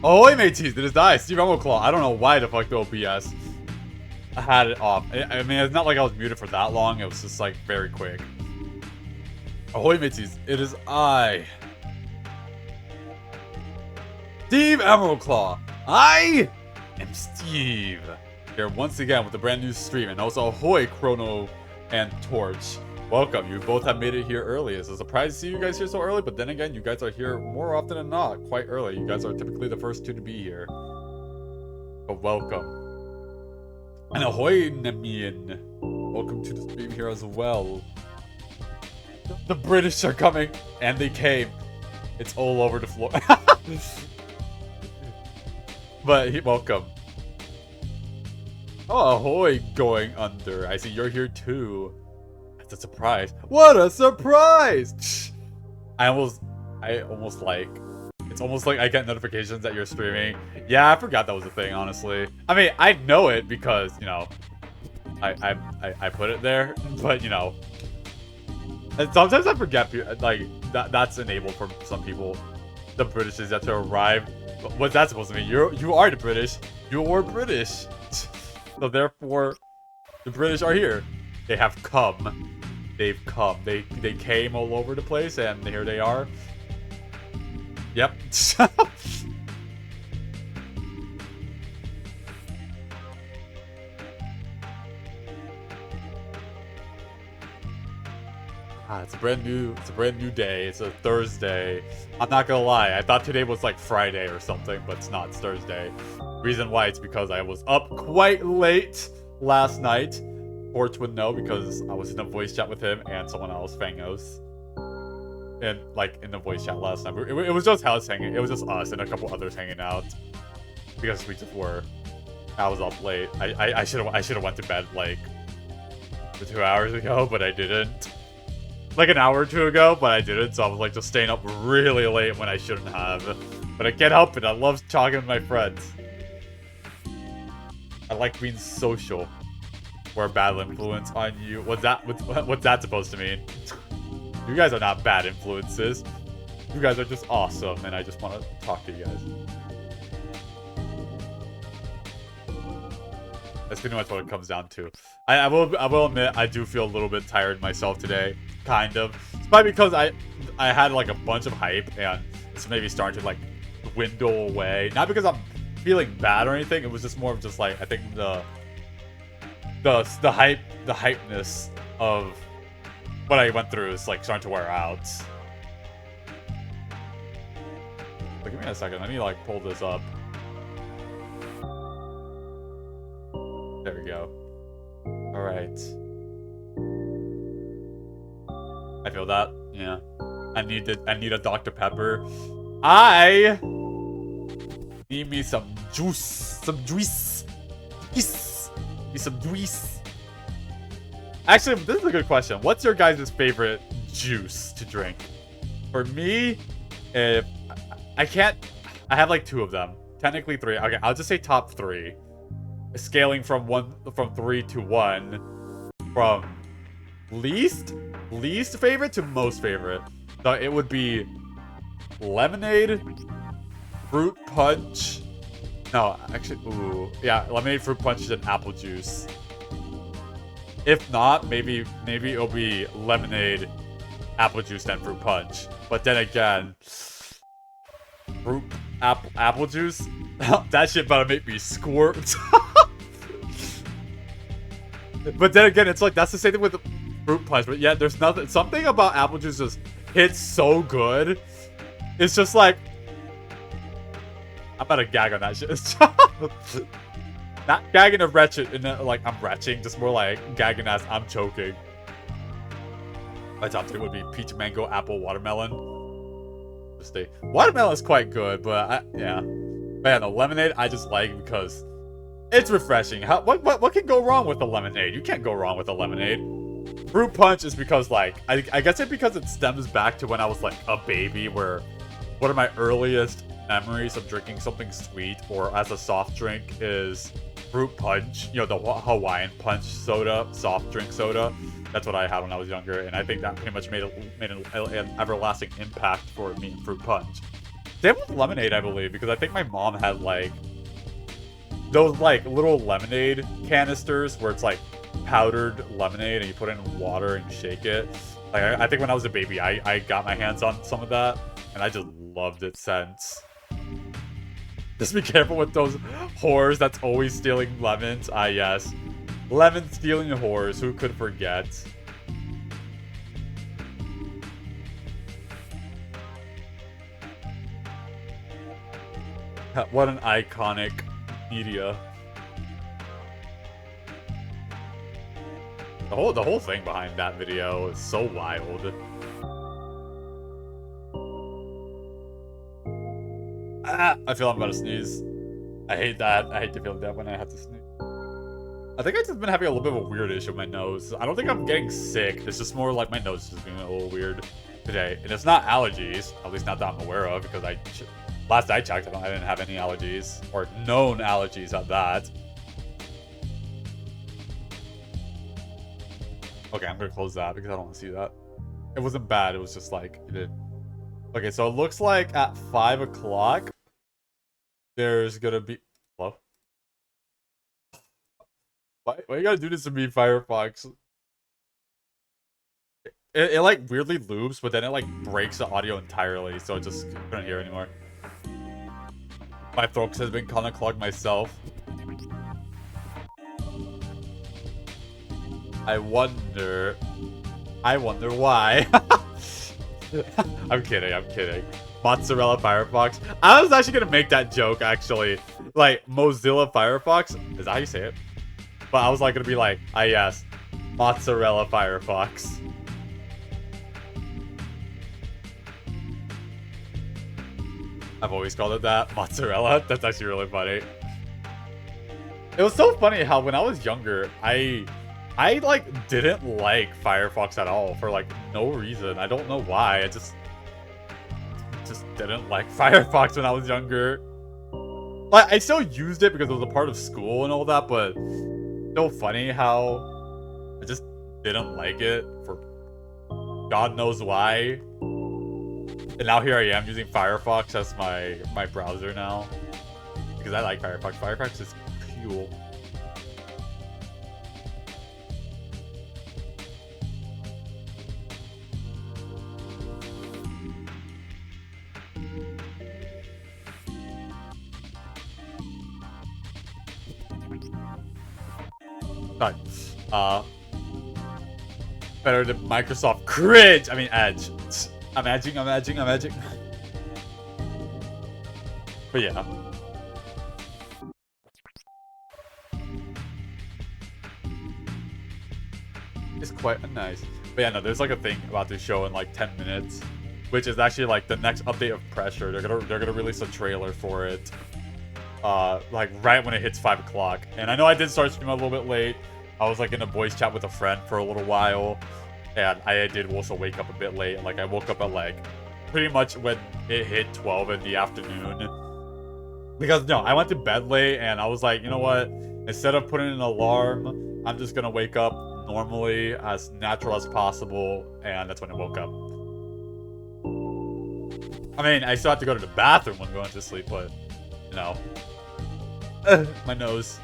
Ahoy, mateys! It is I, SteveEmeraldClaw. I don't know why the fuck the OBS I had it off. I mean, it's not like I was muted for that long. It was just like very quick. Ahoy, mateys! It is I, SteveEmeraldClaw. I am Steve. Here once again with a brand new stream, and also Ahoy, Chrono, and Torch. Welcome. You both have made it here early. It's a surprise to see you guys here so early, but then again, you guys are here more often than not, quite early. You guys are typically the first two to be here. But welcome. And Ahoy, Nemian. Welcome to the stream here as well. The British are coming, and they came. It's all over the floor. But welcome. Oh, Ahoy going under. I see you're here too. That's a surprise. What a surprise! I almost like, it's almost like I get notifications that you're streaming. Yeah, I forgot that was a thing, honestly. I mean, I know it because, you know, I put it there, but you know, and sometimes I forget, like, that's enabled for some people. The British is yet to arrive. What's that supposed to mean? You are the British. You're British. So therefore, the British are here. They have come. They've come. They came all over the place, and here they are. Yep. It's a brand new day. It's a Thursday. I'm not gonna lie, I thought today was like Friday or something, but it's not. It's Thursday. Reason why, it's because I was up quite late last night. Torch would know because I was in a voice chat with him and someone else, Fangos. And like in the voice chat last night, it was just us hanging. It was just us and a couple others hanging out because we just were. I was up late. I should have went to bed like 2 hours ago, but I didn't. Like an hour or two ago, but I didn't. So I was like just staying up really late when I shouldn't have. But I can't help it. I love talking with my friends. I like being social. Or bad influence on you. What's that supposed to mean? You guys are not bad influences. You guys are just awesome, and I just want to talk to you guys. That's pretty much what it comes down to. I will admit I do feel a little bit tired myself today, kind of. It's probably because I had like a bunch of hype, and it's maybe starting to like dwindle away. Not because I'm feeling bad or anything. It was just more of just like I think the hypeness of what I went through is like starting to wear out. But give me a second. Let me like pull this up. There we go. All right. I feel that. Yeah. I need a Dr. Pepper. I need me some juice. Some juice. Some juice. Actually, this is a good question. What's your guys' favorite juice to drink? For me, if I have like two of them. Technically three. Okay, I'll just say top three. Scaling from 3 to 1. From least favorite to most favorite. So it would be lemonade, fruit punch. No, actually, ooh, yeah, lemonade, fruit punch, and apple juice. If not, maybe it'll be lemonade, apple juice, and fruit punch. But then again, apple juice, that shit about to make me squirt. But then again, it's like that's the same thing with the fruit punch. But yeah, there's something about apple juice just hits so good. It's just like. I'm about to gag on that shit. Not gagging a wretched, like I'm retching, just more like gagging as I'm choking. My top three would be peach, mango, apple, watermelon. Watermelon is quite good, but yeah. But yeah, the lemonade I just like because it's refreshing. What can go wrong with a lemonade? You can't go wrong with a lemonade. Fruit punch is because like I guess it's because it stems back to when I was like a baby, where one of my earliest memories of drinking something sweet or as a soft drink is fruit punch. You know, the Hawaiian punch soda, soft drink soda. That's what I had when I was younger, and I think that pretty much made an everlasting impact for me in fruit punch. Same with lemonade, I believe, because I think my mom had like those like little lemonade canisters where it's like powdered lemonade and you put it in water and shake it. Like I think when I was a baby, I got my hands on some of that and I just loved it since. Just be careful with those whores that's always stealing lemons. Ah, yes. Lemon stealing whores. Who could forget? What an iconic media. The whole thing behind that video is so wild. Ah, I feel I'm about to sneeze. I hate that. I hate to feel that when I have to sneeze. I think I've just been having a little bit of a weird issue with my nose. I don't think I'm getting sick. It's just more like my nose is just being a little weird today. And it's not allergies, at least not that I'm aware of, because last I checked, I didn't have any allergies, or known allergies at that. Okay, I'm gonna close that because I don't want to see that. It wasn't bad, it was just like, okay, so it looks like at 5 o'clock, there's gonna be... Hello? Why you gotta do this to me, Firefox? It like weirdly loops, but then it like breaks the audio entirely, so I just couldn't hear anymore. My throat has been kind of clogged myself. I wonder why. I'm kidding. Mozzarella Firefox. I was actually gonna make that joke, actually. Like, Mozilla Firefox. Is that how you say it? But I was like gonna be like, ah yes, Mozzarella Firefox. I've always called it that. Mozzarella. That's actually really funny. It was so funny how when I was younger, I like didn't like Firefox at all for like no reason. I don't know why. I just didn't like Firefox when I was younger. Like I still used it because it was a part of school and all that, but so funny how I just didn't like it for God knows why. And now here I am using Firefox as my browser now. Because I like Firefox. Firefox is cool. Sorry. Better than Microsoft. Cringe! I mean, Edge. I'm edging. But yeah. It's quite nice. But yeah, no, there's like a thing about this show in like 10 minutes. Which is actually like the next update of Pressure. They're gonna release a trailer for it. Like right when it hits 5 o'clock. And I know I did start streaming a little bit late. I was like in a voice chat with a friend for a little while. And I did also wake up a bit late. Like I woke up at like pretty much when it hit 12 in the afternoon. Because no, I went to bed late and I was like, you know what? Instead of putting an alarm, I'm just gonna wake up normally, as natural as possible. And that's when I woke up. I mean, I still have to go to the bathroom when going to sleep, but you know. My nose.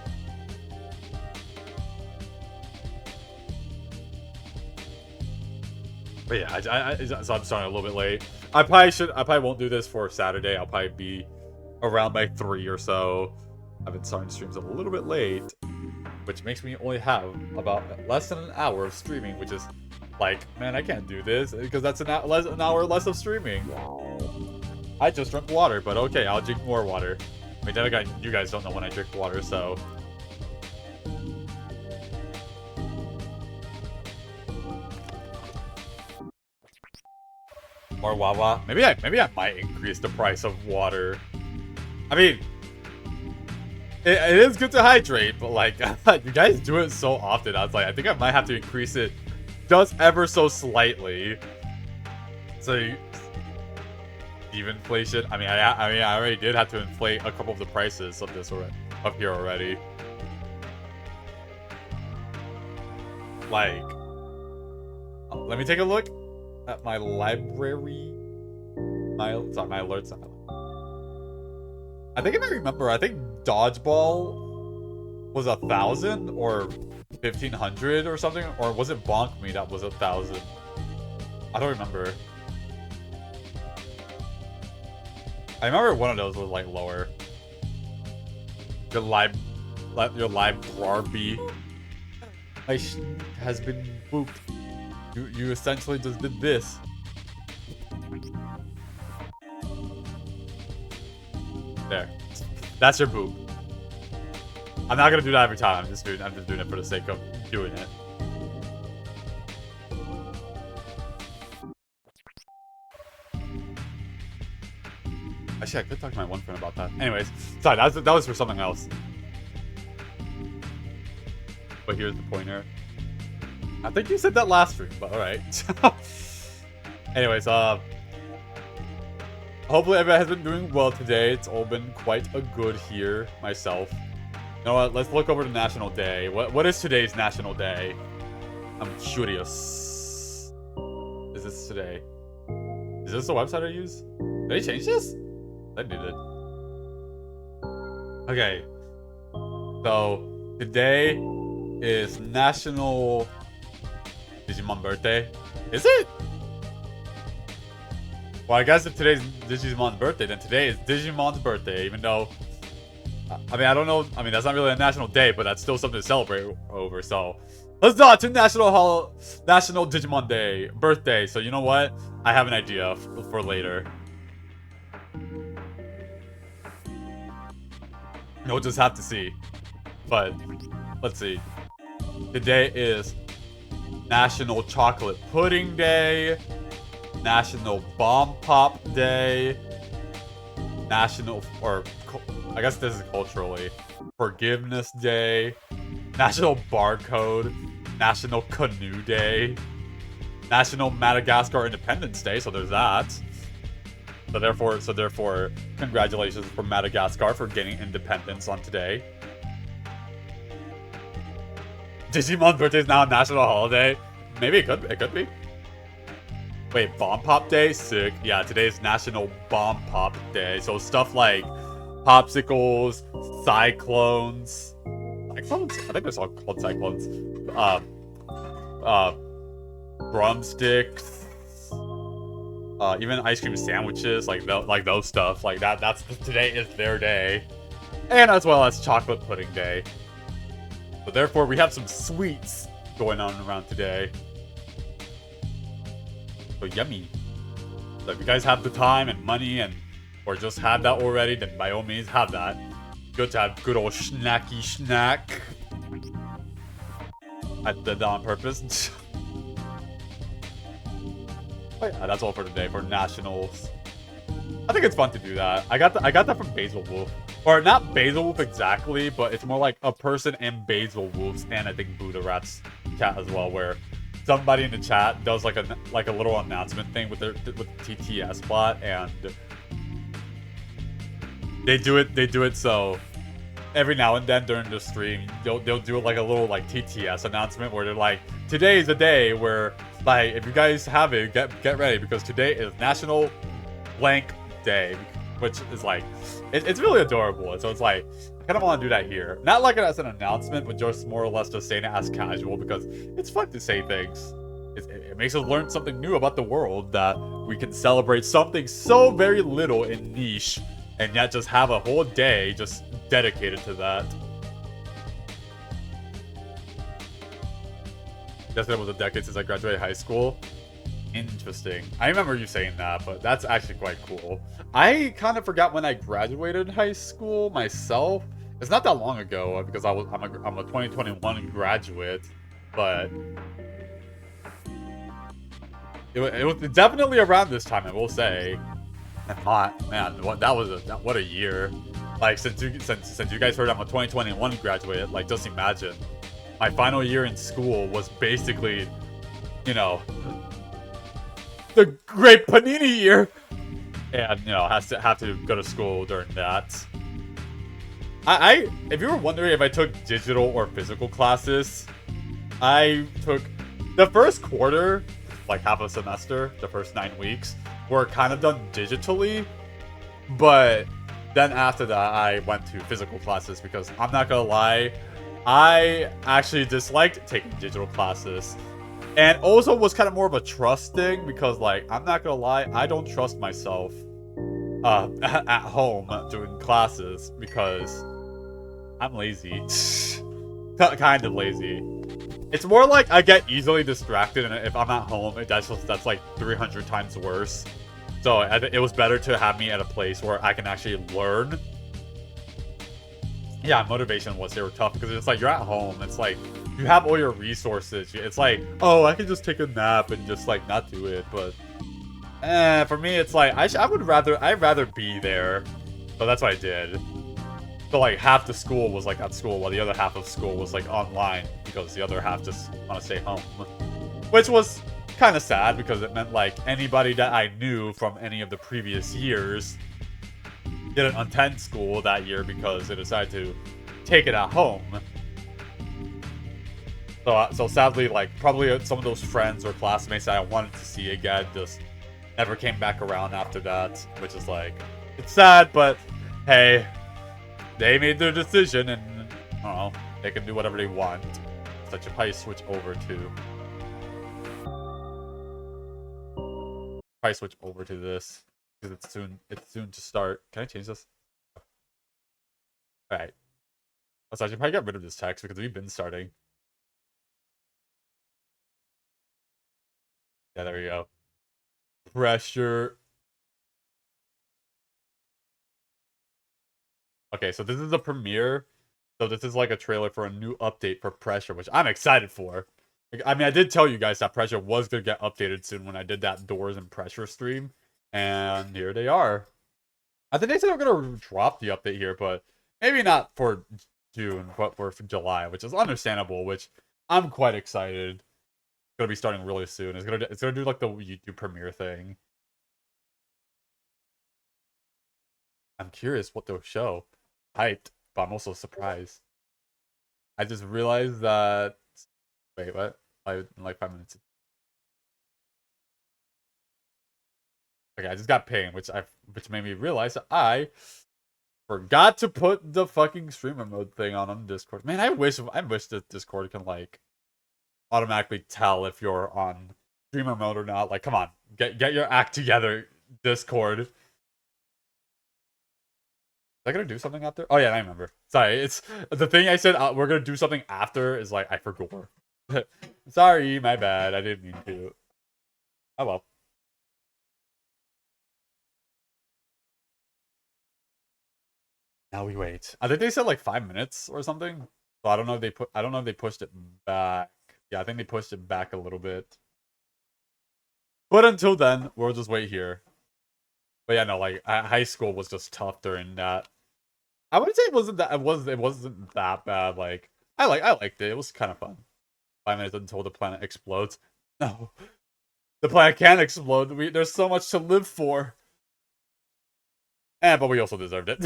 But yeah, so I'm starting a little bit late. I probably won't do this for Saturday. I'll probably be around by 3 or so. I've been starting streams a little bit late, which makes me only have about less than an hour of streaming, which is like, man, I can't do this because that's an hour less of streaming. I just drank water, but okay, I'll drink more water. I mean, then again, you guys don't know when I drink water, so. More Wawa. Maybe I might increase the price of water. I mean, it is good to hydrate, but like, you guys do it so often. I was like, I think I might have to increase it just ever so slightly. So, even inflation. I mean, I already did have to inflate a couple of the prices of this up here already. Like, let me take a look at my library. My alerts. I think if I remember, I think dodgeball was 1,000 or 1,500 or something, or was it bonk me that was 1,000? I don't remember. I remember one of those was like lower. Your library has been booped. You essentially just did this. There. That's your boop. I'm not gonna do that every time. I'm just doing it for the sake of doing it. Actually, I could talk to my one friend about that. Anyways, sorry, that was for something else. But here's the pointer. I think you said that last stream, but alright. Anyways, hopefully everybody has been doing well today. It's all been quite a good here, myself. You know what, let's look over to National Day. What is today's National Day? I'm curious. Is this today? Is this the website I use? Did they change this? I did it. Okay. So, today is National Digimon Birthday. Is it? Well, I guess if today's Digimon's birthday, then today is Digimon's birthday, even though... I mean, I don't know. I mean, that's not really a national day, but that's still something to celebrate over, so... Let's do it to National Digimon Day. Birthday. So, you know what? I have an idea for later. We'll just have to see. But, let's see. Today is National Chocolate Pudding Day, National Bomb Pop Day, National, or I guess this is culturally, Forgiveness Day, National Barcode, National Canoe Day, National Madagascar Independence Day, so there's that. So therefore, congratulations for Madagascar for gaining independence on today. Digimon's birthday is now a national holiday. Maybe it could be. Wait, Bomb Pop Day? Sick. Yeah, today is National Bomb Pop Day. So stuff like popsicles, cyclones. Cyclones? I think they're all called cyclones. Drumsticks. Even ice cream sandwiches, like those stuff, like that. That's today is their day, and as well as chocolate pudding day. So therefore, we have some sweets going on around today. So yummy. So if you guys have the time and money, or just had that already, then by all means have that. Good to have good old snacky snack. I did that on purpose. But yeah, that's all for today for nationals. I think it's fun to do that. I got that from Basil Wolf, or not Basil Wolf exactly, but it's more like a person and Basil Wolf's, and I think Buddha Rat's chat as well, where somebody in the chat does like a little announcement thing with TTS bot, and they do it so every now and then during the stream they'll do like a little like TTS announcement where they're like, today is a day where, like, if you guys have it, get ready because today is National Blank Day, which is like, it's really adorable. And so it's like, I kind of want to do that here, not like it as an announcement, but just more or less just saying it as casual because it's fun to say things. It makes us learn something new about the world, that we can celebrate something so very little and niche, and yet just have a whole day just dedicated to that. Yesterday was a decade since I graduated high school. Interesting. I remember you saying that, but that's actually quite cool. I kind of forgot when I graduated high school myself. It's not that long ago because I'm a 2021 graduate, but it was definitely around this time, I will say. Man, what a year! Like since you guys heard I'm a 2021 graduate, like just imagine. My final year in school was basically, you know, the great Panini year, and you know have to go to school during that. If you were wondering if I took digital or physical classes, I took the first quarter, like half a semester, the first 9 weeks were kind of done digitally, but Then after that, I went to physical classes because I'm not gonna lie, I actually disliked taking digital classes. And also was kind of more of a trust thing because, like, I'm not gonna lie, I don't trust myself at home doing classes because I'm lazy. Kind of lazy. It's more like I get easily distracted, and if I'm at home, that's like 300 times worse. So it was better to have me at a place where I can actually learn. Yeah, motivation was they were tough because it's like you're at home. It's like you have all your resources. It's like, oh, I can just take a nap and just like not do it. But for me, it's like I'd rather be there. So that's what I did. So like half the school was like at school, while the other half of school was like online because the other half just want to stay home, which was kind of sad because it meant like anybody that I knew from any of the previous years didn't attend school that year because they decided to take it at home. So sadly, like probably some of those friends or classmates that I wanted to see again just never came back around after that, which is like, it's sad, but hey, they made their decision and I don't know, they can do whatever they want. So I should probably switch over to this because it's soon to start. Can I change this? All right. So I should probably get rid of this text because we've been starting. Yeah, there we go. Pressure. Okay, so this is a premiere. So this is like a trailer for a new update for Pressure, which I'm excited for. I mean, I did tell you guys that Pressure was going to get updated soon when I did that Doors and Pressure stream. And here they are. I think they said they're going to drop the update here, but maybe not for June, but for July, which is understandable, which I'm quite excited. It's going to be starting really soon. It's going to do like the YouTube premiere thing. I'm curious what they'll show. Hyped, but I'm also surprised. I just realized that... Wait, what? Like 5 minutes. Okay, I just got pinged, which made me realize that I forgot to put the fucking streamer mode thing on Discord. Man, I wish that Discord can like automatically tell if you're on streamer mode or not. Like, come on, get your act together, Discord. Is I gonna do something after? Oh yeah, I remember. Sorry, it's the thing I said. We're gonna do something after is like I forgot. Sorry, my bad. I didn't mean to. Oh well. Now we wait. I think they said like 5 minutes or something. So I don't know if they pushed it back. Yeah, I think they pushed it back a little bit. But until then, we'll just wait here. But yeah, no, like high school was just tough during that. I wouldn't say it wasn't that bad. Like I liked it. It was kind of fun. 5 minutes until the planet explodes. No, the planet can't explode. There's so much to live for. But we also deserved it.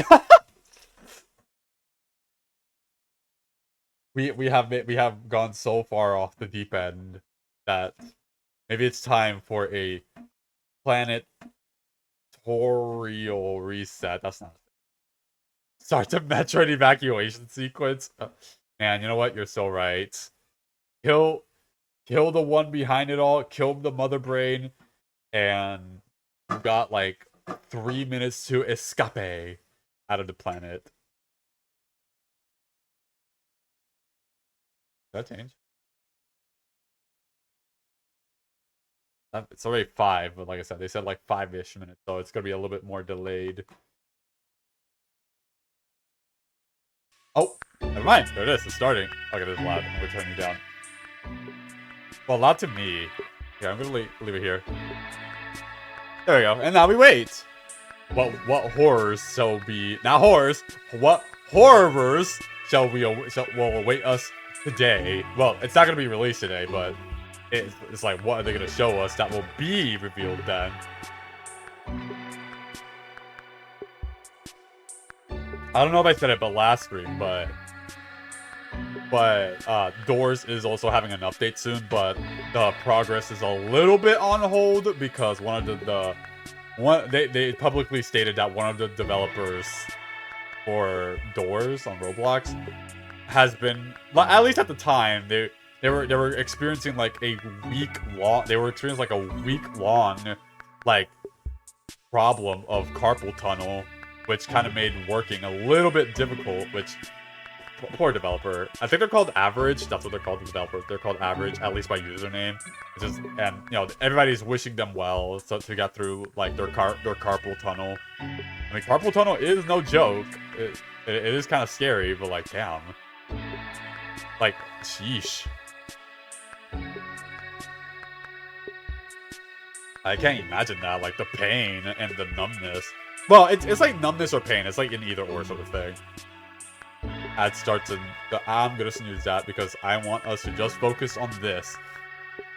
we have gone so far off the deep end that maybe it's time for a planetarial reset. That's not. Start the Metroid evacuation sequence. Man, you know what? You're so right. Kill the one behind it all. Kill the mother brain, and you got like 3 minutes to escape out of the planet. Did that change? It's already 5, but like I said, they said like 5-ish minutes, so it's gonna be a little bit more delayed. Oh, never mind. There it is. It's starting. Okay, this is loud. I'm gonna turn you down. Well, not to me. Yeah, I'm gonna leave it here. There we go. And now we wait. What horrors shall be? Not horrors. What horrors will await us today? Well, it's not gonna be released today, but it's like, what are they gonna show us that will be revealed then? I don't know if I said it, but last stream, but Doors is also having an update soon, but the progress is a little bit on hold because one of They publicly stated that one of the developers for Doors on Roblox has been, at least at the time, they were experiencing like a week long like problem of carpal tunnel, which kind of made working a little bit difficult, which poor developer. I think they're called Average. That's what they're called, the developers. They're called Average, at least by username. And you know, everybody's wishing them well so to get through like their carpal tunnel. I mean, carpal tunnel is no joke. It is kind of scary, but like, damn. Like, sheesh. I can't imagine that, like the pain and the numbness. Well, it's like numbness or pain. It's like an either or sort of thing. Ad starts and I'm gonna snooze that because I want us to just focus on this.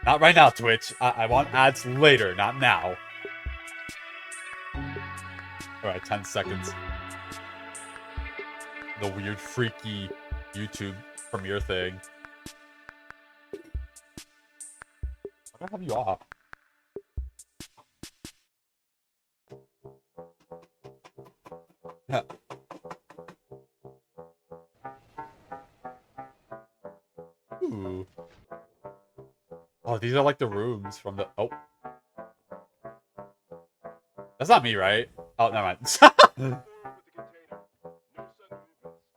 Not right now, Twitch. I want ads later, not now. Alright, 10 seconds. The weird, freaky YouTube premiere thing. Why do I have you off? Ooh. Oh, these are like the rooms from the... Oh. That's not me, right? Oh, never mind.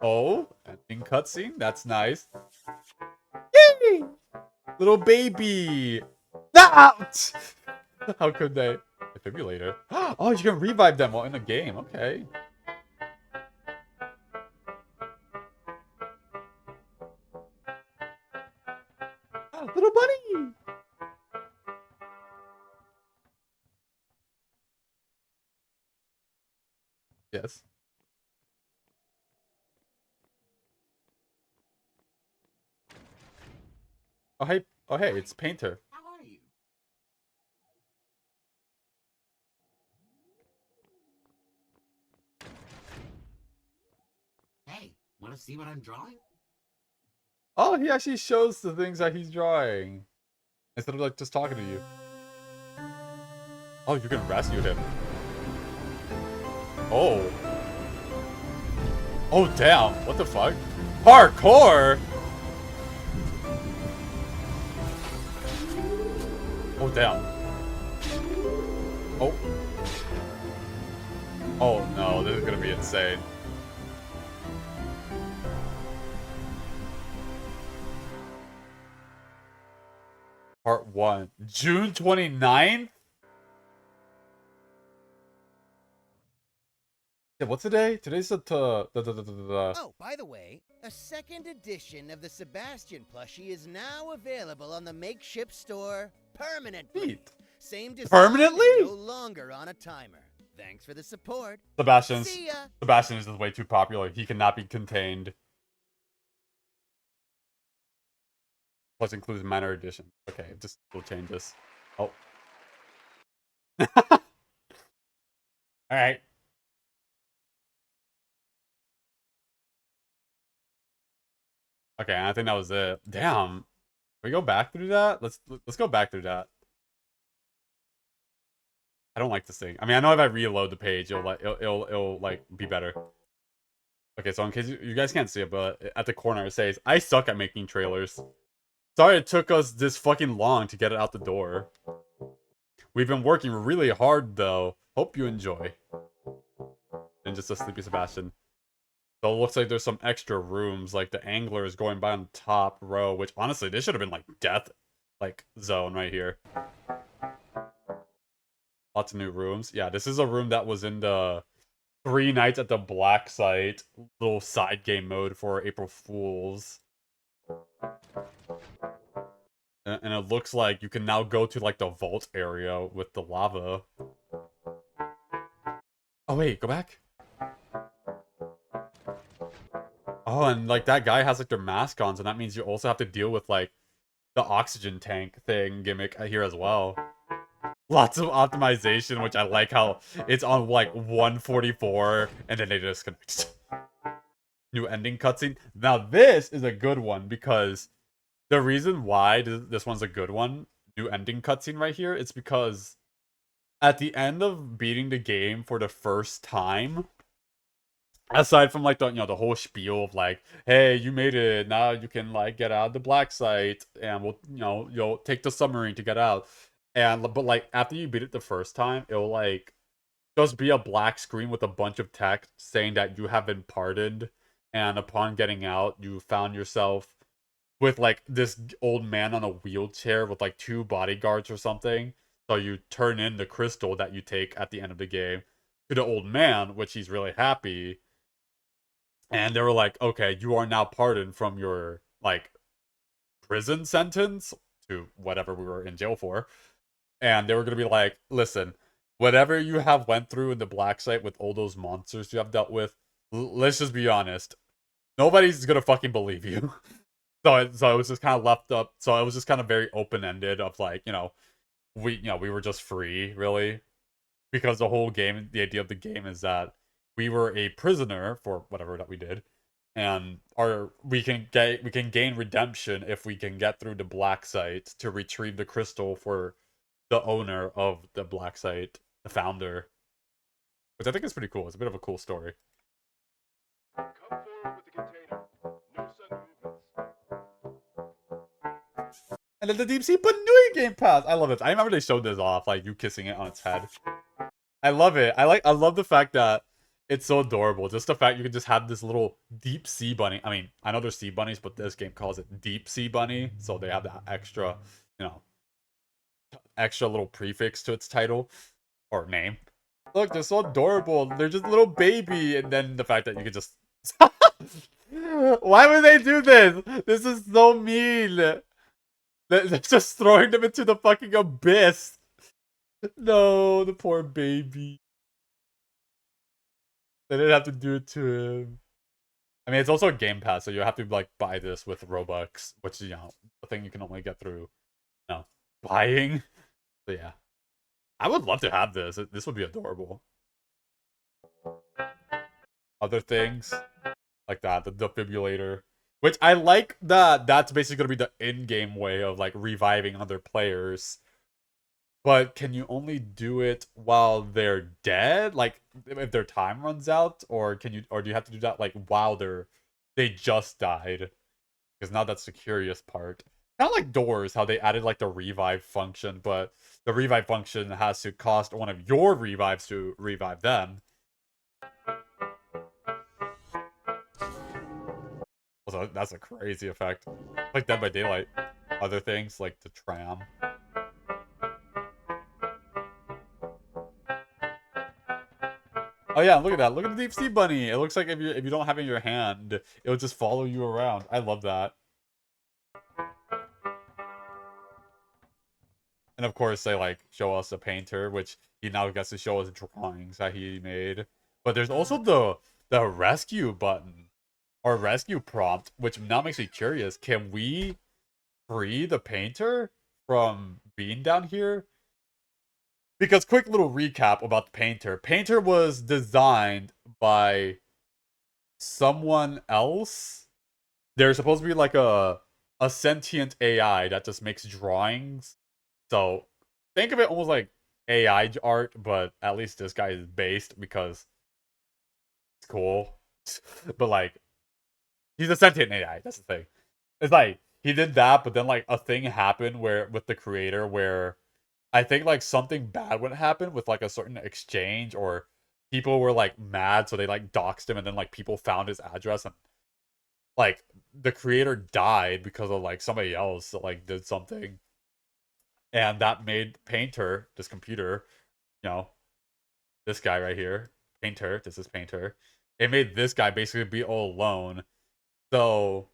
Oh, ending cutscene? That's nice. Yay! Little baby! Out! How could they? Defibrillator. Oh, you can revive them while in the game. Okay. Little bunny! Yes. Oh, hey. Oh, hey, it's Painter. How are you? Hey, want to see what I'm drawing? Oh, he actually shows the things that he's drawing. Instead of, like, just talking to you. Oh, you can rescue him. Oh. Oh, damn. What the fuck? Parkour? Oh, damn. Oh. Oh, no. This is gonna be insane. Part 1. June 29th? Yeah, what's today? Today's the... Oh, by the way, a second edition of the Sebastian plushie is now available on the Makeshift store permanently. Neat. Same design, Permanently? no longer on a timer. Thanks for the support. See ya. Sebastian is just way too popular. He cannot be contained. Plus includes minor edition. Okay, just we'll change this. Oh. Alright. Okay, I think that was it. Damn. Can we go back through that? Let's go back through that. I don't like this thing. I mean, I know if I reload the page, it'll like be better. Okay, so in case you guys can't see it, but at the corner it says, "I suck at making trailers. Sorry it took us this fucking long to get it out the door. We've been working really hard though. Hope you enjoy." And just a sleepy Sebastian. So it looks like there's some extra rooms, like the angler is going by on the top row, which honestly, this should have been like death, like zone right here. Lots of new rooms. Yeah, this is a room that was in the 3 Nights at the Black Site little side game mode for April Fools. And it looks like you can now go to like the vault area with the lava. Oh wait, go back. Oh, and like that guy has like their mask on, so that means you also have to deal with like the oxygen tank thing gimmick here as well. Lots of optimization, which I like how it's on like 144 and then they disconnect. New ending cutscene. Now this is a good one because the reason why this one's a good one, new ending cutscene right here, it's because at the end of beating the game for the first time, aside from like the the whole spiel of like, hey, you made it, now you can like get out of the black site, and we'll you'll take the submarine to get out, and but like after you beat it the first time, it'll like just be a black screen with a bunch of text saying that you have been pardoned, and upon getting out, you found yourself with like this old man on a wheelchair with like 2 bodyguards or something. So you turn in the crystal that you take at the end of the game to the old man, which he's really happy. And they were like, okay, you are now pardoned from your like prison sentence to whatever we were in jail for. And they were gonna be like, listen, whatever you have went through in the black site with all those monsters you have dealt with, let's just be honest, nobody's gonna fucking believe you. So it was just kind of left up. So it was just kind of very open ended of like, we were just free really, because the whole game, the idea of the game is that we were a prisoner for whatever that we did, and we can gain redemption if we can get through the black site to retrieve the crystal for the owner of the black site, the founder, which I think is pretty cool. It's a bit of a cool story. Come forward with the container. No sudden movements. And then the Deep Sea Panui Game Pass. I love it. I remember they showed this off, like you kissing it on its head. I love it. I love the fact that it's so adorable. Just the fact you can just have this little deep sea bunny. I mean, I know there's sea bunnies, but this game calls it deep sea bunny, so they have that extra, extra little prefix to its title or name. Look, they're so adorable. They're just a little baby, and then the fact that you can just. Why would they do this? This is so mean. They're just throwing them into the fucking abyss. No, the poor baby. They didn't have to do it to him. I mean, it's also a Game Pass, so you have to like buy this with Robux, which is a thing you can only get through, buying. So yeah, I would love to have this. This would be adorable. Other things like that, the defibrillator, which I like that. That's basically gonna be the in-game way of like reviving other players. But can you only do it while they're dead? Like if their time runs out, or do you have to do that like while they just died? Because now that's the curious part. Kind of like Doors, how they added like the revive function, but the revive function has to cost one of your revives to revive them. Also, that's a crazy effect. Like Dead by Daylight. Other things like the tram. Oh yeah, look at that. Look at the deep sea bunny. It looks like if you don't have it in your hand, it'll just follow you around. I love that. And of course, they like show us a painter, which he now gets to show us drawings that he made. But there's also the rescue button or rescue prompt, which now makes me curious. Can we free the painter from being down here? Because quick little recap about the painter. Painter was designed by someone else. There's supposed to be like a sentient AI that just makes drawings. So think of it almost like AI art, but at least this guy is based because it's cool. But like he's a sentient AI, that's the thing. It's like he did that, but then like a thing happened where with the creator where I think like something bad would happen with like a certain exchange, or people were like mad, so they like doxed him, and then like people found his address, and like the creator died because of like somebody else that like did something, and that made Painter, this computer, this guy right here, Painter, this is Painter. It made this guy basically be all alone, so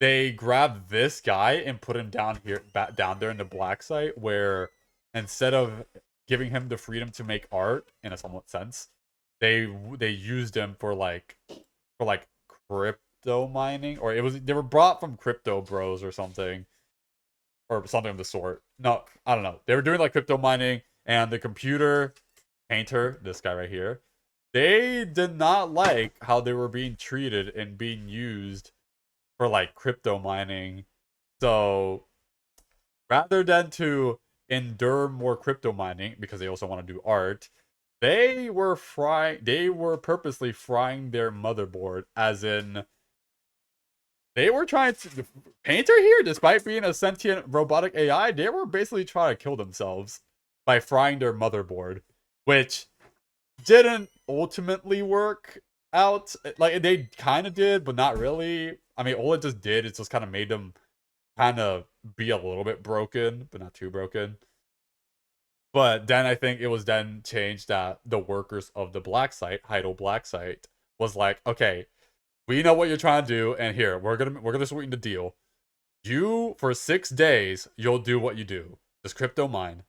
they grabbed this guy and put him down here, down there in the black site, where instead of giving him the freedom to make art in a somewhat sense, they used him for like crypto mining, or they were brought from Crypto Bros or something of the sort. No, I don't know. They were doing like crypto mining, and the computer Painter, this guy right here, they did not like how they were being treated and being used for like crypto mining. So rather than to endure more crypto mining because they also want to do art, they were purposely frying their motherboard, as in they were trying to Painter here, despite being a sentient robotic AI, they were basically trying to kill themselves by frying their motherboard, which didn't ultimately work out. Like, they kind of did, but not really. I mean, all it just did is just kind of made them kind of be a little bit broken, but not too broken. But then I think it was then changed that the workers of the black site, Heidel black site, was like, okay, we know what you're trying to do, and here we're gonna sweeten the deal. You, for 6 days, you'll do what you do, just crypto mine,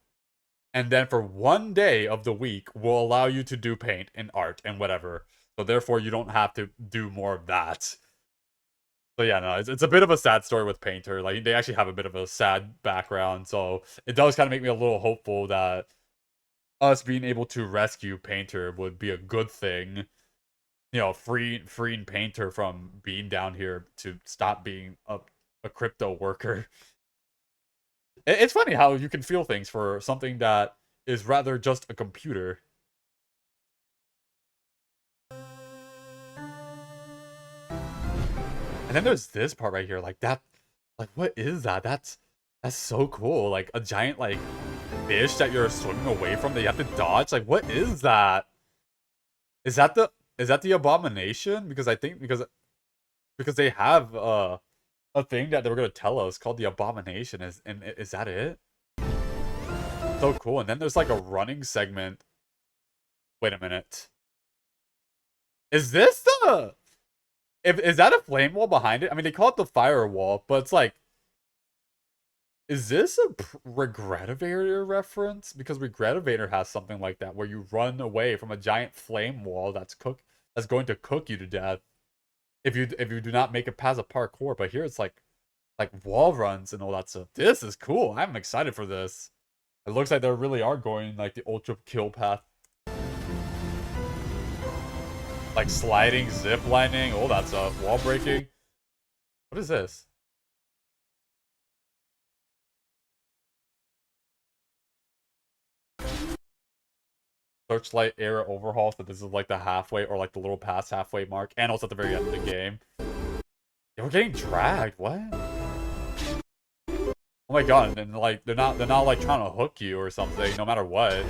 and then for 1 day of the week, we'll allow you to do paint and art and whatever. So therefore, you don't have to do more of that. So yeah, no, it's a bit of a sad story with Painter. Like, they actually have a bit of a sad background, so it does kind of make me a little hopeful that us being able to rescue Painter would be a good thing. You know, freeing Painter from being down here to stop being a crypto worker. It's funny how you can feel things for something that is rather just a computer. And then there's this part right here, like that, like what is that? That's so cool. Like a giant like fish that you're swimming away from that you have to dodge. Like what is that? Is that the abomination? Because I think because they have a thing that they were gonna tell us called the abomination. Is that it? So cool. And then there's like a running segment. Wait a minute. Is this the is that a flame wall behind it? I mean, they call it the firewall, but it's like, is this a Regretivator reference? Because Regretivator has something like that, where you run away from a giant flame wall that's going to cook you to death if you do not make it past a parkour. But here it's like wall runs and all that stuff. This is cool. I'm excited for this. It looks like they really are going like the ultra kill path. Like sliding, zip lining, all that stuff. Wall breaking. What is this? Searchlight era overhaul, so this is like the halfway or like the little past halfway mark, and also at the very end of the game. Yeah, we're getting dragged. What? Oh my god! And like they're not like trying to hook you or something, no matter what.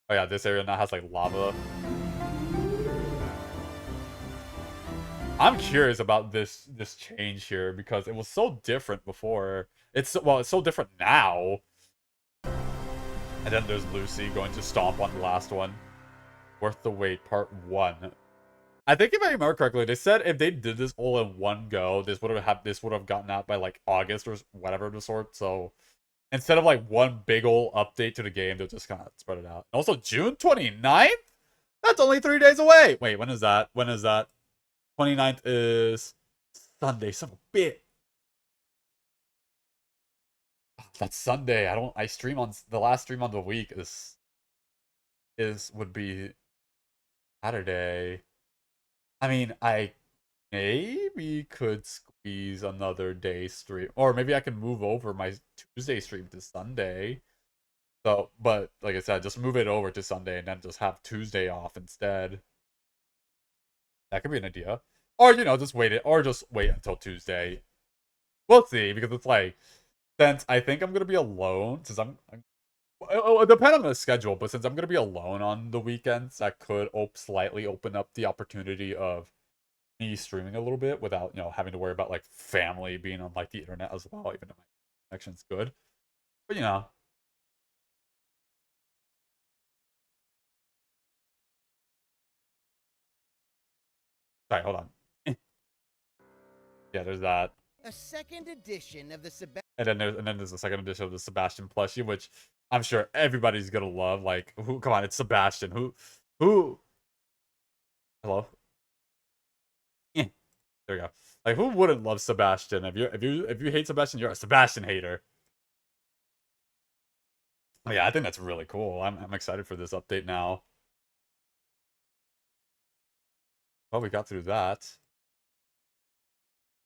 Oh yeah, this area now has like lava. I'm curious about this change here because it was so different before. It's so different now. And then there's Lucy going to stomp on the last one. Worth the wait, part 1. I think if I remember correctly, they said if they did this all in one go, this would have gotten out by like August or whatever of the sort. So instead of like one big ol' update to the game, they'll just kind of spread it out. Also, June 29th? That's only 3 days away. Wait, when is that? 29th is Sunday. Son of a bitch. That's Sunday. I stream on the last stream on the week would be Saturday. I mean, I maybe could squeeze another day stream, or maybe I can move over my Tuesday stream to Sunday. So, but like I said, just move it over to Sunday and then just have Tuesday off instead. That could be an idea. Or, just wait until Tuesday. We'll see, because it's like, since I think I'm gonna be alone, since it'll depend on the schedule, but since I'm gonna be alone on the weekends, that could slightly open up the opportunity of me streaming a little bit without, having to worry about like family being on like the internet as well, even though my connection's good. But sorry, hold on. Yeah, there's that. A second edition of the And then there's a second edition of the Sebastian plushie, which I'm sure everybody's gonna love. Like, come on, it's Sebastian. Who? Hello. There we go. Like, who wouldn't love Sebastian? If you hate Sebastian, you're a Sebastian hater. Oh, yeah, I think that's really cool. I'm excited for this update now. Well, we got through that.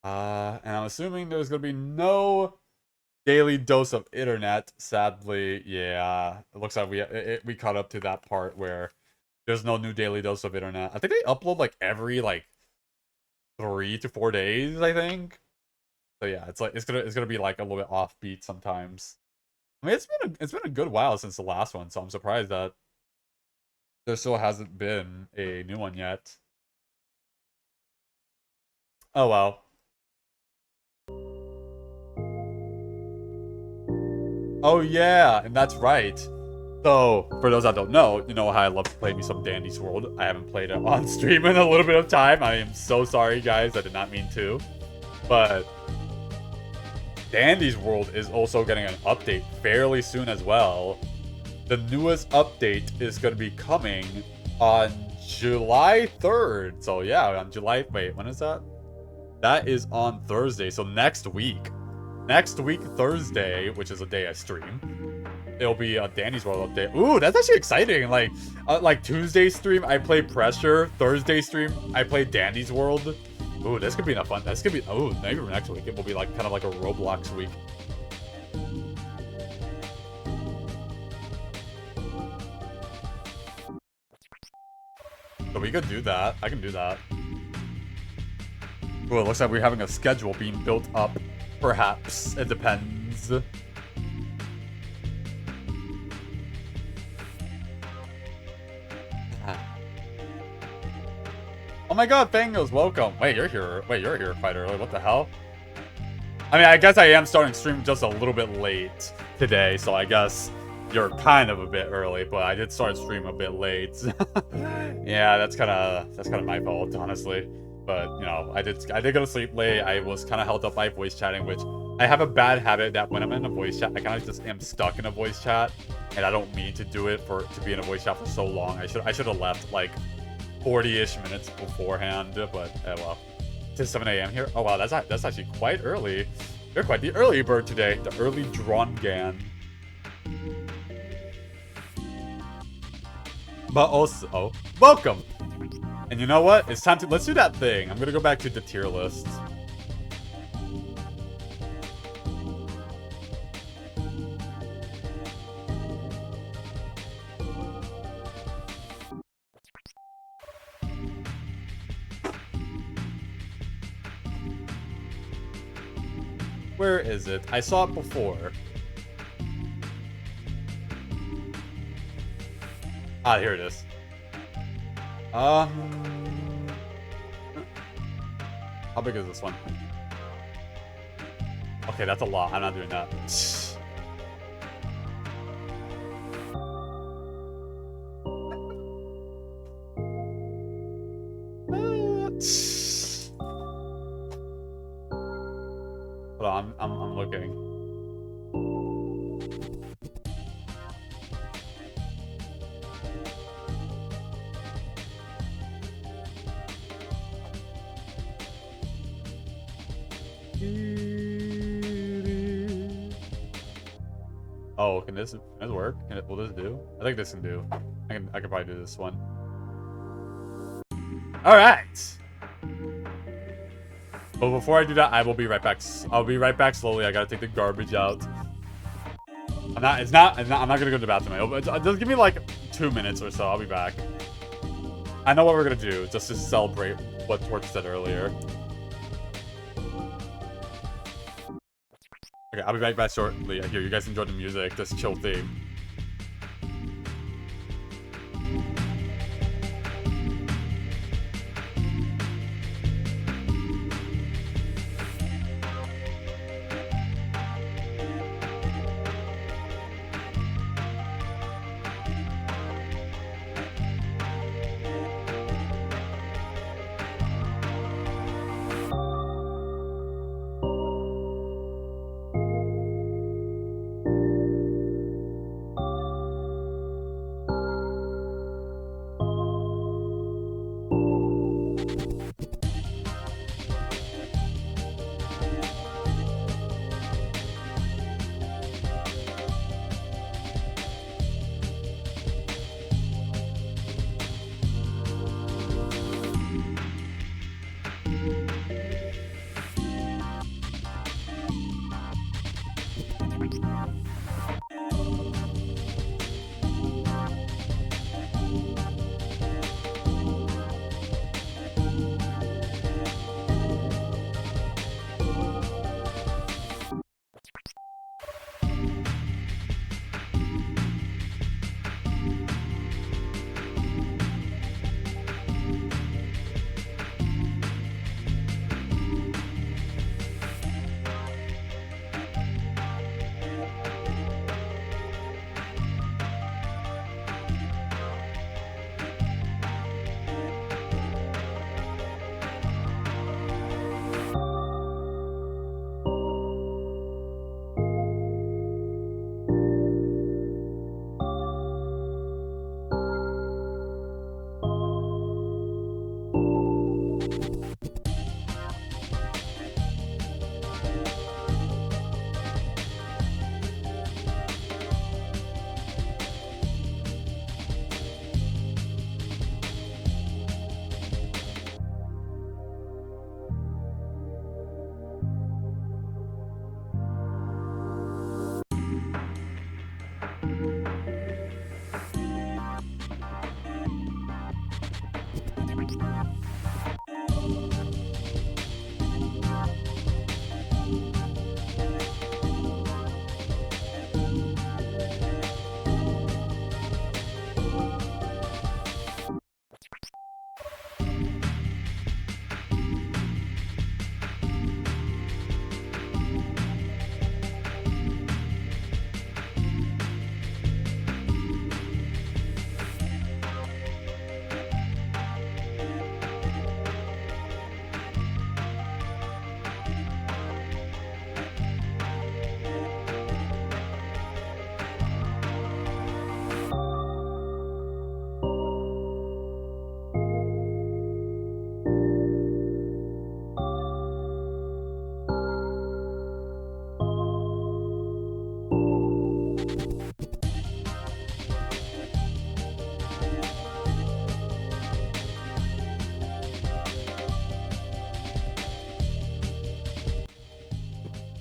And I'm assuming there's gonna be no Daily dose of internet. Sadly, yeah. It looks like we caught up to that part where there's no new daily dose of internet. I think they upload like every like 3 to 4 days, I think. So yeah, it's like it's gonna be like a little bit offbeat sometimes. I mean, it's been a good while since the last one, so I'm surprised that there still hasn't been a new one yet. Oh well. Oh yeah, and that's right. So, for those that don't know, you know how I love to play me some Dandy's World. I haven't played it on stream in a little bit of time. I am so sorry, guys. I did not mean to. But Dandy's World is also getting an update fairly soon as well. The newest update is going to be coming on July 3rd. So yeah, on July... Wait, when is that? That is on Thursday, so next week. Next week, Thursday, which is a day I stream, it'll be a Dandy's World update. Ooh, that's actually exciting. Like Tuesday stream, I play Pressure. Thursday stream, I play Dandy's World. Ooh, this could be enough fun. This could be... Oh, maybe next week it will be like kind of like a Roblox week. So we could do that. I can do that. Ooh, it looks like we're having a schedule being built up. Perhaps. It depends. Oh my god, Fangos, welcome. Wait, you're here. Wait, you're here quite early. What the hell? I mean, I guess I am starting stream just a little bit late today, so I guess you're kind of a bit early, but I did start stream a bit late. Yeah, that's kind of my fault, honestly. But, you know, I did go to sleep late. I was kind of held up by voice chatting, which I have a bad habit that when I'm in a voice chat, I kind of just am stuck in a voice chat, and I don't mean to do it to be in a voice chat for so long. I should have left like 40-ish minutes beforehand, but well. It's 7 a.m. here. Oh wow, that's actually quite early. You're quite the early bird today. The early Drongan. But also, welcome. And you know what? It's time to let's do that thing. I'm gonna go back to the tier list. Where is it? I saw it before. Ah, here it is. How big is this one? Okay, that's a lot. I'm not doing that. Hold on, I'm looking. Oh, can this work? Will this do? I think this can do. I can probably do this one. All right. But before I do that, I will be right back. I'll be right back slowly. I gotta take the garbage out. I'm not gonna go to the bathroom. Just give me like 2 minutes or so. I'll be back. I know what we're gonna do just to celebrate what Torch said earlier. Okay, I'll be right back shortly. I hear you guys enjoyed the music, this chill theme.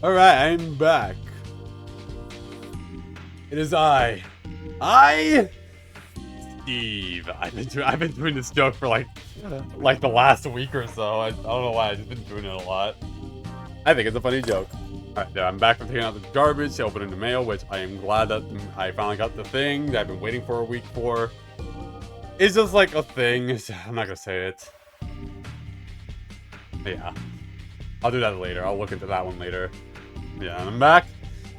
Alright, I'm back. It is I, Steve. I've been doing this joke for like the last week or so. I don't know why, I've just been doing it a lot. I think it's a funny joke. Alright, yeah, I'm back from taking out the garbage, opening the mail, which I am glad that I finally got the thing that I've been waiting for a week for. It's just like a thing. I'm not gonna say it. Yeah. I'll do that later. I'll look into that one later. Yeah, and I'm back.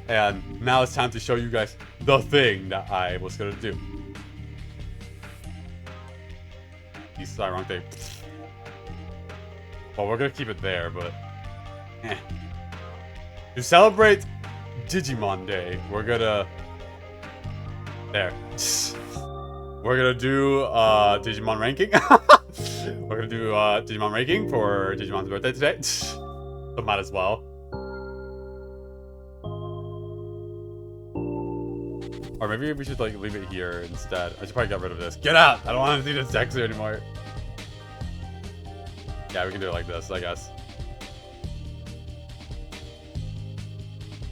And now it's time to show you guys the thing that I was gonna do. This is the wrong thing. Well, we're gonna keep it there, but... To celebrate Digimon Day, we're gonna... There. We're gonna do Digimon ranking. We're gonna do Digimon ranking for Digimon's birthday today. So might as well. Or maybe we should like leave it here instead. I should probably get rid of this. Get out! I don't want to see this Dexter anymore. Yeah, we can do it like this, I guess.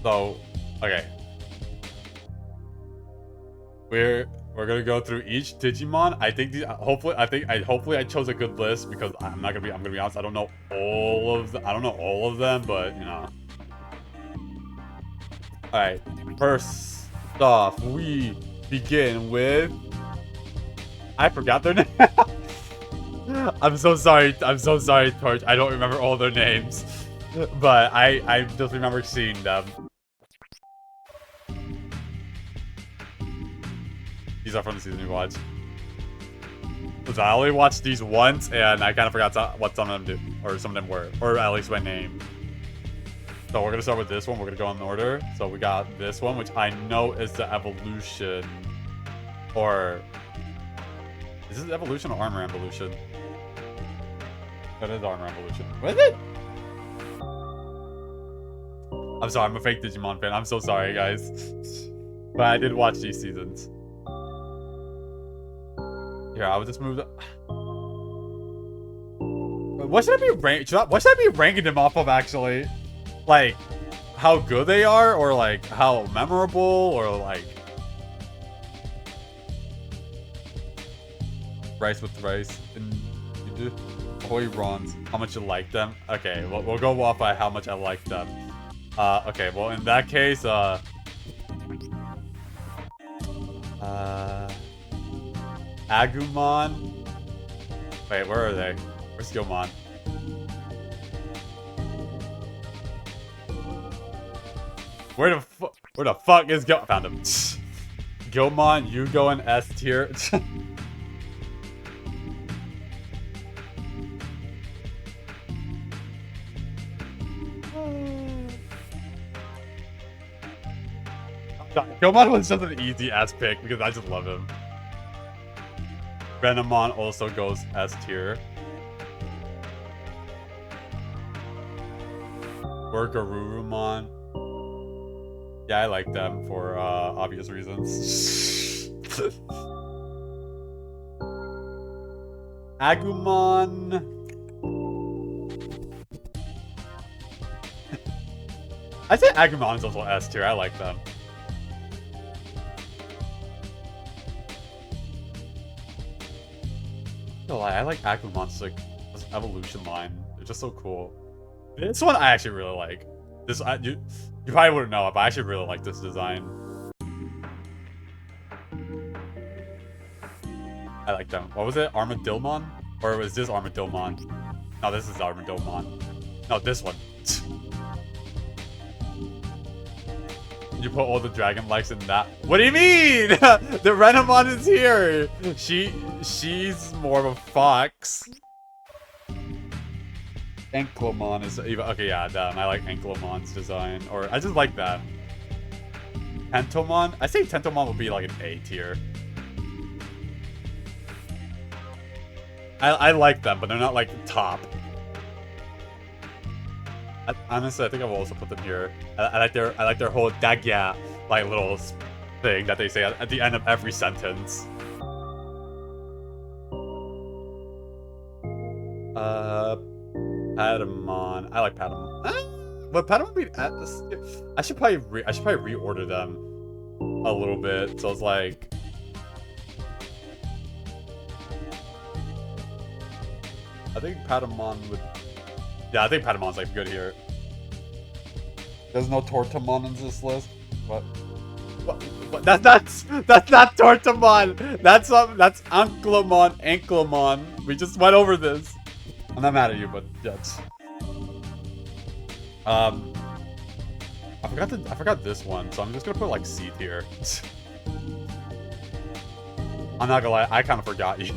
So, okay. We're gonna go through each Digimon. I think hopefully I chose a good list because I'm gonna be honest, I don't know all of them, but you know. Alright, first off, we begin with, I forgot their name. I'm so sorry, Torch. I don't remember all their names. But I just remember seeing them. These are from the season we watched. Listen, I only watched these once, and I kind of forgot what some of them do, or some of them were, or at least by name. So we're gonna start with this one. We're gonna go in order. So we got this one, which I know is the evolution, or is this evolution or armor evolution? That is armor evolution. What is it? I'm sorry, I'm a fake Digimon fan. I'm so sorry, guys. But I did watch these seasons. Here, I would just move the... What should I be ranking them off of, actually? Like, how good they are? Or, like, how memorable? Or, like... Rice with rice. And you do... Ahoy runs. How much you like them? Okay, we'll go off by how much I like them. Okay, well, in that case, Agumon. Wait, where are they? Where's Gilmon? Where the fuck is Gil? Found him. Gilmon, you go in S tier. Gilmon was just an easy S pick because I just love him. Renamon also goes S tier. Garurumon. Yeah, I like them for obvious reasons. Agumon. I'd say Agumon is also S tier. I like them. No lie, I like Agumon's like this evolution line. They're just so cool. This one I actually really like. This you probably wouldn't know it, but I actually really like this design. I like them. What was it? Armadillomon? Or was this Armadillomon? No, this is Armadillomon. No, this one. You put all the dragon likes in that. What do you mean? The Renamon is here. She's more of a fox. Ankylomon is even okay. Yeah, damn. I like Ankylomon's design, or I just like that. Tentomon. I say Tentomon would be like an A tier. I like them, but they're not like top. Honestly, I think I will also put them here. I like their whole dagya like little thing that they say at the end of every sentence. Patamon. I like Patamon. But Patamon beat I should probably reorder them a little bit. So it's like, I think Patamon would. Yeah, I think Patamon's like good here. There's no Tortamon in this list, but that's not Tortamon. That's Anklamon. We just went over this. I'm not mad at you, but yes. I forgot this one, so I'm just gonna put like C tier. I'm not gonna lie, I kind of forgot you.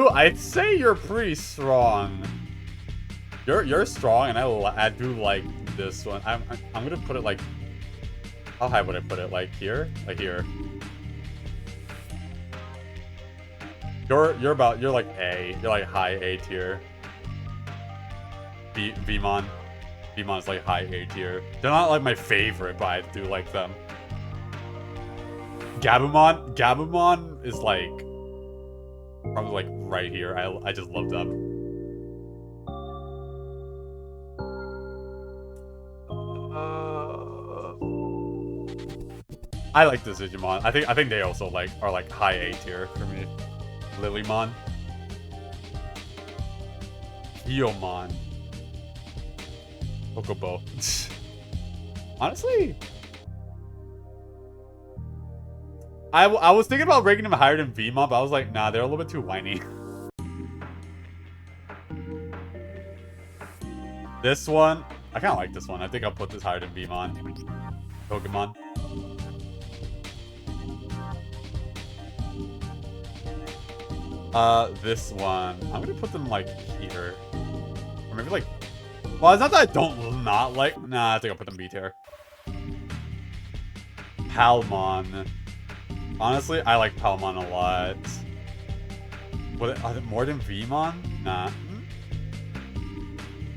I'd say you're pretty strong. You're strong, and I do like this one. I'm gonna put it like, how high would I put it? Like here, like here. You're like A. You're like high A tier. Vmon is like high A tier. They're not like my favorite, but I do like them. Gabumon is like probably like right here. I just love them. I like this Digimon. I think they also like are like high A tier for me. Lilymon. Hiyomon. Chocobo. Honestly, I was thinking about ranking them higher than Vmon, but I was like, nah, they're a little bit too whiny. This one, I kind of like this one. I think I'll put this higher than Vmon. Pokemon. This one, I'm gonna put them like here, or maybe like. Well, it's not that I don't not like. Nah, I think I'll put them B tier. Palmon. Honestly, I like Palmon a lot. Are they more than Vmon? Nah.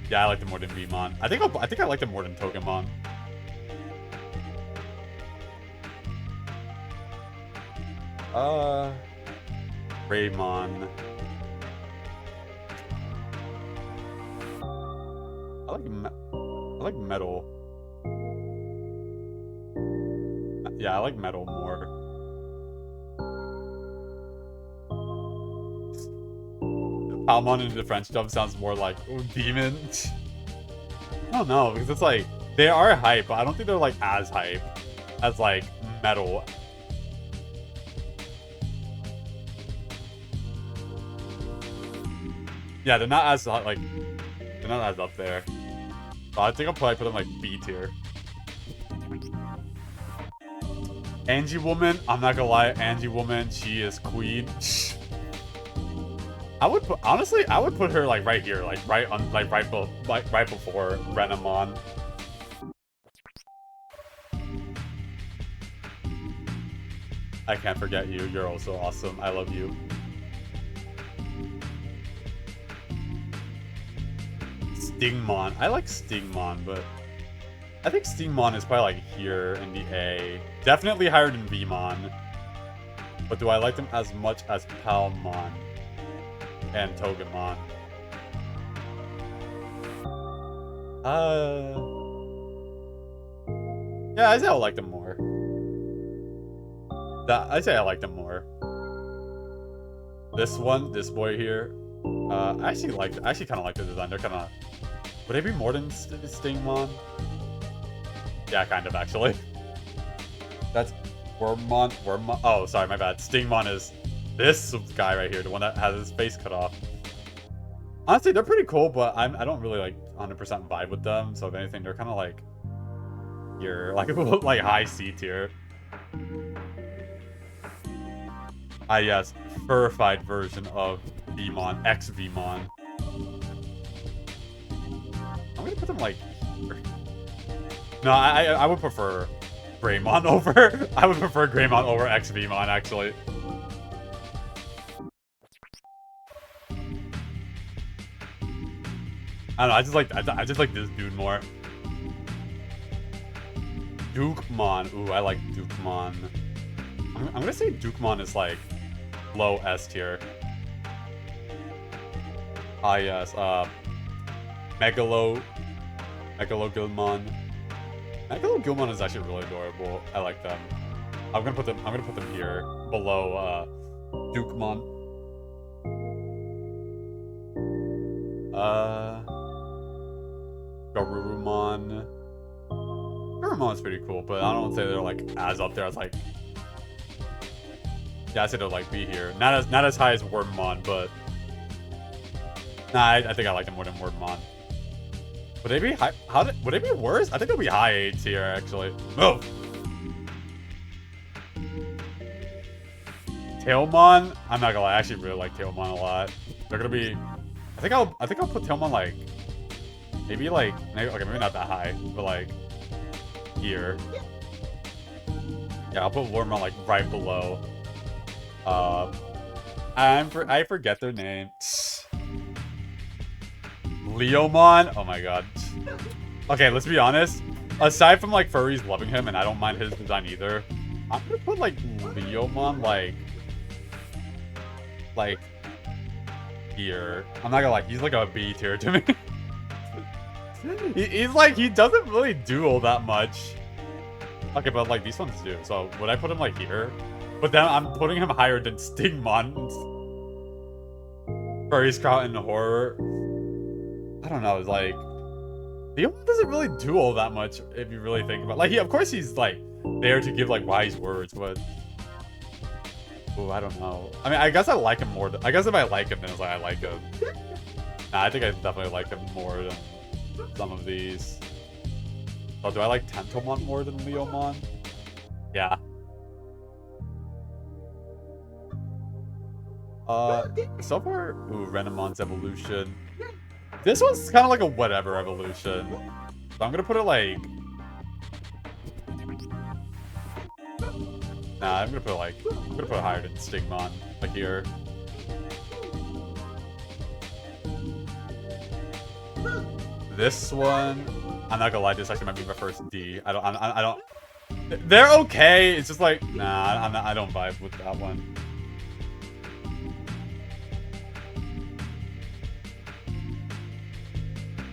Yeah, I like them more than Vmon. I think I like them more than Togemon. Raymon. I like Metal. Yeah, I like Metal more. Palmon into the French dub sounds more like Demon. I don't know, because it's like, they are hype, but I don't think they're like as hype as like Metal. Yeah, they're not as like, they're not as up there. So I think I'll probably put them like B tier. Angie Woman, I'm not gonna lie, Angie Woman, she is queen. I would put, honestly, I would put her like right here, like right before Renamon. I can't forget you. You're also awesome. I love you. Stingmon. I like Stingmon, but I think Stingmon is probably like here in the A. Definitely higher than Vmon. But do I like them as much as Palmon and Togemon? Yeah, I say I like them more. I say I like them more. This one, this boy here. I actually kind of like the design. They're kind of. Would they be more than Stingmon? Yeah, kind of actually. That's Wormmon. Oh, sorry, my bad. Stingmon is this guy right here, the one that has his face cut off. Honestly, they're pretty cool, but I don't really like 100% vibe with them. So if anything, they're kind of like here, like high C tier. Ah yes, furified version of Vmon, X-Vmon. I'm gonna put them like here. No, I would prefer Greymon over. I would prefer Greymon over X-Vmon actually. I don't know. I just like this dude more. Dukemon. Ooh, I like Dukemon. I'm gonna say Dukemon is like low S tier. Ah yes. Megalogilmon. Megalogilmon is actually really adorable. I like them. I'm gonna put them here below Dukemon. Garurumon. Garurumon's pretty cool, but I don't say they're like as up there as like. Yeah, I said they'll like be here. Not as high as Wormmon, but nah, I think I like them more than Wormmon. Would they be high? Would they be worse? I think they'll be high 8 tier actually. Move. Tailmon, I'm not gonna lie, I actually really like Tailmon a lot. They're gonna be. I think I'll put Tailmon like maybe okay, maybe not that high, but like here. Yeah, I'll put Wormmon like right below. I forget their name. Leomon? Oh my god. Okay, let's be honest. Aside from like furries loving him, and I don't mind his design either, I'm gonna put like Leomon like here. I'm not gonna lie, he's like a B tier to me. He's like, he doesn't really do all that much. Okay, but like these ones do. So would I put him like here? But then I'm putting him higher than Stingmon. Furry Scout and Horror. I don't know, it's like Leomon doesn't really do all that much if you really think about it. Like of course he's like there to give like wise words, but ooh, I don't know. I mean, I guess I like him more. I guess if I like him, then it's like I like him. Nah, I think I definitely like him more than some of these. Oh, do I like Tentomon more than Leomon? Yeah. So far, ooh, Renemon's evolution. This one's kind of like a whatever evolution. So I'm gonna put it like. Nah, I'm gonna put it higher than Stingmon, like here. This one, I'm not gonna lie, this actually might be my first D. I don't. They're okay. It's just like, nah, I don't vibe with that one.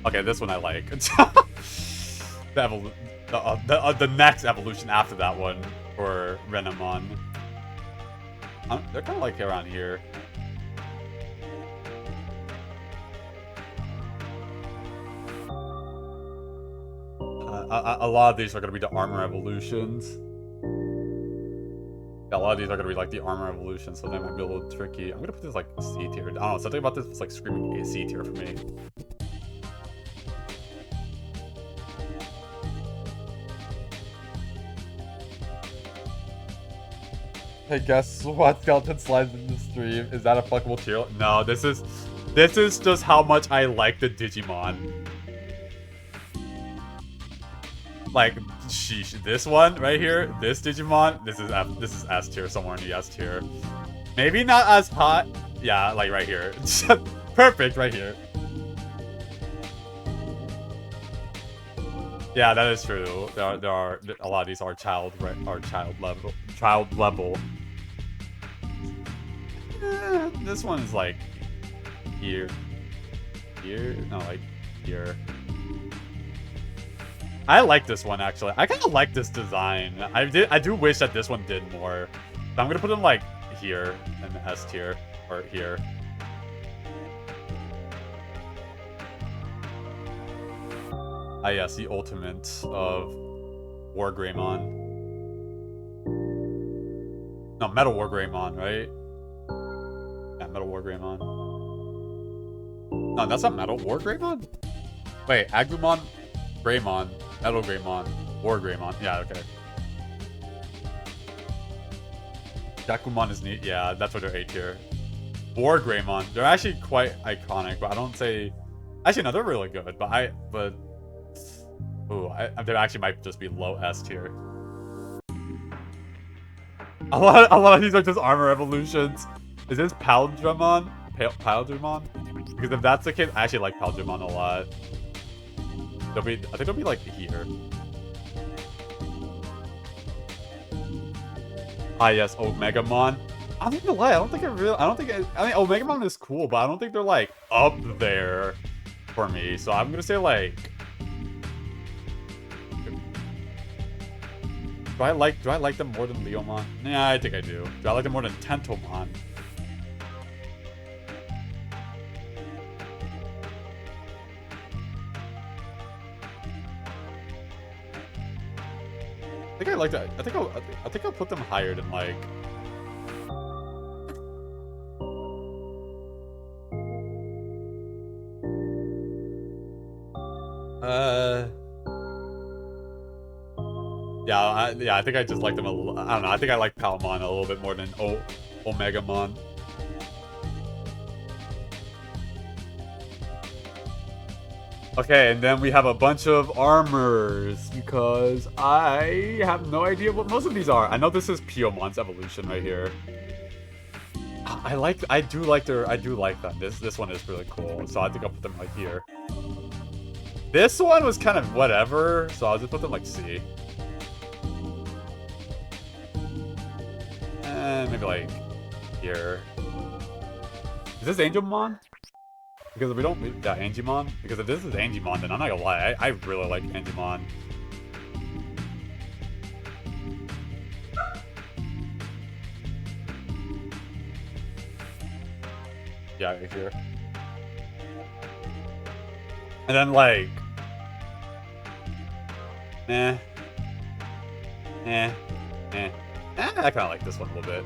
Okay, this one I like. The next evolution after that one for Renamon. They're kind of like around here. A lot of these are going to be the armor evolutions. Yeah, a lot of these are going to be like the armor evolutions, so they might be a little tricky. I'm going to put this like C tier. I don't know, something about this was like screaming a C tier for me. Hey, guess what skeleton slides in the stream? Is that a fuckable tier? No, this is just how much I like the Digimon. Like, sheesh, this one right here, this Digimon, this is S tier, somewhere in the S tier. Maybe not as hot. Yeah, like right here. Perfect, right here. Yeah, that is true. There are a lot of these are child level. This one is like here, no, like here. I like this one actually. I kind of like this design. I do wish that this one did more. So I'm gonna put them like here in the S tier or here. Ah yes, the ultimate of War Greymon. No, Metal War Greymon, right? Yeah, Metal War Greymon. No, that's not Metal War Greymon? Wait, Agumon, Greymon, Metal Greymon, War Greymon. Yeah, okay. Yakumon is neat. Yeah, that's what they're A tier. War Greymon. They're actually quite iconic, but I don't say... Actually, no, they're really good, but... Ooh, they actually might just be low S tier. A lot of these are just armor evolutions. Is this Paldramon? Paldramon? Because if that's the case, I actually like Paldramon a lot. I think they'll be like here. Ah yes, Omegamon. I'm not gonna lie, I mean, Omegamon is cool, but I don't think they're like up there for me. So I'm gonna say like, do I like them more than Leomon? Yeah, I think I do. Do I like them more than Tentomon? I think I like that. I think I'll put them higher than like. Yeah, I think I just like them a little. I don't know. I think I like Palmon a little bit more than Omegamon. Okay, and then we have a bunch of armors because I have no idea what most of these are. I know this is Piomon's evolution right here. I do like them. This one is really cool, so I think I'll put them right here. This one was kind of whatever, so I'll just put them like C. And maybe like here. Is this Angelmon? Because if we don't, yeah, Angemon. Because if this is Angemon, then I'm not gonna lie, I really like Angemon. Yeah, right here. And then like, I kind of like this one a little bit.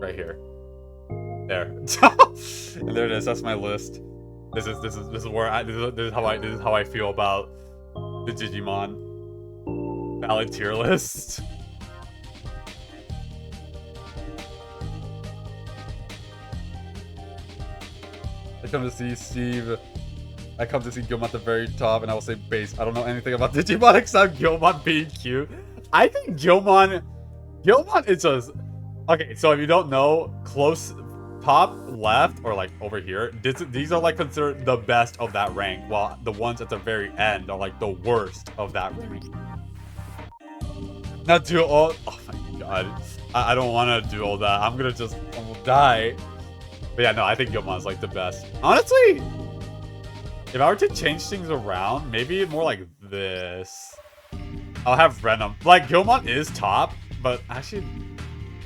Right here. There. And there it is. That's my list. This is how I feel about the Digimon valid tier list. I come to see Steve. I come to see Gilmon at the very top, and I will say base. I don't know anything about Digimon except Gilmon being cute. I think Gilmon is just okay. So if you don't know, close. Top left or like over here, these are like considered the best of that rank, while the ones at the very end are like the worst of that rank. Not do all. Oh my god, I don't want to do all that. I'm gonna die. But yeah, no, I think Gilmon's like the best. Honestly, if I were to change things around, maybe more like this. I'll have Venom. Like Gilmon is top, but actually.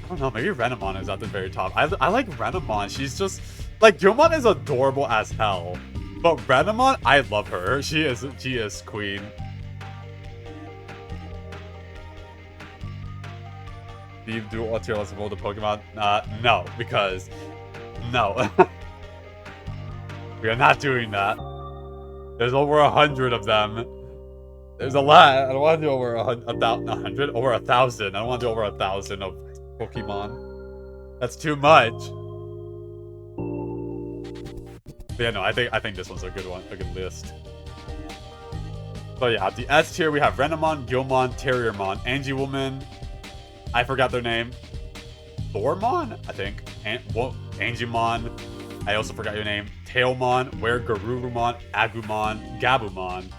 I don't know, maybe Renamon is at the very top. I like Renamon. She's just like Gilmon is adorable as hell. But Renamon, I love her. She is queen. Do you do what's your list of all the Pokemon? No, because no. We are not doing that. There's over 100 of them. There's a lot. I don't want to do over 100, over 1,000. I don't want to do over 1,000 of Pokemon. That's too much. But yeah, no, I think this one's a good one, a good list. So yeah, at the S tier we have Renamon, Gilmon, Terriermon, Angie-Woman. I forgot their name. Thormon, I think. Angemon. I also forgot your name. Tailmon, Weregarurumon, Agumon, Gabumon,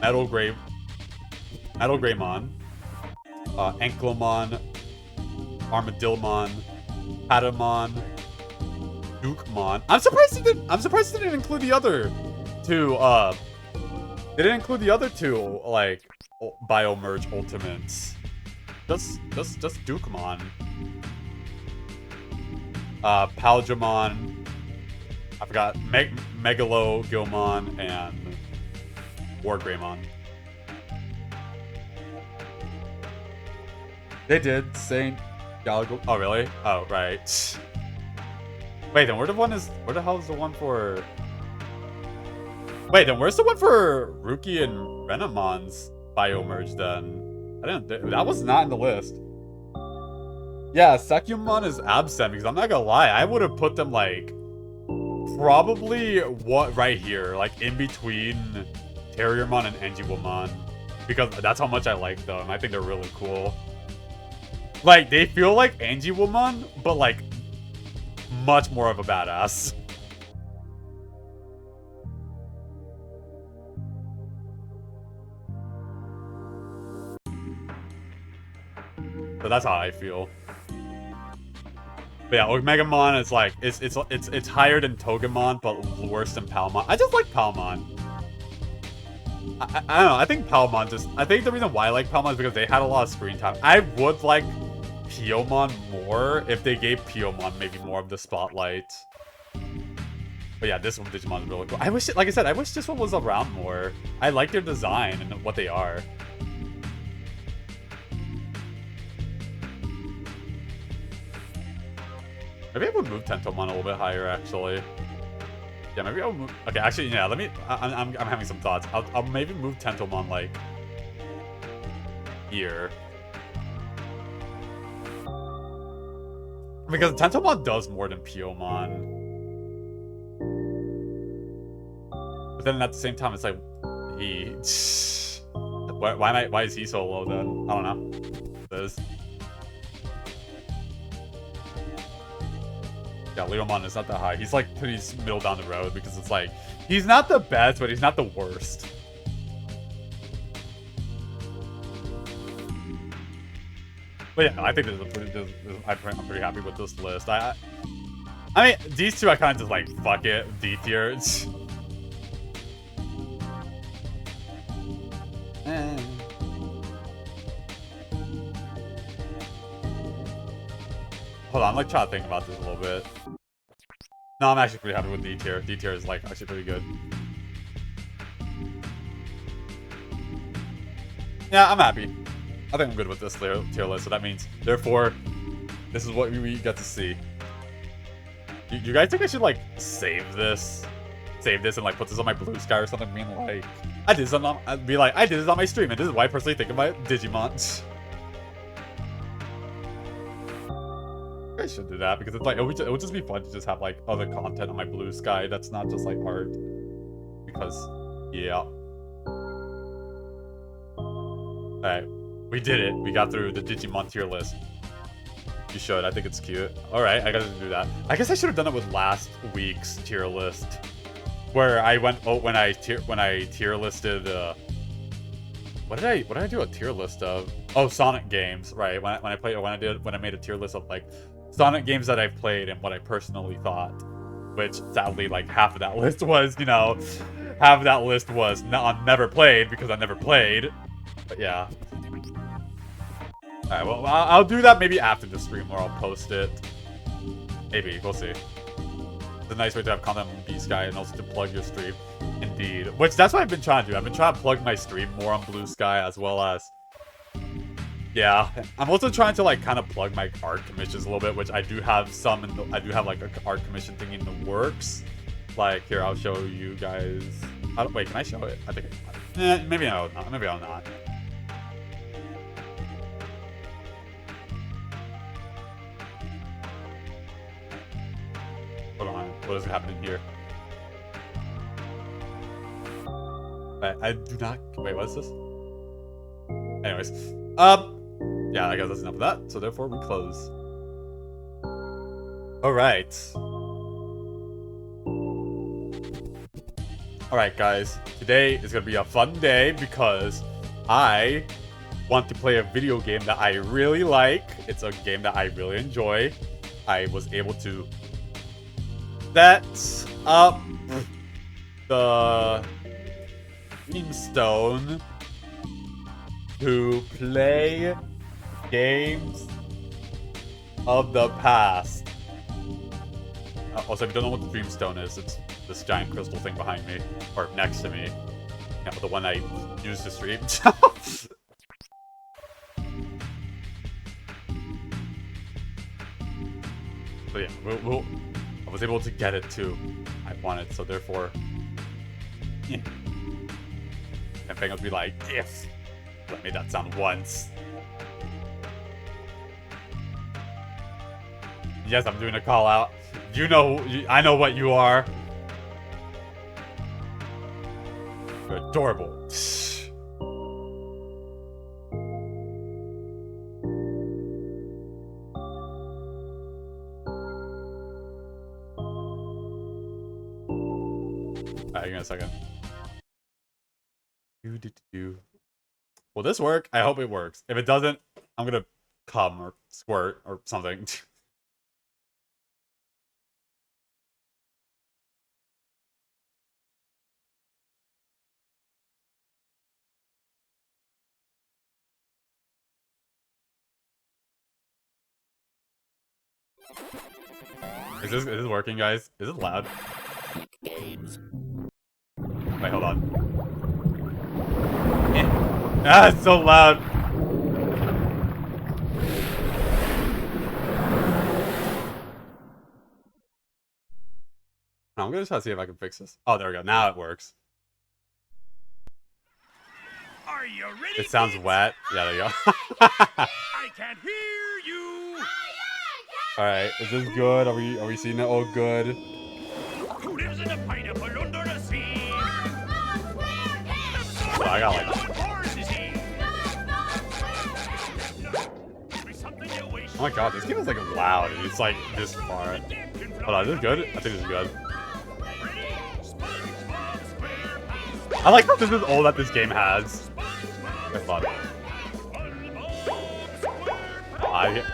Metal Greymon, Anklomon, Armadillomon, Patamon, Dukemon. I'm surprised they didn't include the other two. They didn't include the other two like Biomerge Ultimates. Just Dukemon. Paljamon. I forgot Megalo Gilmon and Wargreymon. They did Saint Galago. Oh really? Oh right. Wait, then where the hell is the one for? Wait, then where's the one for Ruki and Renamon's Biomerge then? That was not in the list. Yeah, Sekyumon is absent because I'm not gonna lie, I would have put them like probably right here, like in between Terriermon and Angie-Woman, because that's how much I like them. I think they're really cool. Like, they feel like Angie-Woman, but, like, much more of a badass. So that's how I feel. But yeah, Omegamon is like it's higher than Togemon, but worse than Palmon. I just like Palmon. I don't know. I think Palmon just. I think the reason why I like Palmon is because they had a lot of screen time. I would like Piomon more if they gave Piomon maybe more of the spotlight. But yeah, this one Digimon is really cool. I wish, like I said, I wish this one was around more. I like their design and what they are. Maybe I would move Tentomon a little bit higher, actually. Yeah, maybe I'll move. Okay, actually, yeah. Let me. I'm having some thoughts. I'll maybe move Tentomon like here. Because Tentomon does more than Piomon. But then at the same time, it's like he. Why is he so low then? I don't know. It is. Yeah, Leomon is not that high. He's like pretty middle down the road because it's like he's not the best, but he's not the worst. But yeah, I think I'm pretty happy with this list. I mean, these two I kind of just like fuck it, D tier. Hold on, I'm like trying to think about this a little bit. No, I'm actually pretty happy with D tier. D tier is like actually pretty good. Yeah, I'm happy. I think I'm good with this tier list, so that means, therefore, this is what we get to see. You guys think I should, like, save this? Save this and, like, put this on my blue sky or something? I mean, like, I did this on my stream, and this is why I personally think of my Digimon. I should do that, because it's like, it would just be fun to just have, like, other content on my blue sky that's not just, like, art. Because, yeah. Alright. We did it. We got through the Digimon tier list. You should. I think it's cute. Alright, I gotta do that. I guess I should have done it with last week's tier list. Where I went, when I tier listed, what did I do a tier list of? Oh, Sonic games, right. When I made a tier list of, like, Sonic games that I've played and what I personally thought. Which, sadly, like, half of that list was, you know, half of that list was never played because I never played. But yeah. Alright, well, I'll do that maybe after the stream, or I'll post it. Maybe, we'll see. It's a nice way to have content on B-Sky and also to plug your stream. Indeed. Which, that's what I've been trying to do. I've been trying to plug my stream more on Blue Sky, as well as... Yeah. I'm also trying to, like, kind of plug my art commissions a little bit, which I do have some I do have, like, an art commission thing in the works. Like, here, I'll show you guys... wait, can I show it? I think... maybe I'll not. Maybe I'll not. Hold on, what is happening here? I do not. Wait, what is this? Anyways, yeah, I guess that's enough of that. So therefore, we close. All right. All right, guys. Today is gonna be a fun day because I want to play a video game that I really like. It's a game that I really enjoy. I was able to set up the Dreamstone to play games of the past. Also, if you don't know what the Dreamstone is, it's this giant crystal thing behind me, or next to me. Yeah, the one I used to stream. But yeah, I was able to get it too. I wanted, so therefore, yeah. And Fang would be like, if. I made that sound once. Yes, I'm doing a call out. You know, I know what you are. You're adorable. Alright, give me a second. Will this work? I hope it works. If it doesn't, I'm gonna come or squirt or something. Is this working, guys? Is it loud? Games. Wait, hold on. Ah, it's so loud. I'm gonna try to see if I can fix this. Oh, there we go. Now it works. Are you ready? It sounds kids? wet. Yeah, there you go. I can't hear you. All right, is this good? Are we seeing it all good? Who lives in a pineapple under the sea? So I got like. Oh my god, this game is like loud and it's like this far. Hold on, is this good? I think this is good. I like that this is all that this game has. It's fun.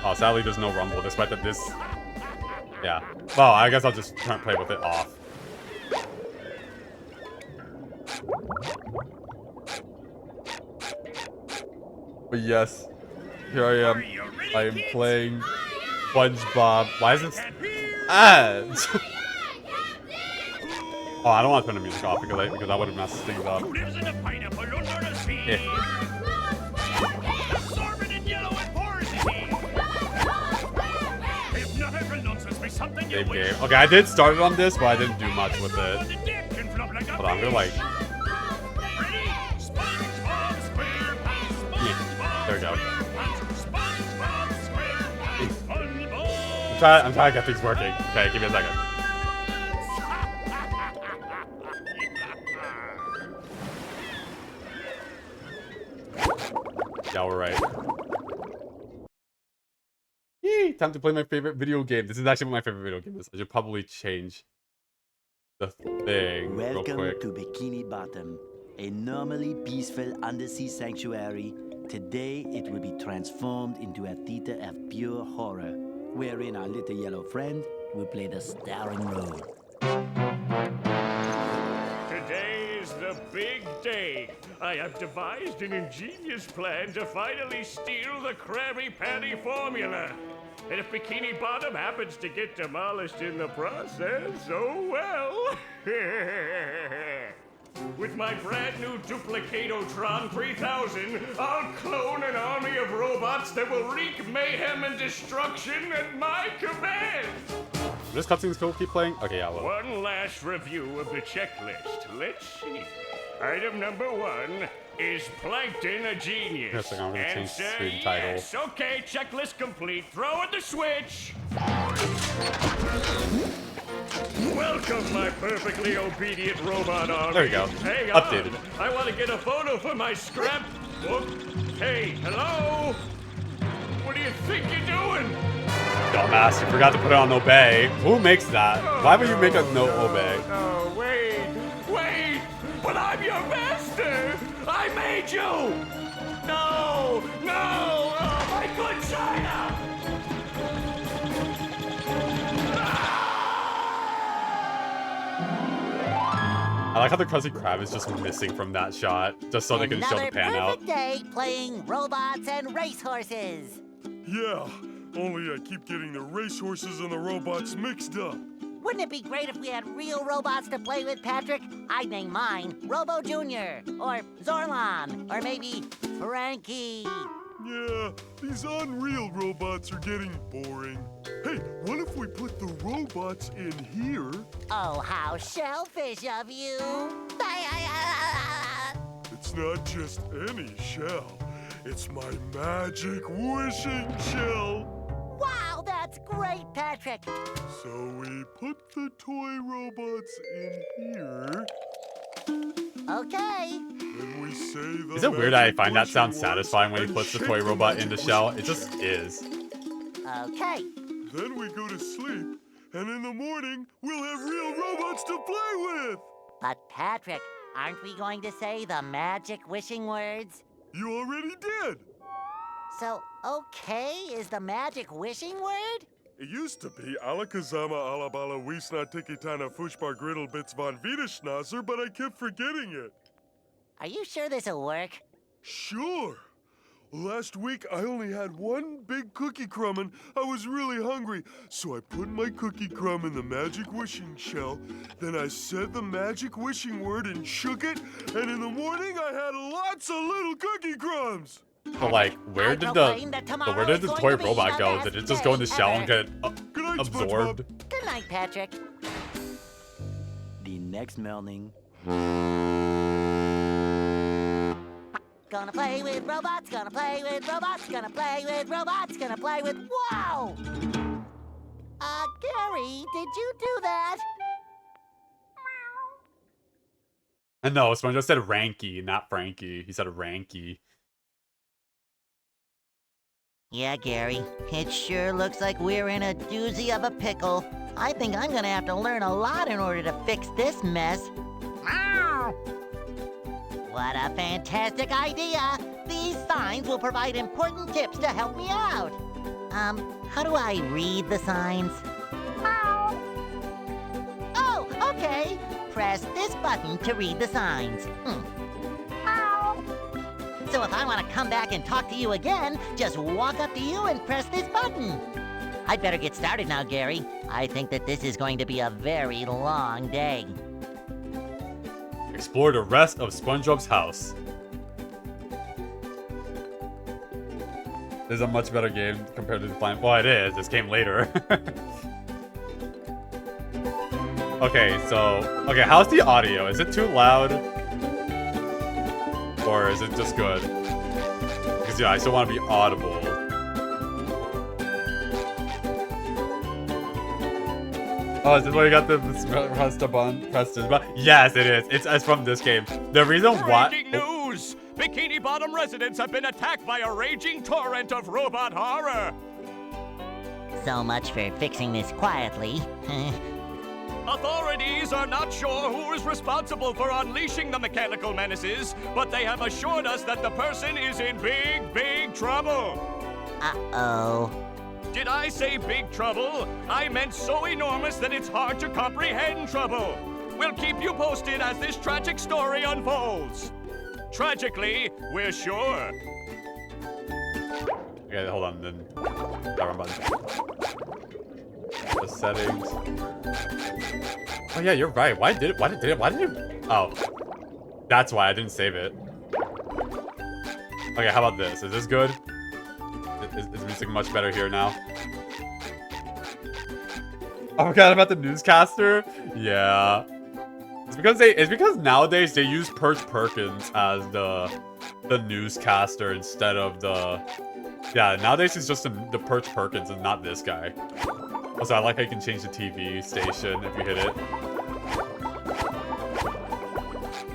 Oh, sadly there's no rumble, despite that this... Yeah. Well, I guess I'll just try and play with it off. But yes, here I am. I am playing Spongebob. Why is it... Ah! Oh, I don't want to turn the music off because I would have messed things up. Yeah. Save game. Okay, I did start it on this, but I didn't do much with it. Hold on, I'm gonna like... Yeah, there we go. I'm trying to get things working. Okay, give me a second. Yeah, we're right. Yee, time to play my favorite video game. This is actually what my favorite video game is. I should probably change the thing real quick. Welcome to Bikini Bottom, a normally peaceful undersea sanctuary. Today it will be transformed into a theater of pure horror, wherein our little yellow friend will play the starring role. Today is the big day. I have devised an ingenious plan to finally steal the Krabby Patty formula. And if Bikini Bottom happens to get demolished in the process, oh well. With my brand new Duplicatotron 3000, I'll clone an army of robots that will wreak mayhem and destruction at my command. This cutscene still keep playing? Okay, yeah, well. One last review of the checklist. Let's see. Item number 1 is Plankton a genius? Yes, I'm gonna change the Answer, screen title. yes. Okay, checklist complete. Throw in the switch. Welcome, my perfectly obedient robot army. There you go. Hang on. Updated. I want to get a photo for my scrapbook. Hey, hello? What do you think you're doing? Dumbass, you forgot to put it on obey. Who makes that? Why would you make a no obey? Oh, wait. But I'm your master. I made you. No. Oh, my good China. I like how the Krusty Krab is just missing from that shot, just so they can show the pan out. Another perfect day playing robots and racehorses. Yeah, only I keep getting the racehorses and the robots mixed up. Wouldn't it be great if we had real robots to play with, Patrick? I'd name mine Robo Jr. or Zorlon or maybe Frankie. Yeah, these unreal robots are getting boring. Hey, what if we put the robots in here? Oh, how shellfish of you. It's not just any shell. It's my magic wishing shell. Wow, that's great, Patrick. So we put the toy robots in here. Okay. Then we say the Is it weird that I magic find that wishing sound words satisfying when he and puts the shake toy robot magic in the shell? wishing It just is. Okay. Then we go to sleep, and in the morning, we'll have real robots to play with! But, Patrick, aren't we going to say the magic wishing words? You already did! So, okay is the magic wishing word? It used to be Alakazama Alabala Wiesna Tikitana Fushbar Griddle Bits von Wiederschnauzer, but I kept forgetting it. Are you sure this'll work? Sure! Last week I only had one big cookie crumb and I was really hungry. So I put my cookie crumb in the magic wishing shell. Then I said the magic wishing word and shook it. And in the morning I had lots of little cookie crumbs. But like, where did the toy robot go? Did it just go in the shell and get Good night, absorbed? SpongeBob. Good night, Patrick. The next morning, Gonna play with robots, gonna play with robots, gonna play with robots, gonna play with... Whoa! Gary, did you do that? And no, SpongeBob said Ranky, not Frankie. He said Ranky. Yeah, Gary, it sure looks like we're in a doozy of a pickle. I think I'm gonna have to learn a lot in order to fix this mess. What a fantastic idea! These signs will provide important tips to help me out. How do I read the signs? Oh, okay. Press this button to read the signs. So if I want to come back and talk to you again, just walk up to you and press this button. I'd better get started now, Gary. I think that this is going to be a very long day. Explore the rest of SpongeBob's house. This is a much better game compared to the Flying... Well, it is. This came later. Okay, so... Okay, how's the audio? Is it too loud? Or is it just good? Because, yeah, I still want to be audible. Oh, is this where you got the press the button? Yes, it is. It's from this game. The reason why... Breaking news! Bikini Bottom residents have been attacked by a raging torrent of robot horror. So much for fixing this quietly. Authorities are not sure who is responsible for unleashing the mechanical menaces, but they have assured us that the person is in big, big trouble. Uh-oh. Did I say big trouble? I meant so enormous that it's hard to comprehend trouble. We'll keep you posted as this tragic story unfolds. Tragically, we're sure. Okay, hold on, then. That wrong button. The settings. Oh yeah, you're right. Why did you? Oh, that's why I didn't save it. Okay, how about this? Is this good? Is music much better here now? I forgot about the newscaster. Yeah, it's because nowadays they use Perch Perkins as the newscaster instead of the. Yeah, nowadays it's just the Perch Perkins and not this guy. Also, I like how you can change the TV station if you hit it.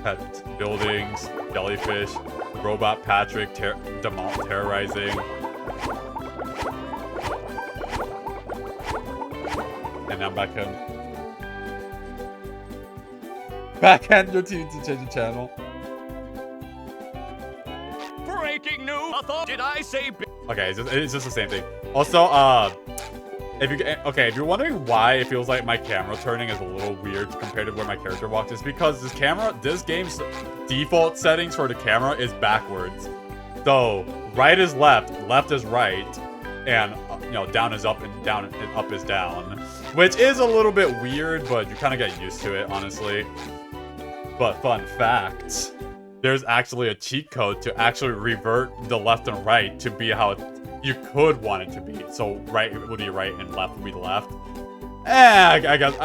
Pet buildings, jellyfish, robot Patrick terrorizing. And now backhand your TV to change the channel. Breaking news! Did I say Okay, it's just the same thing. Also, if you're wondering why it feels like my camera turning is a little weird compared to where my character walks, it's because this game's default settings for the camera is backwards. So right is left, left is right, and down is up and down and up is down, which is a little bit weird, but you kind of get used to it, honestly. But fun fact, there's actually a cheat code to actually revert the left and right to be how you could want it to be. So right would be right and left would be the left. I guess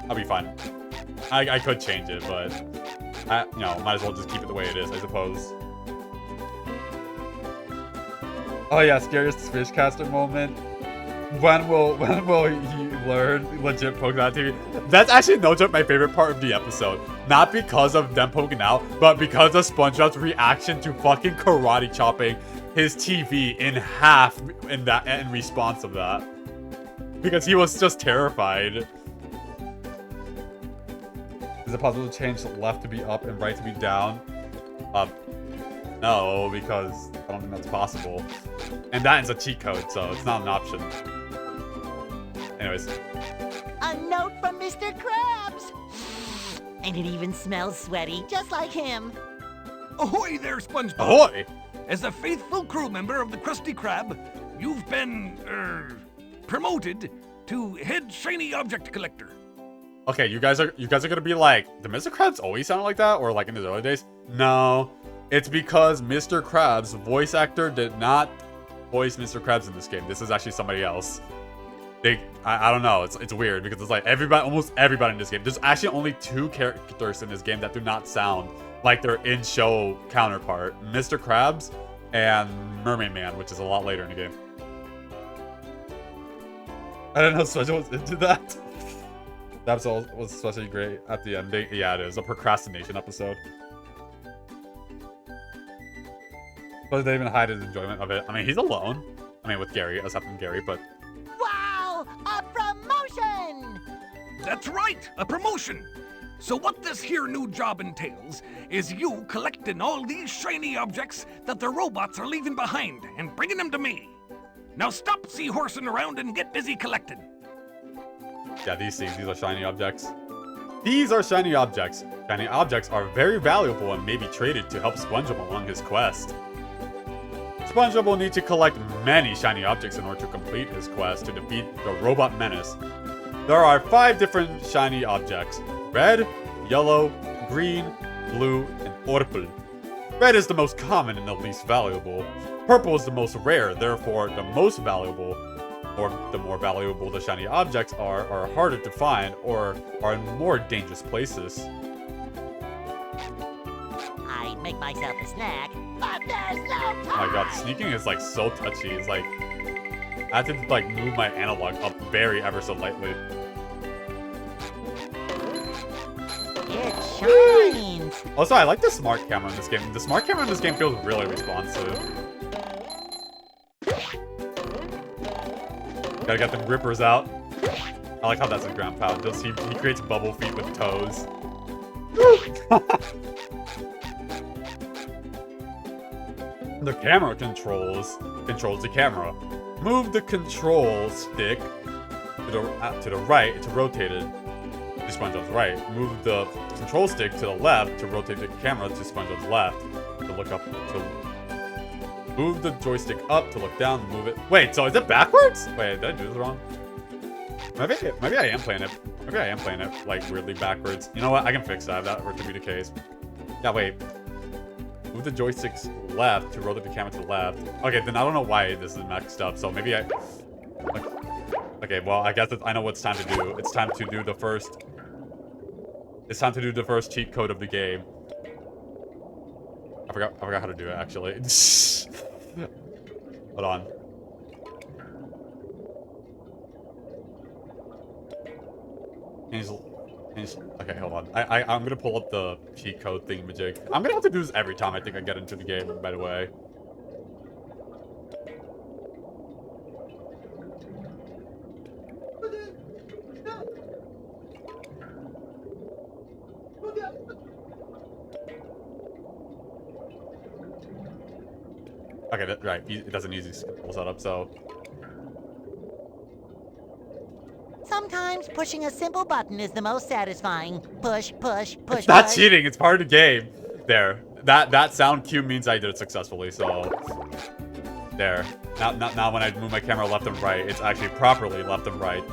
I'll be fine. I could change it, but might as well just keep it the way it is, I suppose. Oh yeah, scariest Fishcaster moment. When will he learn legit Pokemon TV? That's actually no joke my favorite part of the episode. Not because of them poking out, but because of SpongeBob's reaction to fucking karate chopping his TV in half in response of that. Because he was just terrified. Is it possible to change left to be up and right to be down? No, because I don't think that's possible. And that is a cheat code, so it's not an option. Anyways. A note from Mr. Krabs! And it even smells sweaty, just like him. Ahoy there, SpongeBob! Ahoy! as a faithful crew member of the Krusty Krab, you've been, promoted to head shiny object collector. Okay, you guys are gonna be like, the Mr. Krabs always sounded like that, or like in his early days? No, it's because Mr. Krabs' voice actor did not voice Mr. Krabs in this game. This is actually somebody else. I don't know. It's weird because it's like almost everybody in this game. There's actually only 2 characters in this game that do not sound like their in-show counterpart, Mr. Krabs and Mermaid Man, which is a lot later in the game. I didn't know Special was into that. That episode was especially great at the ending. Yeah, it is a procrastination episode. But they even hide his enjoyment of it. I mean, he's alone. I mean, with Gary, aside from Gary, but... Wow! A promotion! That's right, a promotion. So what this here new job entails is you collecting all these shiny objects that the robots are leaving behind and bringing them to me. Now stop seahorsing around and get busy collecting. Yeah, these are shiny objects. These are shiny objects. Shiny objects are very valuable and may be traded to help SpongeBob along his quest. SpongeBob will need to collect many shiny objects in order to complete his quest to defeat the robot menace. There are 5 different shiny objects: red, yellow, green, blue, and purple. Red is the most common and the least valuable. Purple is the most rare, therefore the most valuable. Or the more valuable the shiny objects are harder to find or are in more dangerous places. I'd make myself a snack, but there's no time! Oh my god, sneaking is like so touchy. It's like I have to like move my analog up very ever so lightly. It shines! Also, I like the smart camera in this game. The smart camera in this game feels really responsive. Gotta get the grippers out. I like how that's his ground pound. He creates bubble feet with toes. The camera controls the camera. Move the control stick to the right to rotate it to SpongeBob's right. Move the control stick to the left to rotate the camera to SpongeBob's left. To look up to move the joystick up to look down. Move it. Wait, so is it backwards? Wait, did I do this wrong? Maybe I am playing it. Maybe I am playing it like weirdly backwards. You know what? I can fix that if that were to be the case. Yeah, wait. Move the joysticks left to rotate the camera to the left. Okay, then I don't know why this is mixed up. So maybe I. Okay, well I guess I know what it's time to do. It's time to do the first. It's time to do the first cheat code of the game. I forgot how to do it actually. Hold on. Okay, hold on. I'm gonna pull up the cheat code thingamajig. I'm gonna have to do this every time I think I get into the game, by the way. Okay, right. It does an easy pull setup, so. Sometimes pushing a simple button is the most satisfying. Push, push, push, It's not push. cheating, it's part of the game. There. That sound cue means I did it successfully, so. There. Now when I move my camera left and right, it's actually properly left and right.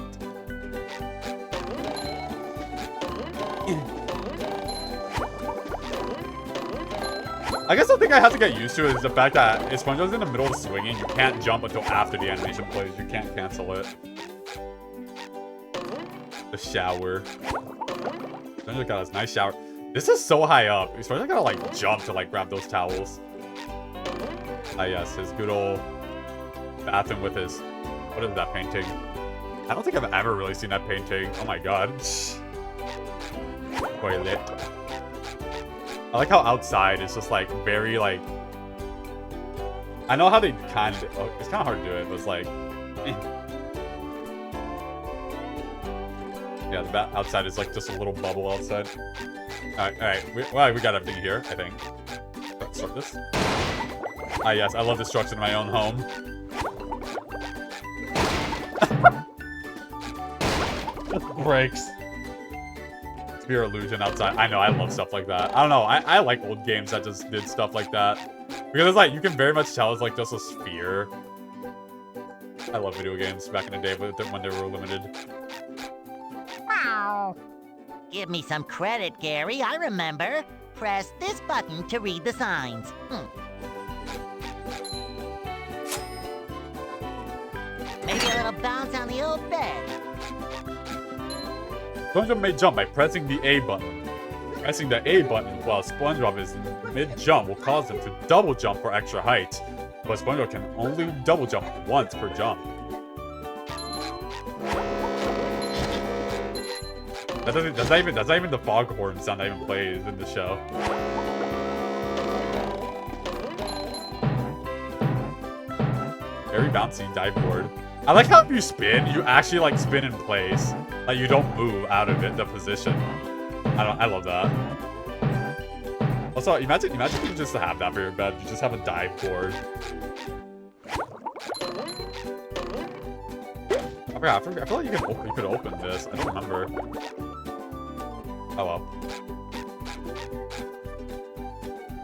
I guess the thing I have to get used to is the fact that if SpongeBob's in the middle of swinging, you can't jump until after the animation plays. You can't cancel it. The shower. SpongeBob got a nice shower. This is so high up. SpongeBob gotta like jump to like grab those towels. Ah yes, his good old bathroom with his... What is that painting? I don't think I've ever really seen that painting. Oh my god. Toilet. I like how outside it's just like very like... I know how they kind of... Oh, it's kind of hard to do it, but it's like... Yeah, the outside is like just a little bubble outside. Alright. We got everything here, I think. Let's start this. Ah yes, I love destruction in my own home. Breaks. sphere illusion outside. I know, I love stuff like that. I don't know, I like old games that just did stuff like that. Because it's like, you can very much tell it's like just a sphere. I love video games back in the day when they were limited. Wow. Give me some credit, Gary. I remember. Press this button to read the signs. Maybe a little bounce on the old bed. SpongeBob may jump by pressing the A button. Pressing the A button while SpongeBob is in mid-jump will cause him to double jump for extra height. But SpongeBob can only double jump once per jump. That's not even the foghorn sound that even plays in the show. Very bouncy dive board. I like how if you spin, you actually like spin in place. Like you don't move out of it, the position. I love that. Also, imagine you just have that for your bed. You just have a dive board. I feel like you could open this. I don't remember. Oh well.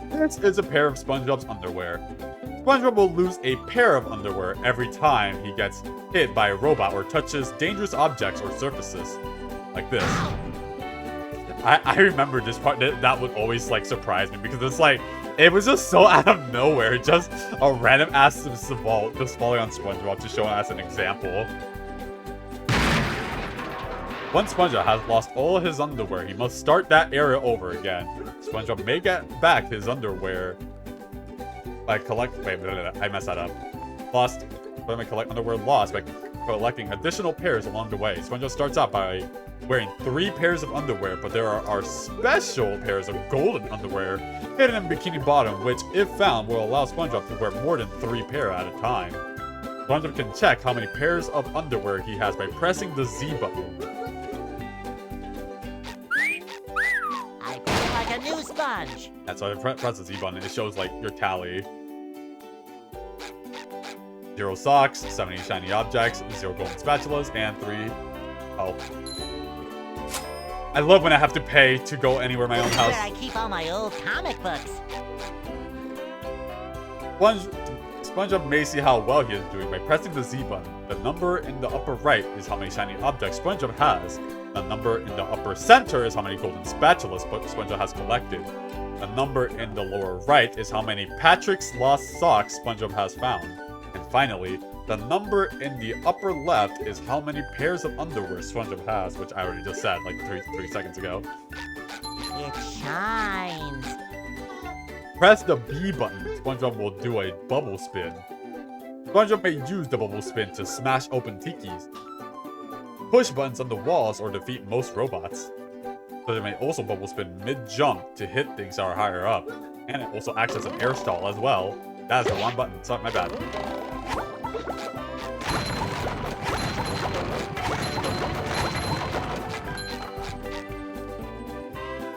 This is a pair of SpongeBob's underwear. SpongeBob will lose a pair of underwear every time he gets hit by a robot or touches dangerous objects or surfaces. Like this. I remember this part, that would always like surprise me because it's like, it was just so out of nowhere. Just a random ass just falling on SpongeBob to show as an example. Once SpongeBob has lost all his underwear, he must start that area over again. SpongeBob may get back his underwear by I messed that up. But may collect underwear lost by collecting additional pairs along the way. SpongeBob starts out by wearing 3 pairs of underwear, but there are special pairs of golden underwear hidden in Bikini Bottom, which, if found, will allow SpongeBob to wear more than 3 pairs at a time. SpongeBob can check how many pairs of underwear he has by pressing the Z button. I feel like a new sponge. That's why I press the Z button. It shows like your tally. 0 socks, 70 shiny objects, 0 golden spatulas, and 3 health. I love when I have to pay to go anywhere in my own house. Where I keep all my old comic books. SpongeBob may see how well he is doing by pressing the Z button. The number in the upper right is how many shiny objects SpongeBob has. The number in the upper center is how many golden spatulas SpongeBob has collected. The number in the lower right is how many Patrick's Lost Socks SpongeBob has found. And finally, the number in the upper left is how many pairs of underwear SpongeBob has, which I already just said like 3 seconds ago. It shines. Press the B button. SpongeBob will do a bubble spin. SpongeBob may use the bubble spin to smash open tikis, push buttons on the walls, or defeat most robots. SpongeBob may also bubble spin mid-jump to hit things that are higher up, and it also acts as an air stall as well. That is the wrong button. Sorry, my bad.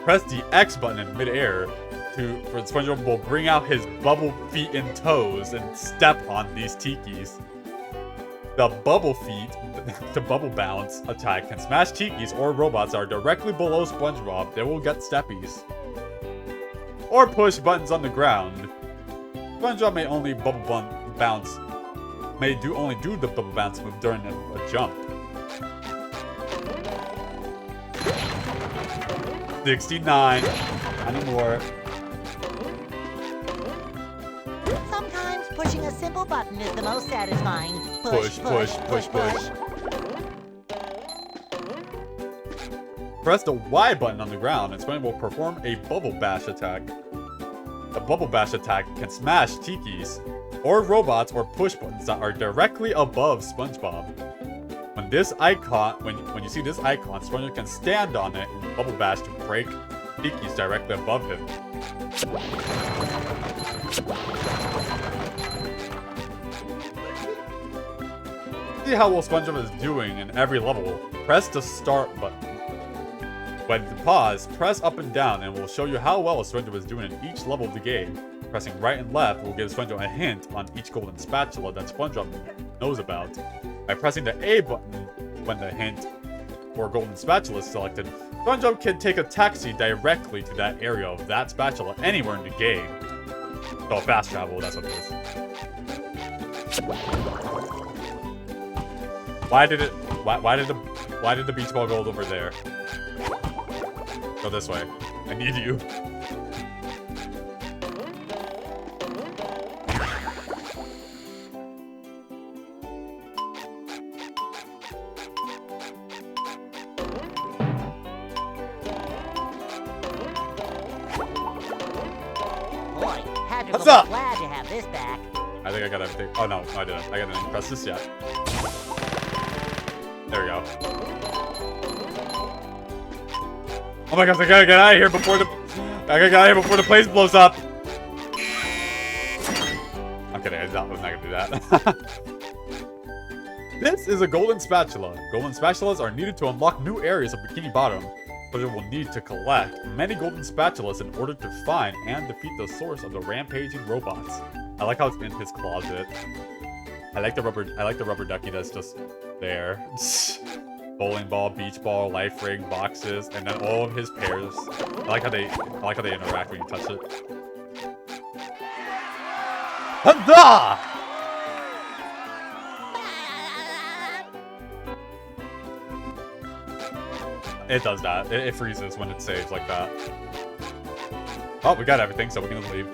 Press the X button in midair for SpongeBob will bring out his bubble feet and toes and step on these tikis. The bubble feet, the bubble bounce attack can smash tikis or robots that are directly below SpongeBob. They will get steppies. Or push buttons on the ground. SpongeBob may only only do the bubble bounce move during a jump. 69. Anymore. Sometimes pushing a simple button is the most satisfying. Push. Press the Y button on the ground and SpongeBob will perform a bubble bash attack. The bubble bash attack can smash tikis or robots or push buttons that are directly above SpongeBob. When you see this icon, SpongeBob can stand on it and bubble bash to break tikis directly above him. See how well SpongeBob is doing in every level. Press the start button. When to pause, press up and down and it will show you how well SpongeBob is doing in each level of the game. Pressing right and left will give SpongeBob a hint on each golden spatula that SpongeBob knows about. By pressing the A button when the hint or golden spatula is selected, SpongeBob can take a taxi directly to that area of that spatula anywhere in the game. So fast travel, that's what it is. Why did the beach ball go over there? Go this way. I need you. Boy, Patrick will What's up? be glad to have this back. I think I got everything. Oh no, I didn't. I didn't press this yet. There we go. Oh my gosh, I gotta get out of here before the place blows up. I'm kidding, I was not gonna do that. This is a golden spatula. Golden spatulas are needed to unlock new areas of Bikini Bottom, but it will need to collect many golden spatulas in order to find and defeat the source of the rampaging robots. I like how it's in his closet. I like the rubber ducky that's just there. Bowling ball, beach ball, life ring, boxes, and then all of his pairs. I like how they interact when you touch it. Huzzah! It does that. It freezes when it saves like that. Oh, we got everything, so we can leave.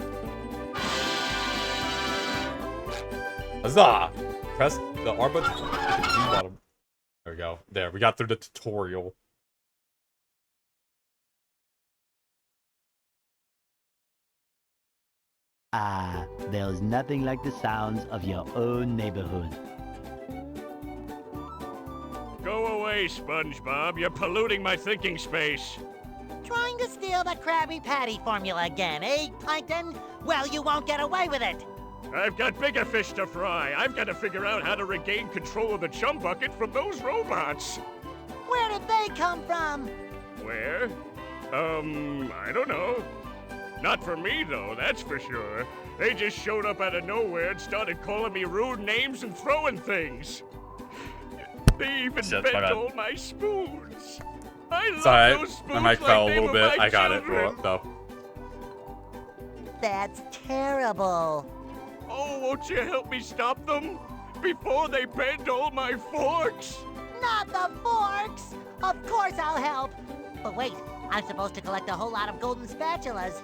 Huzzah! Press the R button to the bottom. There we go. There, we got through the tutorial. Ah, there's nothing like the sounds of your own neighborhood. Go away, SpongeBob. You're polluting my thinking space. Trying to steal the Krabby Patty formula again, eh, Plankton? Well, you won't get away with it. I've got bigger fish to fry. I've got to figure out how to regain control of the chum bucket from those robots. Where did they come from? Where? I don't know. Not for me, though, that's for sure. They just showed up out of nowhere and started calling me rude names and throwing things. They even bent all my spoons. I love those spoons. My mic fell a little bit. I got it, though. That's terrible. Oh, won't you help me stop them? Before they bend all my forks? Not the forks! Of course I'll help. But wait, I'm supposed to collect a whole lot of golden spatulas.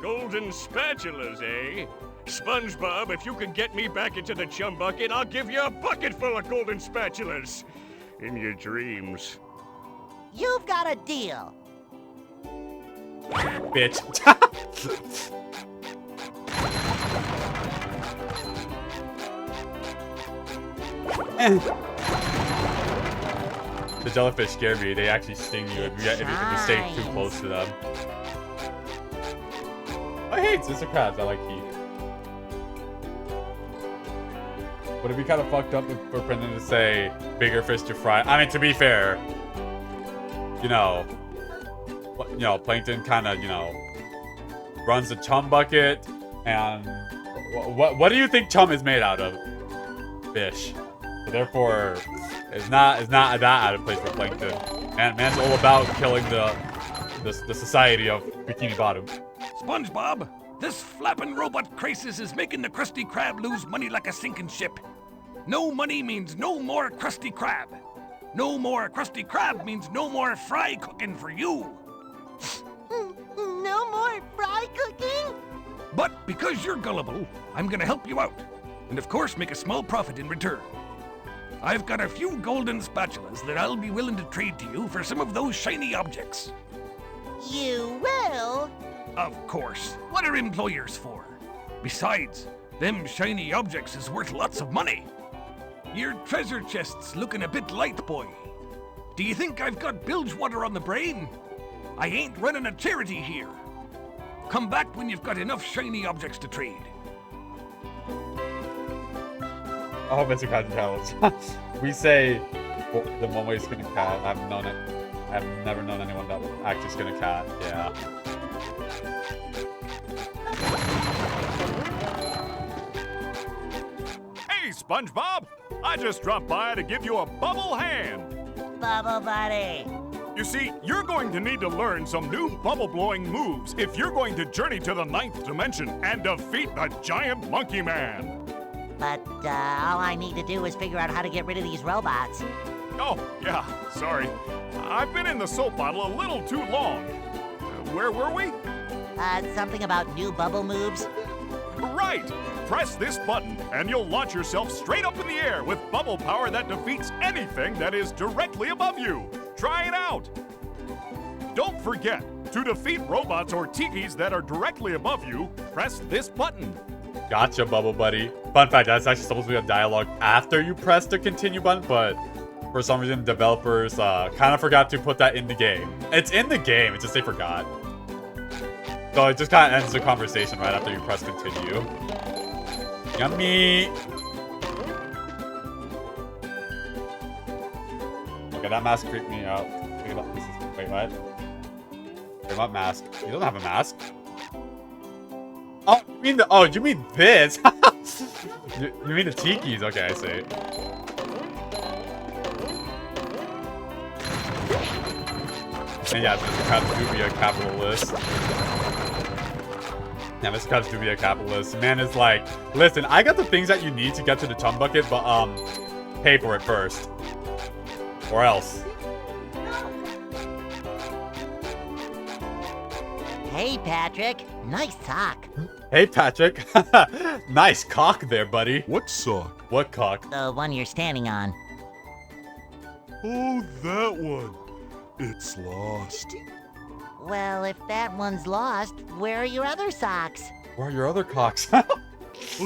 Golden spatulas, eh? SpongeBob, if you can get me back into the chum bucket, I'll give you a bucket full of golden spatulas. In your dreams. You've got a deal. Bitch. The jellyfish scare me. They actually sting you if you stay too close to them. Oh, hey, it's Mr. Krabs. I like Keith. Would it be kind of fucked up for Brendan to say bigger fish to fry? I mean, to be fair, Plankton kind of, runs the chum bucket, and what do you think chum is made out of? Fish. So therefore, it's not that out of place for Plankton. Man's all about killing the society of Bikini Bottom. SpongeBob, this flapping robot crisis is making the Krusty Krab lose money like a sinking ship. No money means no more Krusty Krab. No more Krusty Krab means no more fry cooking for you. No more fry cooking? But because you're gullible, I'm gonna help you out. And of course make a small profit in return. I've got a few golden spatulas that I'll be willing to trade to you for some of those shiny objects. You will? Of course. What are employers for? Besides, them shiny objects is worth lots of money. Your treasure chest's looking a bit light, boy. Do you think I've got bilge water on the brain? I ain't running a charity here. Come back when you've got enough shiny objects to trade. Oh, Mr. Krabs challenge. We say the one way to skin a cat. I've never known anyone that would actually skin a cat. Yeah. Hey, SpongeBob! I just dropped by to give you a bubble hand. Bubble buddy. You see, you're going to need to learn some new bubble-blowing moves if you're going to journey to the 9th dimension and defeat the giant monkey man. But all I need to do is figure out how to get rid of these robots. Oh, yeah, sorry. I've been in the soap bottle a little too long. Where were we? Something about new bubble moves? Right! Press this button and you'll launch yourself straight up in the air with bubble power that defeats anything that is directly above you. Try it out! Don't forget, to defeat robots or tikis that are directly above you, press this button. Gotcha, Bubble Buddy. Fun fact, that's actually supposed to be a dialogue after you press the continue button, but for some reason, developers kind of forgot to put that in the game. It's in the game, it's just they forgot. So it just kind of ends the conversation right after you press continue. Yummy! Okay, that mask creeped me out. Wait, what? Wait, what mask? You don't have a mask. Oh, you mean the? Oh, you mean this? you mean the tikis? Okay, I see. And yeah, Mr. Krabs do be a capitalist. Yeah, Mr. Krabs do be a capitalist. Man is like, listen, I got the things that you need to get to the chum bucket, but pay for it first, or else. Hey, Patrick. Nice sock. Hey, Patrick. Nice cock there, buddy. What sock? What cock? The one you're standing on. Oh, that one. It's lost. Well, if that one's lost, where are your other socks? Where are your other cocks? Well,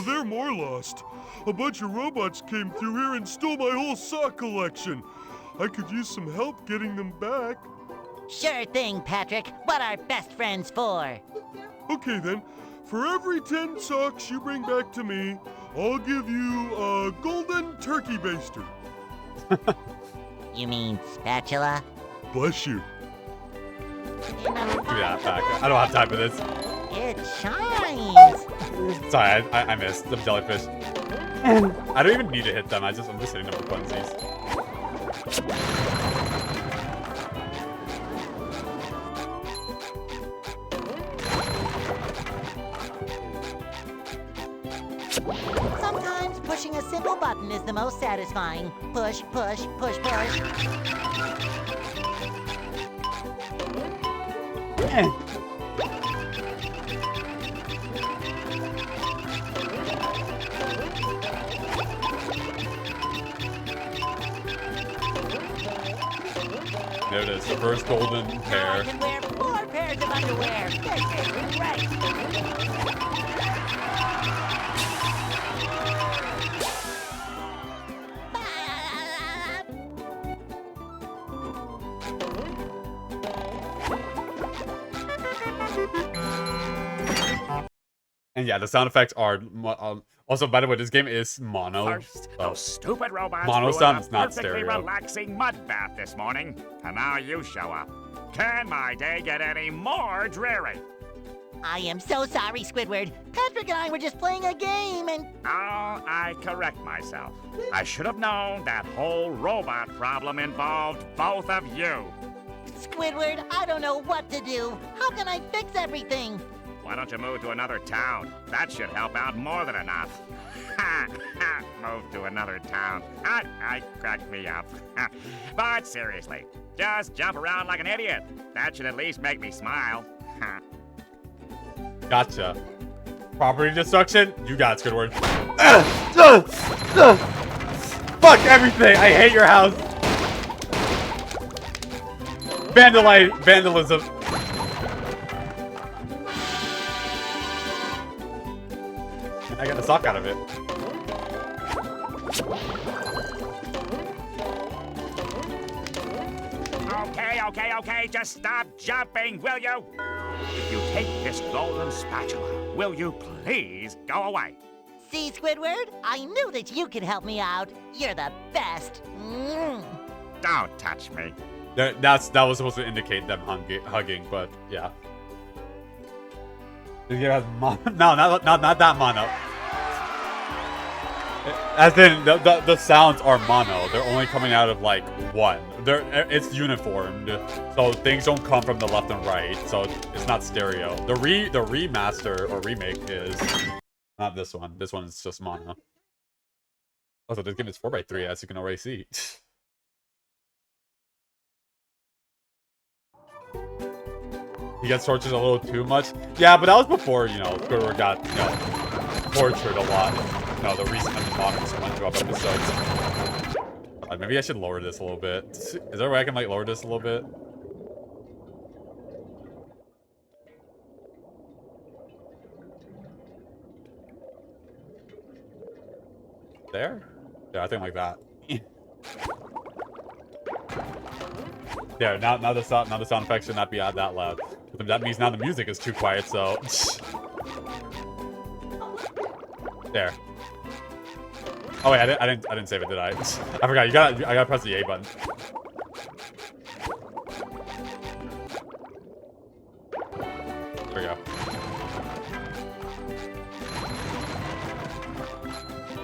they're more lost. A bunch of robots came through here and stole my whole sock collection. I could use some help getting them back. Sure thing, Patrick. What are best friends for? Okay, then. For every 10 socks you bring back to me, I'll give you a golden turkey baster. You mean spatula? Bless you. Give me that back. I don't have time for this. It shines. Sorry, I missed the jellyfish. I don't even need to hit them. I'm just hitting them for funsies. Sometimes pushing a simple button is the most satisfying. Push, push, push, push. There it is, the first golden Now I pair. can wear 4 pairs of underwear. This is great. And yeah, the sound effects are also, by the way, this game is mono. First, those stupid robots Mono ruined sound a is not perfectly stereo. relaxing mud bath this morning, and now you show up. Can my day get any more dreary? I am so sorry, Squidward. Patrick and I were just playing a game and... Oh, I correct myself. I should have known that whole robot problem involved both of you. Squidward, I don't know what to do. How can I fix everything? Why don't you move to another town? That should help out more than enough. Ha! Ha! Move to another town. I cracked me up. But seriously, just jump around like an idiot. That should at least make me smile. Ha. Gotcha. Property destruction? You got it, Squidward. Fuck everything! I hate your house! Vandalism. I got the sock out of it. Okay, just stop jumping, will you? If you take this golden spatula, will you please go away? See, Squidward? I knew that you could help me out. You're the best. Don't touch me. That was supposed to indicate them hugging, but yeah. This game has no, not that mono. As in, the sounds are mono. They're only coming out of, like, one. It's uniformed, so things don't come from the left and right, so it's not stereo. The remaster or remake is not this one. This one is just mono. Also, this game is 4x3, as you can already see. He gets tortured a little too much. Yeah, but that was before, you know, Squidward got, you know, tortured a lot. You know, the recent and modern SpongeBob episodes. Maybe I should lower this a little bit. Is there a way I can, like, lower this a little bit? There? Yeah, I think like that. There, now the sound effects should not be that loud. But that means now the music is too quiet, so there. Oh wait, I didn't save it, did I? I forgot. I gotta press the A button. There we go.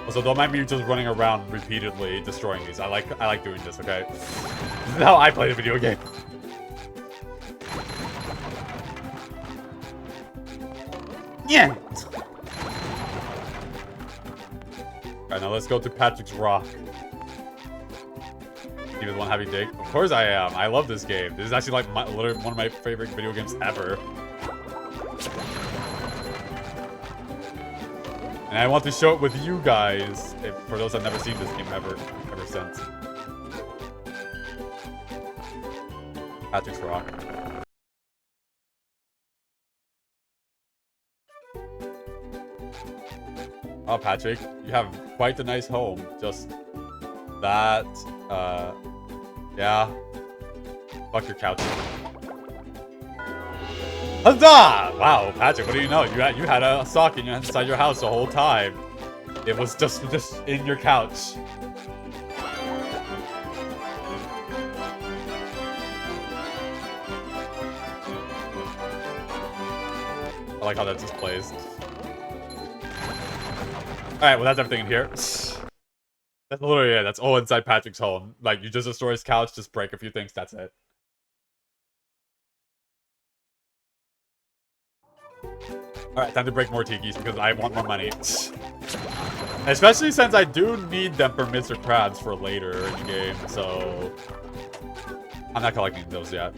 Also, don't mind me just running around repeatedly destroying these. I like doing this. Okay, this is how I play the video game. Yeah. Alright, now let's go to Patrick's Rock. He was one happy dig. Of course I am. I love this game. This is actually like literally one of my favorite video games ever. And I want to show it with you guys, for those that have never seen this game ever since. Patrick's Rock. Oh, Patrick, you have quite a nice home. Just that, yeah. Fuck your couch. Huzzah! Wow, Patrick, what do you know? You had a sock inside your house the whole time. It was just in your couch. I like how that just plays. Alright, well that's everything in here. That's literally it. That's all inside Patrick's home. Like, you just destroy his couch, just break a few things, that's it. Alright, time to break more tikis because I want more money. Especially since I do need them for Mr. Krabs for later in the game, so I'm not collecting those yet.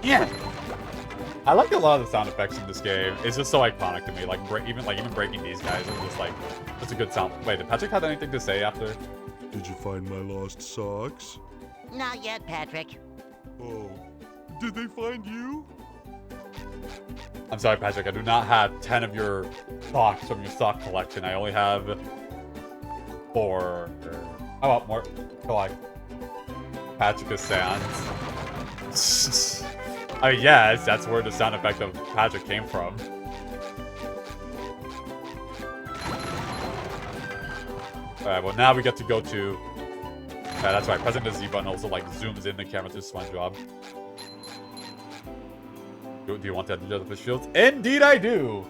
Yeah, I like a lot of the sound effects in this game. It's just so iconic to me. Like even breaking these guys is just like it's a good sound. Wait, did Patrick have anything to say after? Did you find my lost socks? Not yet, Patrick. Oh, did they find you? I'm sorry, Patrick. I do not have 10 of your socks from your sock collection. I only have 4. How about more? Collect. Patrick is sans. I mean, yes, that's where the sound effect of Patrick came from. Alright, well now we get to go to... Yeah, that's right, pressing the Z button also like zooms in the camera to SpongeBob. Do you want to do the fish fields? Indeed I do!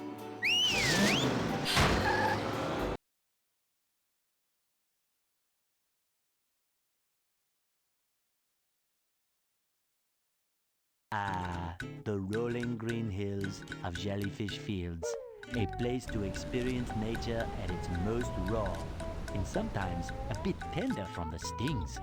Ah, the rolling green hills of Jellyfish Fields. A place to experience nature at its most raw, and sometimes a bit tender from the stings.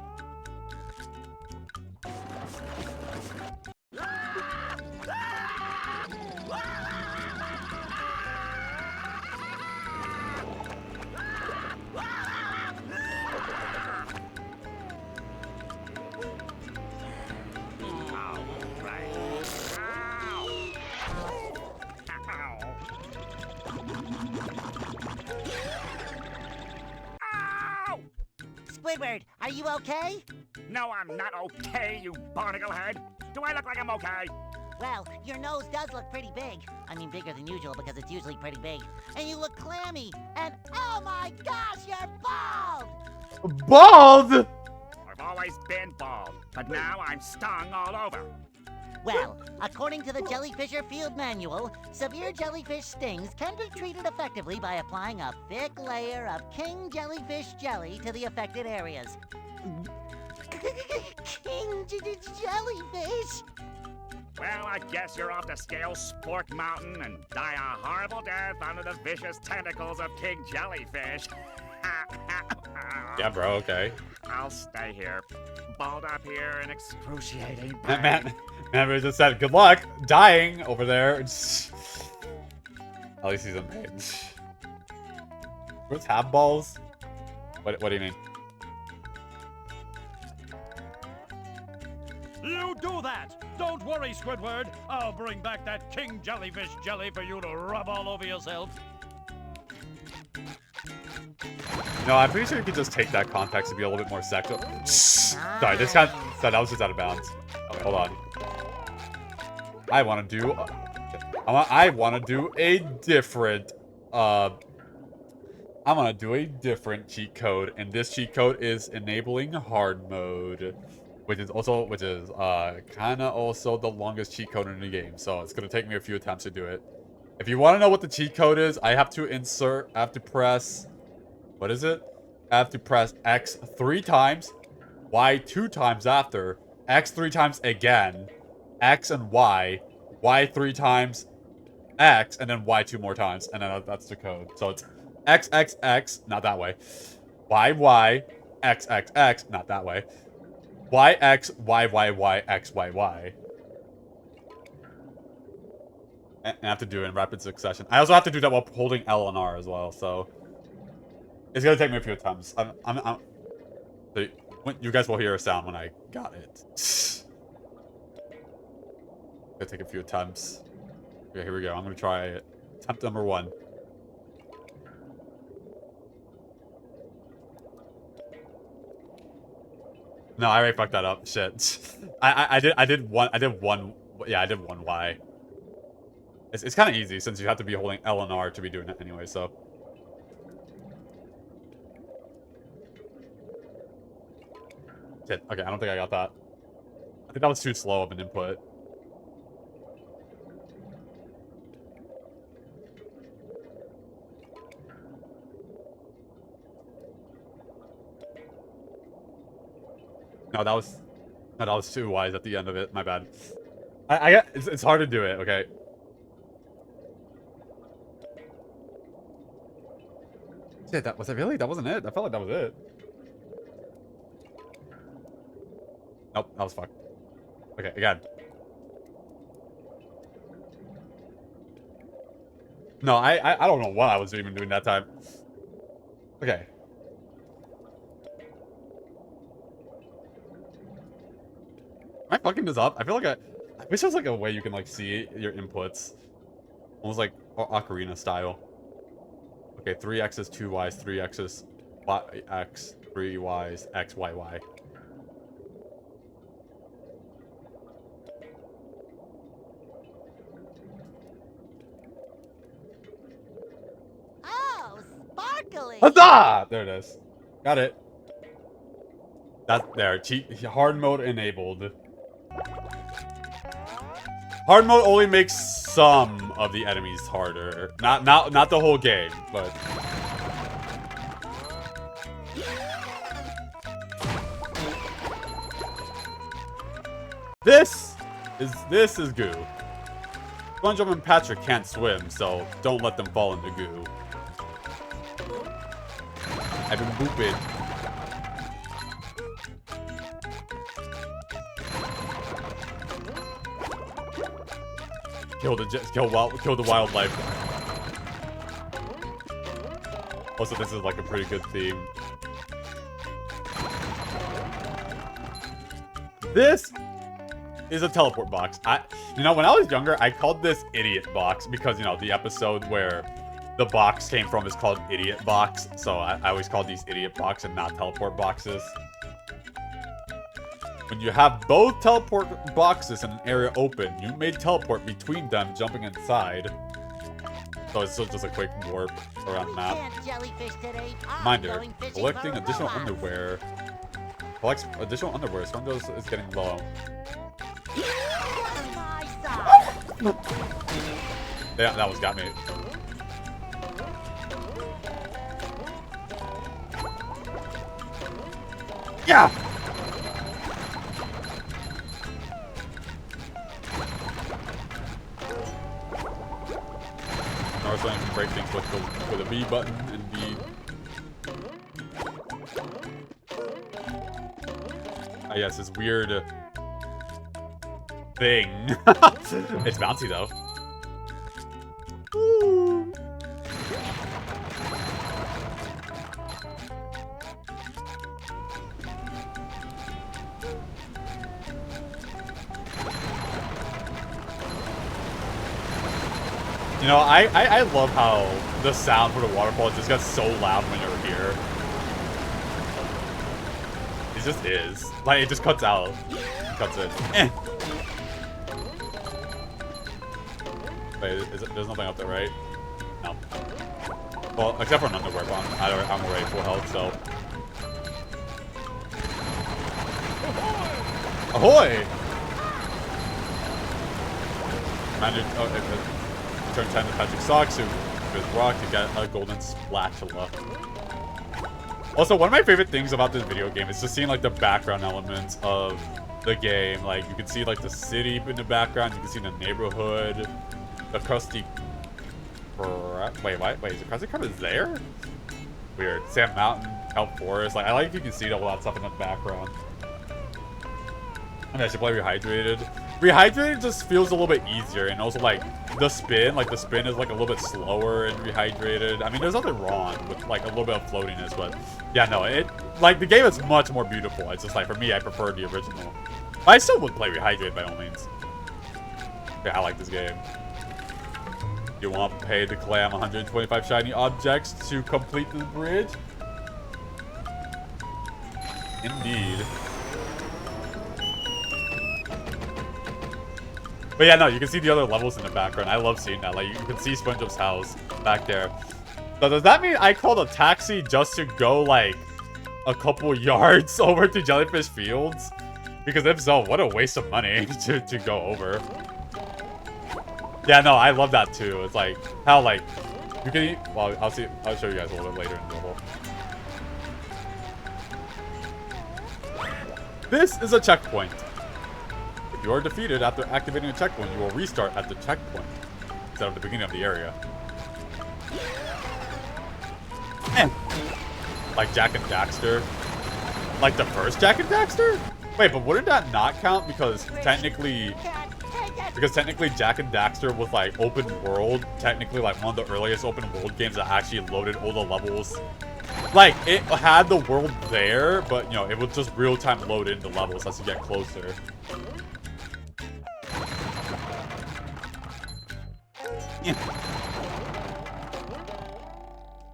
Squidward, are you okay? No, I'm not okay, you barnacle head. Do I look like I'm okay? Well, your nose does look pretty big. I mean, bigger than usual because it's usually pretty big. And you look clammy. And oh my gosh, you're bald! Bald?! I've always been but now I'm stung all over. Well, according to the Jellyfisher Field Manual, severe jellyfish stings can be treated effectively by applying a thick layer of king jellyfish jelly to the affected areas. Jellyfish? Well, I guess you're off to scale Spork Mountain and die a horrible death under the vicious tentacles of King Jellyfish. Yeah, bro, okay. I'll stay here, balled up here in excruciating pain. Man, we just said, good luck dying over there. At least he's in pain. What's have balls? What do you mean? You do that! Don't worry, Squidward. I'll bring back that king jellyfish jelly for you to rub all over yourself. No, I'm pretty sure you could just take that context to be a little bit more sexual. Sorry, that was just out of bounds. Okay, hold on. I want to do a different I'm gonna do a different cheat code, and this cheat code is enabling hard mode, which is kind of also the longest cheat code in the game. So it's gonna take me a few attempts to do it. If you want to know what the cheat code is, I have to press, what is it? I have to press X 3 times, Y 2 times after, X 3 times again, X and Y 3 times, X, and then Y 2 more times, and then that's the code. So it's X, X, X, not that way. Y, Y, X, X, X, not that way. Y, X, Y, Y, Y, X, Y, Y. And I have to do it in rapid succession. I also have to do that while holding L and R as well, so it's gonna take me a few attempts. So you guys will hear a sound when I got it. Gonna take a few attempts. Okay, here we go. I'm gonna try it. Attempt number 1. No, I already fucked that up. Shit. I did one Y. It's kind of easy since you have to be holding L and R to be doing it anyway, so. Shit. Okay, I don't think I got that. I think that was too slow of an input. No, that was 2 Ys at the end of it. My bad. It's hard to do it. Okay. Shit, was it really? That wasn't it. I felt like that was it. Nope, that was fucked. Okay, again. No, I don't know what I was even doing that time. Okay. Am I fucking this up? I feel like I wish there was like a way you can like see your inputs. Almost like Ocarina style. Okay, 3 X's, 2 Ys, 3 X's, Y, X, 3 Ys, X, Y, Y. Oh, sparkly! Huzzah! There it is. Got it. That's there. Hard mode enabled. Hard mode only makes some of the enemies harder. Not the whole game, but this is goo. SpongeBob and Patrick can't swim, so don't let them fall into goo. I've been booping. Kill the wildlife. Also, this is like a pretty good theme. This is a teleport box. You know, when I was younger, I called this Idiot Box because, you know, the episode where the box came from is called Idiot Box. So I always called these Idiot Box and not teleport boxes. When you have both teleport boxes in an area open, you may teleport between them, jumping inside. So it's just a quick warp around the map. Reminder, collecting additional underwear Collects additional underwear. SpongeBob is getting low. Yeah, that one's got me. Yeah! Naruto can break things with a B button, indeed. Ah, yes, this weird thing. It's bouncy though. Ooh. You know, I love how the sound for the waterfall just gets so loud when you're here. It just is. Like, it just cuts out. It cuts in. Eh. Wait, there's nothing up there, right? No. Well, except for an underwear, but I'm already full health, so. Ahoy! Turn 10 to Patrick Socks, who with rock to get a golden spatula. Also, one of my favorite things about this video game is just seeing like the background elements of the game. Like, you can see like the city in the background, you can see the neighborhood, the crusty wait, is the crusty crab is there? Weird. Sand Mountain, Kelp Forest. Like, I like you can see all that stuff in the background. I should play Rehydrated. Rehydrated just feels a little bit easier, and also like the spin is like a little bit slower in Rehydrated. I mean, there's nothing wrong with like a little bit of floatiness, but yeah, no, like the game is much more beautiful. It's just like, for me, I prefer the original. But I still would play Rehydrated by all means. Yeah, I like this game. You want to pay the clam 125 shiny objects to complete the bridge? Indeed. But yeah, no, you can see the other levels in the background. I love seeing that. Like, you can see SpongeBob's house back there. So does that mean I called a taxi just to go, like, a couple yards over to Jellyfish Fields? Because if so, what a waste of money to go over. Yeah, no, I love that too. It's like, how, like, you can eat... Well, I'll show you guys a little bit later in the level. This is a checkpoint. If you are defeated after activating a checkpoint, you will restart at the checkpoint instead of the beginning of the area. Like Jak and Daxter. Like the first Jak and Daxter? Wait, but wouldn't that not count? Because technically Jak and Daxter was like open world. Technically like one of the earliest open world games that actually loaded all the levels. Like, it had the world there, but you know, it would just real-time load into levels as you get closer.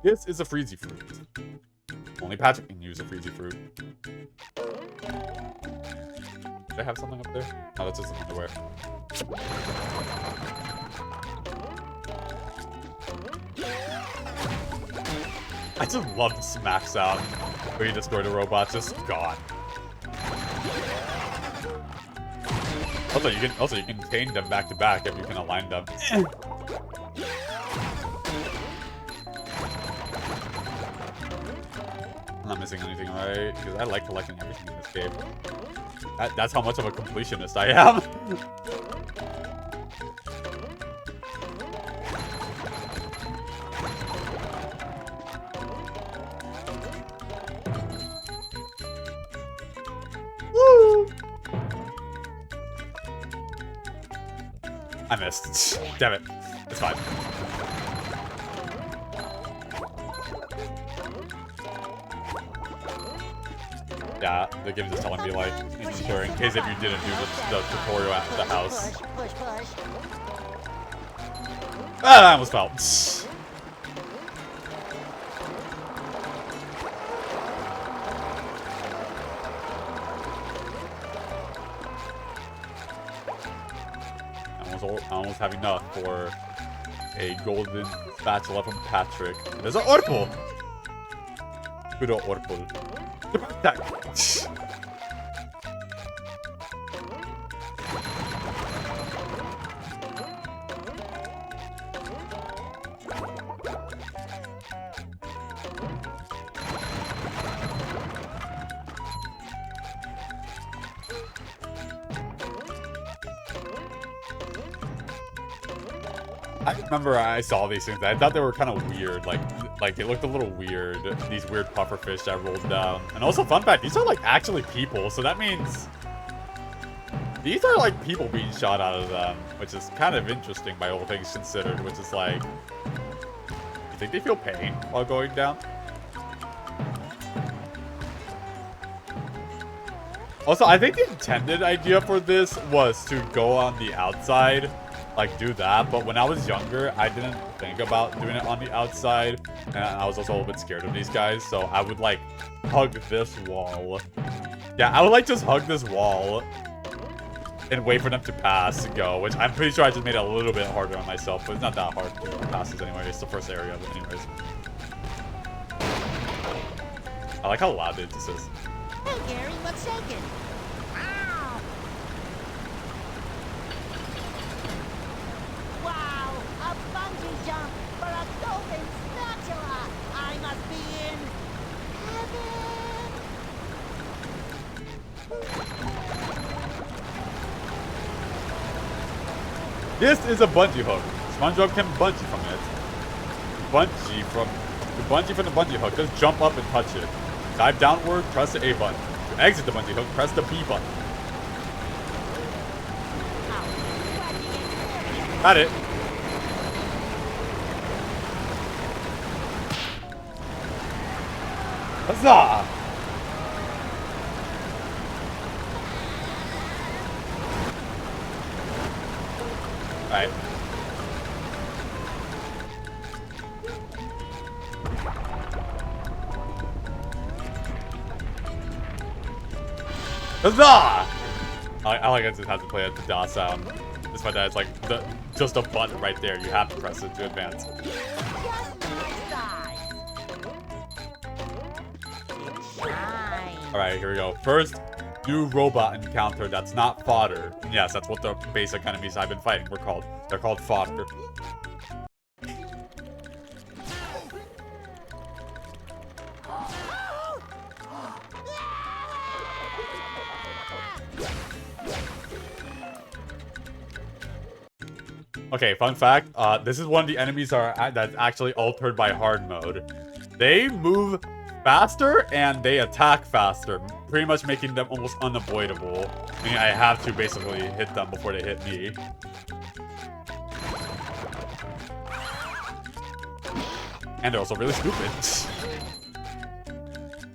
This is a Freezy Fruit. Only Patrick can use a Freezy Fruit. Did I have something up there? No, that's just an underwear. I just love the smack sound where you destroy the robots. Just gone. Also, you can chain them back to back if you can align them. I'm not missing anything, right? Because I like collecting everything in this game. That's how much of a completionist I am. Woo! I missed. Damn it. It's fine. Yeah, the game's just telling me, like, making sure in case if you didn't do the tutorial at the house. Ah, I almost fell. I almost have enough for a golden spatula from Patrick. And there's an Orpal! Good old Orpal. I remember I saw these things. I thought they were kind of weird. Like they looked a little weird. These weird pufferfish that rolled down. And also, fun fact, these are like actually people. So that means these are like people being shot out of them, which is kind of interesting by all things considered. Which is like, you think they feel pain while going down? Also, I think the intended idea for this was to go on the outside, like do that. But when I was younger, I didn't think about doing it on the outside. And I was also a little bit scared of these guys. So I would like hug this wall. Yeah, I would like just hug this wall and wait for them to pass and go. Which I'm pretty sure I just made it a little bit harder on myself. But it's not that hard to pass this anyway. It's the first area of it anyways. I like how loud this is. Hey, Gary, what's shaking? Ow! Wow, a bungee jump for a golden spatula! I must be in heaven! This is a bungee hook. SpongeBob can bungee from it. To bungee from the bungee hook, just jump up and touch it. Dive downward, press the A button. To exit the bungee hook, press the B button. Got it. Huzzah! Alright. Huzzah! I like I just have to play it the DA sound. This my dad's like just a button right there. You have to press it to advance. Alright, here we go. First new robot encounter that's not fodder. Yes, that's what the basic enemies I've been fighting were called. They're called fodder. Okay, fun fact, this is one of the enemies that's actually altered by hard mode. They move faster and they attack faster, pretty much making them almost unavoidable. I mean, I have to basically hit them before they hit me. And they're also really stupid.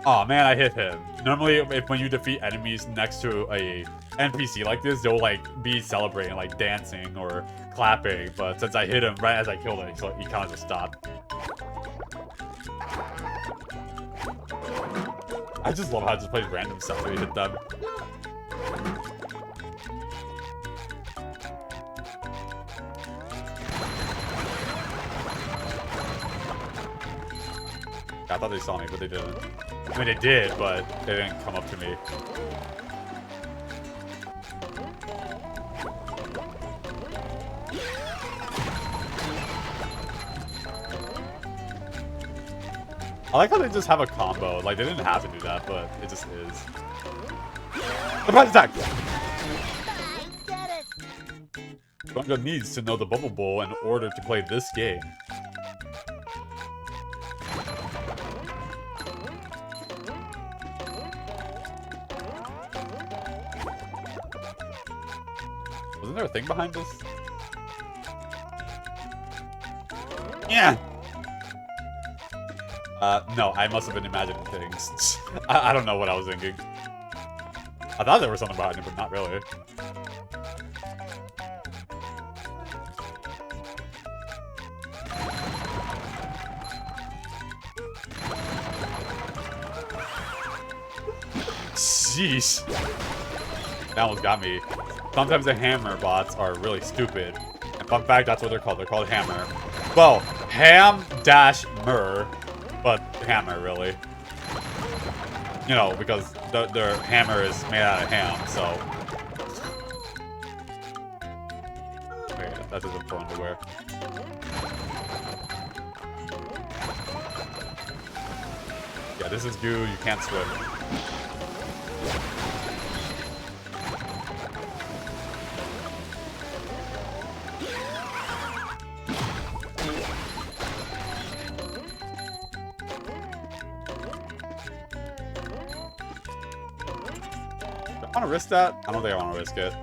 Oh man, I hit him. Normally, when you defeat enemies next to a NPC like this, they'll like be celebrating, like dancing or clapping. But since I hit him right as I killed him, so he kind of just stopped. I just love how it just plays random stuff when you hit them. I thought they saw me, but they didn't. I mean, they did, but they didn't come up to me. I like how they just have a combo. Like, they didn't have to do that, but it just is. Surprise attack! SpongeBob needs to know the Bubble Bowl in order to play this game. Wasn't there a thing behind this? Yeah! No, I must have been imagining things. I don't know what I was thinking. I thought there was something behind it, but not really. Sheesh. That almost got me. Sometimes the hammer bots are really stupid. And fun fact, that's what they're called. They're called hammer. Well, ham-mer, but hammer, really. You know, because their hammer is made out of ham, so. Okay, that isn't for underwear. Yeah, this is goo. You can't swim. I want to risk that? I don't think I want to risk it.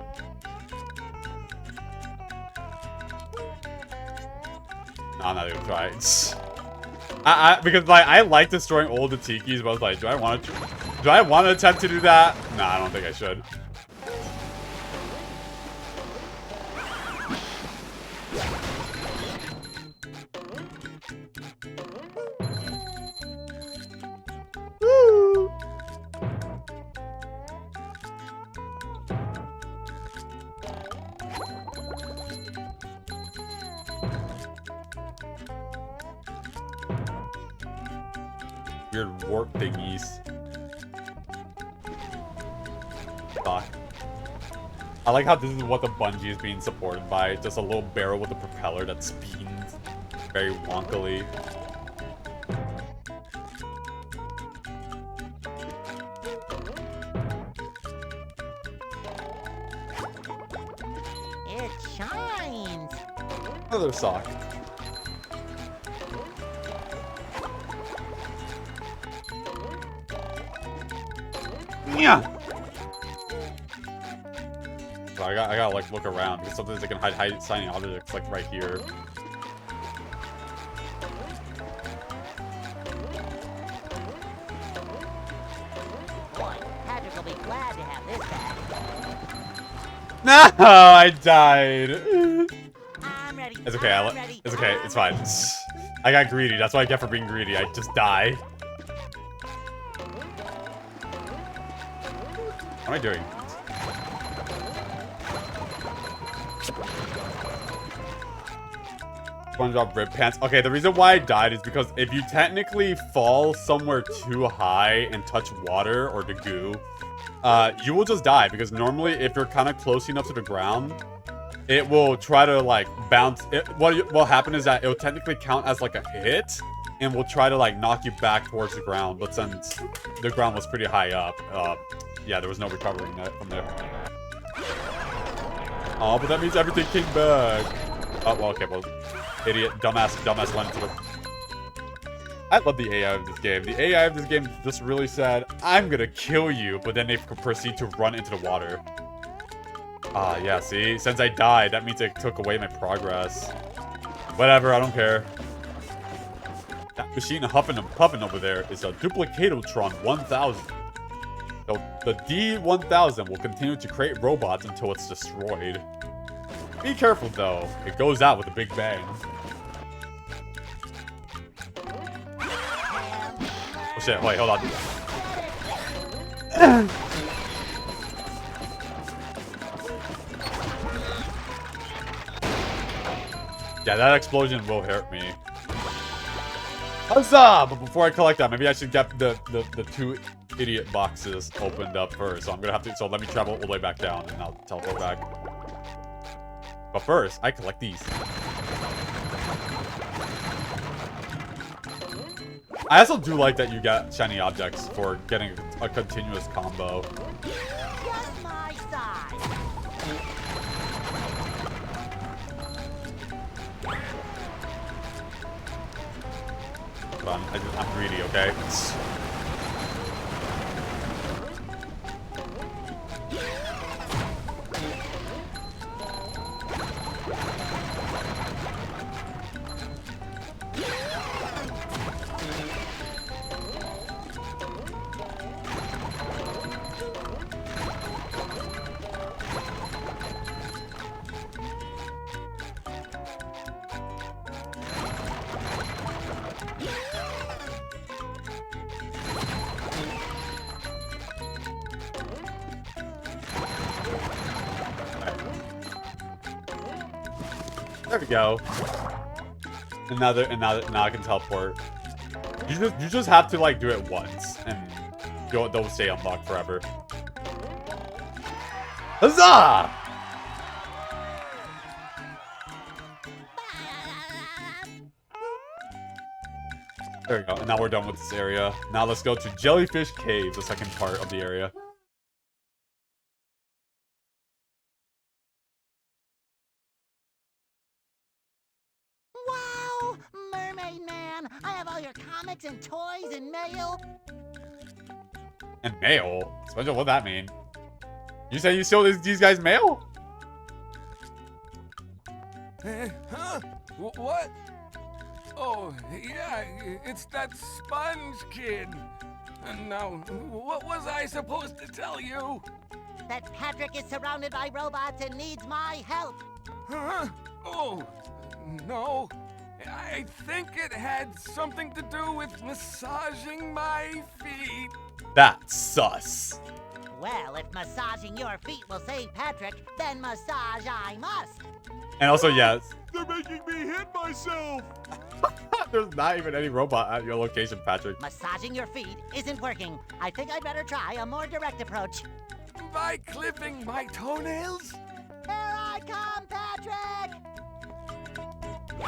No, I'm not even trying. Because like I like destroying all the tikis, but I was like, do I want to attempt to do that? No, I don't think I should. Woo! Weird warp thingies. Fuck. I like how this is what the bungee is being supported by. Just a little barrel with a propeller that spins very wonkily. It shines. Another sock. Yeah. So I gotta like look around because sometimes they can hide shiny objects like right here. Boy, Patrick will be glad to have this back. No, I died. I'm ready. It's okay. I'm ready. It's okay. It's fine. I got greedy. That's what I get for being greedy. I just die. What am I doing? Spongebob Squarepants. Okay, the reason why I died is because if you technically fall somewhere too high and touch water or the goo, you will just die. Because normally, if you're kind of close enough to the ground, it will try to like bounce. What will happen is that it will technically count as like a hit, and will try to like knock you back towards the ground. But since the ground was pretty high up, yeah, there was no recovering that from there. Oh, but that means everything came back. Oh, well, okay, well, idiot, dumbass went into the... I love the AI of this game. The AI of this game just really said, I'm gonna kill you, but then they proceed to run into the water. Ah, yeah, see? Since I died, that means it took away my progress. Whatever, I don't care. That machine huffing and puffing over there is a Duplicatotron 1000. So the D1000 will continue to create robots until it's destroyed. Be careful though, it goes out with a big bang. Oh shit, wait, hold on. Yeah, that explosion will hurt me. Huzzah! But before I collect that, maybe I should get the two idiot boxes opened up first. So I'm gonna have to, so let me travel all the way back down and I'll teleport back. But first, I collect these. I also do like that you get shiny objects for getting a continuous combo. Just my size. Hold on, I'm greedy, okay? There we go. And now I can teleport. You just have to like do it once, and they'll stay unlocked forever. Huzzah! There we go. And now we're done with this area. Now let's go to Jellyfish Cave, the second part of the area. Wow! Mermaid Man! I have all your comics and toys and mail. And mail? Spongebob, what'd that mean? You say you stole these guys' mail? Huh? What? Oh, yeah, it's that sponge kid. And now, what was I supposed to tell you? That Patrick is surrounded by robots and needs my help. Huh? Oh, no. I think it had something to do with massaging my feet. That's sus. Well, if massaging your feet will save Patrick, then massage I must. And also, yes. They're making me hit myself. There's not even any robot at your location, Patrick. Massaging your feet isn't working. I think I'd better try a more direct approach. By clipping my toenails? Here I come, Patrick! Here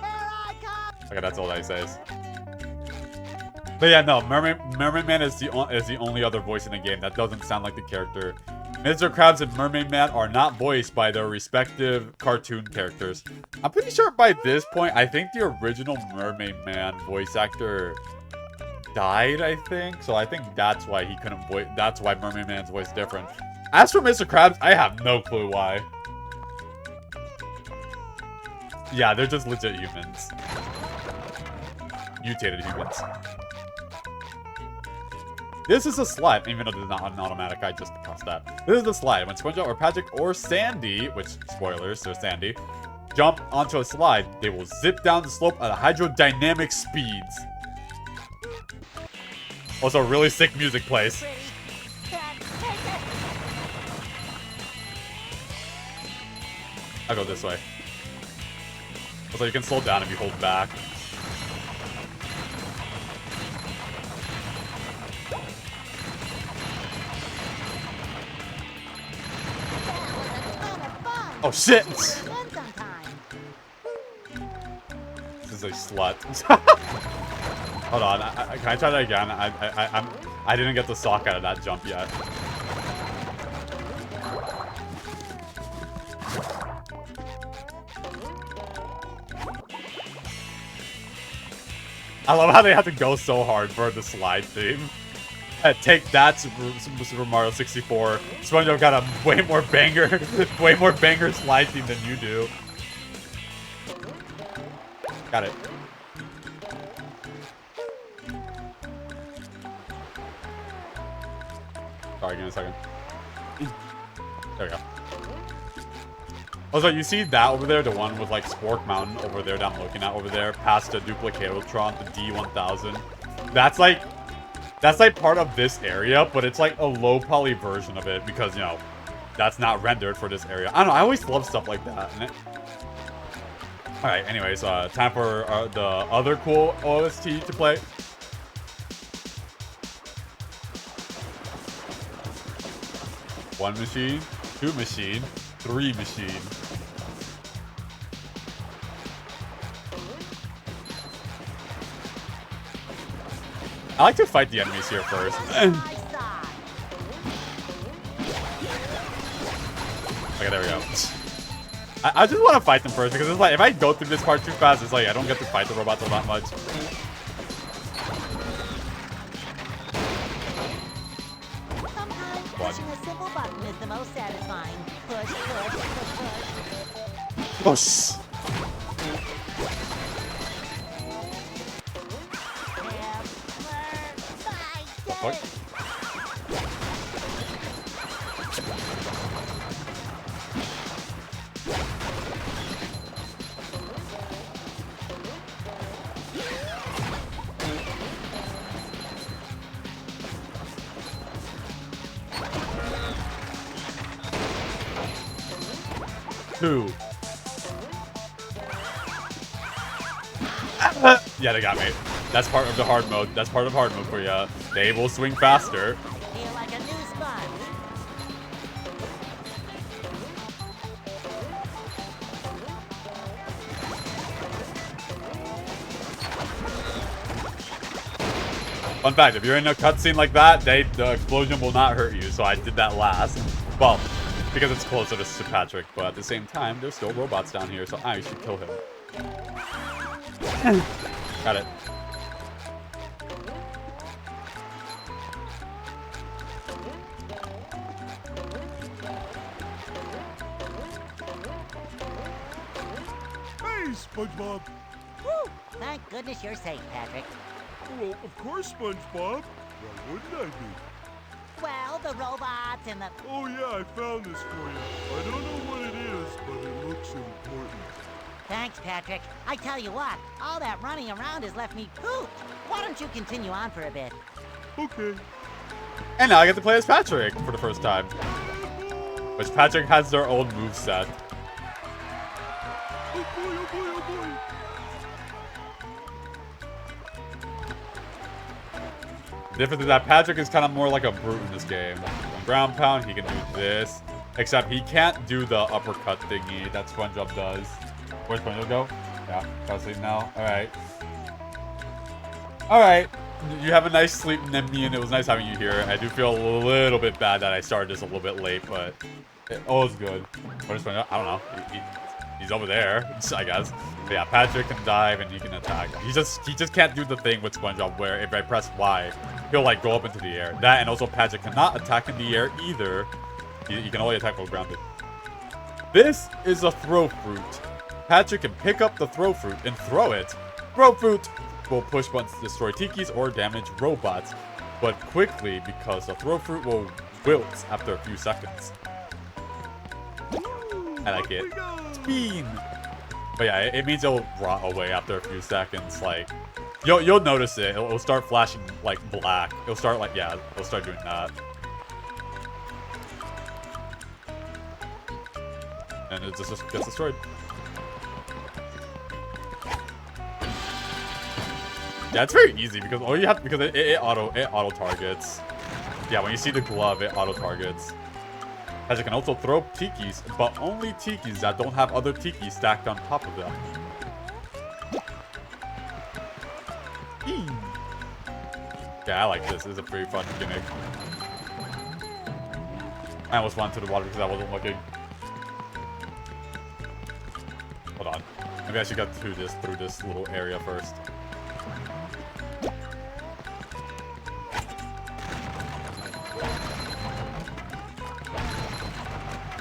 I come! Okay, that's all that he says. But yeah, no, Mermaid Man is the only other voice in the game that doesn't sound like the character. Mr. Krabs and Mermaid Man are not voiced by their respective cartoon characters. I'm pretty sure by this point, I think the original Mermaid Man voice actor died, I think. So I think that's why he couldn't voice. That's why Mermaid Man's voice is different. As for Mr. Krabs, I have no clue why. Yeah, they're just legit humans. Mutated humans. This is a slide, even though this is not an automatic, I just pressed that. This is the slide. When SpongeBob or Patrick or Sandy, which, spoilers, so Sandy, jump onto a slide, they will zip down the slope at hydrodynamic speeds. Also, really sick music plays. I'll go this way. Also, you can slow down if you hold back. Oh shit! This is a slut. Hold on, can I try that again? I didn't get the sock out of that jump yet. I love how they have to go so hard for the slide theme. Take that, Super Mario 64. SpongeBob got a way more banger slide theme than you do. Got it. Sorry, give me a second. There we go. Also, you see that over there, the one with like Spork Mountain over there that I'm looking at over there, past the Duplicatotron, the D1000. That's like part of this area, but it's like a low poly version of it because, you know, that's not rendered for this area. I don't know, I always love stuff like that. Alright, anyways, time for the other cool OST to play. One machine, two machine, three machine. I like to fight the enemies here first. Okay, there we go. I just want to fight them first because it's like if I go through this part too fast, it's like I don't get to fight the robots all that much. Sometimes pushing a simple button is the most satisfying. Push, push, push, push. Push. What? Two. Yeah, they got me. That's part of the hard mode. That's part of hard mode for you. They will swing faster. Feel like a new sponge. Fun fact, if you're in a cutscene like that, the explosion will not hurt you, so I did that last. Well, because it's closer to Sir Patrick, but at the same time, there's still robots down here, so I should kill him. Got it. SpongeBob. Whew! Thank goodness you're safe, Patrick. Well, of course, SpongeBob. Why wouldn't I be? Well, the robots and the... Oh yeah, I found this for you. I don't know what it is, but it looks important. Thanks, Patrick. I tell you what, all that running around has left me pooped. Why don't you continue on for a bit? Okay. And now I get to play as Patrick for the first time. Which Patrick has their own moveset. Oh boy, oh boy, oh boy. The difference is that Patrick is kind of more like a brute in this game. On ground pound, he can do this. Except he can't do the uppercut thingy that SpongeBob does. Where's SpongeBob go? Yeah, gotta sleep now. Alright. Alright. You have a nice sleep, Nemian. It was nice having you here. I do feel a little bit bad that I started this a little bit late, but it was good. Where's SpongeBob? I don't know. He's over there, I guess. But yeah, Patrick can dive and he can attack. He just can't do the thing with SpongeBob where if I press Y, he'll like go up into the air. That and also Patrick cannot attack in the air either. He can only attack while grounded. This is a throw fruit. Patrick can pick up the throw fruit and throw it. Throw fruit will push buttons to destroy tikis or damage robots, but quickly because the throw fruit will wilt after a few seconds. I like it. Spin! But yeah, it means it'll rot away after a few seconds. Like, you'll notice it. It'll start flashing like black. It'll start like, yeah, it'll start doing that. And it just gets destroyed. Yeah, it's very easy because all you have because it auto targets. Yeah, when you see the glove, it auto targets. Patrick can also throw tikis, but only tikis that don't have other tikis stacked on top of them. Yeah, I like this. This is a pretty fun gimmick. I almost went to the water because I wasn't looking. Hold on. Maybe I should get through this little area first.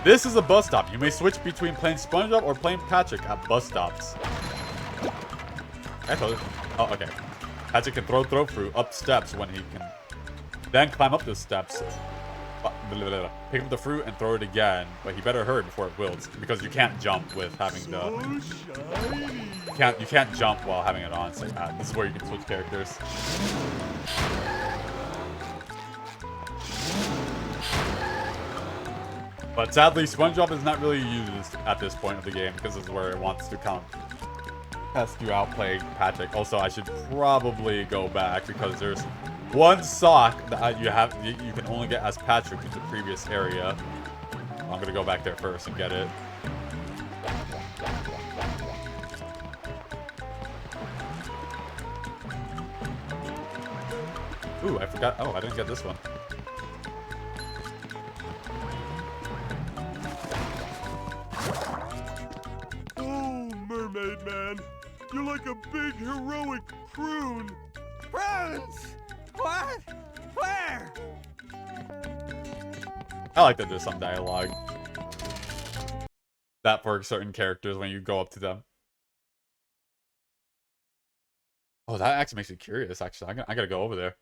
This is a bus stop. You may switch between playing SpongeBob or playing Patrick at bus stops. I told you. Oh, okay. Patrick can throw fruit up steps when he can then climb up the steps. Pick up the fruit and throw it again, but he better hurry before it wilts because you can't jump with having the. You can't jump while having it on. So this is where you can switch characters. But sadly, SpongeBob is not really used at this point of the game because this is where it wants to test you out playing Patrick. Also, I should probably go back because there's one sock that you can only get as Patrick in the previous area. I'm gonna go back there first and get it. Ooh, I forgot. Oh, I didn't get this one. Mermaid man, you're like a big heroic prune. Prunes! What? Where? I like that there's some dialogue. That for certain characters when you go up to them. Oh, that actually makes me curious, actually. I gotta go over there.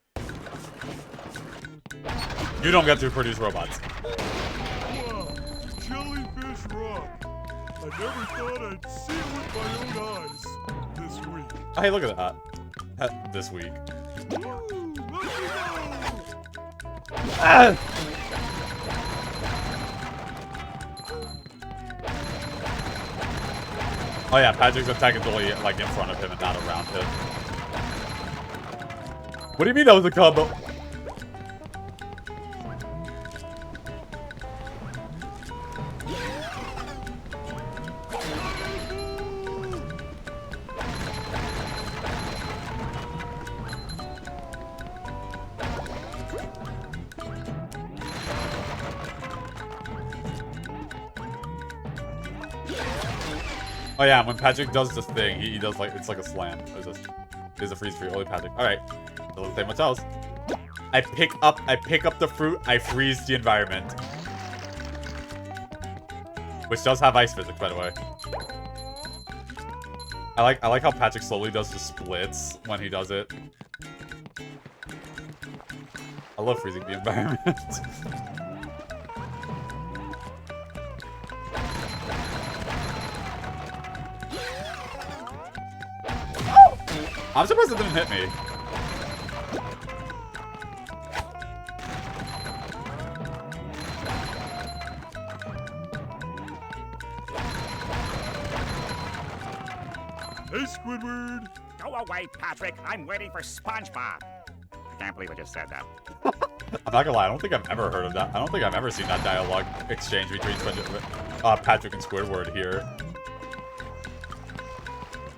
You don't get to produce robots. Wow, Jellyfish Rock. I never thought I'd see it with my own eyes this week. Oh, hey, look at that. This week. Woo, let me go! Ah! Oh yeah, Patrick's attack is only like in front of him and not around him. What do you mean that was a combo? Oh yeah, when Patrick does this thing, he does like, it's like a slam. There's a freeze free, only Patrick. Alright, doesn't say much else. I pick up the fruit, I freeze the environment. Which does have ice physics, by the way. I like how Patrick slowly does the splits when he does it. I love freezing the environment. I'm surprised it didn't hit me. Hey, Squidward. Go away, Patrick. I'm waiting for SpongeBob. Can't believe I just said that. I'm not gonna lie, I don't think I've ever heard of that. I don't think I've ever seen that dialogue exchange between Patrick and Squidward here.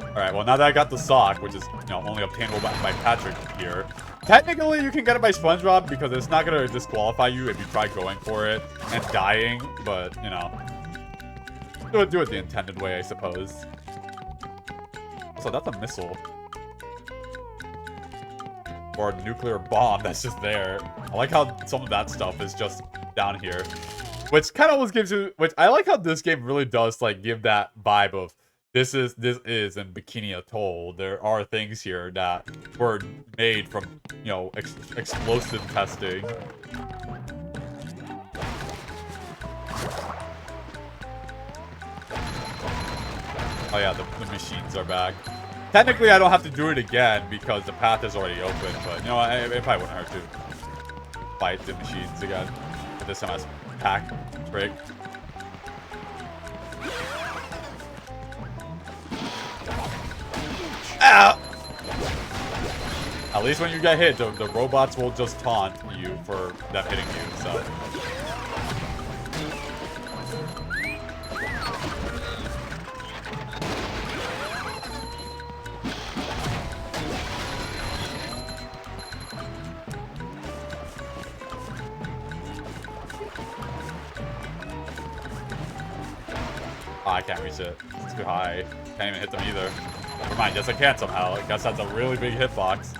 Alright, well now that I got the sock, which is, you know, only obtainable by Patrick here, technically you can get it by SpongeBob because it's not gonna disqualify you if you try going for it and dying, but, you know, do it the intended way, I suppose. So that's a missile. Or a nuclear bomb that's just there. I like how some of that stuff is just down here. Which kind of almost gives you... Which I like how this game really does, like, give that vibe of this is in Bikini Atoll. There are things here that were made from, you know, explosive testing. Oh yeah, the machines are back. Technically, I don't have to do it again because the path is already open, but, you know, it probably wouldn't hurt to fight the machines again. But this time I pack trick. Ow! At least when you get hit, the robots will just taunt you for them hitting you, so... Oh, I can't reach it. It's too high. Can't even hit them either. Never mind. Yes, I can somehow. I guess that's a really big hitbox.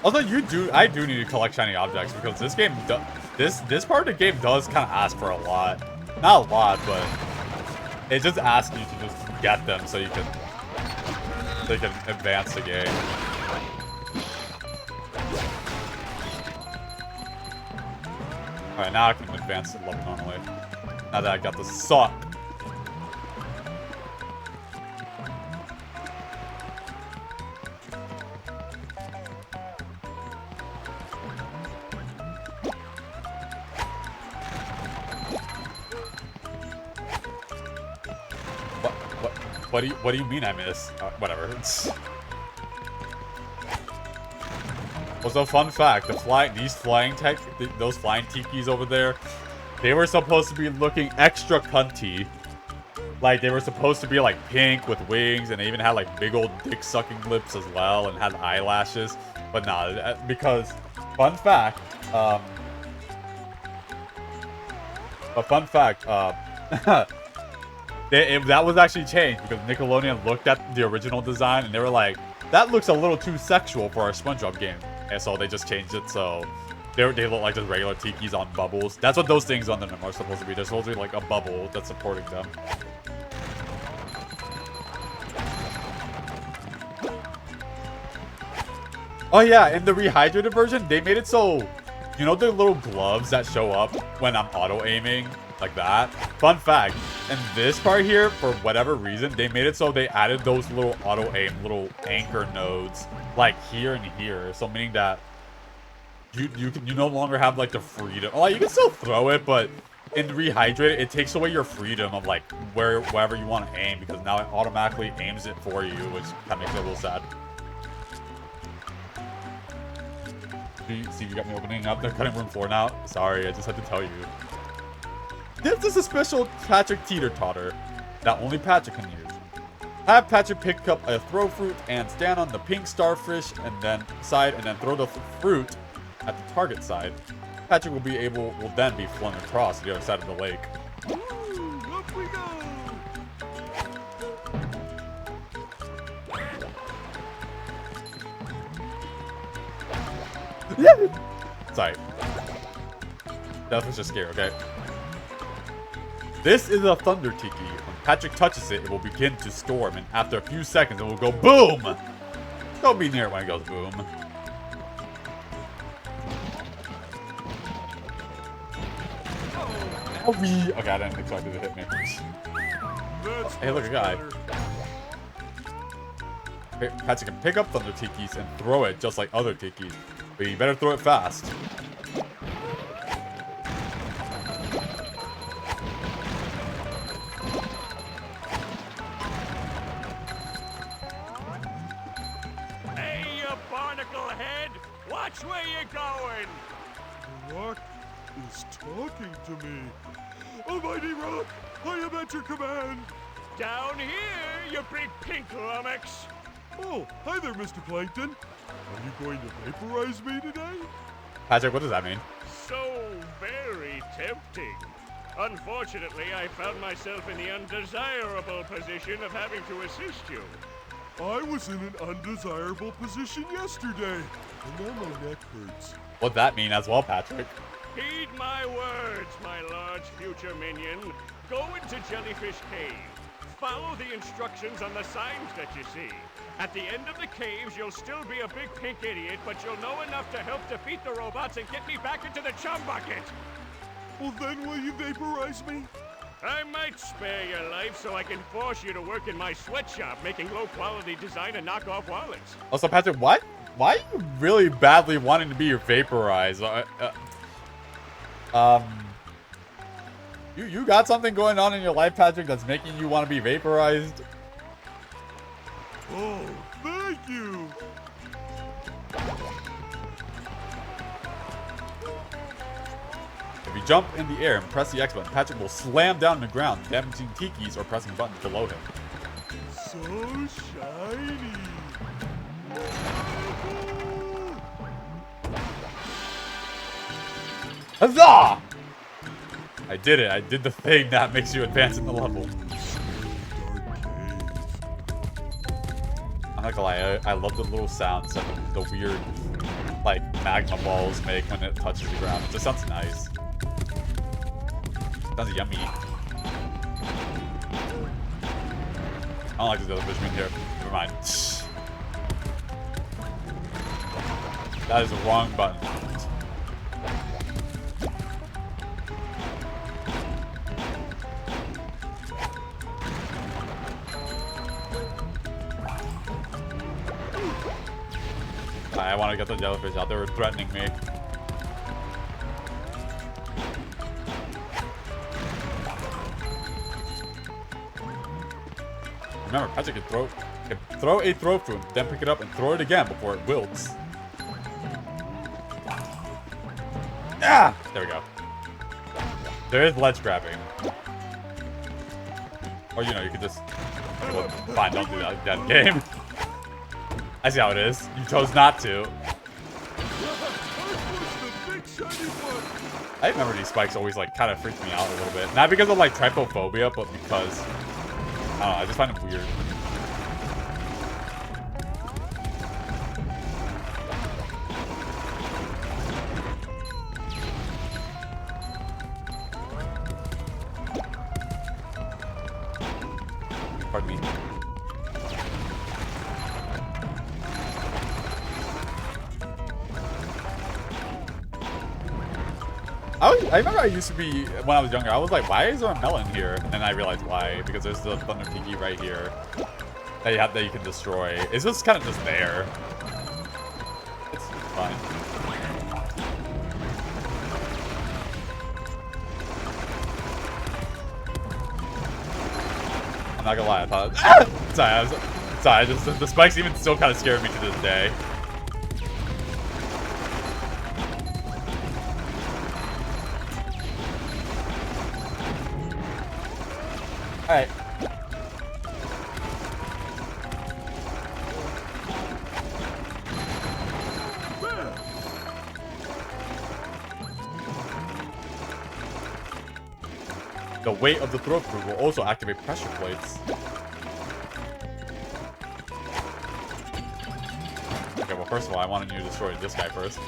Although I do need to collect shiny objects because this game, this part of the game does kind of ask for a lot. Not a lot, but it just asks you to just get them so you can advance the game. Alright, now I can advance the level normally. Now that I got the sock. What do you mean I missed? Whatever. Also, fun fact: those flying tikis over there, they were supposed to be looking extra cunty. Like they were supposed to be like pink with wings, and they even had like big old dick-sucking lips as well, and had eyelashes. But nah, because fun fact. That was actually changed because Nickelodeon looked at the original design and they were like, that looks a little too sexual for our SpongeBob game. And so they just changed it so they look like just regular tikis on bubbles. That's what those things on them are supposed to be. They're supposed to be like a bubble that's supporting them. Oh yeah, in the Rehydrated version, they made it so, you know the little gloves that show up when I'm auto-aiming? Like that. Fun fact, in this part here, for whatever reason, they made it so they added those little auto-aim, little anchor nodes, like here and here. So meaning that you no longer have like the freedom. Oh, you can still throw it, but in Rehydrated, it takes away your freedom of like wherever you want to aim because now it automatically aims it for you, which kind of makes it a little sad. See, you got me opening up the cutting room floor now. Sorry, I just had to tell you. This is a special Patrick teeter-totter that only Patrick can use. Have Patrick pick up a throw fruit and stand on the pink starfish and then throw the fruit at the target side. Patrick will then be flung across the other side of the lake. Woo, up we go. Sorry. That was just scary, okay? This is a Thunder Tiki. When Patrick touches it, it will begin to storm, and after a few seconds, it will go boom! Don't be near it when it goes boom. Okay, I didn't expect it to hit me. Hey, look, a guy. Patrick can pick up Thunder Tikis and throw it just like other Tikis, but you better throw it fast. Hey, you barnacle head! Watch where you're going! The rock is talking to me. Almighty Rock, I am at your command. Down here, you big pink lummox! Oh, hi there, Mr. Plankton. Are you going to vaporize me today? Patrick, what does that mean? So very tempting. Unfortunately, I found myself in the undesirable position of having to assist you. I was in an undesirable position yesterday, and now my neck hurts. What'd that mean as well, Patrick? Heed my words, my large future minion. Go into Jellyfish Cave. Follow the instructions on the signs that you see. At the end of the caves, you'll still be a big pink idiot, but you'll know enough to help defeat the robots and get me back into the chum bucket. Well, then will you vaporize me? I might spare your life so I can force you to work in my sweatshop making low-quality design and knockoff wallets. Also, Patrick, what? Why are you really badly wanting to be vaporized? You got something going on in your life, Patrick, that's making you want to be vaporized? Oh, thank you. If you jump in the air and press the X button, Patrick will slam down on the ground, damaging Tikis or pressing buttons below him. So shiny. Huzzah! I did it. I did the thing that makes you advance in the level. I'm not gonna lie, I love the little sounds that the weird, like, magma balls make when it touches the ground. It just sounds nice. Sounds yummy. I don't like this other fish here. Never mind. That is the wrong button. I want to get the jellyfish out. They were threatening me. Remember, Patrick can throw a throw food, then pick it up and throw it again before it wilts. Ah! There we go. There is ledge grabbing. Or, you know, you could just... Well, fine, don't do that in game. I see how it is. You chose not to. I remember these spikes always, like, kind of freaked me out a little bit. Not because of, like, trypophobia, but because... I don't know, I just find them weird. Pardon me. I remember I used to be, when I was younger, I was like, why is there a melon here? And then I realized why. Because there's the Thunder Tiki right here that you can destroy. It's just kind of just there. It's fine. I'm not gonna lie, I thought... Ah! Sorry, the spikes even still kind of scared me to this day. Alright. The weight of the throw fruit will also activate pressure plates. Okay, well, first of all, I wanted you to destroy this guy first.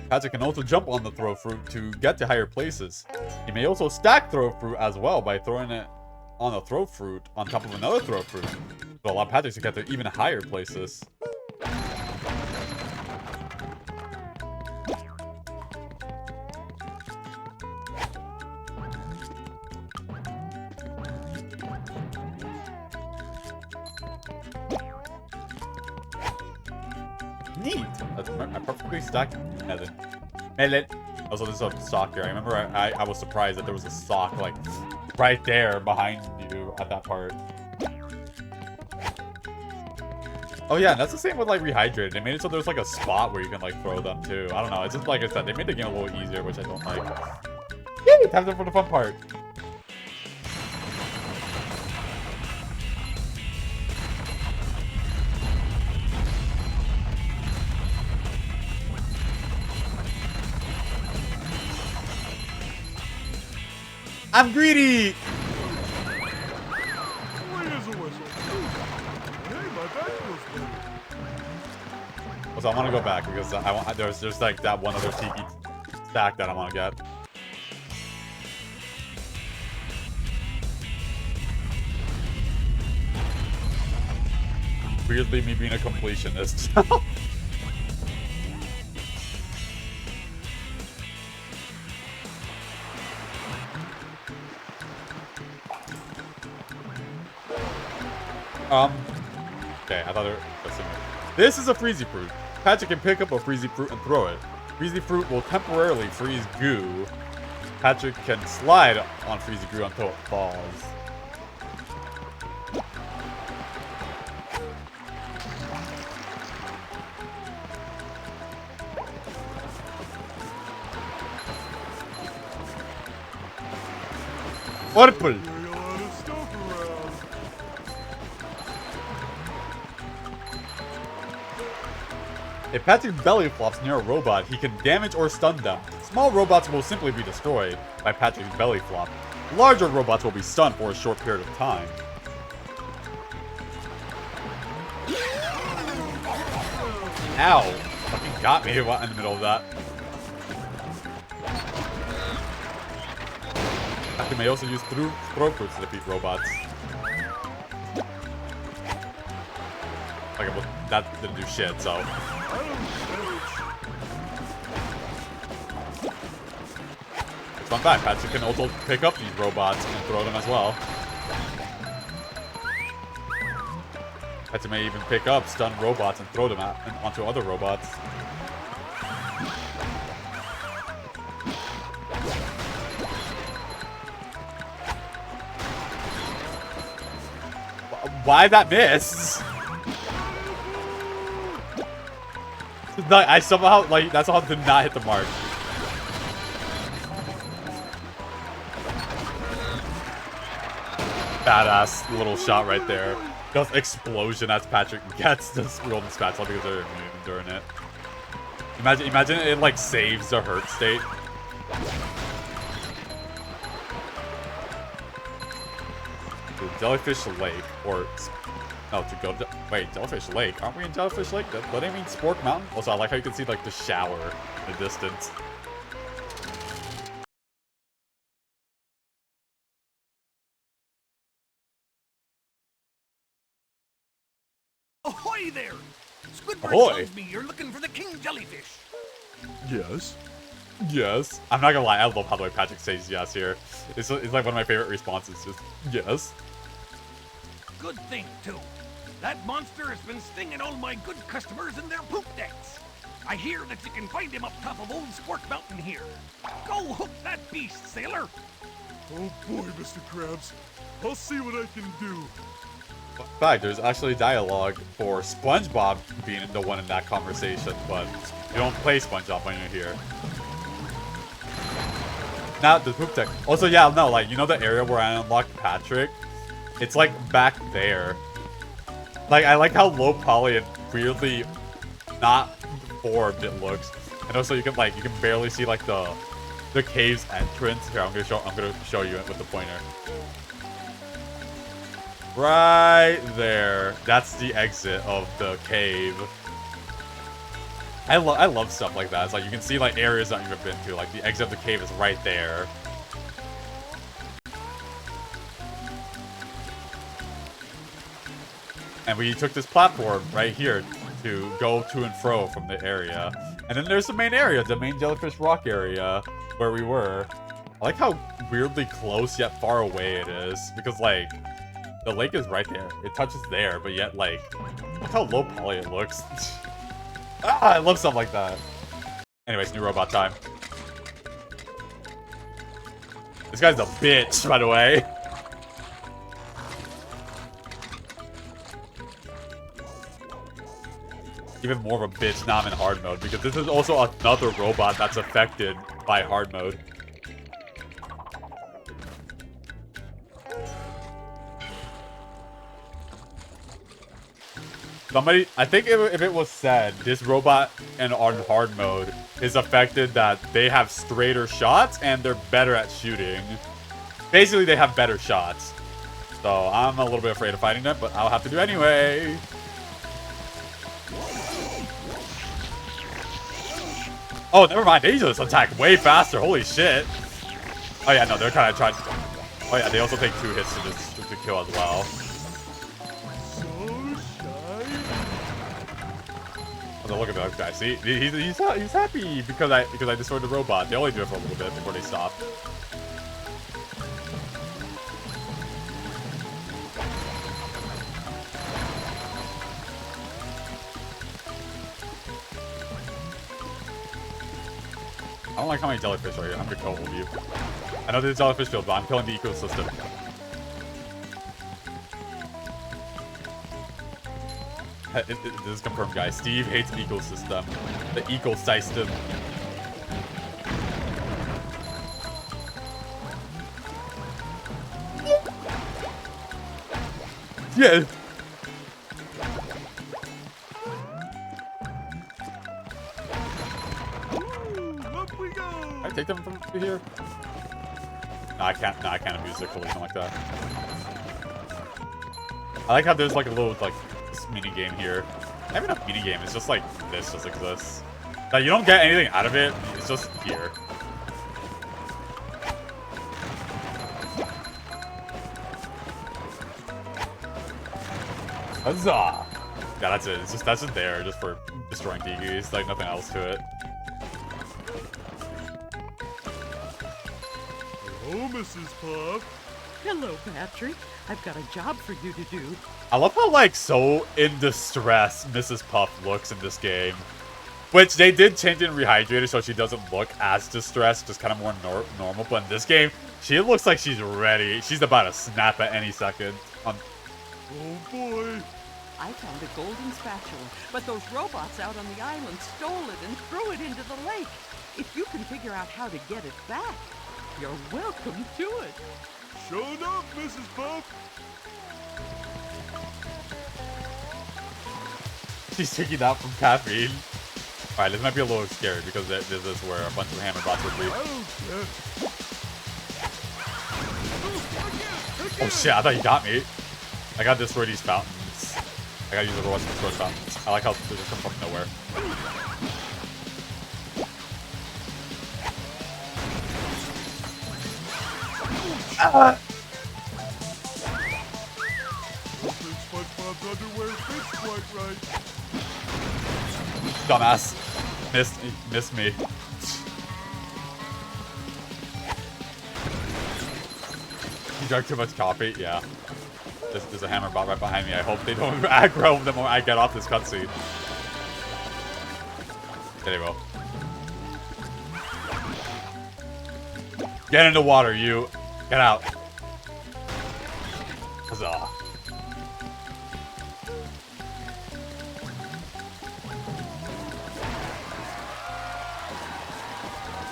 Patrick can also jump on the throw fruit to get to higher places. He may also stack throw fruit as well by throwing it on a throw fruit on top of another throw fruit. So allow Patrick to get to even higher places. Neat! That's a perfectly stacked melon. Also, there's a sock here. I remember I was surprised that there was a sock, like, right there behind you at that part. Oh yeah, and that's the same with, like, Rehydrated. They made it so there's, like, a spot where you can, like, throw them, too. I don't know. It's just, like I said, they made the game a little easier, which I don't like. Yay! Time for the fun part. I'm greedy! So I want to go back because there's like that one other tiki stack that I want to get. Weirdly, me being a completionist. Okay, I thought there was similar. This is a Freezy Fruit. Patrick can pick up a Freezy Fruit and throw it. Freezy Fruit will temporarily freeze goo. Patrick can slide on Freezy Goo until it falls. Purple! If Patrick belly flops near a robot, he can damage or stun them. Small robots will simply be destroyed by Patrick's belly flop. Larger robots will be stunned for a short period of time. Ow! Fucking got me in the middle of that. Patrick may also use throw fruits to defeat robots. Okay, well, that didn't do shit, so. Fun fact, Patrick can also pick up these robots and throw them as well. Patrick may even pick up stunned robots and throw them onto other robots. Why that miss? I somehow, like, that somehow did not hit the mark. Badass little shot right there. Just explosion as Patrick gets this golden spatula because they're immune during it. Imagine it like saves the hurt state. To Jellyfish Lake, or no, to go to wait, Jellyfish Lake. Aren't we in Jellyfish Lake? Does that mean Spork Mountain? Also, I like how you can see like the shower in the distance. Ahoy there! Squidward Ahoy. tells me you're looking for the king jellyfish. Yes. Yes. I'm not gonna lie, I love how the way Patrick says yes here. It's like one of my favorite responses. Just yes. Good thing, too. That monster has been stinging all my good customers in their poop decks. I hear that you can find him up top of Old Squirk Mountain here. Go hook that beast, sailor. Oh boy, Mr. Krabs. I'll see what I can do. In fact, there's actually dialogue for SpongeBob being the one in that conversation, but you don't play SpongeBob when you're here. Now, the poop deck. Also, yeah, no, like, you know the area where I unlocked Patrick? It's, like, back there. Like, I like how low poly and weirdly not formed it looks. And also, you can barely see, like, the cave's entrance. Here, I'm gonna show you it with the pointer. Right there. That's the exit of the cave. I love stuff like that. It's like you can see like areas that you've been to. Like the exit of the cave is right there. And we took this platform right here to go to and fro from the area. And then there's the main area, the main Jellyfish Rock area where we were. I like how weirdly close yet far away it is. Because like, the lake is right there. It touches there, but yet like, look how low poly it looks. Ah, I love stuff like that. Anyways, new robot time. This guy's a bitch, by the way. Even more of a bitch now I'm in hard mode, because this is also another robot that's affected by hard mode. Somebody, I think if it was said, this robot on hard mode is affected that they have straighter shots and they're better at shooting. Basically, they have better shots. So I'm a little bit afraid of fighting them, but I'll have to do anyway. Oh, never mind. They just attack way faster. Holy shit. Oh yeah, no, they're kind of trying. Oh yeah, they also take 2 hits to kill as well. Oh, look at those guys. See, he's happy because I destroyed the robot. They only do it for a little bit before they stop. I don't like how many jellyfish are here. I'm gonna kill all of you. I know there's jellyfish field, but I'm killing the ecosystem. This is confirmed, guys. Steve hates ecosystem. The ecosystem. Yeah. Can I take them from here? No, I can't. No, I can't abuse the collision like that. I like how there's like a little like mini game here. Not even a mini game. It's just like this just exists. Like you don't get anything out of it. It's just here. Huzzah! Yeah, that's it. It's just that's just there, just for destroying Digis. Like nothing else to it. Hello, Mrs. Puff. Hello, Patrick. I've got a job for you to do. I love how, like, so in distress Mrs. Puff looks in this game. Which, they did change it in Rehydrated so she doesn't look as distressed, just kind of more normal. But in this game, she looks like she's ready. She's about to snap at any second. Oh, boy. I found a golden spatula, but those robots out on the island stole it and threw it into the lake. If you can figure out how to get it back, you're welcome to it. Show enough, Mrs. Puff. She's taking out from caffeine. Alright, this might be a little scary because this is where a bunch of hammer bots would be. Oh shit, I thought you got me. I gotta destroy these fountains. I gotta use the robots to destroy fountains. I like how they just come from nowhere. I don't think SpongeBob's underwear fits quite right. Dumbass. Missed me. You drank too much coffee? Yeah. There's a hammer bot right behind me. I hope they don't aggro the moment I get off this cutscene. There you go. Get in the water, you. Get out. Huzzah.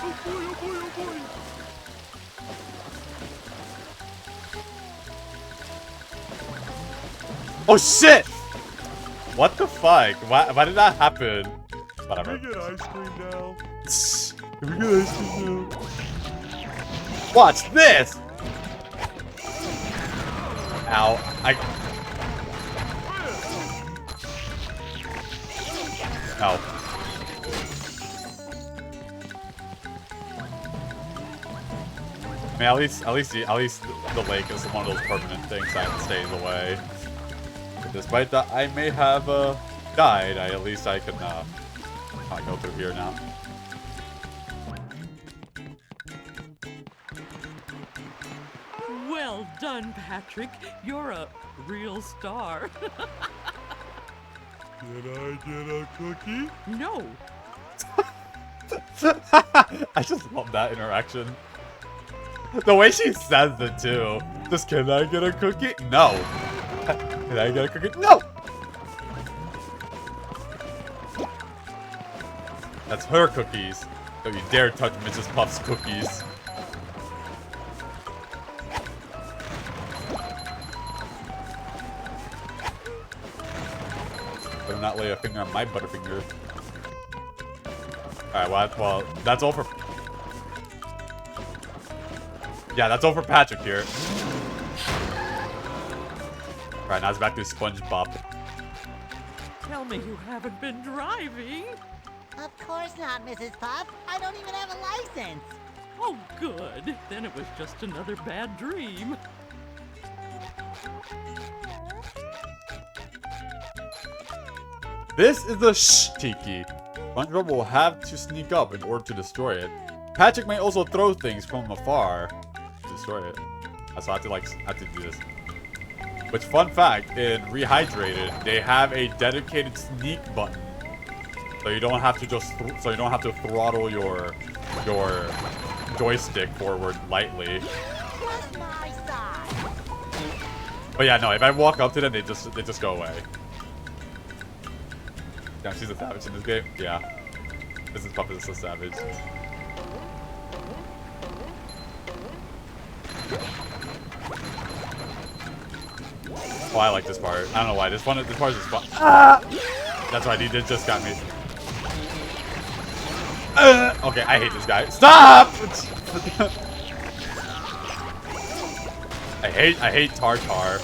Oh boy, oh boy, oh boy. Oh shit! What the fuck? Why did that happen? Whatever. Can we get ice cream now? Can we get ice cream now? Watch this! Ow. Ow. mean, at least the lake is one of those permanent things that stays away. Despite that, I may have died. At least I can go through here now. Well done, Patrick. You're a real star. Did I get a cookie? No. I just love that interaction. The way she says it too. Just, can I get a cookie? No. Can I get a cookie? No. That's her cookies. Don't you dare touch Mrs. Puff's cookies. Better not lay a finger on my butterfinger. Alright, well, that's all for... Yeah, that's all for Patrick here. Alright, now it's back to Spongebob. Tell me you haven't been driving. Of course not, Mrs. Puff. I don't even have a license. Oh, good. Then it was just another bad dream. This is the shh tiki. SpongeBob will have to sneak up in order to destroy it. Patrick may also throw things from afar to destroy it. So I have to do this. Which, fun fact, in Rehydrated, they have a dedicated sneak button, so you don't have to throttle your joystick forward lightly. But yeah, no, if I walk up to them, they just go away. Damn, she's a savage in this game. Yeah, Mrs. Puff is so savage. Oh, I like this part. I don't know why. This part is just fun. Ah! That's right. He just got me. Okay, I hate this guy. Stop! I hate tartar.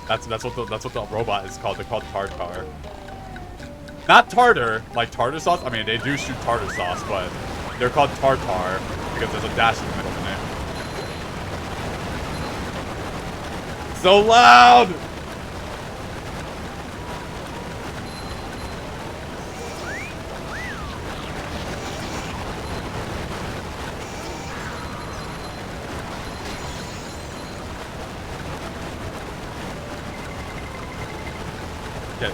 That's what the robot is called. They're called tartar. Not tartar, like tartar sauce. I mean, they do shoot tartar sauce, but they're called tartar because there's a dash in the middle of the name. So loud! Okay.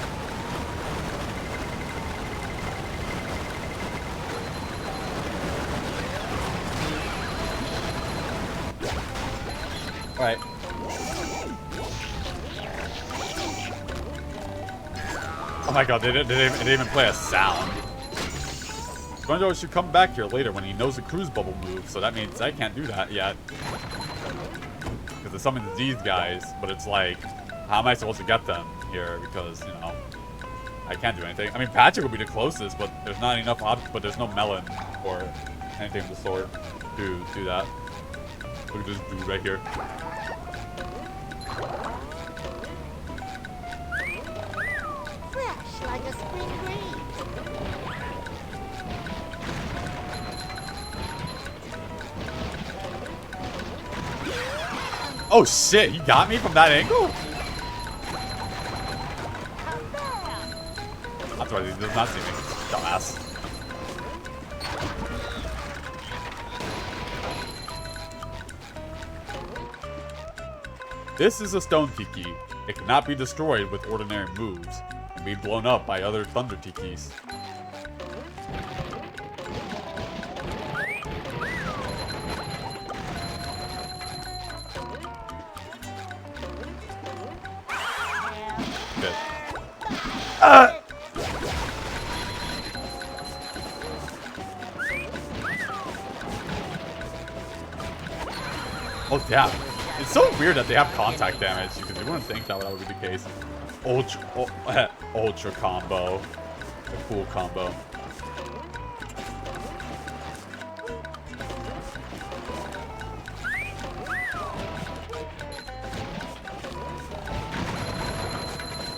Alright. Oh my god, they didn't even play a sound. SpongeBob should come back here later when he knows the cruise bubble moves, so that means I can't do that yet. Because it summons these guys, but it's like, how am I supposed to get them here? Because, you know, I can't do anything. I mean, Patrick would be the closest, but there's not enough but there's no melon or anything of the sort to do that. Look at this dude right here. Fresh like a spring breeze. Oh shit, he got me from that angle? That's why he does not see me. Dumbass. This is a stone tiki. It cannot be destroyed with ordinary moves and be blown up by other thunder tikis. Good. Oh damn. It's so weird that they have contact damage because you wouldn't think that would be the case. Ultra combo. A cool combo.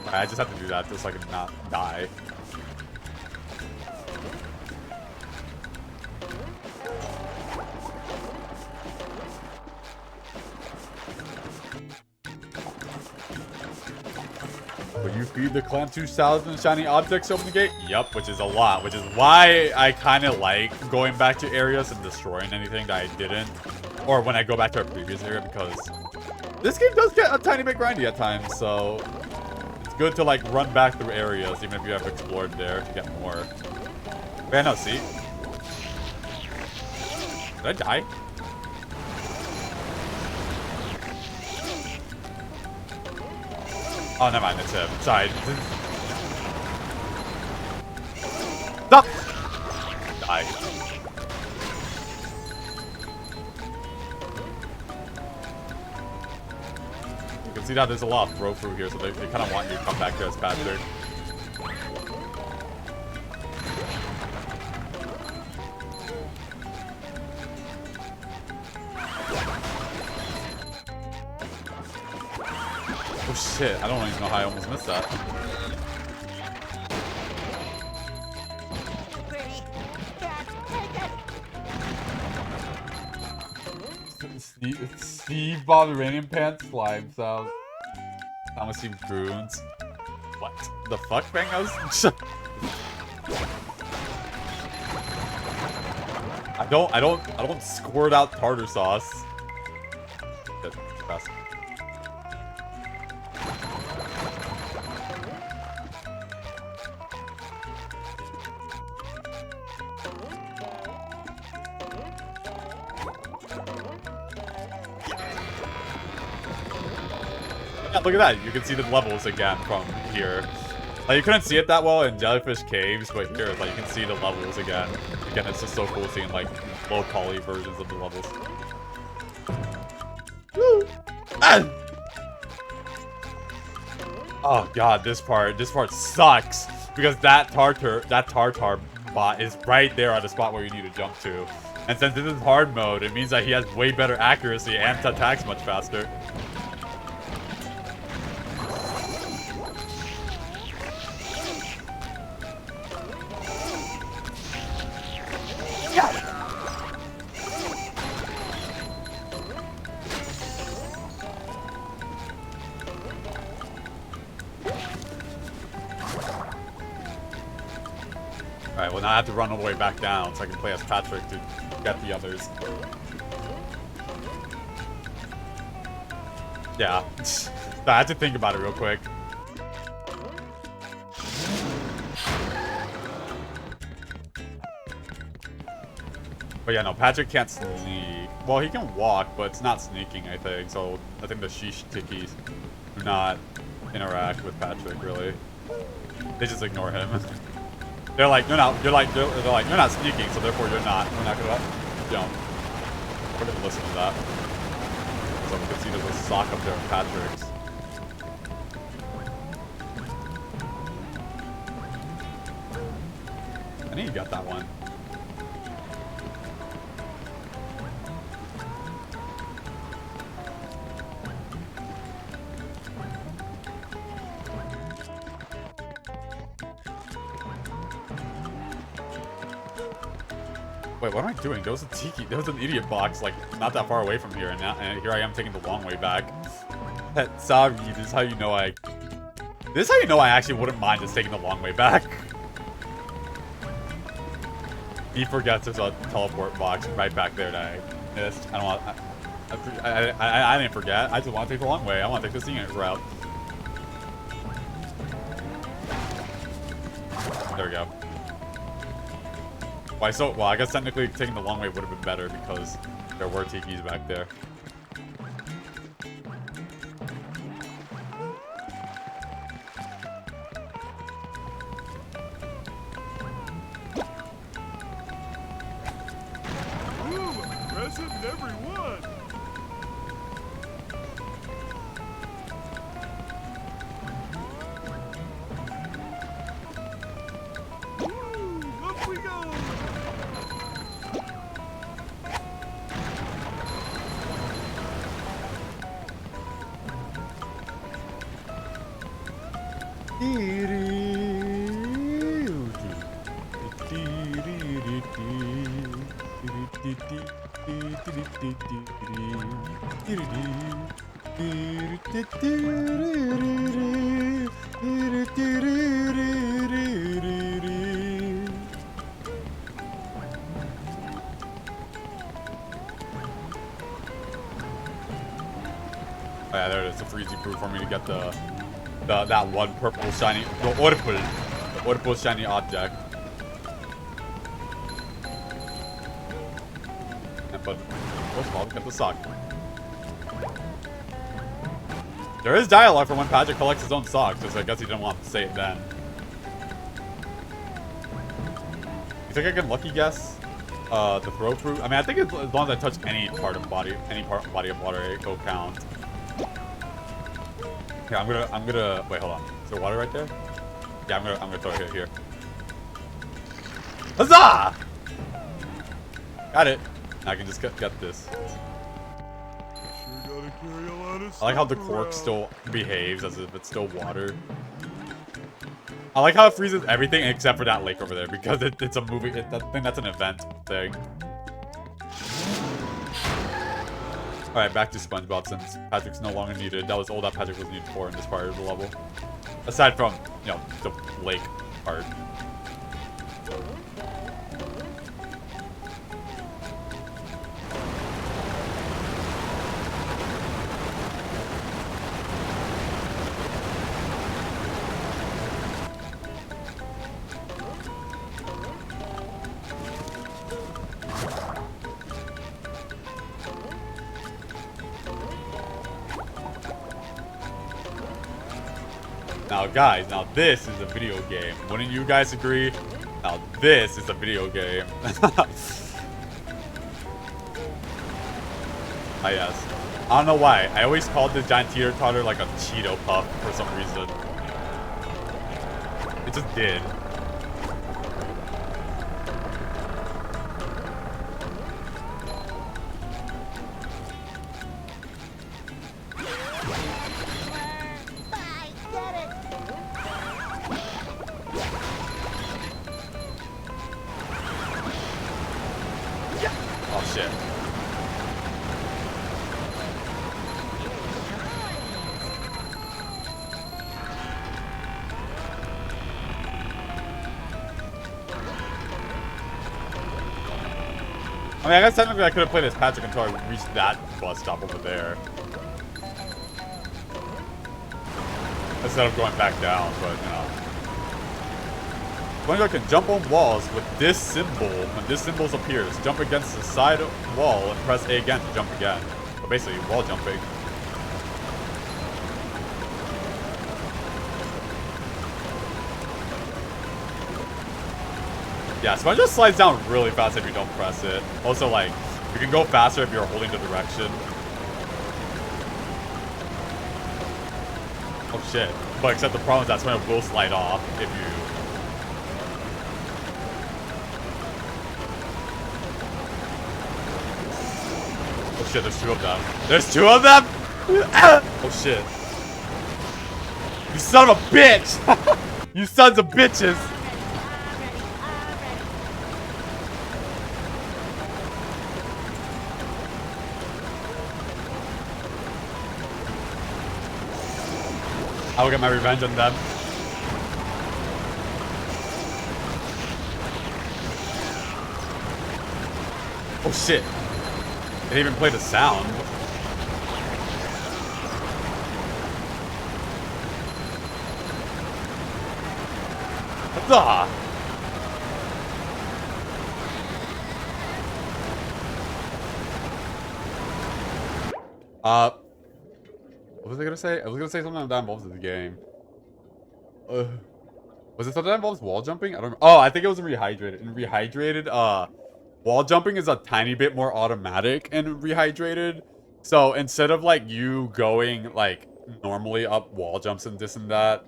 I just have to do that just so I can not die. Will you feed the clan 2,000 shiny objects to open the gate? Yup, which is a lot, which is why I kind of like going back to areas and destroying anything that I didn't. Or when I go back to a previous area, because this game does get a tiny bit grindy at times, so it's good to like run back through areas, even if you have explored there, to get more. Wait, no, see? Did I die? Oh, never mind, it's him. Sorry. Stop! Die. You can see that there's a lot of throw through here, so they kind of want you to come back here as Patrick. Oh shit, I don't even know how I almost missed that. Steve Uranium Pants slime sound. I'm gonna see goons. What the fuck, Bangos? I don't squirt out tartar sauce. Good, fast. Yeah, look at that. You can see the levels again from here. Like, you couldn't see it that well in Jellyfish Caves, but here, like, you can see the levels again. Again, it's just so cool seeing, like, low-poly versions of the levels. Woo! Ah! Oh, God, this part sucks. Because that tartar bot is right there on the spot where you need to jump to. And since this is hard mode, it means that he has way better accuracy and attacks much faster. Alright, well now I have to run all the way back down so I can play as Patrick to get the others. Yeah. I had to think about it real quick. But yeah, no, Patrick can't sneak. Well, he can walk, but it's not sneaking, I think. So I think the sheesh tickies do not interact with Patrick, really. They just ignore him. They're like, they're not sneaking, so therefore we're not gonna jump. We're gonna listen to that. So we can see there's a sock up there with Patrick's. I think you got that one. Wait, what am I doing? There was a tiki. There was an idiot box, like, not that far away from here, and here I am taking the long way back. Sorry, this is how you know I actually wouldn't mind just taking the long way back. He forgets there's a teleport box right back there that I missed. I don't want. I didn't forget. I just want to take the long way. I want to take the scenic route. There we go. Well, I guess technically taking the long way would have been better because there were tikis back there. Ooh, a present in every one. Ooh, up we go. Yeah, there it is. The freezy proof for me to get that one purple shiny, the orpal shiny object. But first of all, get the sock. There is dialogue for when Patrick collects his own socks, just I guess he didn't want to say it then. You think I can lucky guess the throw fruit? I mean, I think as long as I touch any part of body of water, it will count. Yeah, I'm gonna wait. Hold on. Is there water right there? Yeah, I'm gonna throw it here. Huzzah! Got it. Now I can just get this. I like how the cork still behaves as if it's still water. I like how it freezes everything except for that lake over there because it's a movie. I think that's an event thing. Alright, back to SpongeBob since Patrick's no longer needed. That was all that Patrick was needed for in this part of the level. Aside from, you know, the lake part. Now guys, now this is a video game. Wouldn't you guys agree? Now this is a video game. Ah yes. I don't know why. I always called this giant teeter-totter like a Cheeto puff for some reason. It just did. Oh shit. I mean, I guess technically I could have played as Patrick until I reached that bus stop over there. Instead of going back down, but you know. SpongeBob can jump on walls with this symbol. When this symbol appears, jump against the side wall and press A again to jump again. So basically, wall jumping. Yeah, SpongeBob slides down really fast if you don't press it. Also, like, you can go faster if you're holding the direction. Oh shit. But except the problem is that's when it will slide off if you... Oh shit, there's two of them. There's two of them?! Oh shit. You son of a bitch! You sons of bitches! I will get my revenge on them. Oh shit. They didn't even play the sound. Huzzah! What was I gonna say? I was gonna say something that involves the game. Was it something that involves wall jumping? I don't know. Oh, I think it was in Rehydrated. In Rehydrated, wall jumping is a tiny bit more automatic in Rehydrated. So instead of like you going like normally up wall jumps and this and that,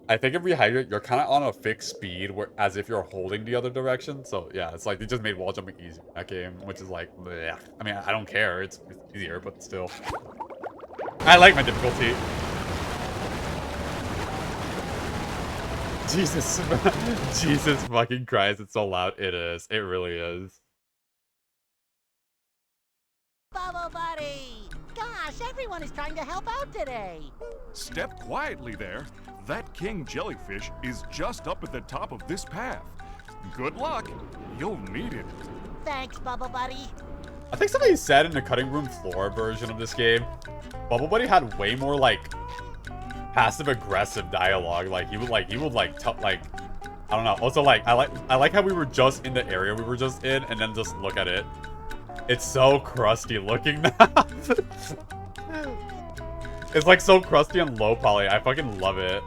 I think in Rehydrated you're kind of on a fixed speed where as if you're holding the other direction. So yeah, it's like they just made wall jumping easy in that game, which is like, bleh. I mean, I don't care. It's easier, but still. I like my difficulty. Jesus. Jesus fucking Christ, it's so loud. It is. It really is. Bubble Buddy! Gosh, everyone is trying to help out today. Step quietly there. That king jellyfish is just up at the top of this path. Good luck. You'll need it. Thanks, Bubble Buddy. I think somebody said in the cutting room floor version of this game, Bubble Buddy had way more like passive aggressive dialogue. Like he would like I don't know. Also like I like how we were just in the area we were just in and then just look at it. It's so crusty looking now. It's like so crusty and low poly. I fucking love it.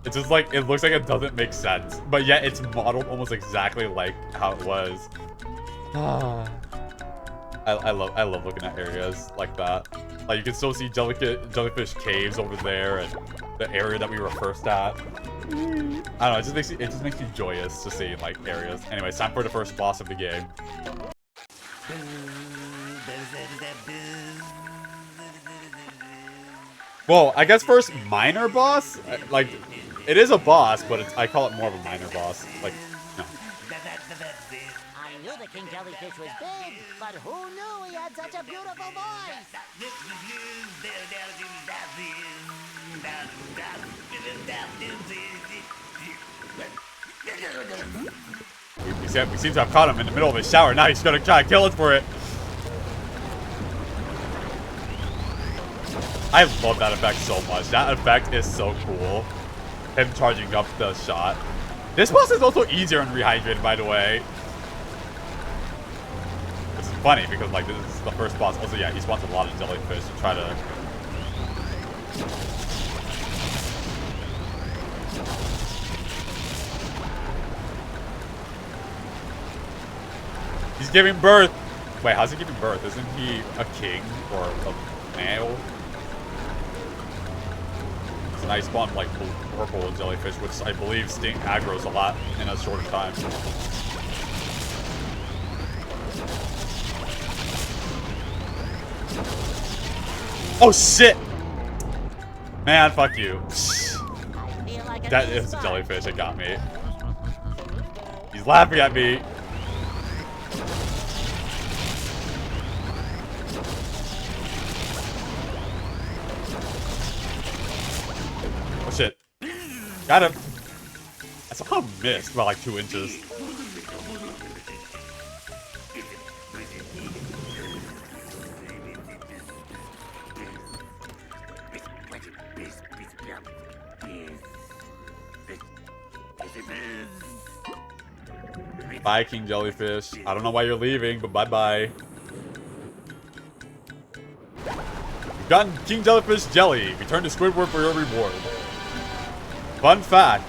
It's just like, it looks like it doesn't make sense. But yet it's modeled almost exactly like how it was. I love looking at areas like that. Like you can still see jellyfish caves over there and the area that we were first at. I don't know, it just makes you joyous to see like areas. Anyway, it's time for the first boss of the game. Well, I guess first minor boss? Like, it is a boss, but I call it more of a minor boss. Like, no. I knew the king jellyfish was big, but who knew he had such a beautiful voice? We seem to have caught him in the middle of his shower. Now he's gonna try to kill us for it. I love that effect so much. That effect is so cool. Him charging up the shot. This boss is also easier in Rehydrated, by the way. This is funny because like this is the first boss. Also, yeah, he spawns a lot of jellyfish to try to. He's giving birth. Wait, how's he giving birth? Isn't he a king or a male? And I spawned like purple jellyfish, which I believe sting aggro's a lot in a shorter time. Oh shit! Man, fuck you. That is a jellyfish, it got me. He's laughing at me. Shit. Got him. I somehow missed by like 2 inches. Bye, King Jellyfish. I don't know why you're leaving, but bye-bye. You've gotten King Jellyfish Jelly. Return to Squidward for your reward. Fun fact,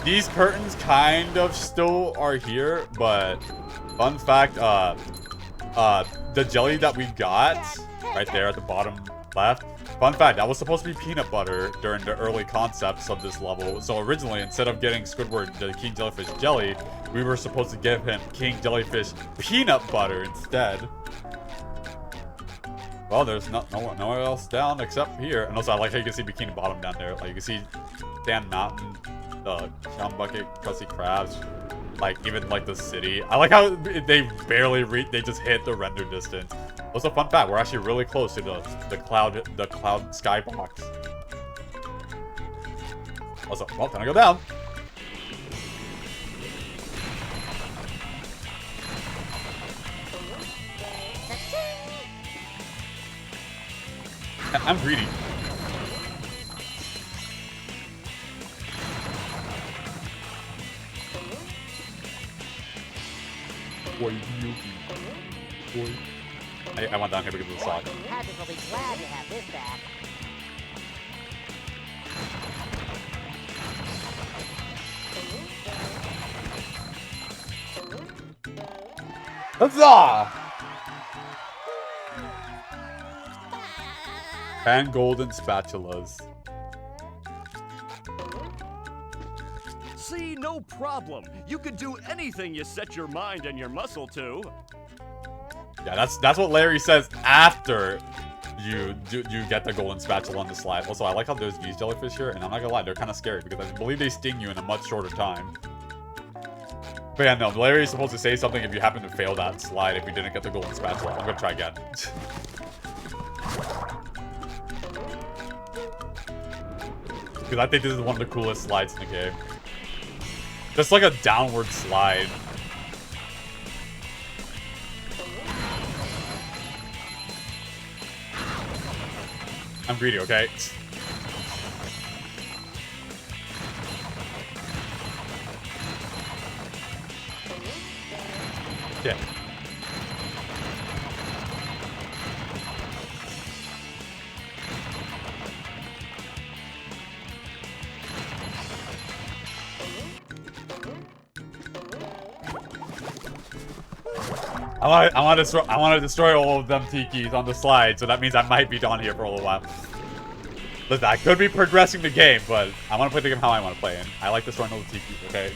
these curtains kind of still are here, but fun fact, the jelly that we got right there at the bottom left, fun fact, that was supposed to be peanut butter during the early concepts of this level. So originally, instead of getting Squidward the King Jellyfish Jelly, we were supposed to give him King Jellyfish Peanut Butter instead. Well, there's nowhere else down except here. And also, I like how you can see Bikini Bottom down there. Like, you can see Sand Mountain, the Chum Bucket, Krusty Krabs, like, even, like, the city. I like how they barely they just hit the render distance. Also, fun fact, we're actually really close to the cloud skybox. Also, well, time to go down. I'm greedy. Boy, boy. I went down here because of the sock. Patrick will be glad to have this back. Huzzah! 10 golden spatulas. See, no problem. You could do anything you set your mind and your muscle to. Yeah, that's what Larry says after you get the golden spatula on the slide. Also, I like how there's these jellyfish here, and I'm not gonna lie, they're kind of scary because I believe they sting you in a much shorter time. But yeah, no, Larry's supposed to say something if you happen to fail that slide if you didn't get the golden spatula. I'm gonna try again. Because I think this is one of the coolest slides in the game. Just like a downward slide. I'm greedy, okay? Yeah. I want to destroy all of them tikis on the slide, so that means I might be down here for a little while. Listen, I could be progressing the game, but I want to play the game how I want to play it. I like destroying all the tikis, okay?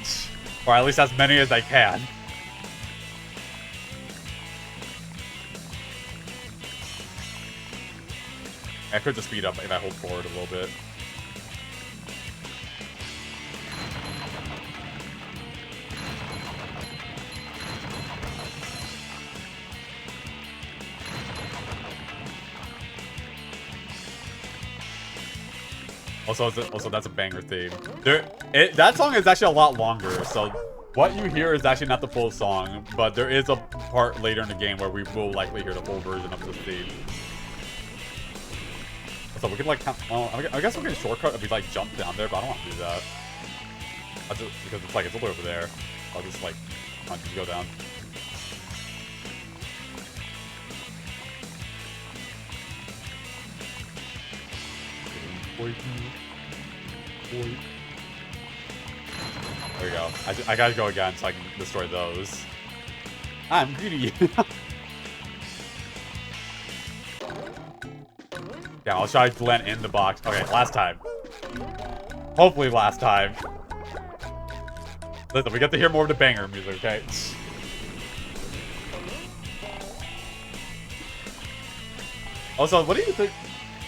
Or at least as many as I can. I could just speed up if I hold forward a little bit. Also, that's a banger theme. That song is actually a lot longer, so what you hear is actually not the full song, but there is a part later in the game where we will likely hear the full version of this theme. So we could like, well, I guess we can shortcut if we like jump down there, but I don't want to do that. Because it's like it's over there. I'll just like, just go down. There we go. I gotta go again so I can destroy those. I'm greedy. Yeah, I'll try to blend in the box. Okay, last time. Hopefully last time. Listen, we get to hear more of the banger music, okay? Also, what do you think?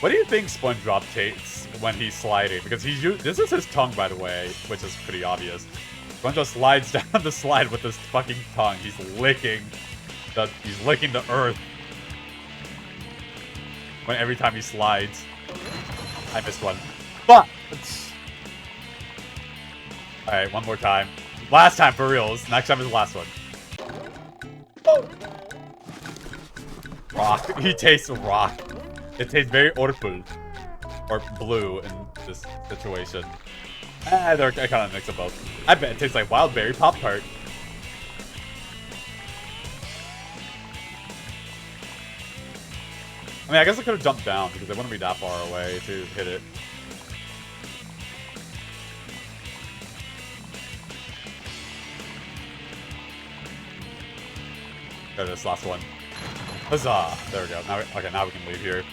What do you think SpongeBob takes when he's sliding? Because this is his tongue, by the way, which is pretty obvious. SpongeBob slides down the slide with his fucking tongue. He's licking the earth. Every time he slides. I missed one. But alright, one more time. Last time for reals. Next time is the last one. Oh. Rock. He tastes rock. It tastes very purple. Or blue in this situation. I kind of mix them both. I bet it tastes like wild berry Pop-Tart. I mean, I guess I could have jumped down because I wouldn't be that far away to hit it. There it is, last one. Huzzah! There we go. Now we can leave here.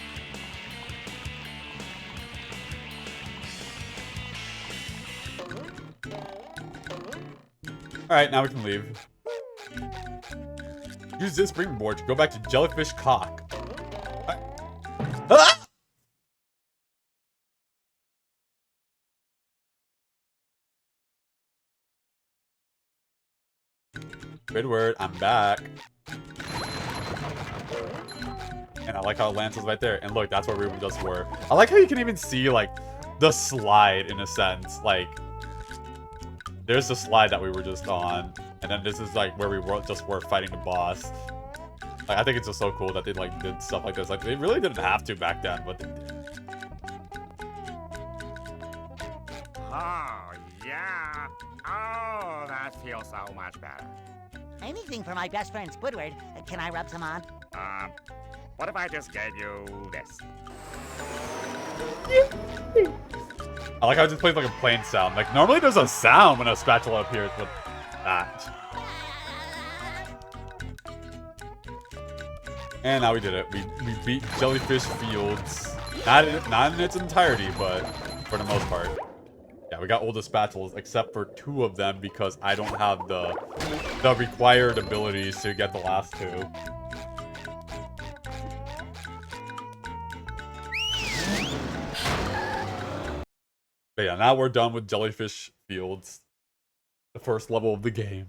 Alright, now we can leave. Use this springboard to go back to Jellyfish Cock. Ah! Squidward, I'm back. And I like how Lance is right there. And look, that's where we just were. I like how you can even see, like, the slide, in a sense. Like, there's the slide that we were just on. And then this is, like, where we were fighting the boss. Like, I think it's just so cool that they, like, did stuff like this. Like, they really didn't have to back then, but they did. Oh, yeah. Oh, that feels so much better. Anything for my best friend Squidward. Can I rub some on? What if I just gave you this? I like how it just plays like a plain sound. Like, normally there's a sound when a spatula appears, but that. And now we did it. We beat Jellyfish Fields. Not in its entirety, but for the most part. Yeah, we got all the spatulas except for 2 of them because I don't have the required abilities to get the last 2. But yeah, now we're done with Jellyfish Fields. The first level of the game.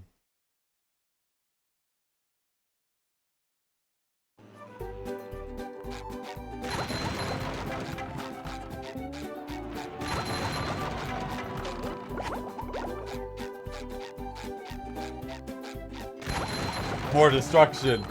More destruction.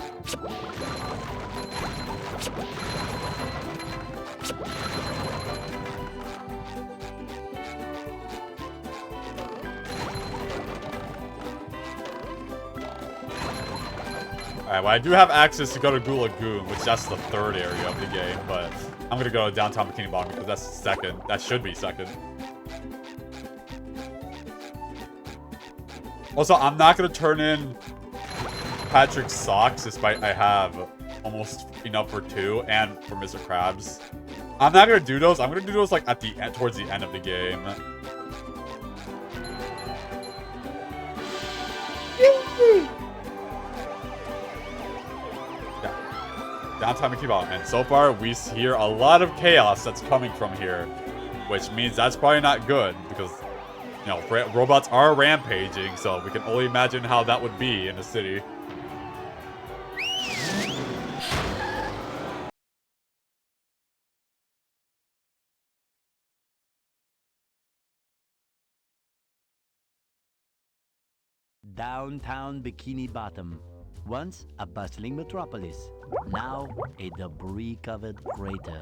Alright, well, I do have access to go to Goo Lagoon, which that's the third area of the game, but I'm gonna go to downtown Bikini Bottom because that's second. That should be second. Also, I'm not gonna turn in Patrick's socks despite I have almost enough for 2 and for Mr. Krabs. I'm not gonna do those. I'm gonna do those like at the end, towards the end of the game. Yeah. Downtown Bikini Bottom. And so far, we hear a lot of chaos that's coming from here, which means that's probably not good because, you know, robots are rampaging, so we can only imagine how that would be in a city. Downtown Bikini Bottom. Once a bustling metropolis, now a debris-covered crater.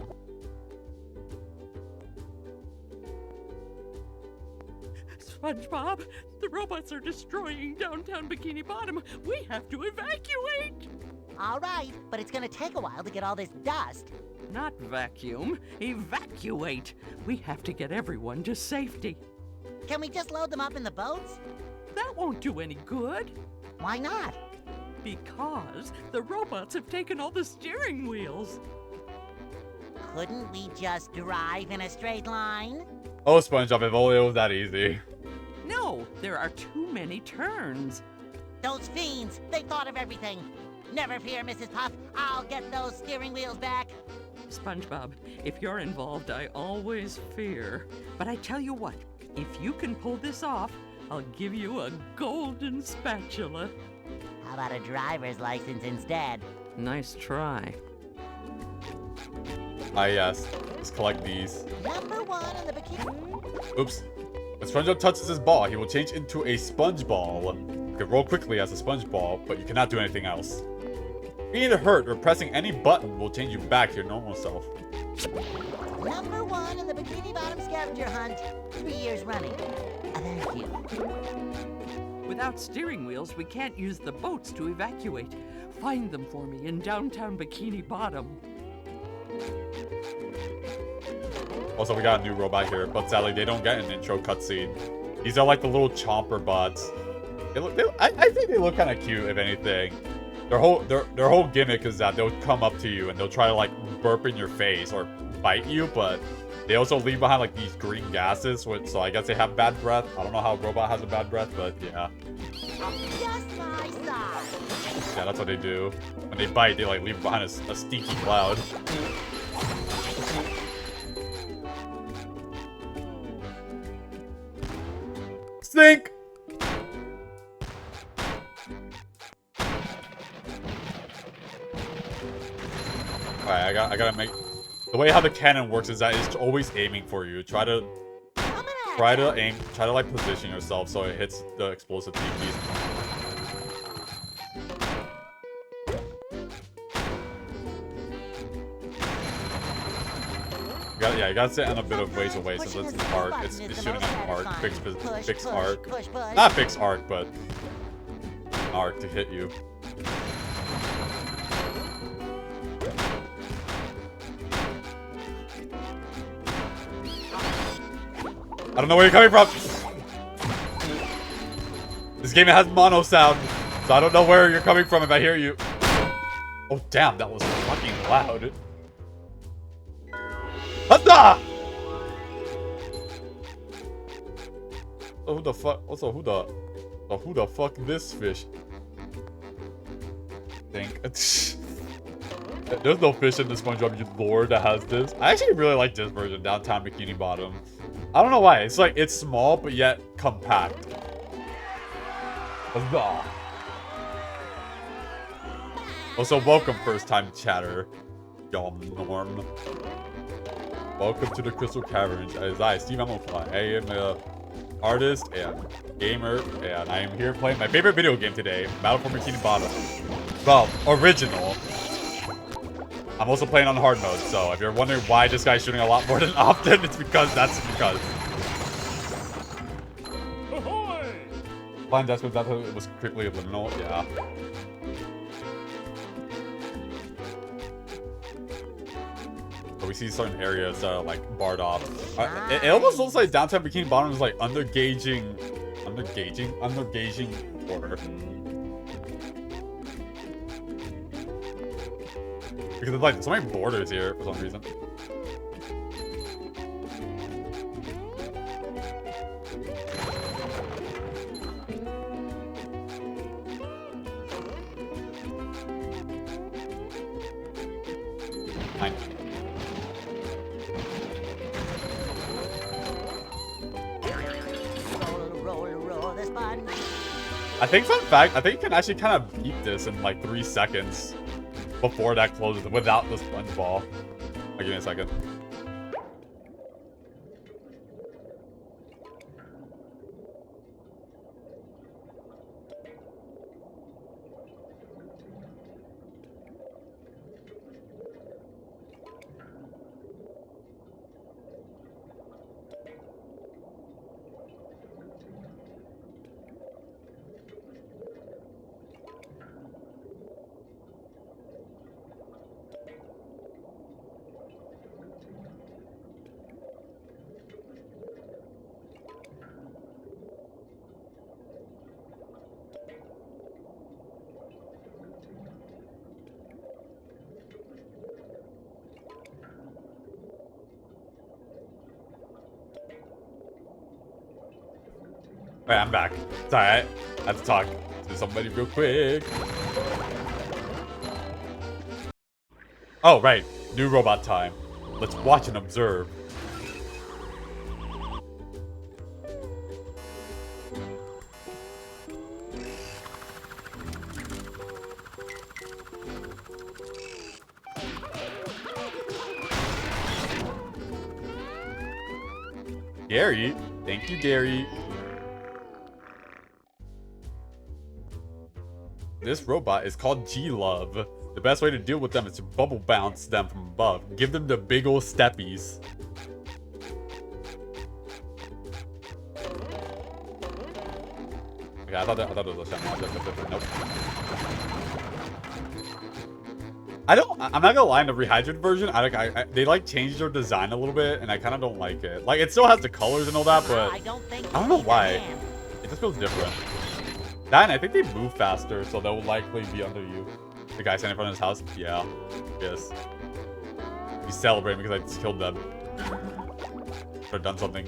SpongeBob, the robots are destroying downtown Bikini Bottom. We have to evacuate. All right, but it's gonna take a while to get all this dust. Not vacuum, evacuate. We have to get everyone to safety. Can we just load them up in the boats? That won't do any good. Why not? Because the robots have taken all the steering wheels. Couldn't we just drive in a straight line? Oh, SpongeBob, if only it was that easy. No, there are too many turns. Those fiends, they thought of everything. Never fear, Mrs. Puff. I'll get those steering wheels back. SpongeBob, if you're involved, I always fear. But I tell you what, if you can pull this off, I'll give you a golden spatula. How about a driver's license instead? Nice try. Ah, yes. Let's collect these. Number 1 in the bikini. Oops. When SpongeBob touches his ball, he will change into a sponge ball. You can roll quickly as a sponge ball, but you cannot do anything else. Being hurt or pressing any button will change you back to your normal self. Number 1 in the Bikini Bottom scavenger hunt. 3 years running. Thank you. Without steering wheels, we can't use the boats to evacuate. Find them for me in downtown Bikini Bottom. Also, we got a new robot here, but sadly, they don't get an intro cutscene. These are like the little chomper bots. I think they look kind of cute, if anything. Their whole gimmick is that they'll come up to you and they'll try to like burp in your face or bite you, but they also leave behind like these green gases, so I guess they have bad breath. I don't know how a robot has a bad breath, but yeah. Just my size. Yeah, that's what they do. When they bite, they like leave behind a stinky cloud. Stink! Alright, I gotta make... The way how the cannon works is that it's always aiming for you. Try to like position yourself so it hits the explosive TPs. You gotta sit on a bit of ways away since it's arc. It's shooting at arc. Fix arc. Not fix arc, but arc to hit you. I don't know where you're coming from. This game has mono sound, so I don't know where you're coming from if I hear you. Oh damn, that was fucking loud. Huzzah! Oh, who the fuck? Also, who the fuck this fish? Think. There's no fish in the SpongeBob lore that has this. I actually really like this version, Downtown Bikini Bottom. I don't know why. It's like, it's small, but yet compact. Huzzah. Also, welcome first time chatter. Y'all norm. Welcome to the Crystal Caverns. As I, SteveEmeraldClaw, I am an artist and gamer, and I am here playing my favorite video game today, Battle for Bikini Bottom. Well, original. I'm also playing on hard mode, so if you're wondering why this guy's shooting a lot more than often, it's because that's because. Ahoy! Blind Desperate, that was quickly liminal, yeah. so we see certain areas that are like barred off. It almost looks like downtown Bikini Bottom is like undergauging water. Because there's like so many borders here for some reason. Fine. Roll this button. I think, fun fact, I think you can actually kind of beat this in like 3 seconds before that closes without the sponge ball. Give me a second. Alright, I'm back. It's alright. I have to talk to somebody real quick. Oh, right. New robot time. Let's watch and observe. Gary. Thank you, Gary. This robot is called G-Love. The best way to deal with them is to bubble bounce them from above. Give them the big ol' steppies. Okay, I thought it was a shot. Nope. I'm not gonna lie, in the Rehydrated version, they like changed their design a little bit, and I kind of don't like it. Like, it still has the colors and all that, but I don't know why. It just feels different. That, and I think they move faster, so they'll likely be under you. The guy standing in front of his house? Yeah. Yes. He's celebrating because I just killed them. Or done something.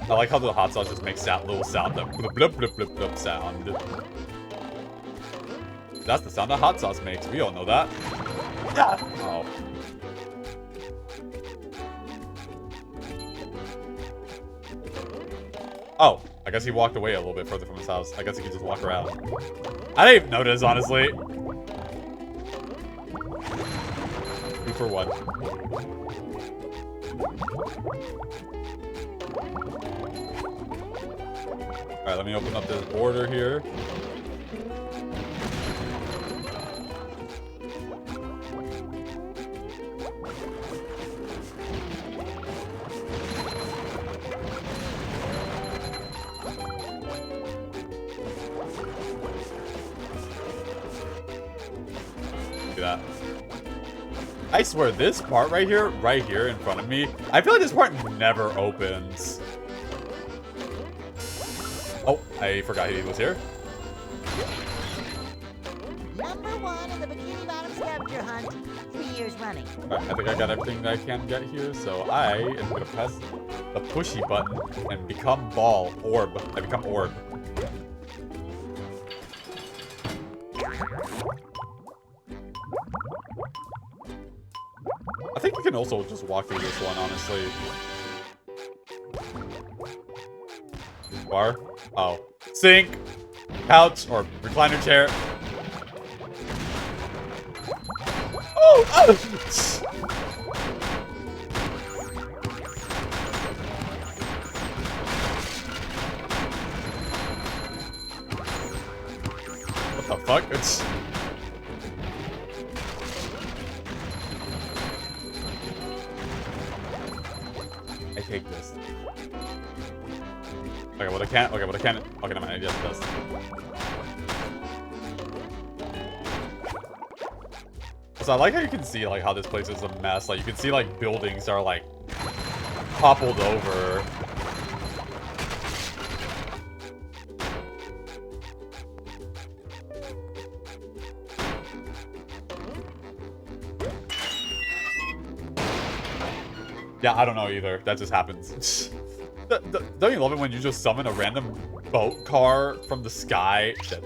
I like how the hot sauce just makes that little sound, that blub blub blub blub blub sound. That's the sound that hot sauce makes. We all know that. Yeah. Oh. Oh, I guess he walked away a little bit further from his house. I guess he could just walk around. I didn't even notice, honestly. 2 for 1. Alright, let me open up this border here. That. I swear this part right here in front of me, I feel like this part never opens. Oh, I forgot he was here. Number 1 in the Bikini Bottom scavenger hunt, 3 years running. Alright, I think I got everything that I can get here, so I am gonna press the pushy button and become orb. I become orb. I think you can also just walk through this one, honestly. Bar? Oh. Sink! Couch, or recliner chair. Oh! Oh! What the fuck? I take this. Okay, well I can't. Okay, but I can't. Okay, never mind. I just this. So I like how you can see like how this place is a mess. Like you can see like buildings are like toppled over. Yeah, I don't know either. That just happens. Don't you love it when you just summon a random boat car from the sky? Shit.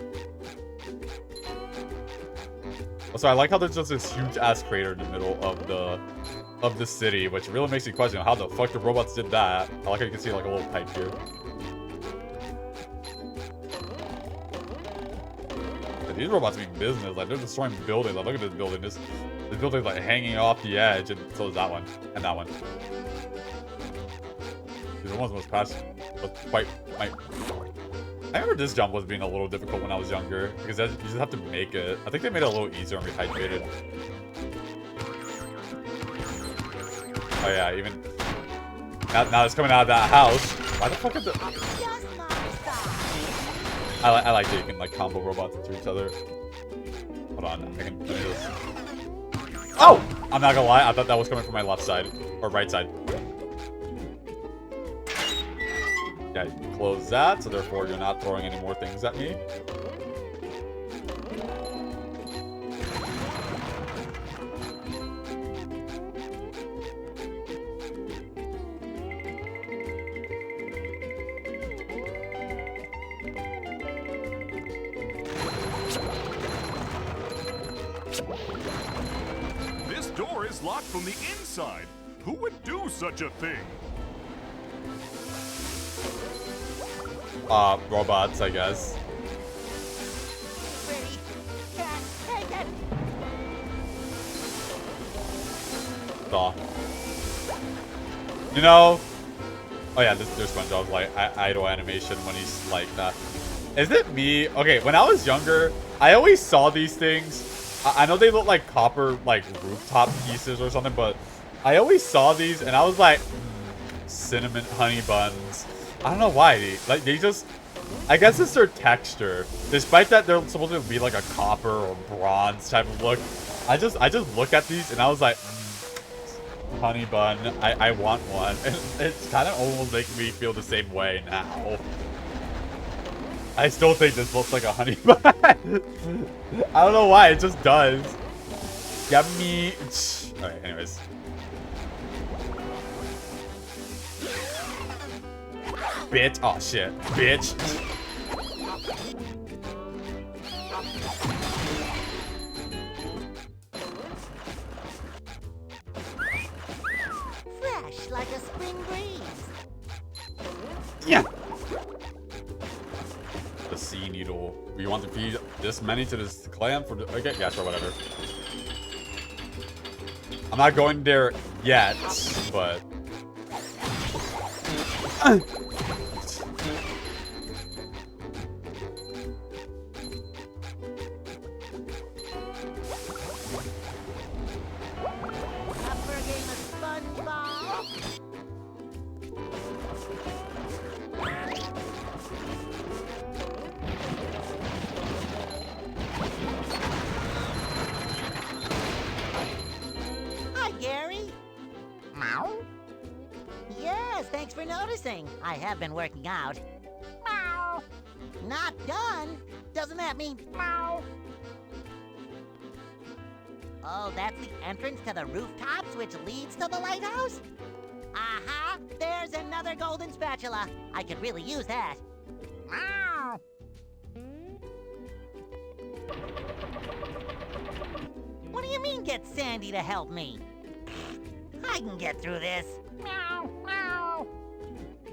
Also, I like how there's just this huge ass crater in the middle of the city, which really makes you question how the fuck the robots did that. I like how you can see like a little pipe here. But these robots mean business. Like they're destroying buildings. Like, look at this building. This building's like hanging off the edge, and so is that one and that one. The ones was past was quite. I remember this jump was being a little difficult when I was younger because you just have to make it. I think they made it a little easier on Rehydrated. Oh yeah, even now it's coming out of that house. Why the fuck is it? I like that you can like combo robots into each other. Hold on, I can do this. Oh! I'm not gonna lie, I thought that was coming from my left side or right side. Yeah, you close that, so therefore you're not throwing any more things at me. This door is locked from the inside. Who would do such a thing? Robots, I guess. Ready? Can't take it. Saw. You know? Oh yeah, there's Spongebob like idle animation when he's like that. Is it me? Okay, when I was younger, I always saw these things. I know they look like copper like rooftop pieces or something, but I always saw these and I was like, cinnamon honey buns. I don't know why. Like they just, I guess it's their texture. Despite that they're supposed to be like a copper or bronze type of look, I just look at these and I was like, honey bun. I want one. And it's kind of almost making me feel the same way now. I still think this looks like a honey bun. I don't know why. It just does. Yummy. All right. Anyways. Bitch. Oh, shit. Bitch. Fresh like a spring breeze. Yeah. The sea needle. We want to feed this many to this clam for the... Okay, yeah, sure, whatever. I'm not going there yet, but... Hi, Gary. Meow. Yes, thanks for noticing. I have been working out. Meow. Not done? Doesn't that mean meow? Oh, that's the entrance to the rooftops, which leads to the lighthouse? Aha! There's another golden spatula. I could really use that. Meow. What do you mean, get Sandy to help me? I can get through this. Meow, meow.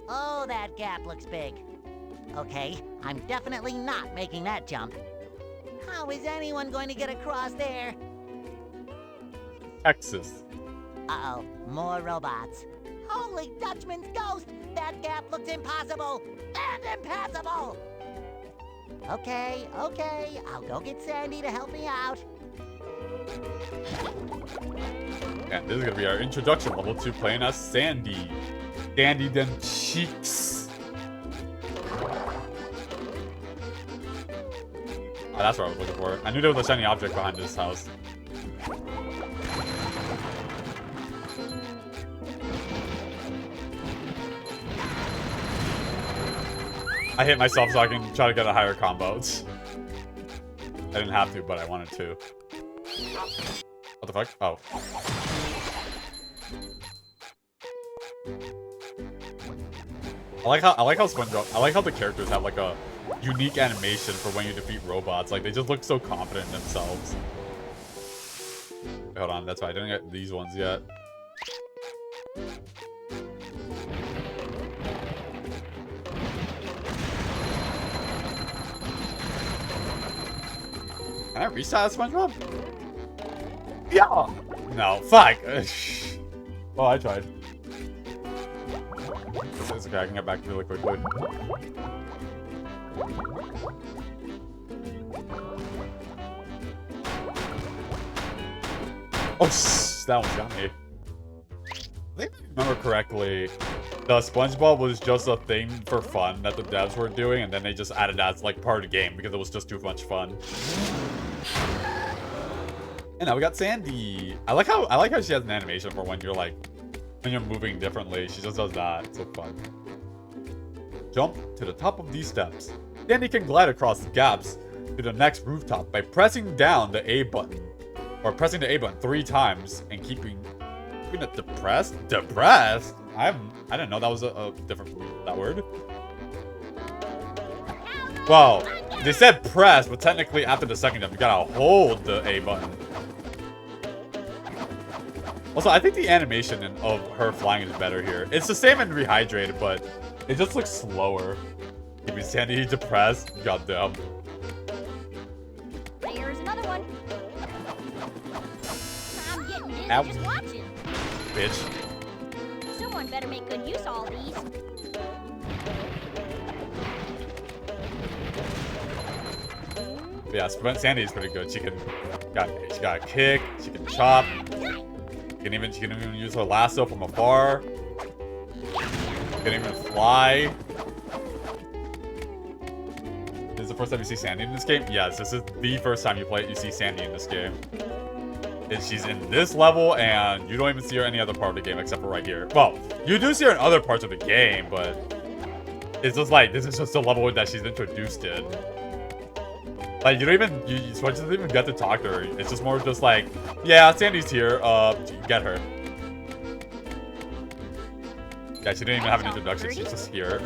Oh, that gap looks big. Okay, I'm definitely not making that jump. How is anyone going to get across there? Texas. Uh-oh, more robots. Holy Dutchman's ghost! That gap looks impossible! And impassable! Okay, I'll go get Sandy to help me out. And this is gonna be our introduction level to playing as Sandy. Sandy them cheeks. Oh, that's what I was looking for. I knew there was a shiny object behind this house. I hit myself so I can try to get a higher combo. I didn't have to, but I wanted to. What the fuck? Oh. I like how Spongebob. I like how the characters have like a unique animation for when you defeat robots. Like they just look so confident in themselves. Wait, hold on, that's why I didn't get these ones yet. Can I restart SpongeBob? Yeah. No, fuck. Oh, I tried. It's okay, I can get back really quickly. Oh, that one got me. I think if I remember correctly, the SpongeBob was just a thing for fun that the devs were doing, and then they just added that as like part of the game because it was just too much fun. And now we got Sandy. I like how she has an animation for when you're moving differently. She just does that. It's so fun. Jump to the top of these steps. Sandy can glide across the gaps to the next rooftop by pressing down the A button. Or pressing the A button 3 times and keeping it depressed? Depressed? I didn't know that was a different that word. Well, they said press, but technically after the second jump, you gotta hold the A button. Also, I think the animation of her flying is better here. It's the same in Rehydrated, but it just looks slower. Keeping Sandy depressed. Goddamn. There's another one. I'm getting dizzy Ow. just watching. Bitch. Someone better make good use of all these. Yeah, Sandy is pretty good. She got a kick. She can chop. She can even use her lasso from afar. She can even fly. This is the first time you see Sandy in this game? Yes, this is the first time you see Sandy in this game. And she's in this level, and you don't even see her any other part of the game except for right here. Well, you do see her in other parts of the game, but it's just like, this is just the level that she's introduced in. Like, you Switch doesn't even get to talk to her. It's just more just like, yeah, Sandy's here, get her. Yeah, she didn't even have an introduction, she's just here.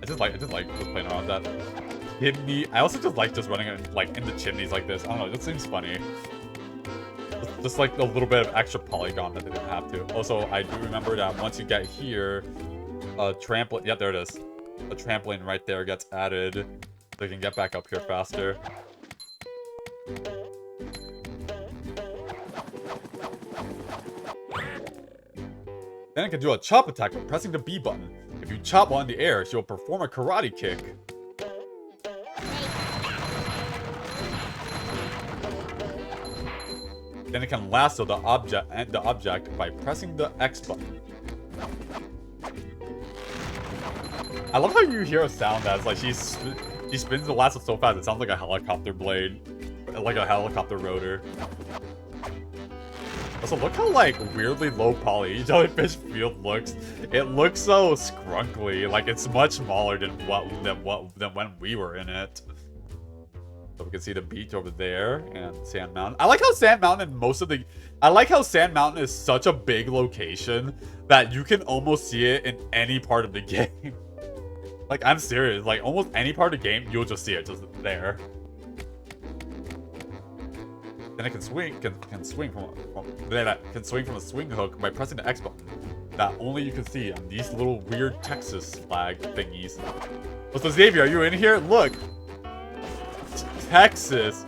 I just like just playing around with that. Chimney. I also just like running in the chimneys like this. I don't know, it just seems funny. Just like a little bit of extra polygon that they didn't have to. Also, I do remember that once you get here, a trampoline. Yeah, there it is. A trampoline right there gets added, so you can get back up here faster. Then it can do a chop attack by pressing the B button. If you chop while in the air, she will perform a karate kick. Then it can lasso the object by pressing the X button. I love how you hear a sound that's like she spins the lasso so fast it sounds like a helicopter blade, like a helicopter rotor. Also, look how like weirdly low poly jellyfish field looks. It looks so scrunkly, like it's much smaller than when we were in it. So we can see the beach over there and Sand Mountain. I like how Sand Mountain Sand Mountain is such a big location that you can almost see it in any part of the game. Like, I'm serious. Like, almost any part of the game, you'll just see it just there. Then it can swing from a swing hook by pressing the X button that only you can see on these little weird Texas flag thingies. So Xavier, are you in here? Look. Texas.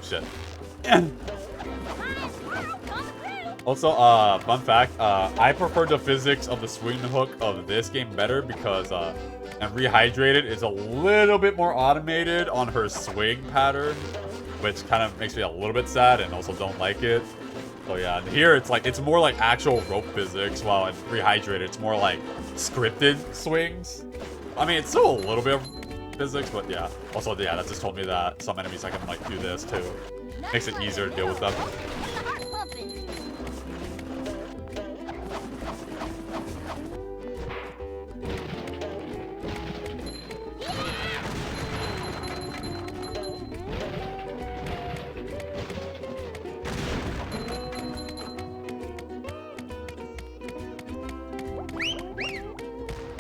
Shit. Also, fun fact, I prefer the physics of the swing hook of this game better because And Rehydrated is a little bit more automated on her swing pattern, which kind of makes me a little bit sad and also don't like it. So yeah, and here it's like, it's more like actual rope physics, while in Rehydrated it's more like scripted swings. I mean, it's still a little bit of physics, but yeah. Also, yeah, that just told me that some enemies I can like do this too. Makes it easier to deal with them.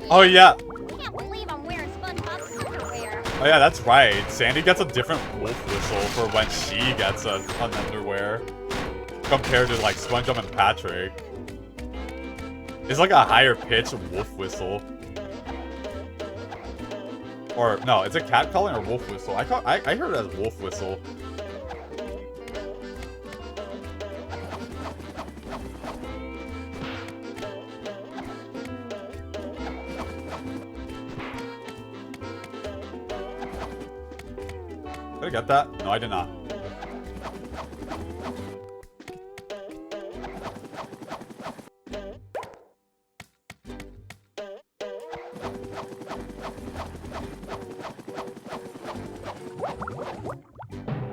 Oh yeah. Can't believe I'm wearing Spongebob underwear. Oh yeah, that's right. Sandy gets a different wolf whistle for when she gets an underwear compared to like SpongeBob and Patrick. It's like a higher pitch wolf whistle. Or no, it's a cat calling or wolf whistle. I heard it as wolf whistle. Did I get that? No, I did not.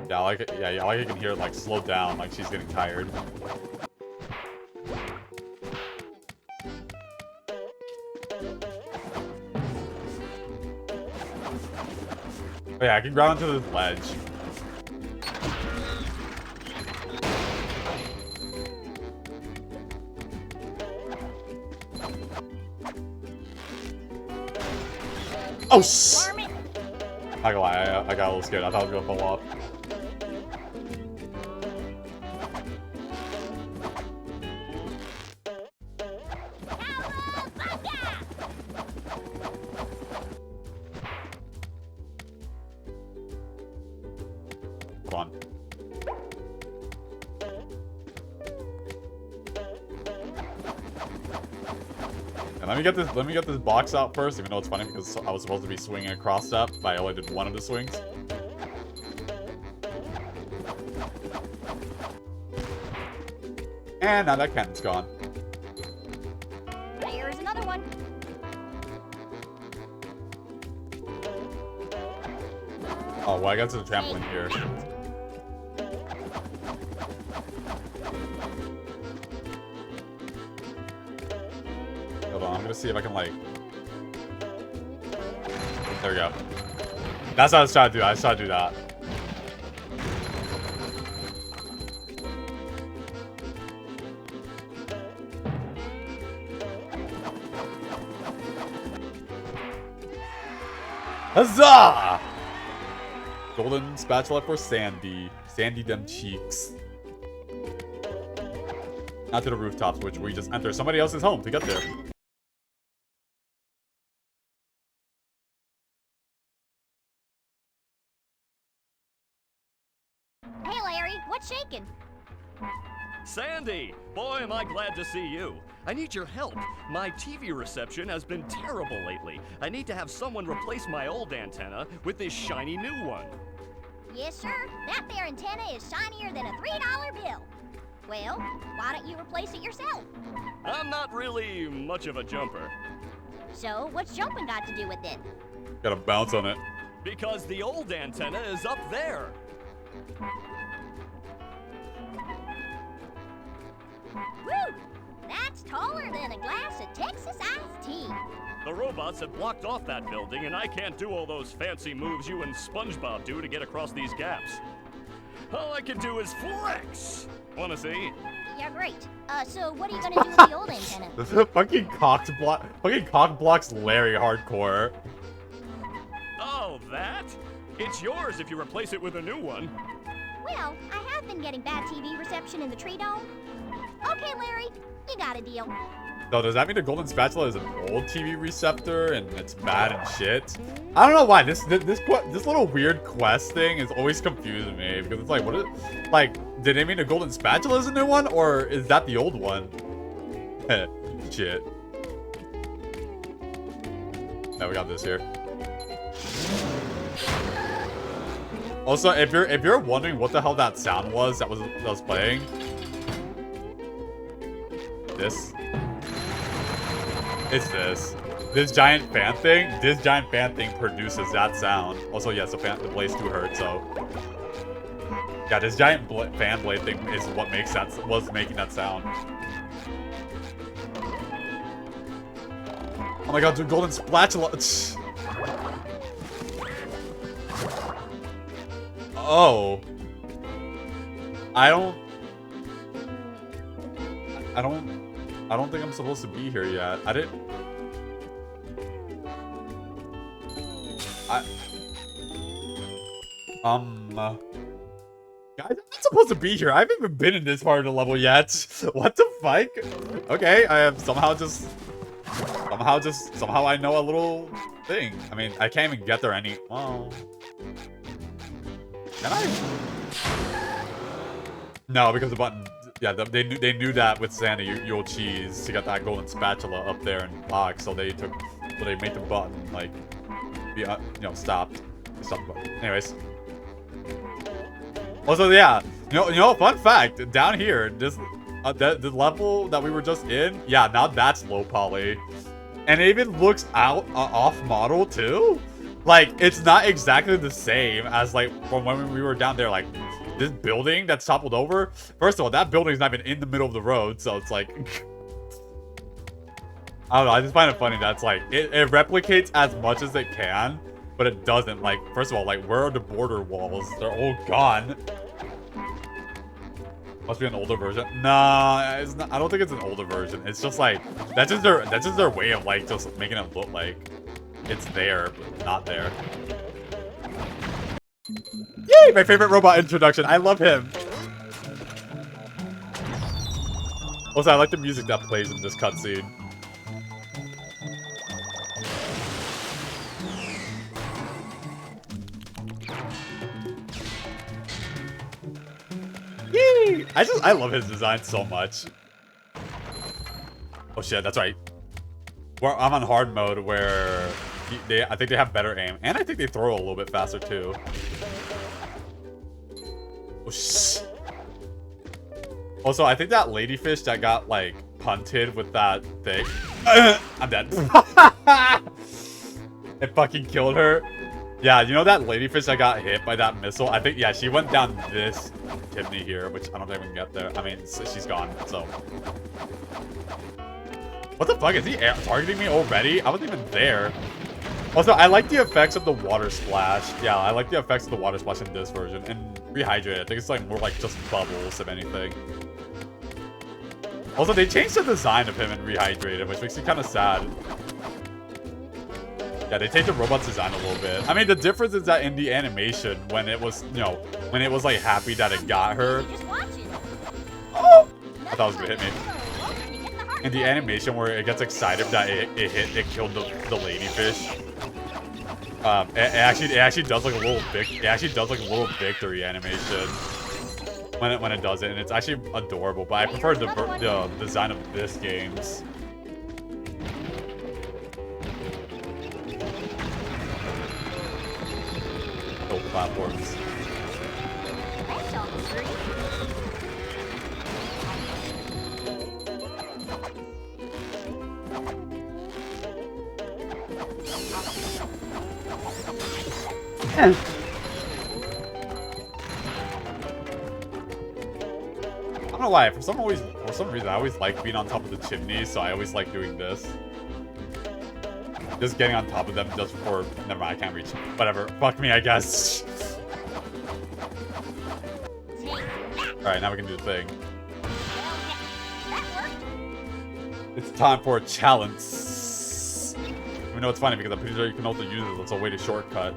Yeah, I like it. Yeah, I like you can hear it like slow down, like she's getting tired. Oh yeah, I can grab onto this ledge. Oh shh! Not gonna lie, I got a little scared. I thought it was gonna fall off. Come on. And let me get this box out first, even though it's funny because I was supposed to be swinging a cross step, but I only did one of the swings. And now that cannon's gone. There's another one. Oh, well, I got to the trampoline here. Hold on, I'm gonna see if I can, like... There we go. That's what I was trying to do. I was trying to do that. Huzzah! Golden spatula for Sandy. Sandy them cheeks. Not to the rooftops, which we just enter somebody else's home to get there. Hey, Larry, what's shaking? Sandy! Boy, am I glad to see you. I need your help. My TV reception has been terrible lately. I need to have someone replace my old antenna with this shiny new one. Yes, sir. That there antenna is shinier than a $3 bill. Well, why don't you replace it yourself? I'm not really much of a jumper. So, what's jumping got to do with it? Gotta bounce on it. Because the old antenna is up there. Woo! That's taller than a glass of Texas iced tea. The robots have blocked off that building, and I can't do all those fancy moves you and SpongeBob do to get across these gaps. All I can do is flex. Wanna see? Yeah, great. So what are you gonna do with the old antenna? This is fucking cock blocks Larry hardcore. Oh, that? It's yours if you replace it with a new one. Well, I have been getting bad TV reception in the tree dome. Okay, Larry, you got a deal. So does that mean the golden spatula is an old TV receptor and it's bad and shit? I don't know why this little weird quest thing is always confusing me because it's like, what is, like, did it mean the golden spatula is a new one or is that the old one? Shit. Now we got this here. Also, if you're wondering what the hell that sound was that was playing, this. It's this. This giant fan thing. This giant fan thing produces that sound. Also, yes, the blades do hurt. So, yeah, this giant fan blade thing is what was making that sound. Oh my god, dude, golden spatula. Oh. I don't think I'm supposed to be here yet. Guys, I'm not supposed to be here. I haven't even been in this part of the level yet. What the fuck? Okay, I have somehow I know a little thing. I mean, I can't even get there oh. Can I? No, because the button. Yeah, they knew that with Sandy, you'll cheese to get that golden spatula up there and lock. So they made the button like, be stopped. Stop the button. Anyways. Also, yeah, you know, fun fact down here, this the level that we were just in, yeah, now that's low poly, and it even looks off model too. Like, it's not exactly the same as like from when we were down there. Like, this building that's toppled over. First of all, that building's not even in the middle of the road, so it's like, I don't know. I just find it funny that's like it replicates as much as it can, but it doesn't. Like, first of all, like, where are the border walls? They're all gone. Must be an older version. Nah, it's not, I don't think it's an older version. It's just like that's just their way of like just making it look like it's there, but not there. Yay! My favorite robot introduction. I love him. Also, I like the music that plays in this cutscene. Yay! I love his design so much. Oh shit, that's right. I'm on hard mode where I think they have better aim, and I think they throw a little bit faster too. Oh shh. Also, I think that ladyfish that got like punted with that thing. I'm dead. It fucking killed her. Yeah, you know that ladyfish that got hit by that missile? I think, yeah, she went down this chimney here, which I don't think we can get there. I mean, she's gone, so. What the fuck? Is he targeting me already? I wasn't even there. Also, I like the effects of the water splash. Yeah, I like the effects of the water splash in this version. And Rehydrated, I think it's like more like just bubbles, if anything. Also, they changed the design of him in Rehydrated, which makes me kind of sad. Yeah, they changed the robot's design a little bit. I mean, the difference is that in the animation, when it was, you know, when it was like happy that it got her. Oh! I thought it was gonna hit me. In the animation where it gets excited that it killed the ladyfish. It actually does like a little victory animation when it does it, and it's actually adorable. But I prefer the design of this game's. Oh, platforms. I don't know why. For some reason, I always like being on top of the chimney, so I always like doing this. Just getting on top of them just for... Never mind, I can't reach. Whatever. Fuck me, I guess. Alright, now we can do the thing. It's time for a challenge. Even though it's funny because I'm pretty sure you can also use it as a way to shortcut.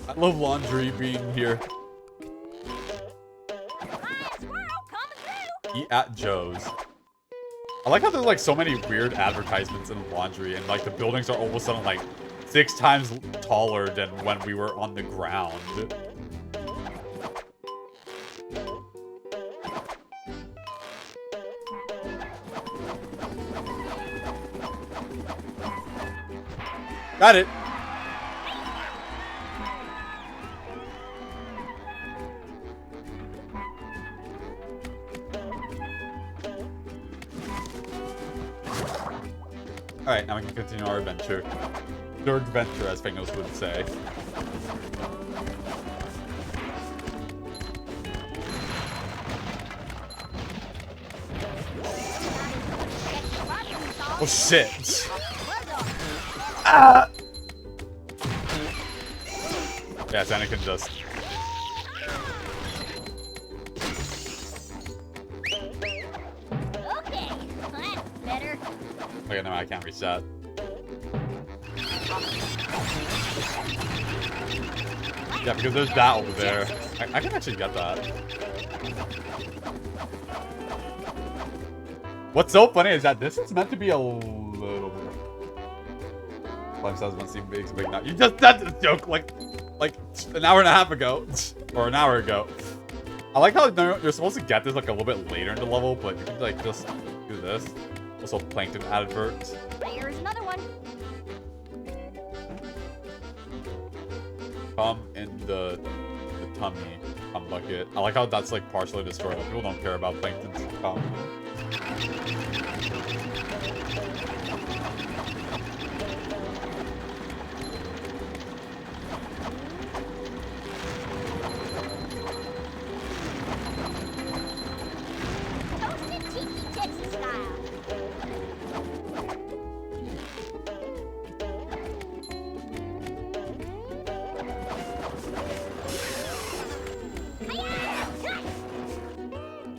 I love laundry being here. Eat at Joe's. I like how there's like so many weird advertisements in laundry, and like the buildings are all of a sudden like 6 times taller than when we were on the ground. Got it. Alright, now we can continue our adventure. Third adventure, as Fingers would say. Oh shit! Ah! Yeah, Santa can just... Okay, that's better. Okay, no, I can't reach that. Yeah, because there's that over there. I can actually get that. What's so funny is that this is meant to be a little bit. Life size won't seem big, so big now. You just said this joke like an hour and a half ago, or an hour ago. I like how you're supposed to get this like a little bit later in the level, but you can like just do this. Also, plankton adverts. There's another one. Come in the tummy, bucket. I like how that's like partially destroyed. People don't care about plankton's cum. Toasted tiki Texas style.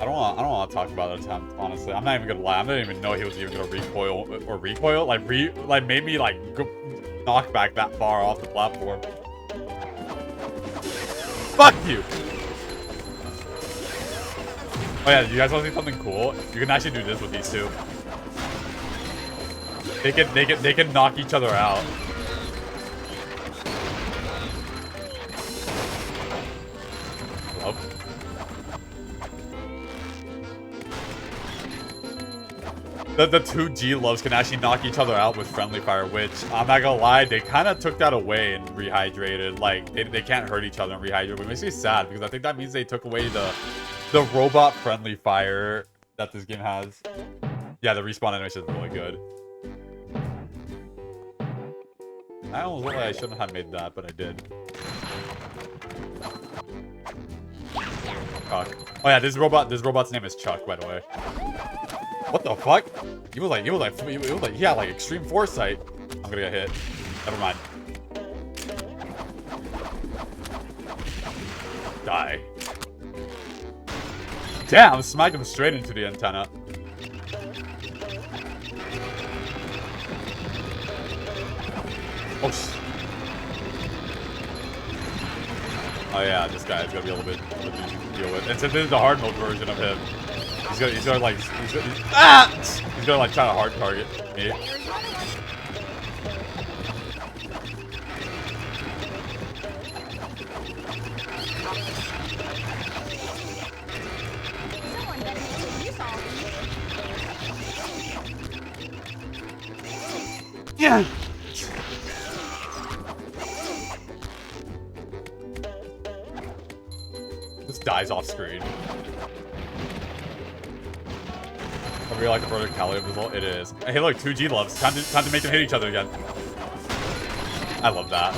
I don't want to talk about the attempt, honestly. I'm not even gonna lie. I didn't even know he was even gonna recoil. Like made me like knock back that far off the platform. Fuck you! Oh yeah, you guys want to see something cool? You can actually do this with these two. They can knock each other out. Hello? The two G-Loves can actually knock each other out with friendly fire, which, I'm not gonna lie, they kind of took that away in Rehydrated. Like, they can't hurt each other in Rehydrated, which makes me sad, because I think that means they took away the robot friendly fire that this game has. Yeah, the respawn animation is really good. I almost feel like I shouldn't have made that, but I did. Chuck. Oh yeah, this robot's name is Chuck, by the way. What the fuck? He was like, he had like extreme foresight. I'm gonna get hit. Never mind. Die. Damn, smacked him straight into the antenna. Oh yeah, this guy is gonna be a little bit easy to deal with. And since this is the hard mode version of him, he's gonna try to hard target me. Yeah. This dies off screen. I really like the verticality result. It is. Hey, look, 2 G-Loves. Time to make them hit each other again. I love that.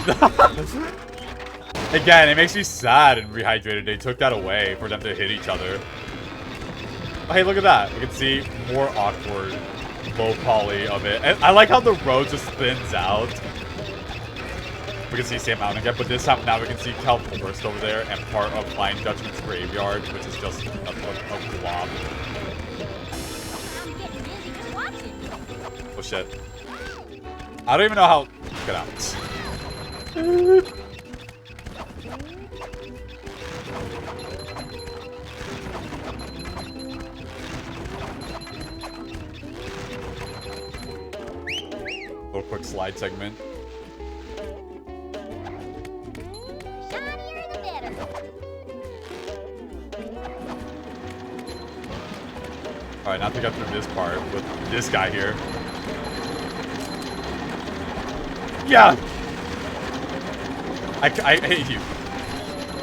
Again, it makes me sad in Rehydrated. They took that away for them to hit each other. Oh, hey, look at that. We can see more awkward, low poly of it. And I like how the road just spins out. We can see Sam Mountain again, but this time now we can see Cal Forest over there and part of Flying Dutchman's graveyard, which is just a blob. Oh shit. I don't even know how... Get out. Little quick slide segment. Shinier the better. Alright, now to get through this part with this guy here. Yeah. I hate you.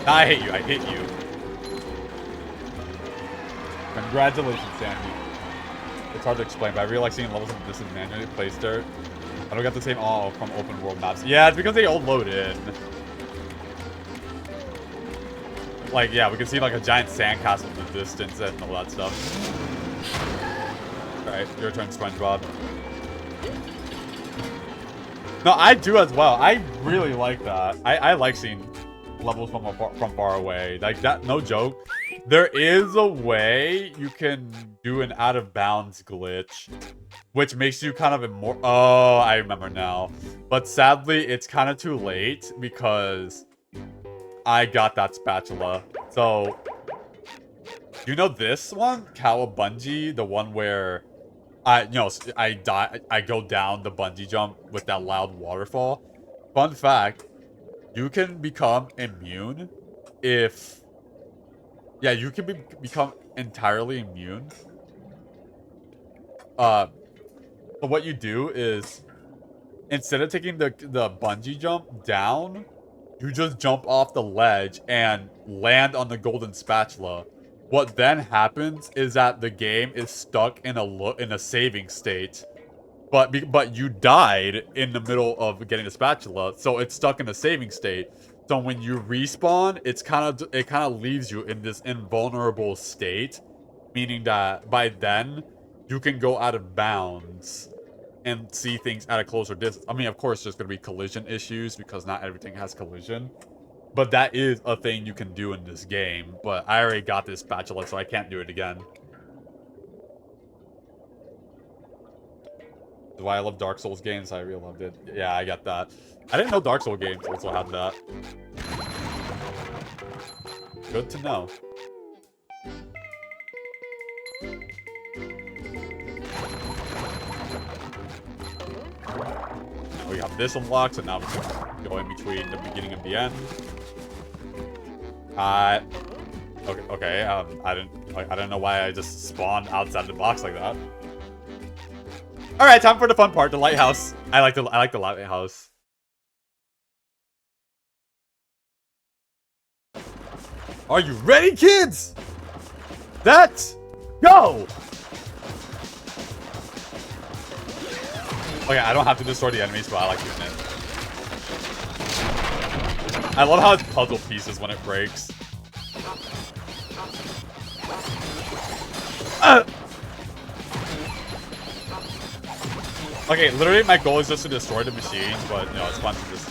I hate you. I hate you. Congratulations, Sandy. It's hard to explain, but I really like seeing levels of this is manually placed there. I don't get the same awe from open world maps. Yeah, it's because they all load in. Like, yeah, we can see like a giant sandcastle in the distance and all that stuff. Alright, your turn, Spongebob. No, I do as well. I really like that. I like seeing levels from far away. Like that, no joke. There is a way you can do an out of bounds glitch, which makes you kind of immortal. Oh, I remember now. But sadly, it's kind of too late because I got that spatula. So, you know this one? Cowabungie, the one where I go down the bungee jump with that loud waterfall. Fun fact, you can become immune if... Yeah, you can become entirely immune. So what you do is, instead of taking the bungee jump down, you just jump off the ledge and land on the golden spatula. What then happens is that the game is stuck in a saving state, but you died in the middle of getting the spatula, so it's stuck in a saving state. So when you respawn, it kind of leaves you in this invulnerable state, meaning that by then you can go out of bounds and see things at a closer distance. I mean, of course, there's gonna be collision issues because not everything has collision. But that is a thing you can do in this game. But I already got this spatula, so I can't do it again. That's why I love Dark Souls games. I really loved it. Yeah, I got that. I didn't know Dark Souls games also had that. Good to know. We have this unlocked, so now we can go in between the beginning and the end. Okay. I don't know why I just spawned outside the box like that. All right, time for the fun part, the lighthouse. I like the lighthouse. Are you ready, kids? Let's go! Okay, I don't have to destroy the enemies, but I like doing it. I love how it's puzzle pieces when it breaks. Okay, literally my goal is just to destroy the machines, but you know, it's fun to just...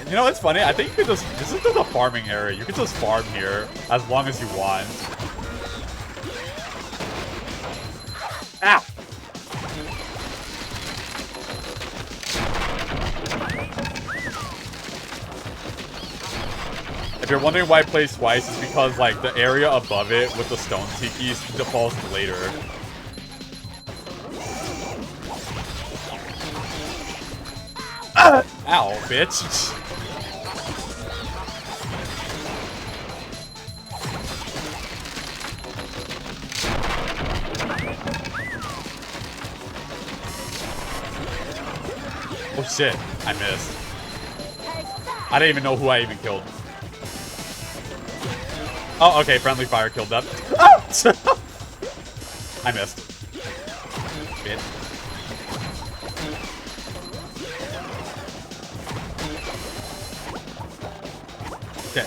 you know, it's funny. I think you could just... This is just a farming area. You can just farm here as long as you want. Ow! If you're wondering why I play twice, it's because, like, the area above it with the stone tikis defaults later. Ow, bitch. Oh shit, I missed. I didn't even know who I even killed. Oh, okay, friendly fire killed that. I missed. Bitch. Okay.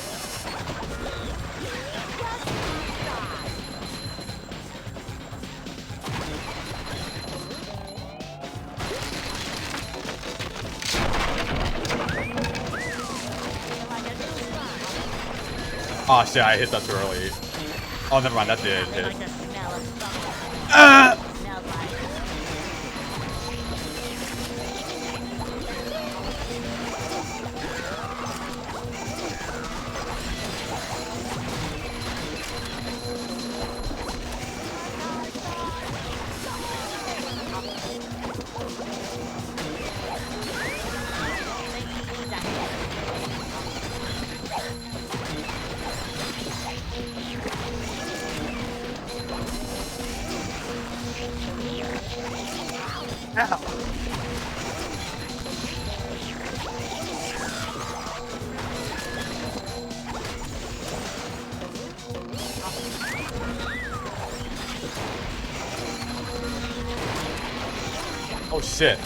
Oh shit, I hit that too early. Oh, never mind, that did hit. now. Oh shit.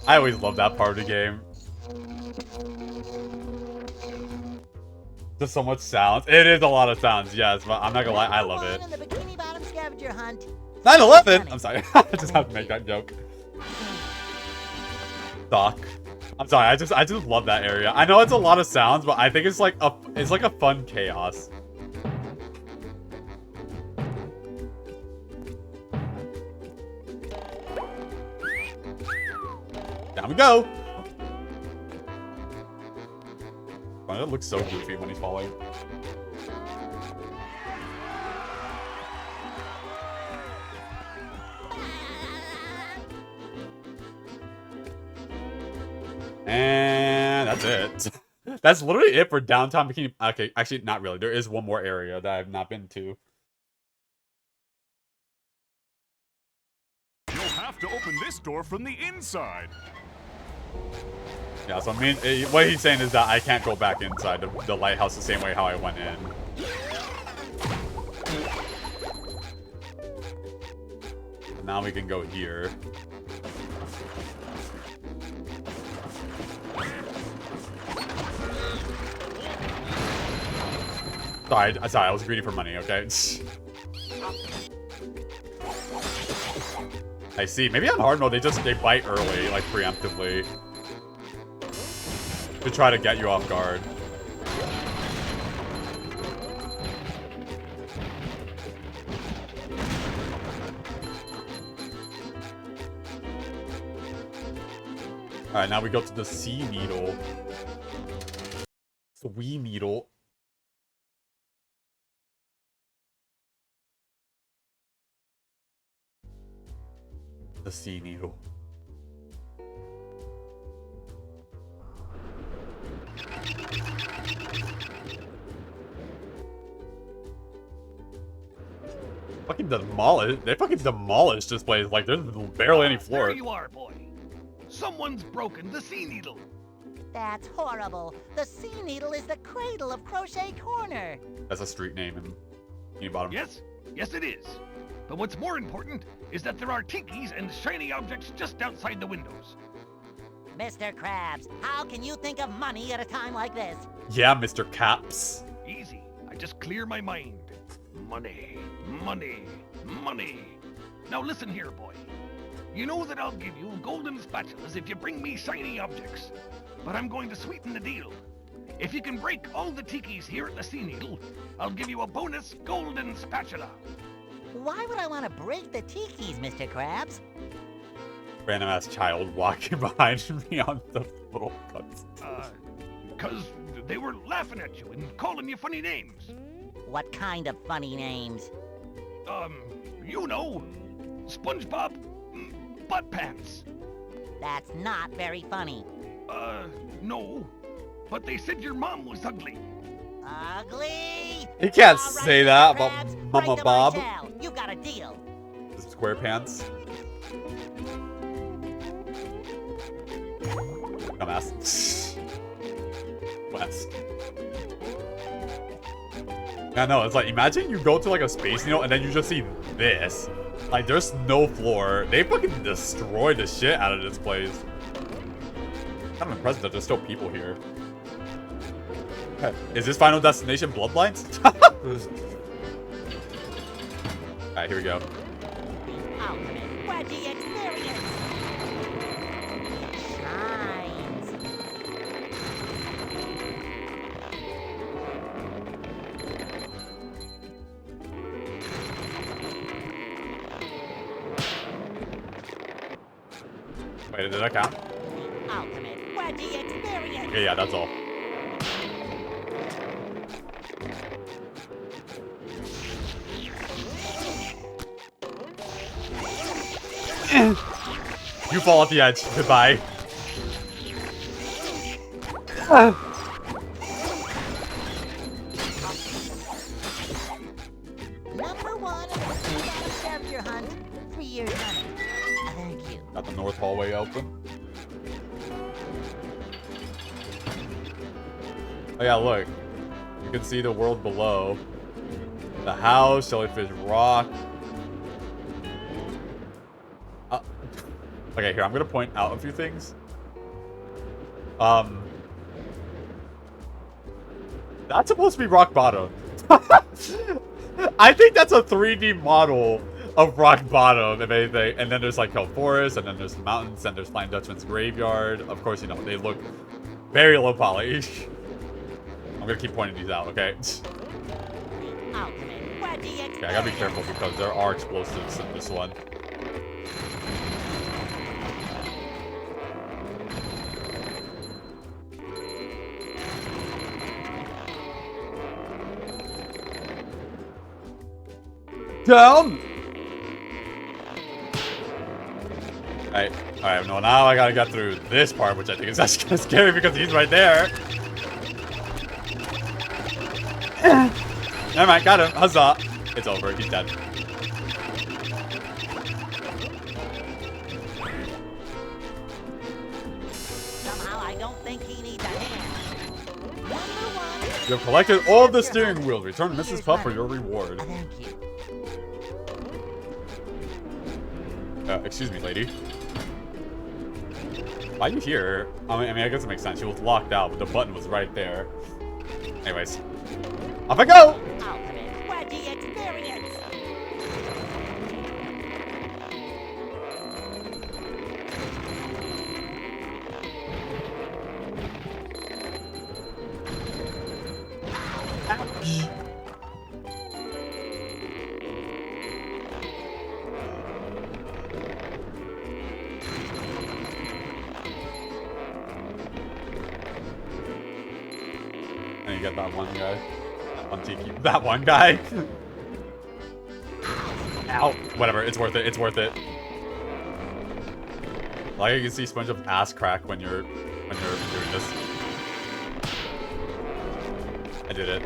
I always love that part of the game. There's so much sounds. It is a lot of sounds, yes, but I'm not gonna lie, I love it. The Bikini Bottom scavenger hunt. 9/11! I'm sorry, I just have to make that joke. Doc. I'm sorry, I just love that area. I know it's a lot of sounds, but I think it's like a fun chaos. Down we go! It looks so goofy when he's falling. And that's it. That's literally it for downtown Bikini. Okay, actually, not really. There is one more area that I've not been to. You'll have to open this door from the inside. Yeah, so I mean, what he's saying is that I can't go back inside the lighthouse the same way how I went in. And now we can go here. Sorry, I was greedy for money, okay? I see. Maybe on hard mode, they bite early, like preemptively. To try to get you off guard. Alright, now we go to the sea needle. Sea needle. The sea needle. Fucking demolished. They fucking demolished this place. Like, there's barely any floor. There you are, boy. Someone's broken the sea needle. That's horrible. The sea needle is the cradle of Crochet Corner. That's a street name in Bikini Bottom. Yes, yes it is. But what's more important is that there are tikis and shiny objects just outside the windows. Mr. Krabs, how can you think of money at a time like this? Yeah, Mr. Caps. Easy. I just clear my mind. Money, money, money. Now listen here, boy. You know that I'll give you golden spatulas if you bring me shiny objects. But I'm going to sweeten the deal. If you can break all the tikis here at the Sea Needle, I'll give you a bonus golden spatula. Why would I want to break the tikis, Mr. Krabs? Random ass child walking behind me on the little cuts. 'Cause they were laughing at you and calling you funny names. What kind of funny names? You know, SpongeBob Butt Pants. That's not very funny. No. But they said your mom was ugly. Ugly? You can't All right, say Mr. that Krabs, about right Mama to Bob. my tail. You got a deal. The Squarepants. Dumbass. West. I know, it's like, imagine you go to like a Space Needle and then you just see this. Like, there's no floor. They fucking destroyed the shit out of this place. I'm impressed that there's still people here. Is this Final Destination Bloodlines? Alright, here we go. Ultimate Wedgie experience. Shines. Wait, did that count? Ultimate Wedgie experience. Okay, yeah, that's all. You fall off the edge. Goodbye. 3 years running. Thank you. Got the north hallway open. Oh yeah, look. You can see the world below. The house, Jellyfish Rock. Okay, here, I'm gonna point out a few things. That's supposed to be Rock Bottom. I think that's a 3D model of Rock Bottom, if anything. And then there's like Kelp Forest, and then there's the mountains, and there's Flying Dutchman's Graveyard. Of course, you know, they look very low poly. I'm gonna keep pointing these out, okay? Okay, I gotta be careful because there are explosives in this one. Down! Alright, no, now I gotta get through this part, which I think is actually kind of scary because he's right there. Never mind, got him. Huzzah. It's over, he's dead. Somehow I don't think he needs a hand. You have collected all of the steering wheels. Return to Mrs. Puff for your reward. Thank you. Excuse me, lady. Why are you here? I mean, I guess it makes sense. She was locked out, but the button was right there. Anyways. Off I go! Ultimate Wedgie experience! And you get that one guy. On Tiki. That one guy. Ow. Whatever. It's worth it. It's worth it. Like you can see SpongeBob's ass crack when you're doing this. I did it.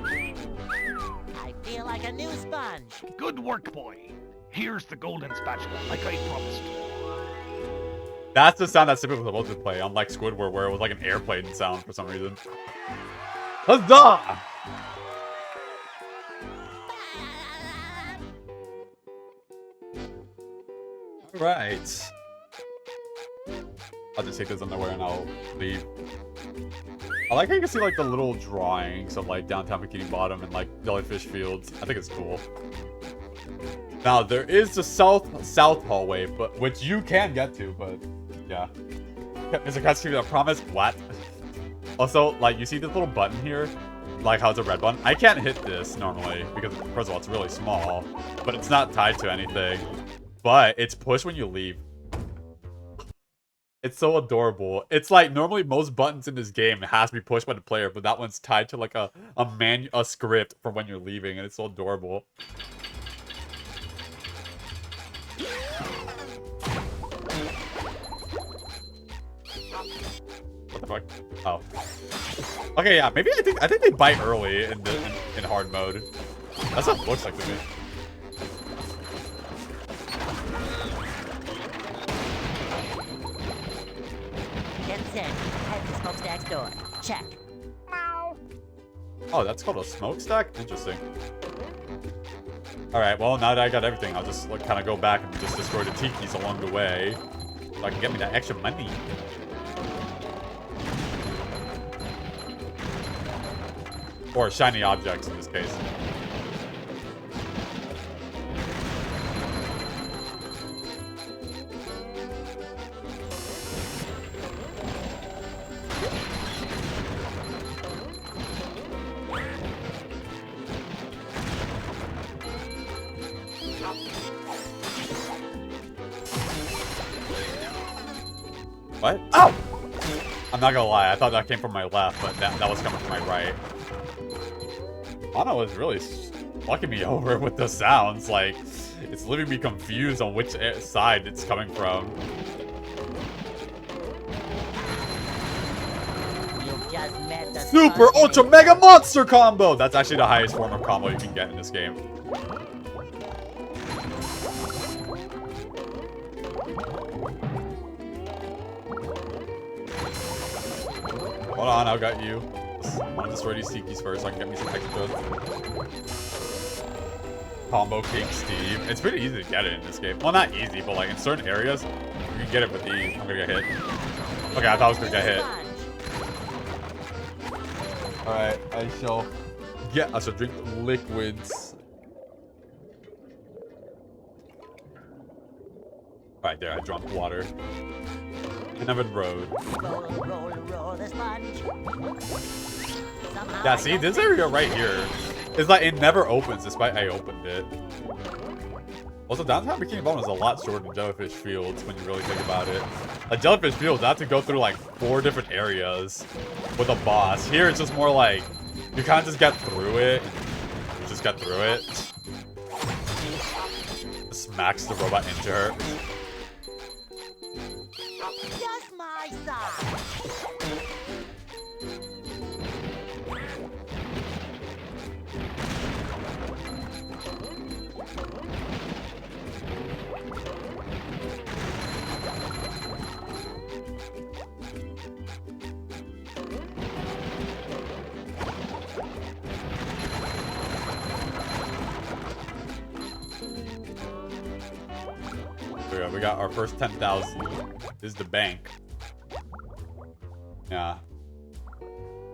I feel like a new sponge. Good work, boy. Here's the golden spatula, like I promised. That's the sound that typically supposed to play, unlike Squidward, where it was like an airplane sound for some reason. Huzzah! Alright. I'll just take this underwear and I'll leave. I like how you can see like the little drawings of like downtown Bikini Bottom and like Jellyfish Fields. I think it's cool. Now there is the south hallway, but which you can get to, but yeah. Is a cutscene, I promise. What? Also, like you see this little button here, like how it's a red button. I can't hit this normally because first of all it's really small, but it's not tied to anything. But it's pushed when you leave. It's so adorable. It's like normally most buttons in this game has to be pushed by the player, but that one's tied to like a script for when you're leaving, and it's so adorable. What the fuck? Oh. Okay, yeah, maybe I think they bite early in hard mode. That's what it looks like to me. Get set. Head to smokestack's door. Check. Oh, that's called a smokestack? Interesting. Alright, well, now that I got everything, I'll just like, kind of go back and just destroy the tikis along the way. So I can get me that extra money. Or shiny objects in this case. What? Oh! I'm not gonna lie, I thought that came from my left, but that was coming from my right. Anna was really fucking me over with the sounds, like, it's leaving me confused on which side it's coming from. Super Ultra Mega Monster Combo! That's actually the highest form of combo you can get in this game. on, I'll get you. I want to destroy these Tikis first so I can get me some extra. Combo King Steve. It's pretty easy to get it in this game. Well, not easy, but like in certain areas, you can get it with the... I'm gonna get hit. Okay, I thought I was gonna get hit. Alright, I shall get us a drink liquids. Alright, there, I drank water. Neven Road. Roll the sponge. Yeah, see, this area right here is like, it never opens despite I opened it. Also, downtown Bikini Bottom is a lot shorter than Jellyfish Fields when you really think about it. Like, Jellyfish Fields, I have to go through like 4 different areas with a boss. Here, it's just more like, you kind of just get through it. You just get through it. Smacks the robot into her. Just my size. We got our first 10,000. This is the bank. Yeah.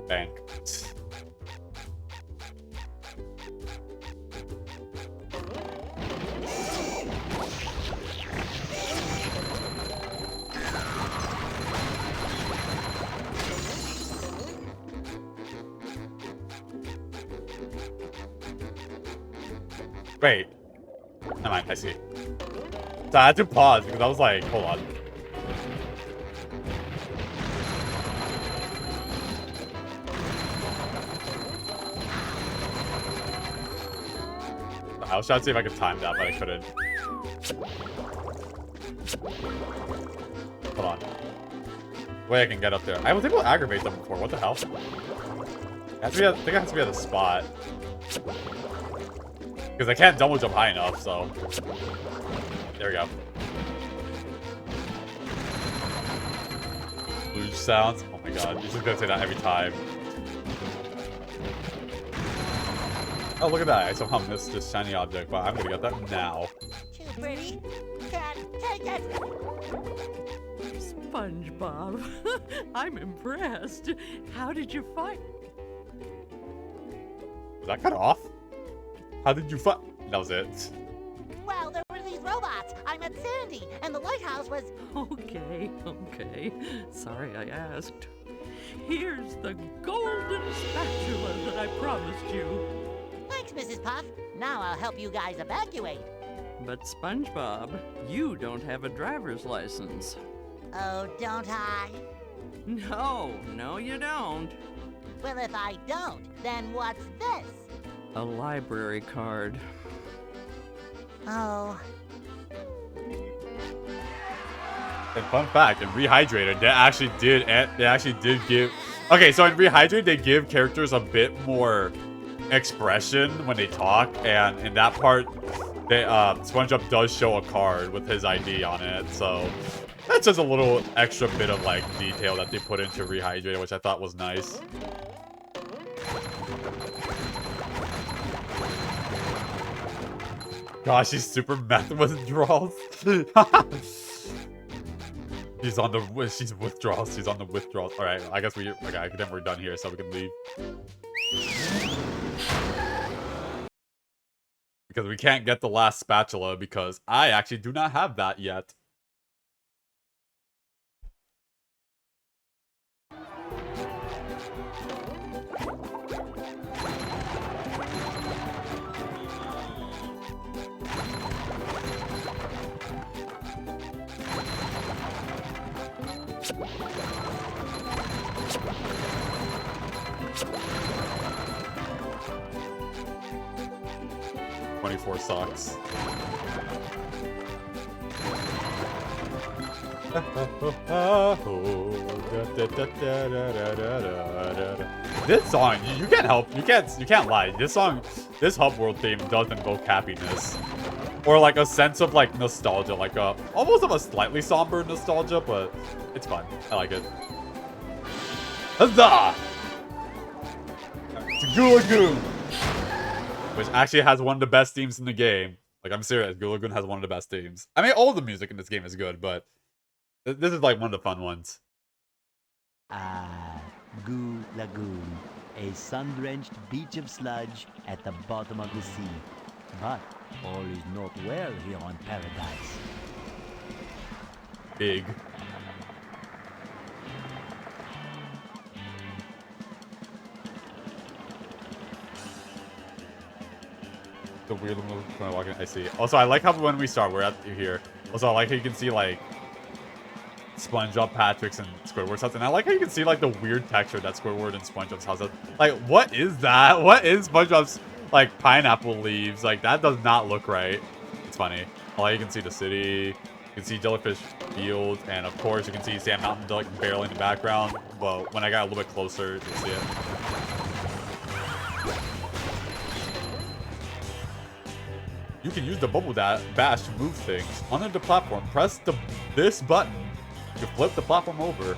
Bank. Wait. Never mind, I see. So I had to pause because I was like, hold on. I was trying to see if I could time that, but I couldn't. Hold on. Way I can get up there. I was able to aggravate them before. What the hell? I think it has to be at a spot. Because I can't double jump high enough, so... There we go. Luge sounds. Oh my god, you're just gonna say that every time. Oh, look at that. I somehow missed this shiny object, but I'm gonna get that now. Too pretty. Can't take it. SpongeBob, I'm impressed. How did you fight? Was that cut off? How did you fight? That was it. Well, there were these robots. I met Sandy, and the lighthouse was... Okay. Sorry I asked. Here's the golden spatula that I promised you. Thanks, Mrs. Puff. Now I'll help you guys evacuate. But SpongeBob, you don't have a driver's license. Oh, don't I? No, you don't. Well, if I don't, then what's this? A library card. Oh. And fun fact, in Rehydrated, they actually did give... Okay, so in Rehydrated, they give characters a bit more expression when they talk, and in that part, SpongeBob does show a card with his ID on it, so... That's just a little extra bit of, like, detail that they put into Rehydrated, which I thought was nice. Gosh, she's super meth withdrawals. She's on the withdrawals. She's on the withdrawals. All right, I guess then we're done here, so we can leave. Because we can't get the last spatula because I actually do not have that yet. $24 sucks. This song, you can't help, you can't lie. This hub world theme does invoke happiness, or like a sense of like nostalgia, like almost of a slightly somber nostalgia, but it's fun. I like it. Huzzah! To Goo Lagoon! Which actually has one of the best themes in the game. Like, I'm serious, Goo Lagoon has one of the best themes. I mean, all the music in this game is good, but this is like one of the fun ones. Goo Lagoon, a sun-drenched beach of sludge at the bottom of the sea. But all is not well here on Paradise. Big. The weird little kind of walking. I see. Also, I like how when we start, we're at here. Also, I like how you can see like SpongeBob, Patrick's, and Squidward's house. And I like how you can see like the weird texture that Squidward and SpongeBob's house has. Like, what is that? What is SpongeBob's like pineapple leaves? Like, that does not look right. It's funny. Like, you can see the city. You can see Jellyfish Field, and of course, you can see Sand Mountain like barely in the background. But when I got a little bit closer, you can see it. You can use the bubble bash to move things. Under the platform, press this button to flip the platform over.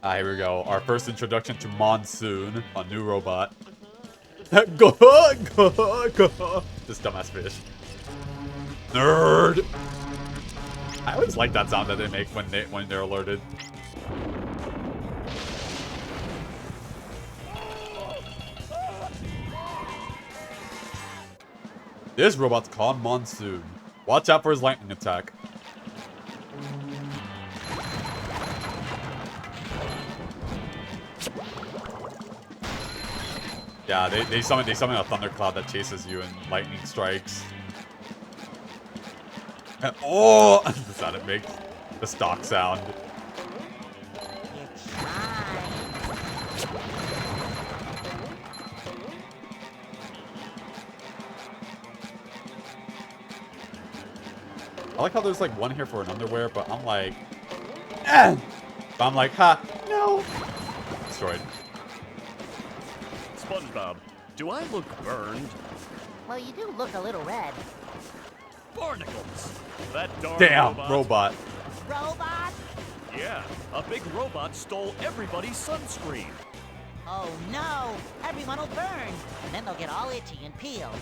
Here we go. Our first introduction to Monsoon, a new robot. Go, go, go. This dumbass fish. Nerd. I always like that sound that they make when they're alerted. This robot's called Monsoon. Watch out for his lightning attack. Yeah, they summon a thundercloud that chases you and lightning strikes. And, oh, the sound it makes, the stock sound. I like how there's like one here for an underwear, but I'm like, eh! But I'm like, ha, no. Destroyed. SpongeBob, do I look burned? Well, you do look a little red. Barnacles! That darn Damn, robot. Robot? Yeah, a big robot stole everybody's sunscreen. Oh no! Everyone will burn, and then they'll get all itchy and peel.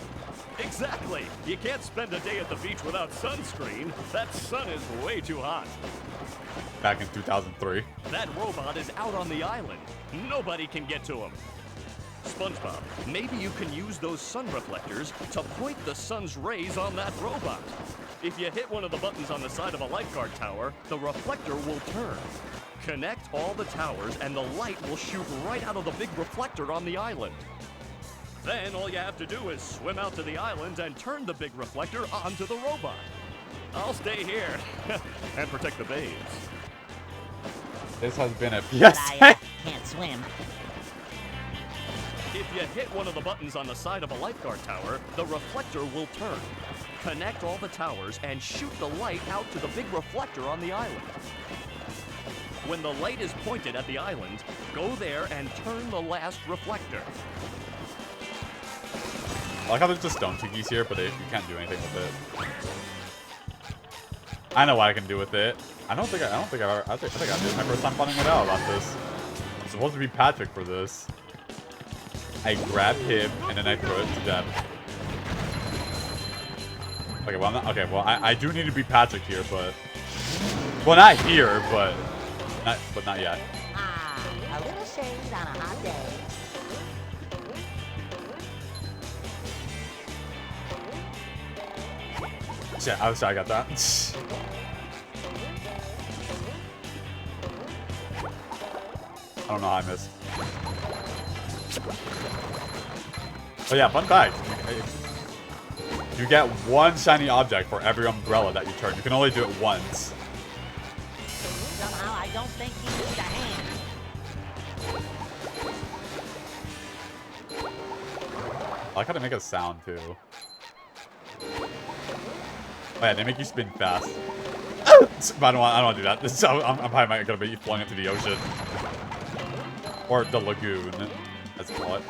Exactly! You can't spend a day at the beach without sunscreen. That sun is way too hot. Back in 2003. That robot is out on the island. Nobody can get to him. SpongeBob, maybe you can use those sun reflectors to point the sun's rays on that robot. If you hit one of the buttons on the side of a lifeguard tower, the reflector will turn. Connect all the towers and the light will shoot right out of the big reflector on the island. Then all you have to do is swim out to the island and turn the big reflector onto the robot. I'll stay here and protect the babes. This has been a But I PSA. can't swim. If you hit one of the buttons on the side of a lifeguard tower, the reflector will turn. Connect all the towers and shoot the light out to the big reflector on the island. When the light is pointed at the island, go there and turn the last reflector. I like how there's just stone tookies here, but you can't do anything with it. I know what I can do with it. I think I did my first time finding it out about this. I'm supposed to be Patrick for this. I grab him and then I throw it to death. Okay, well, I'm not, okay, well, I do need to be Patrick here, but well, not here, but not yet. A little shade on a hot day. Shit, I was sorry, I got that. I don't know how I missed. Oh yeah, fun fact. You get one shiny object for every umbrella that you turn. You can only do it once. Somehow I don't think he needs a hand. I like how they make a sound too. Oh yeah, they make you spin fast. But I don't want to do that. I'm probably gonna be flung into the ocean. Or the lagoon, let's call it.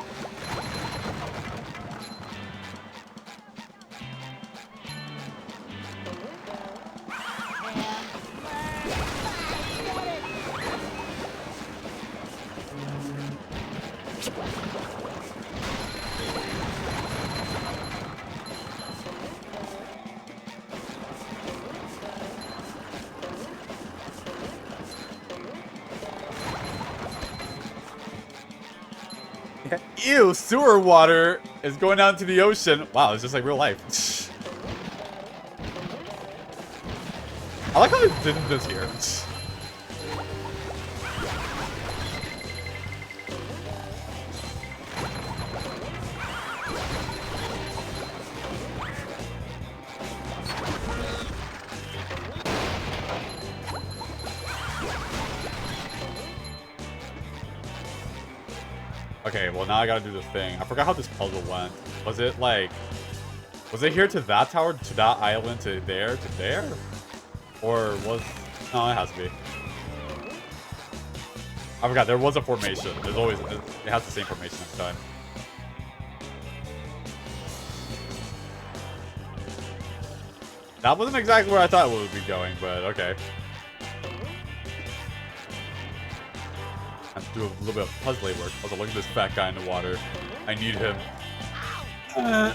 Ew, sewer water is going down to the ocean. Wow, it's just like real life. I like how they did this here. Okay, well now I gotta do this thing. I forgot how this puzzle went. Was it like... Was it here to that tower, to that island, to there, to there? Or was... No, it has to be. I forgot, there was a formation. There's always... It has the same formation every time. That wasn't exactly where I thought it would be going, but okay. I have to do a little bit of puzzle work. Also, look at this fat guy in the water. I need him. Oh,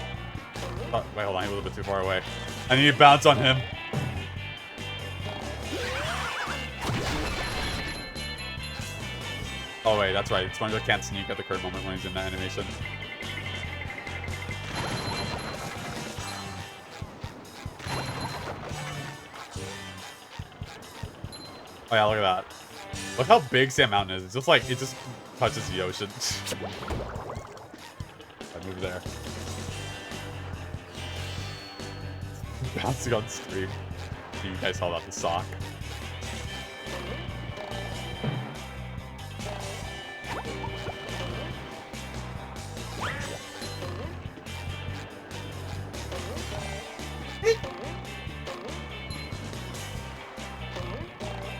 wait, hold on. He's a little bit too far away. I need to bounce on him. Oh, wait, that's right. Spongebob can't sneak at the current moment when he's in that animation. Oh, yeah, look at that. Look how big Sand Mountain is. It's just like, it just touches the ocean. I move there. Bouncing on the stream. You guys saw that, the sock.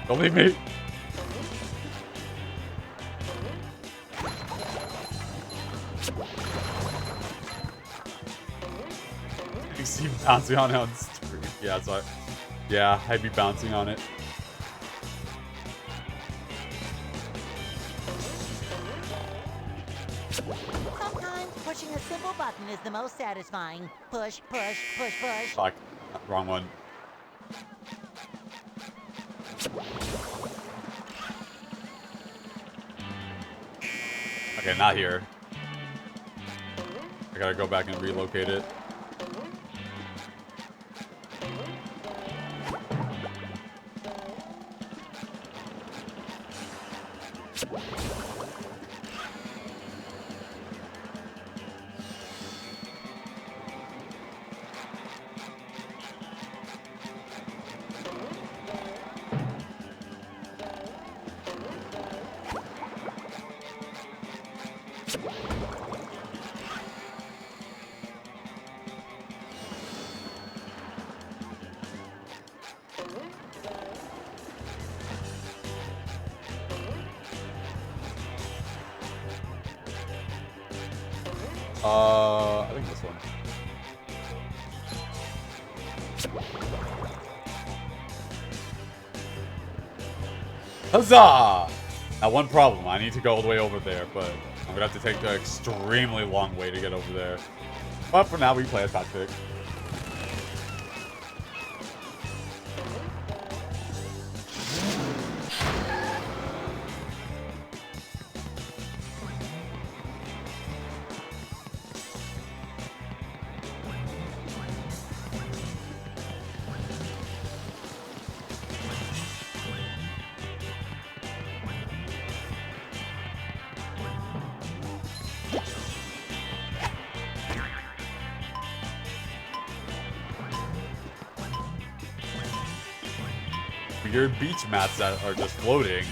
Don't leave me. You see him bouncing on it on the street. Yeah, so yeah, I'd be bouncing on it. Sometimes pushing a simple button is the most satisfying. Push, push, push, push. Fuck. Wrong one. Okay, not here. I gotta go back and relocate it. I think this one. Huzzah! Now one problem, I need to go all the way over there, but I'm gonna have to take the extremely long way to get over there. But for now, we play as Patrick. Weird beach mats that are just floating.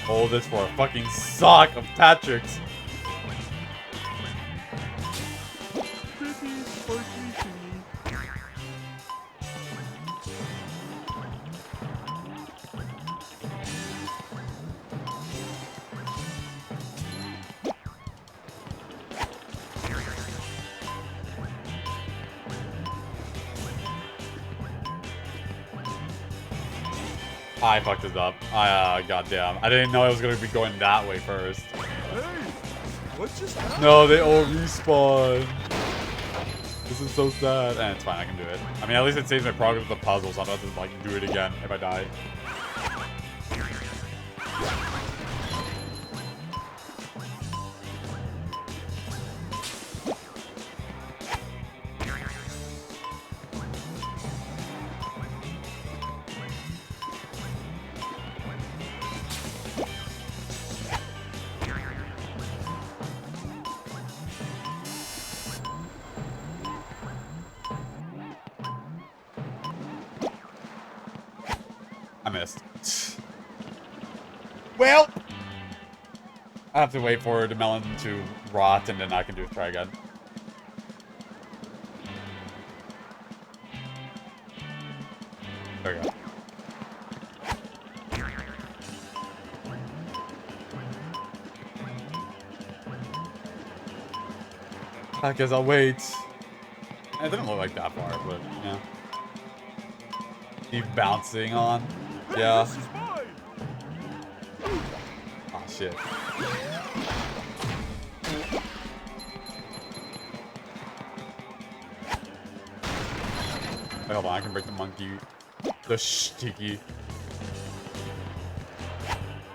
Hold this for a fucking sock of Patrick's. I fucked this up. Goddamn. I didn't know I was gonna be going that way first. Hey, what just happened? No, they all respawn. This is so sad. And it's fine, I can do it. I mean, at least it saves my progress with the puzzle, so I don't have to, like, do it again if I die. I missed. Well, I have to wait for the melon to rot, and then I can try again. There we go. I guess I'll wait. It didn't look like that far, but yeah. Keep bouncing on. Yeah. Oh shit. Wait, hold on, I can break the monkey. The sticky.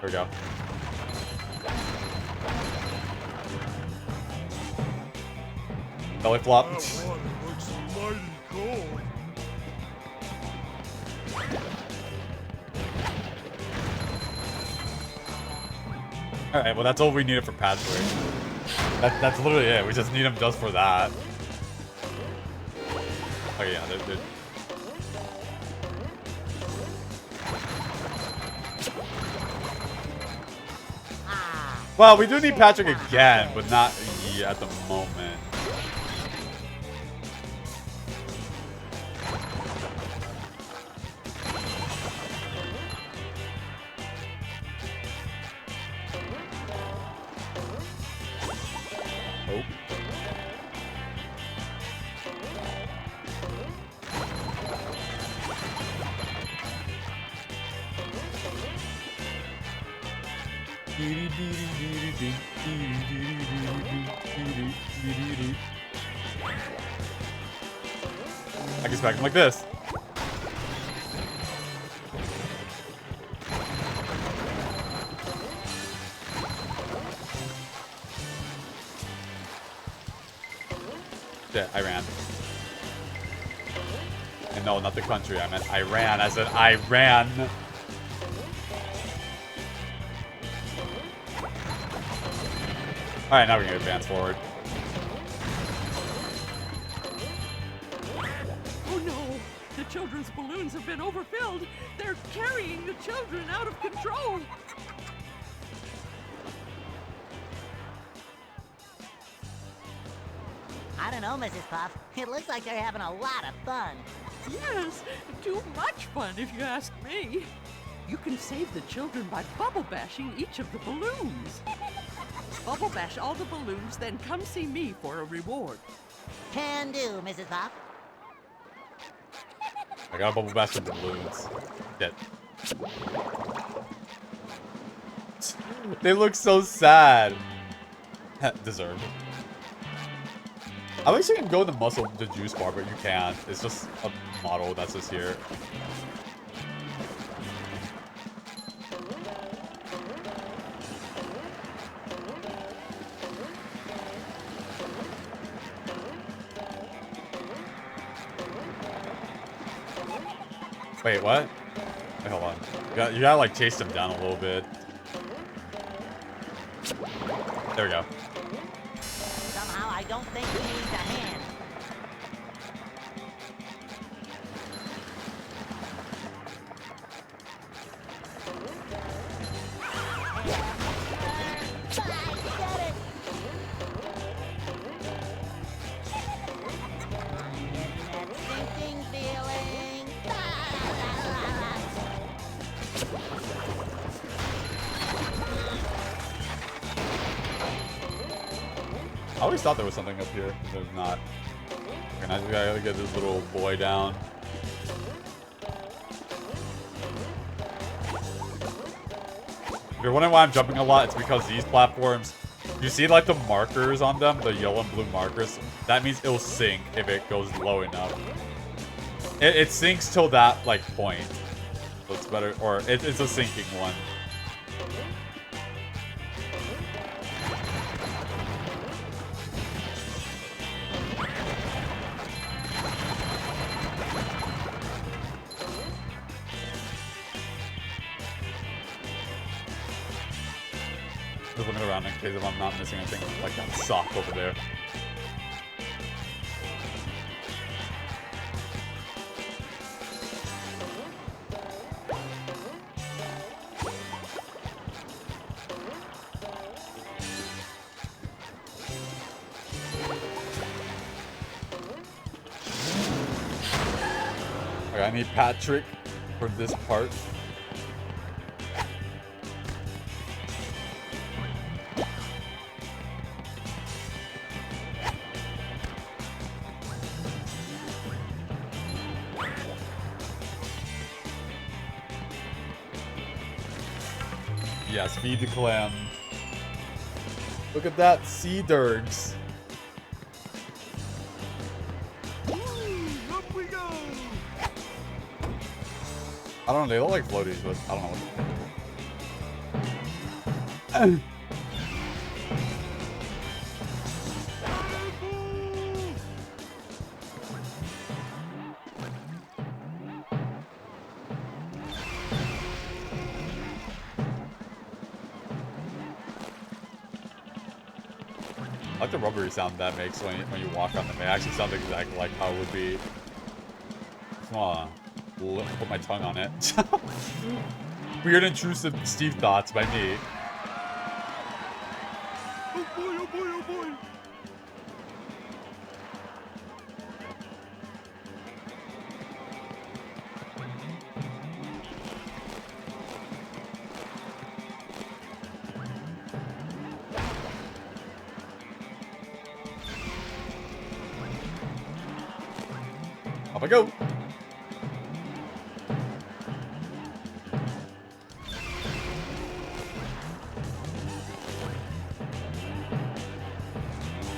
There we go. Belly flop. That water looks mighty cold. Alright, well that's all we needed for Patrick. That's literally it. We just need him just for that. Oh yeah, they're... Well, we do need Patrick again, but not at the moment. I can smack him like this. Yeah, I ran. And no, not the country. I meant Iran. I said I ran. Alright, now we can advance forward. Oh no! The children's balloons have been overfilled! They're carrying the children out of control! I don't know, Mrs. Puff. It looks like they're having a lot of fun. Yes, too much fun if you ask me. You can save the children by bubble bashing each of the balloons. Bubble bash all the balloons, then come see me for a reward. Can do, Mrs. Puff. I got a bubble bash with the balloons. Dead. They look so sad. Deserved. I wish you can go to the juice bar, but you can't. It's just a model that's just here. Wait, what? Wait, hold on. You gotta like chase them down a little bit. There we go. Somehow I don't think he needs a hand. I always thought there was something up here. There's not. Okay, I just gotta get this little boy down. you're wondering why I'm jumping a lot, it's because these platforms, you see like the markers on them, the yellow and blue markers? That means it'll sink if it goes low enough. It sinks till that like point. So it's better, or it's a sinking one. Just looking around in case if I'm not missing anything like that sock over there. Okay, I need Patrick for this part. Yes, feed the clam. Look at that, sea dirgs. Up we go! I don't know, they look like floaties, but I don't know. I like the rubbery sound that makes when you walk on them. It actually sounds exactly like how it would be. Come on. Put my tongue on it. Weird intrusive Steve thoughts by me. Oh boy, oh boy, oh boy! Up I go.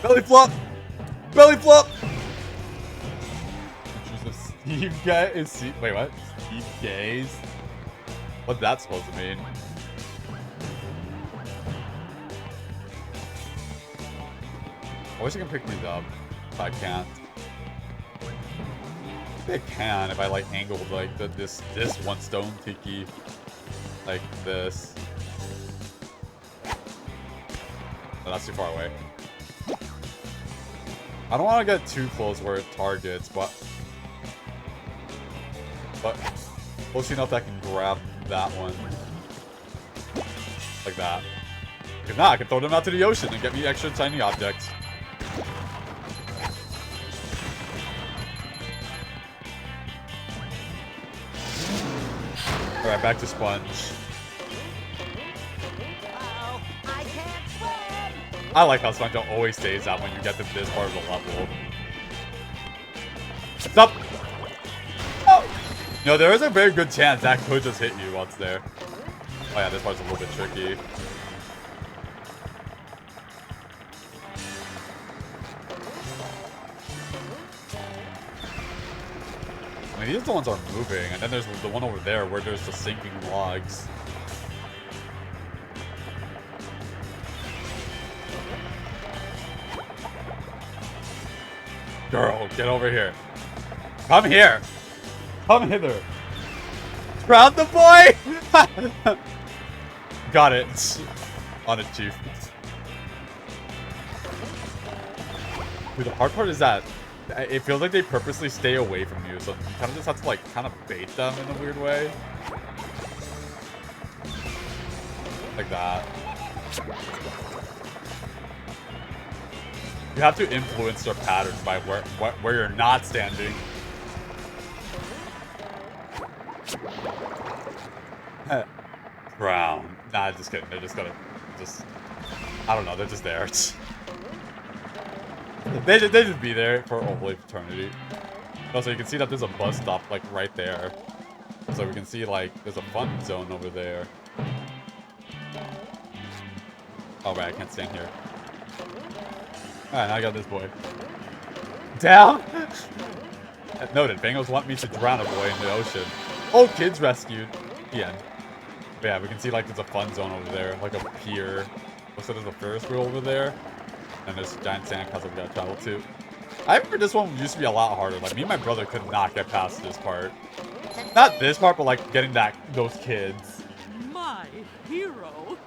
Belly flop! Belly flop! Steve Gay is wait, what? Steve Gaze? What's that supposed to mean? I wish I could pick these up. If I can't. I can if I like angled like this one stone tiki like this. Oh, that's too far away. I don't want to get too close where it targets, but close enough that I can grab that one. Like that. If not, I can throw them out to the ocean and get me extra tiny objects. Alright, back to Sponge. Uh-oh, I can't swim! I like how Sponge always stays out when you get to this part of the level. Stop! Oh! No, there is a very good chance that could just hit you once there. Oh yeah, this part's a little bit tricky. I mean, these are the ones that are moving, and then there's the one over there where there's the sinking logs. Girl, get over here. Come here. Come hither. Drown the boy! Got it. On it, Chief. Dude, the hard part is that it feels like they purposely stay away from you, so you kind of just have to like kind of bait them in a weird way. Like that. You have to influence their patterns by where you're not standing. Brown. Nah, just kidding. They're just gonna I don't know, they're just there. They just be there for hopefully eternity. Also, you can see that there's a bus stop like right there. So we can see like there's a fun zone over there. Oh, right, I can't stand here. Alright, now I got this boy. Down! Noted, Bangos want me to drown a boy in the ocean. Oh, kids rescued. The end. But yeah, we can see like there's a fun zone over there, like a pier. Also, there's a Ferris wheel over there. And there's a giant sandcastle we gotta travel to. I remember this one used to be a lot harder. Like, me and my brother could not get past this part. Not this part, but like getting those kids. My hero.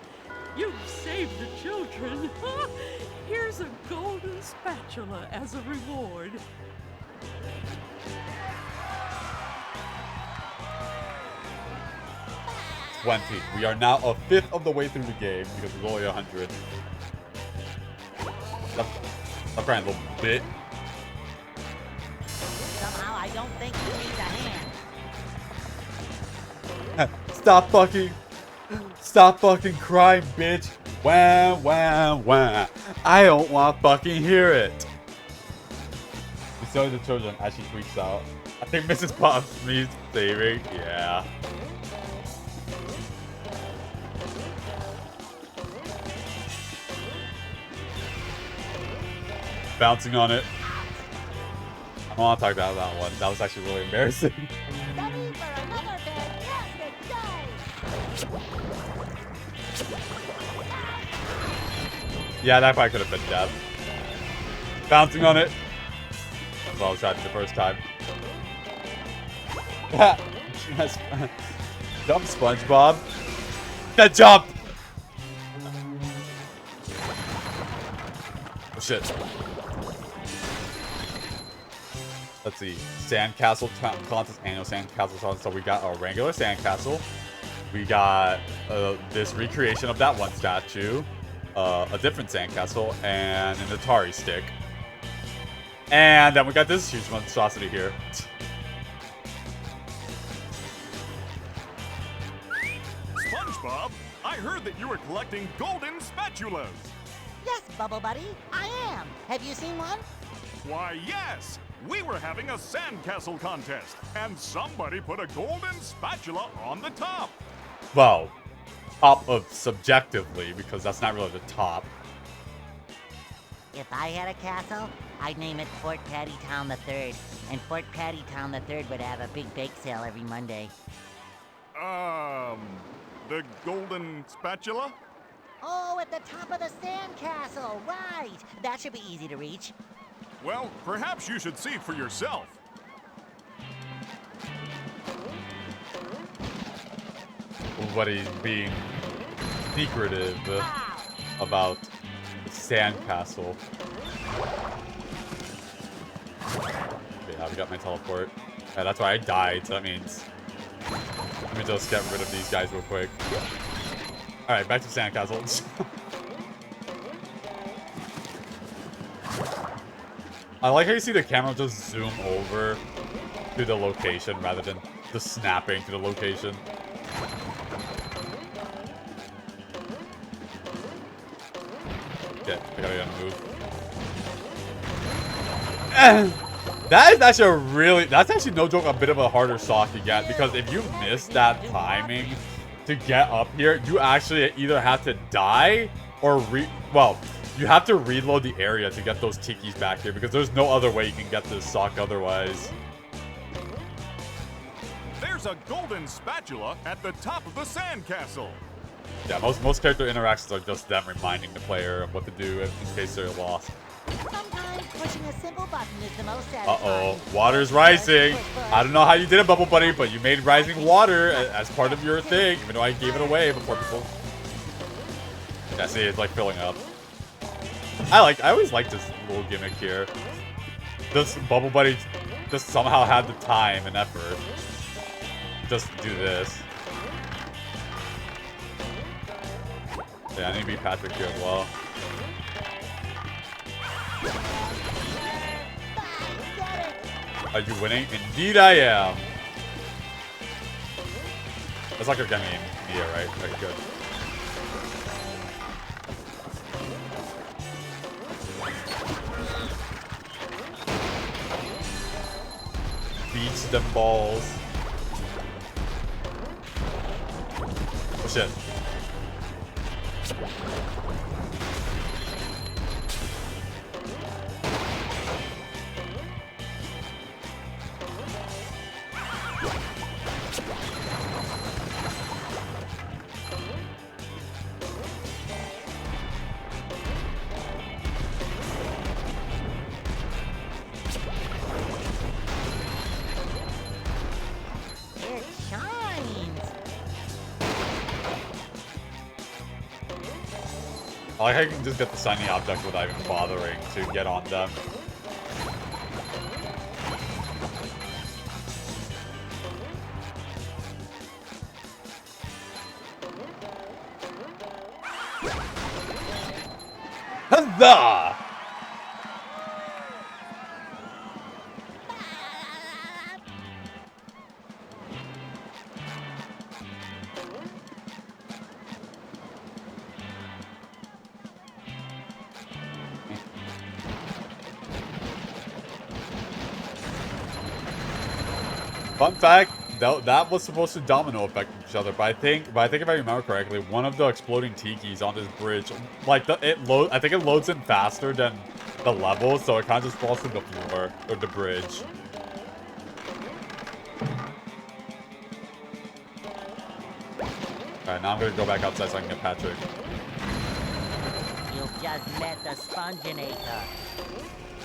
You've saved the children. Here's a golden spatula as a reward. We are now a fifth of the way through the game because there's only 100. I'm trying a little bit. Somehow I don't think you need a hand. Stop fucking crying, bitch. Wah, wah, wah. I don't want to fucking hear it. We saw the children as she freaks out. I think Mrs. Pops needs saving. Yeah. Bouncing on it. I don't want to talk about that one. That was actually really embarrassing. Ready for another fantastic day! Yeah, that probably could have been death. Bouncing on it. That's what I was trying to do the first time. Jump, SpongeBob. That jump! Oh, shit. Let's see. Sandcastle contest, annual sandcastle contest. So we got a regular sandcastle. We got this recreation of that one statue. A different sandcastle. And an Atari stick. And then we got this huge monstrosity here. SpongeBob, I heard that you were collecting golden spatulas. Yes, Bubble Buddy, I am. Have you seen one? Why, yes. We were having a sandcastle contest, and somebody put a golden spatula on the top. Well, top of subjectively, because that's not really the top. If I had a castle, I'd name it Fort Patty Town III. And Fort Patty Town III would have a big bake sale every Monday. The golden spatula? Oh, at the top of the sandcastle, right. That should be easy to reach. Well, perhaps you should see for yourself. Everybody's being secretive about the sandcastle. Yeah, we got my teleport. Yeah, that's why I died, so that means... Let me just get rid of these guys real quick. Alright, back to sandcastle. I like how you see the camera just zoom over to the location rather than just snapping to the location. Okay, I gotta move. That is actually that's actually no joke, a bit of a harder sock to get, because if you miss that timing to get up here, you actually either have to die or you have to reload the area to get those tikis back here, because there's no other way you can get this sock otherwise. There's a golden spatula at the top of the sandcastle. Yeah, most character interactions are just them reminding the player of what to do in case they're lost. Sometimes pushing a simple button is the most satisfying. Uh-oh, water's rising. I don't know how you did it, Bubble Buddy, but you made rising water as part of your thing, even though I gave it away before people. Yeah, see, it's like filling up. I always like this little gimmick here. This Bubble Buddy just somehow had the time and effort just to do this. Yeah, I need to be Patrick here as well. Are you winning? Indeed I am. That's like a game, yeah, right? Okay, good. Beats them balls. Oh shit. I like how you can just get the shiny object without even bothering to get on them. Huzzah! Fun fact, that was supposed to domino affect each other, but I think if I remember correctly, one of the exploding tikis on this bridge, like I think it loads in faster than the level, so it kind of just falls to the floor or the bridge. Alright, now I'm gonna go back outside so I can get Patrick. You just met the Sponginator.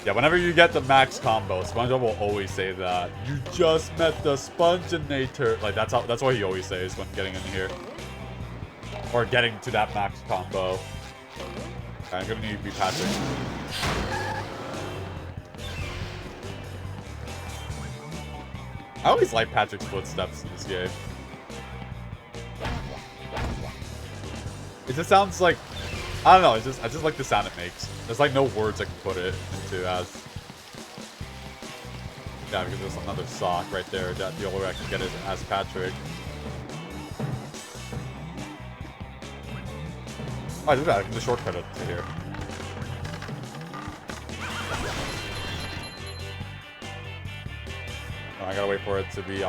Yeah, whenever you get the max combo, SpongeBob will always say that. You just met the Sponginator. Like, that's what he always says when getting in here. Or getting to that max combo. Okay, I'm gonna need to be Patrick. I always like Patrick's footsteps in this game. It just sounds like, I don't know, I just like the sound it makes. There's like no words I can put it into as. Yeah, because there's another sock right there that the only way I can get it as Patrick. Oh, I did that. I can just shortcut it to here. Oh, I gotta wait for it to be the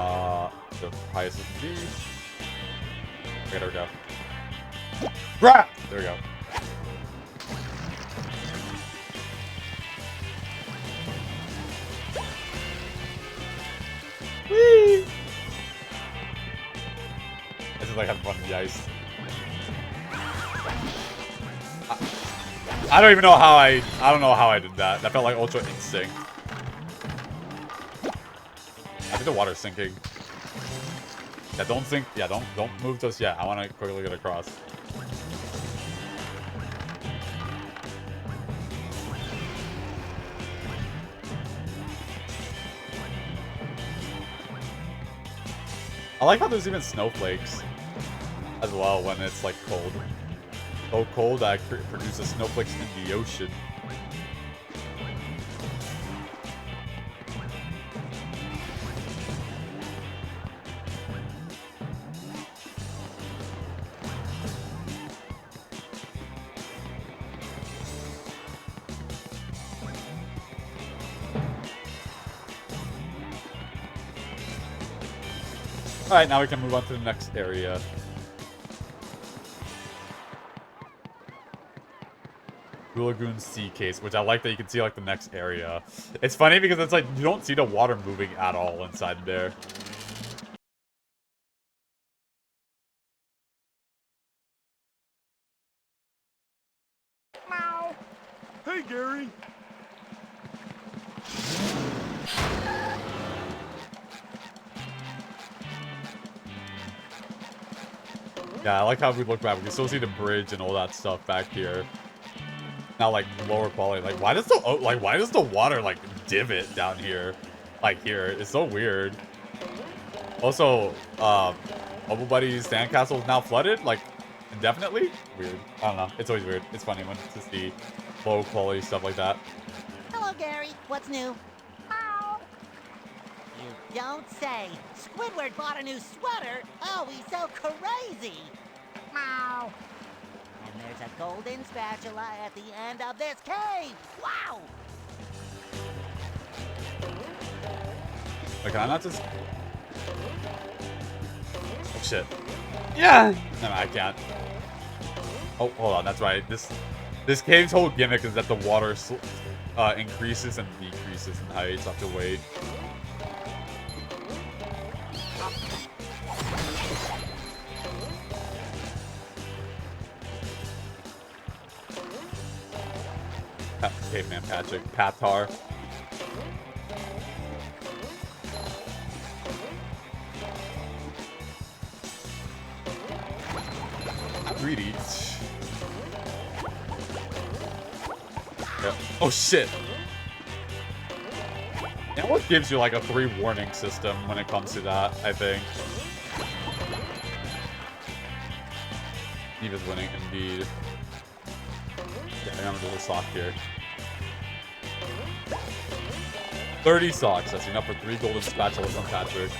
highest SMG. Okay, there we go. Rah! There we go. Whee! I just like having fun with the ice. I don't even know how I don't know how I did that. That felt like ultra instinct. I think the water's sinking. Yeah, don't sink. Yeah, don't move just yet. I want to quickly get across. I like how there's even snowflakes as well when it's like cold. So cold that it produces snowflakes in the ocean. Alright, now we can move on to the next area. Blue Lagoon Sea Case, which I like that you can see like the next area. It's funny because it's like you don't see the water moving at all inside there. Meow. Hey, Gary. Yeah, I like how we look back. We can still see the bridge and all that stuff back here. Now, like lower quality. Like, why does the water like divot down here? Like here, it's so weird. Also, Bubble Buddy's sandcastle is now flooded, like indefinitely. Weird. I don't know. It's always weird. It's funny when to see low quality stuff like that. Hello, Gary. What's new? Meow. You don't say. Squidward bought a new sweater. Oh, he's so crazy. Meow. And there's a golden spatula at the end of this cave. Wow. Like, can I not just? Oh shit. Yeah. No, I can't. Oh, hold on. That's right. This cave's whole gimmick is that the water increases and decreases in height. So I have to wait. Caveman Patrick. Patar. I'm greedy. Oh shit! And what gives you like a 3 warning system when it comes to that, I think. Steve is winning indeed. Yeah, I'm gonna do a sock here. 30 socks. That's enough for 3 golden spatulas from Patrick.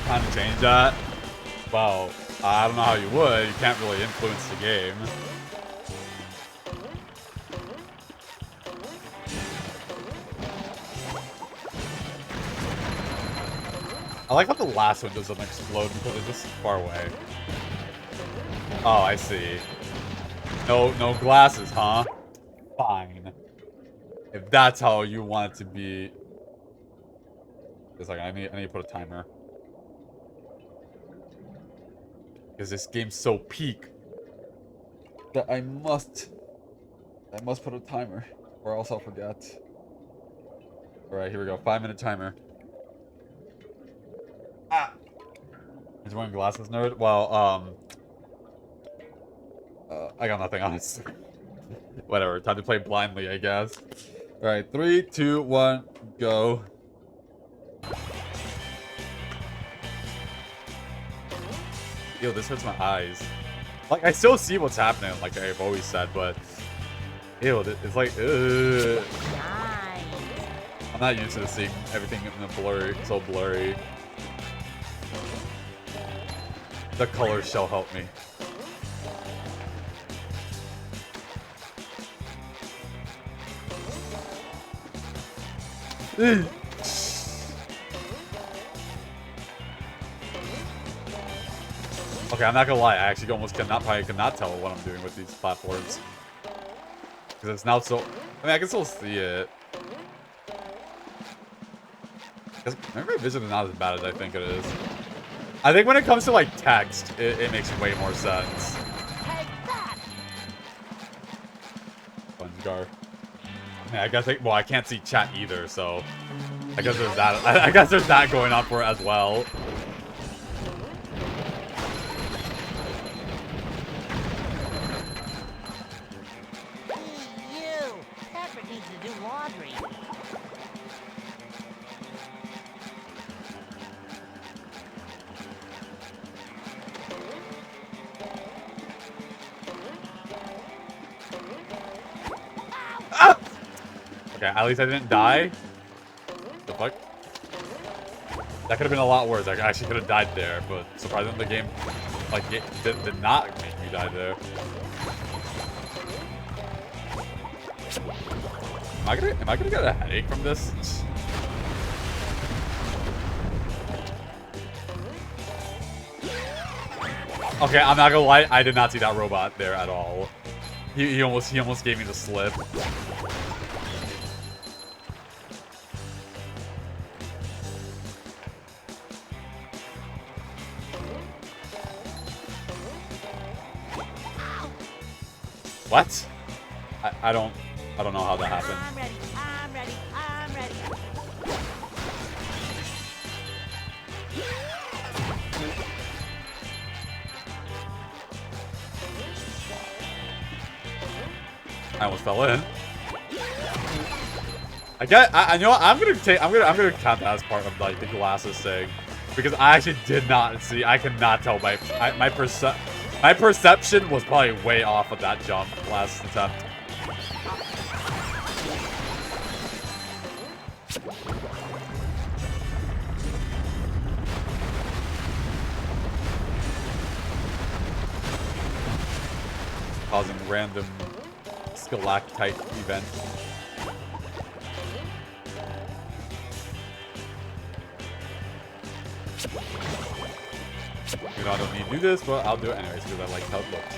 Time to change that. Well, I don't know how you would. You can't really influence the game. I like how the last one doesn't explode because it's just far away. Oh, I see. No glasses, huh? Fine. If that's how you want it to be. Just like I need to put a timer. Because this game's so peak that I must put a timer, or else I'll forget. Alright, here we go. 5-minute timer. Ah! He's wearing glasses, nerd? Well, I got nothing else. Whatever, time to play blindly, I guess. Alright, 3, 2, 1, go. Yo, this hurts my eyes. Like, I still see what's happening, like I've always said, but... Ew, it's like, ugh. I'm not used to seeing everything in a blurry, so blurry. The colors shall help me. Okay, I'm not gonna lie. I actually almost probably cannot tell what I'm doing with these platforms because it's now so. I mean, I can still see it. Because my vision is not as bad as I think it is. I think when it comes to like text, it makes way more sense. Spongegar. I guess well, I can't see chat either, so I guess there's that. I guess there's that going on for it as well. Okay, at least I didn't die. The fuck? That could have been a lot worse. I actually could have died there, but surprisingly the game like did not make me die there. Am I gonna get a headache from this? Okay, I'm not gonna lie, I did not see that robot there at all. He almost gave me the slip. What? I don't know how that happened. I'm ready. I'm ready. I'm ready. I almost fell in. I know what, I'm gonna count that as part of like the glasses thing because I actually did not see. I cannot tell my perception was probably way off of that jump last attempt. Causing random stalactite event. You know, I don't need to do this, but I'll do it anyways because I like how it looks.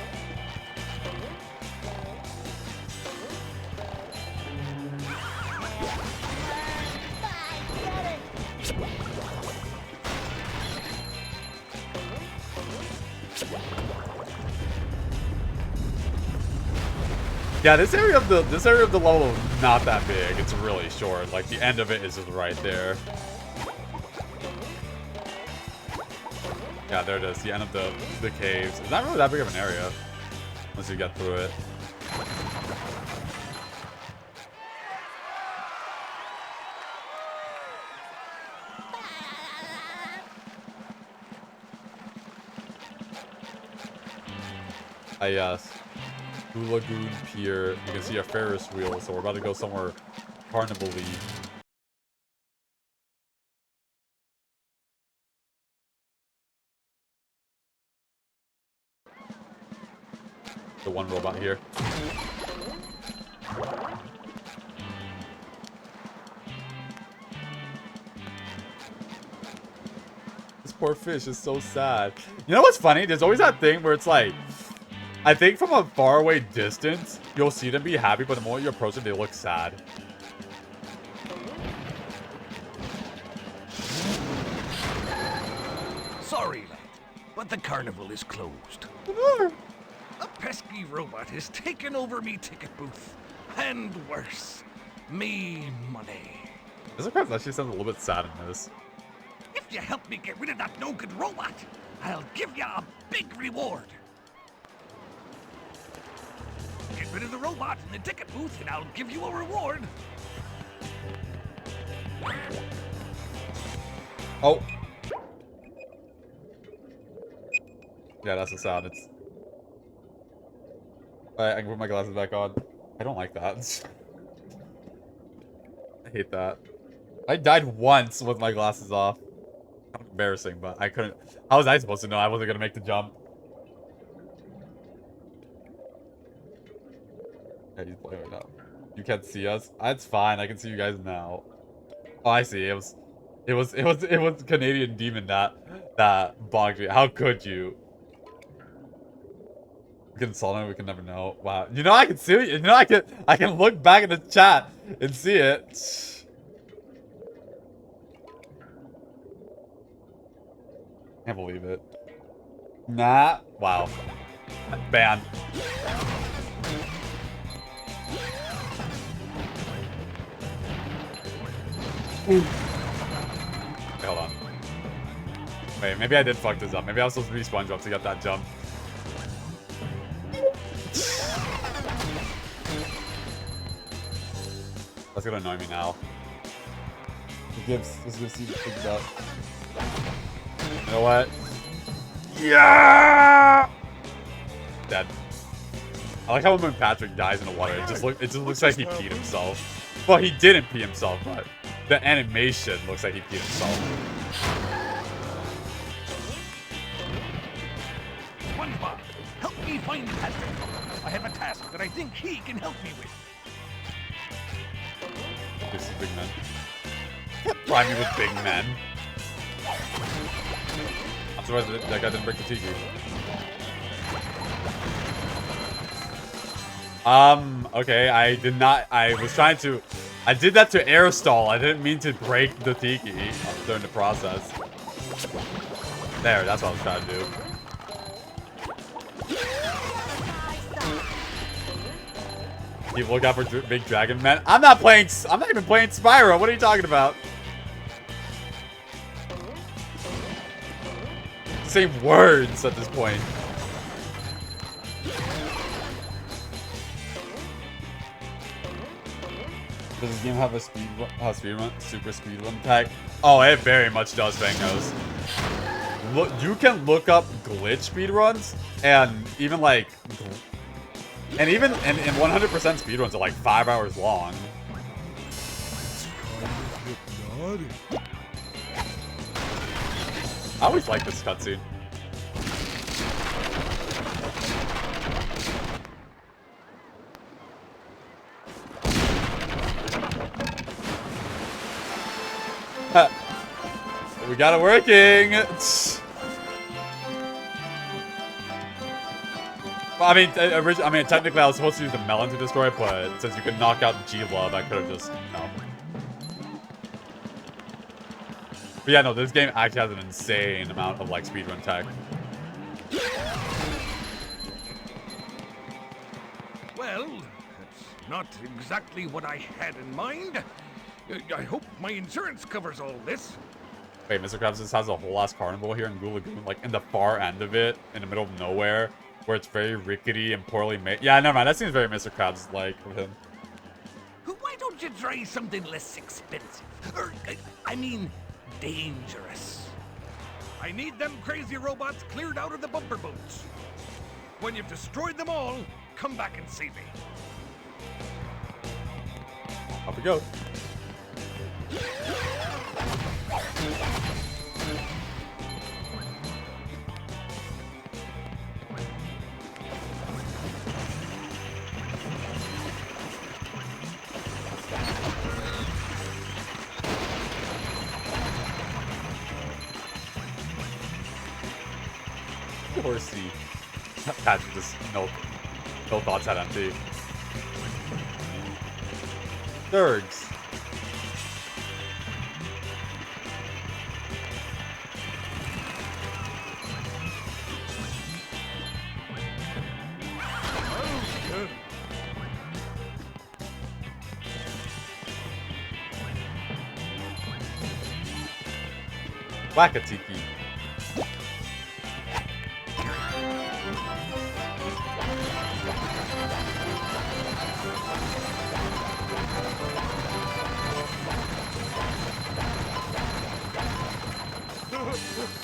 Yeah, this area of the level is not that big. It's really short. Like the end of it is just right there. Yeah, there it is. The end of the caves. It's not really that big of an area. Once you get through it. Ah, yes. Blue Lagoon Pier. You can see a Ferris wheel, so we're about to go somewhere carnival-y. The one robot here. This poor fish is so sad. You know what's funny? There's always that thing where it's like, I think from a faraway distance, you'll see them be happy, but the moment you approach them, they look sad. Sorry, lad, but the carnival is closed. A pesky robot has taken over me ticket booth. And worse, me money. This actually sounds a little bit sad in this. If you help me get rid of that no-good robot, I'll give you a big reward. Get rid of the robot in the ticket booth and I'll give you a reward. Oh. Yeah, that's the sound. It's... Alright, I can put my glasses back on. I don't like that. I hate that. I died once with my glasses off. Embarrassing, but I couldn't... How was I supposed to know I wasn't gonna make the jump? Yeah, he's playing right now. You can't see us? That's fine, I can see you guys now. Oh, I see. It was Canadian Demon that bonked me. How could you? We can solve it, we can never know. Wow. You know I can see it. You know I can look back in the chat and see it. Can't believe it. Nah. Wow. Ban. Wait, hold on. Wait, maybe I did fuck this up. Maybe I was supposed to be Spongebob to get that jump. That's gonna annoy me now. Let's go see what things up. You know what? Yeah! Dead. I like how when Patrick dies in the water, it just looks like he peed himself. Well, he didn't pee himself, but the animation looks like he peed himself. SpongeBob, help me find Patrick. I have a task that I think he can help me with. This is big men. Prime me with big men. I'm surprised that guy didn't break the tiki. Okay, I did not. I did that to air stall. I didn't mean to break the tiki during the process. There, that's what I was trying to do. Keep look out for big dragon men. I'm not even playing Spyro. What are you talking about? Same words at this point. Does this game have a super speed run tag? Oh, it very much does, Fangos. Look, you can look up glitch speedruns, and even like, and 100% speedruns are like 5 hours long. I always like this cutscene. We got it working. Well, I mean, technically I was supposed to use the melon to destroy it, but since you could knock out G-Love, I could have just no. But yeah, no, this game actually has an insane amount of like speedrun tech. Well, that's not exactly what I had in mind. I hope my insurance covers all this. Wait, Mr. Krabs, this has a whole ass carnival here in Goo Lagoon, like in the far end of it, in the middle of nowhere. where it's very rickety and poorly made. Yeah, never mind. That seems very Mr. Krabs-like of him. Why don't you try something less expensive? Or, I mean, dangerous. I need them crazy robots cleared out of the bumper boats. When you've destroyed them all, come back and see me. Off we go. Horsey. Patrick just no thoughts had empty. Thirds. Wakatiki.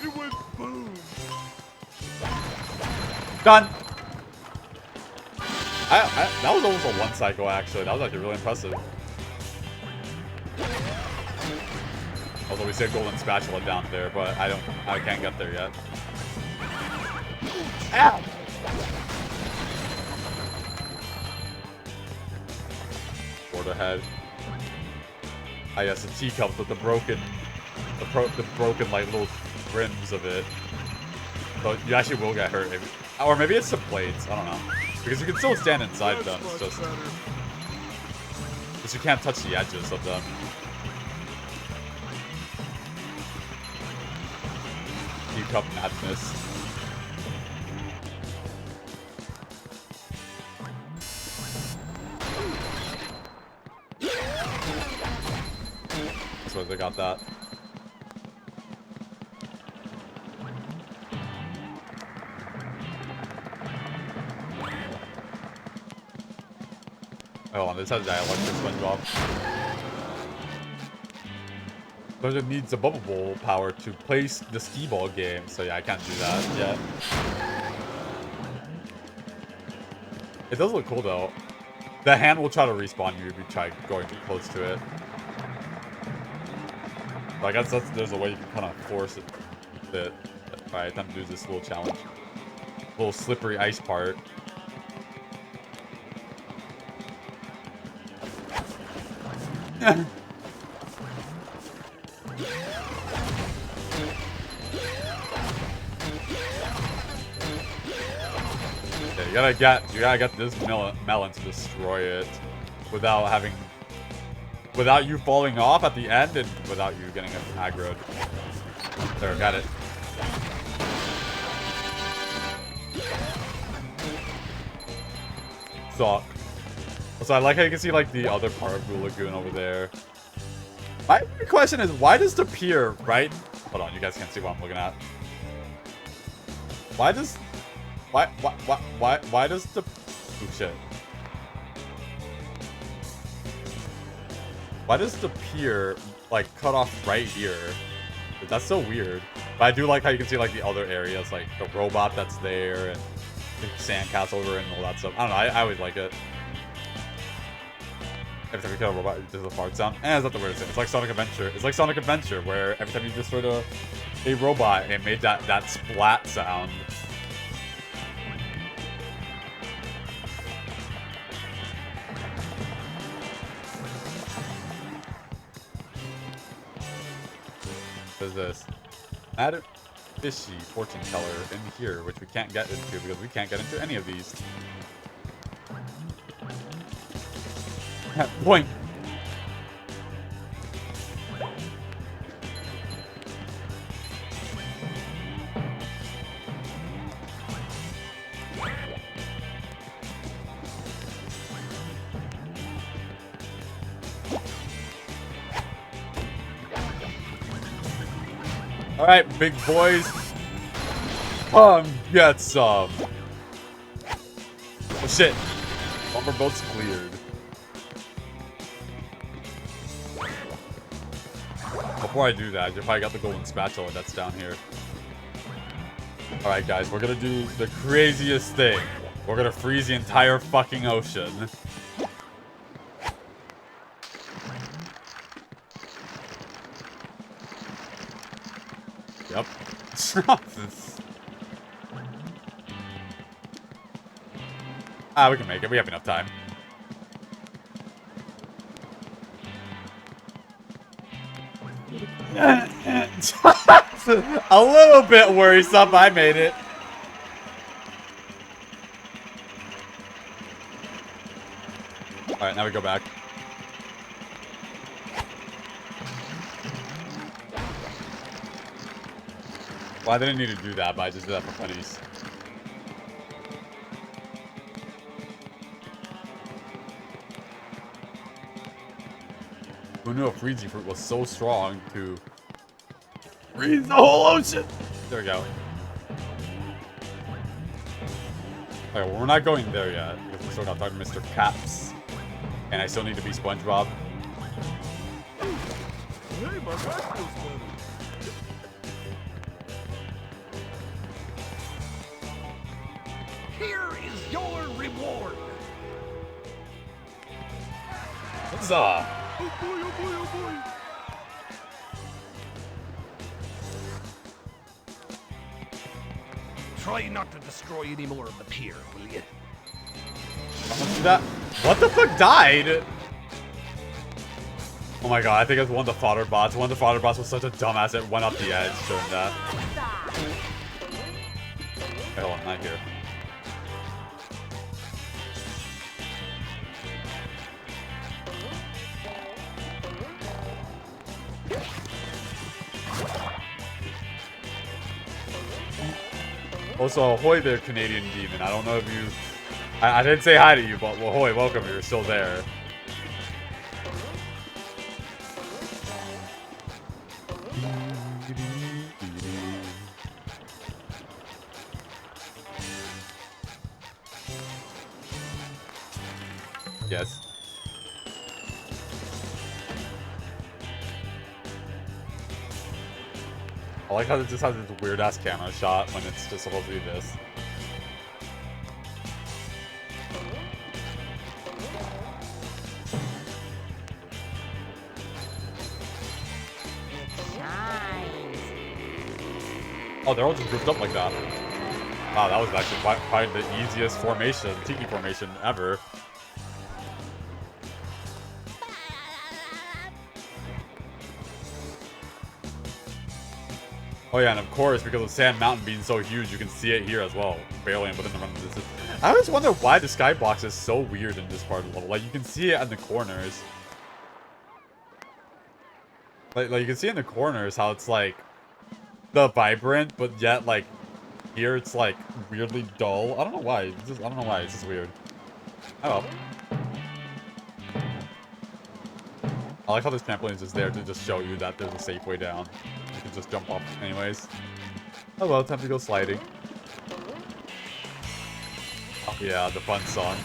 It went boom. Done. That was almost a one cycle actually. That was actually really impressive. Although we said golden spatula down there, but I can't get there yet. Ow! Board ahead. Ah yes, the teacups with the broken like little rims of it. So you actually will get hurt. Maybe. Or maybe it's the plates. I don't know. Because you can still stand inside them. It's just you can't touch the edges of them. Teacup madness. So they got that. Hold on, this has dialogue for Spongebob. But it needs a bubble bowl power to place the skee ball game, so yeah, I can't do that yet. It does look cool though. The hand will try to respawn you if you try going too close to it. So I guess there's a way you can kind of force it. Alright, time to do this little challenge. Little slippery ice part. Okay, you gotta get this melon to destroy it without you falling off at the end and without you getting aggroed. There, got it. So I like how you can see like the other part of the lagoon over there. My question is, why does the pier right? Hold on, you guys can't see what I'm looking at. Why does the oh shit? Why does the pier like cut off right here? That's so weird. But I do like how you can see like the other areas, like the robot that's there and the sandcastle over and all that stuff. I don't know. I always like it. Every time you kill a robot, there's a fart sound. It's not the weirdest thing. It's like Sonic Adventure. It's like Sonic Adventure, where every time you destroyed a robot, it made that splat sound. What is this? Add a fishy fortune teller in here, which we can't get into because we can't get into any of these. Boing. All right, big boys, come get some. shit. Bumper boat's cleared. Before I do that, I probably got the golden spatula that's down here. Alright guys, we're gonna do the craziest thing. We're gonna freeze the entire fucking ocean. Yep. We can make it. We have enough time. A little bit worrisome. I made it. Alright, now we go back. Well, I didn't need to do that, but I just did that for funnies. Who knew a freezy fruit was so strong to freeze the whole ocean? There we go. Alright, well, we're not going there yet, because we still got to talk to Mr. Caps. And I still need to be Spongebob. Hey, my back feels better. Here is your reward. Huzzah! Oh boy, oh boy, oh boy. Try not to destroy any more of the pier, will you? That, what the fuck died? Oh my god, I think it was one of the fodder bots. One of the fodder bots was such a dumbass it went up the edge during that. Hey, hold on, not here. Also, Ahoy there, Canadian Demon. I don't know if you... I didn't say hi to you, but Ahoy, welcome. You're still there. Yes. I like how it just has this weird-ass camera shot when it's just supposed to be this. Oh, they're all just grouped up like that. Wow, that was actually probably the easiest formation, tiki formation ever. Oh yeah, and of course, because of Sand Mountain being so huge, you can see it here as well, barely within the run of distance. I always wonder why the skybox is so weird in this part of the level. Like, you can see it in the corners. Like you can see in the corners how it's like the vibrant, but yet like here it's like weirdly dull. I don't know why. It's just, I don't know why. It's just weird. Oh. I like how this trampoline is just there to just show you that there's a safe way down. You can just jump off anyways. Oh well, time to go sliding. Oh yeah, the fun song.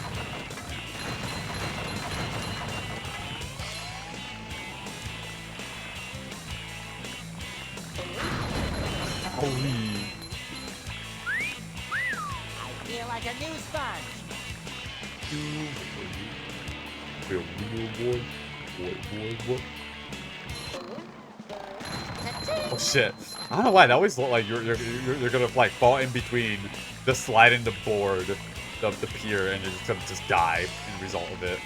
Holy. I feel like a new sponge. Feel real, boy. Boy. Oh shit! I don't know why. That always look like you're gonna like fall in between the slide and the board of the pier, and you're just gonna just die in result of it.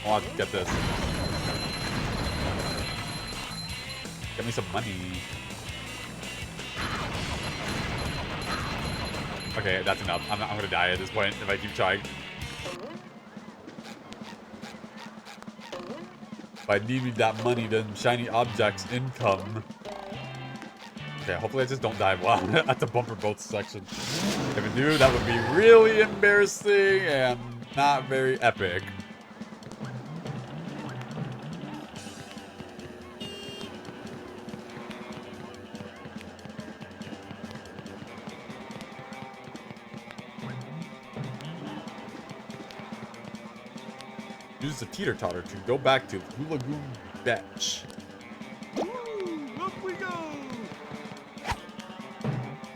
I want to get this. Get me some money. Okay, that's enough. I'm gonna die at this point if I keep trying. If I needed that money, then shiny objects income. Okay, hopefully I just don't die while I'm at the bumper boats section. If I do, that would be really embarrassing and not very epic. use the teeter-totter to go back to Blue Lagoon Beach. Up we go!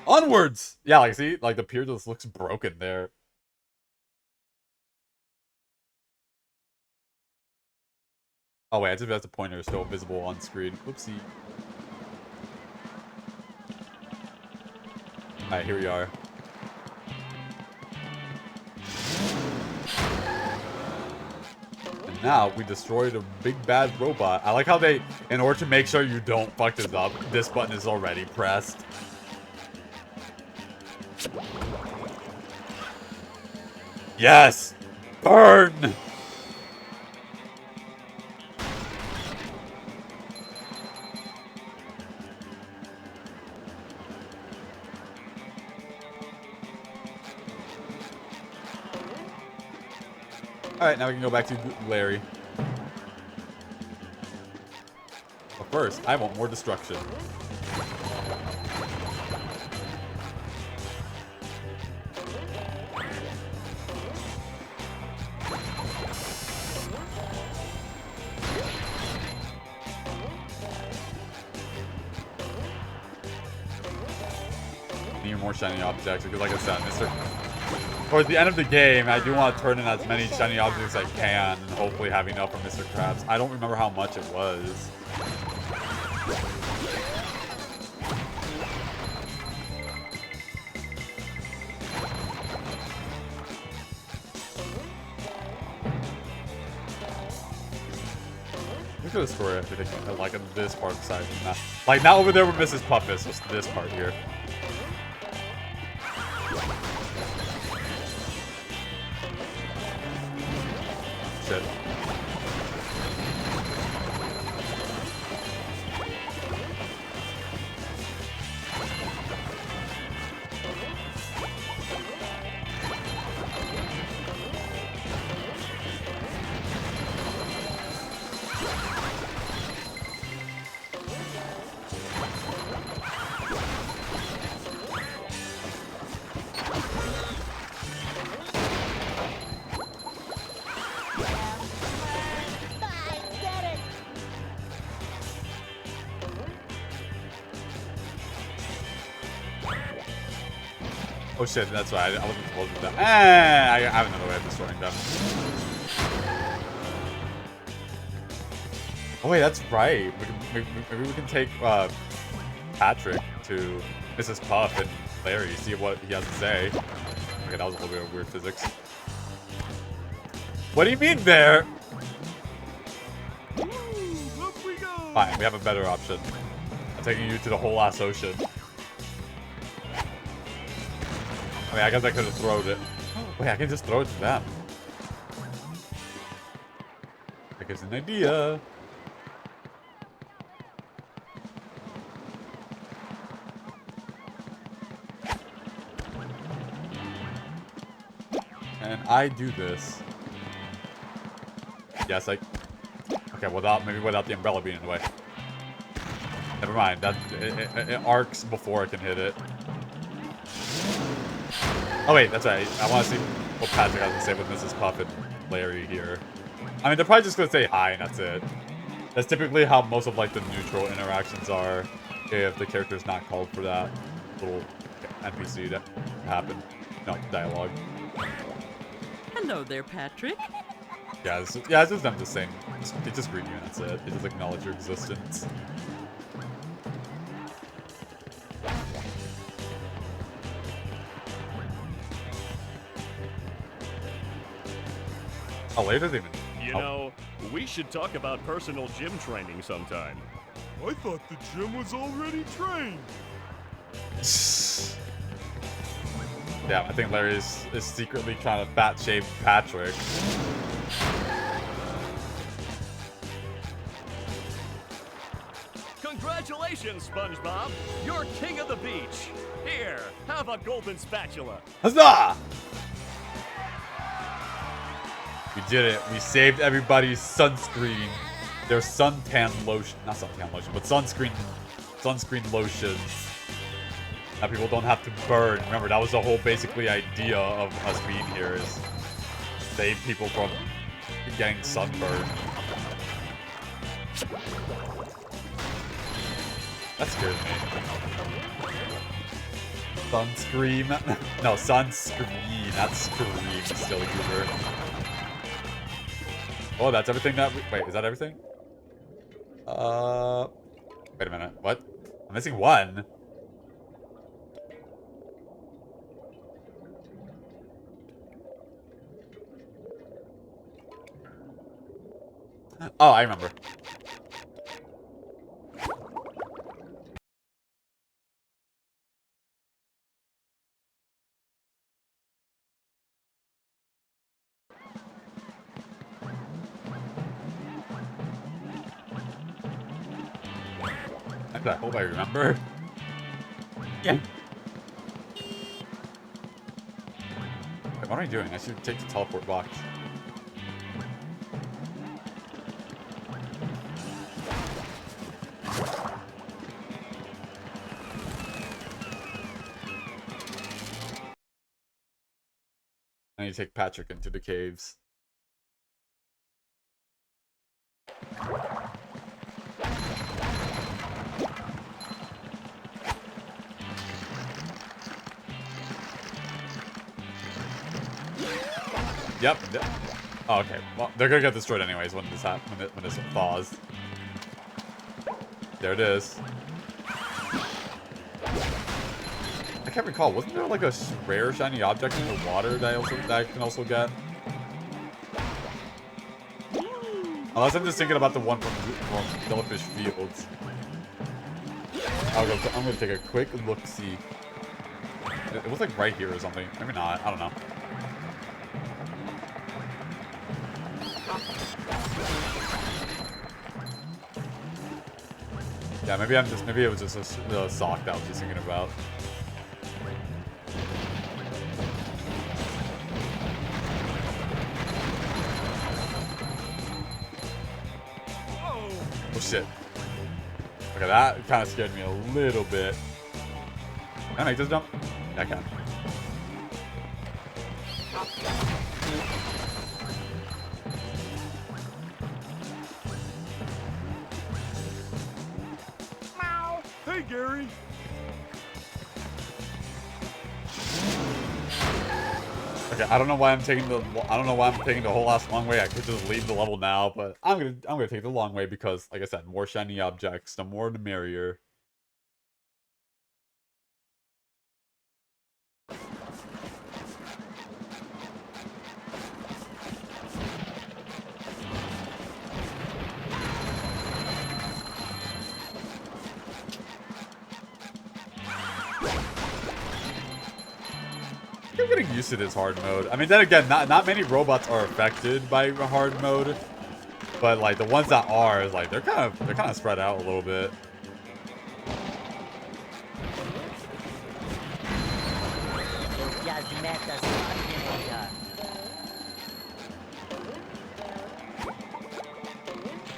Onwards! Yeah, like, see? Like, the pier just looks broken there. Oh, wait, I just realized the pointer is still visible on screen. Whoopsie. Alright, here we are. And now, we destroyed a big bad robot. I like how they, in order to make sure you don't fuck this up, this button is already pressed. Yes! Burn! Alright, now we can go back to Larry. But first, I want more destruction. Need more shiny objects because, like I said, towards the end of the game, I do want to turn in as many shiny objects as I can, and hopefully have enough for Mr. Krabs. I don't remember how much it was. Look at the story after taking, like, in this part besides that. Like, not over there with Mrs. Puffus, just this part here. Shit. Oh shit, that's right. I wasn't supposed to do that. I have another way of destroying them. Oh wait, that's right. Maybe we can take Patrick to Mrs. Puff and Larry, see what he has to say. Okay, that was a little bit of weird physics. What do you mean there? Fine, we have a better option. I'm taking you to the whole ass ocean. I mean, I guess I could have thrown it. Wait, I can just throw it to them. That gives an idea. And I do this. Yes, I... Okay, maybe without the umbrella being in the way. Never mind, that it arcs before I can hit it. Oh wait, that's right. I want to see what Patrick has to say with Mrs. Puff and Larry here. I mean, they're probably just going to say hi and that's it. That's typically how most of like the neutral interactions are if the character's not called for that little NPC to happen. No, dialogue. Hello there, Patrick. Yeah, it's just them just saying, they just greet you and that's it. They just acknowledge your existence. Oh, Larry doesn't even... You know, we should talk about personal gym training sometime. I thought the gym was already trained. Yeah, I think Larry is secretly trying to fat shame Patrick. Congratulations, SpongeBob! You're king of the beach! Here, have a golden spatula! Huzzah! We did it. We saved everybody's sunscreen. Their suntan lotion. Not suntan lotion, but sunscreen lotions. Now people don't have to burn. Remember, that was the whole basically idea of us being here is save people from getting sunburned. That scared me. Sunscream? No, sunscreen, not scream, silly goober. Oh, that's everything that we... Wait, is that everything? Wait a minute. What? I'm missing one. Oh, I remember. I hope I remember. Yeah. Wait, what am I doing? I should take the teleport box. I need to take Patrick into the caves. Yep. Oh, okay. Well, they're gonna get destroyed anyways when this when this thaws. There it is. I can't recall. Wasn't there like a rare shiny object in the water that I can also get? Unless I'm just thinking about the one from Jellyfish Fields. I'm gonna take a quick look-see. It was like right here or something. Maybe not. I don't know. Yeah, maybe it was just a sock that I was just thinking about. Oh shit. Okay, that kind of scared me a little bit. Can I make this jump? Yeah, I can. Hey, Gary. Okay, I don't know why I'm taking the whole ass long way. I could just leave the level now, but I'm gonna take the long way because, like I said, more shiny objects, the more the merrier. I'm getting used to this hard mode. I mean, then again, not many robots are affected by hard mode, but like the ones that are, like they're kind of spread out a little bit. Just met the Spongebob.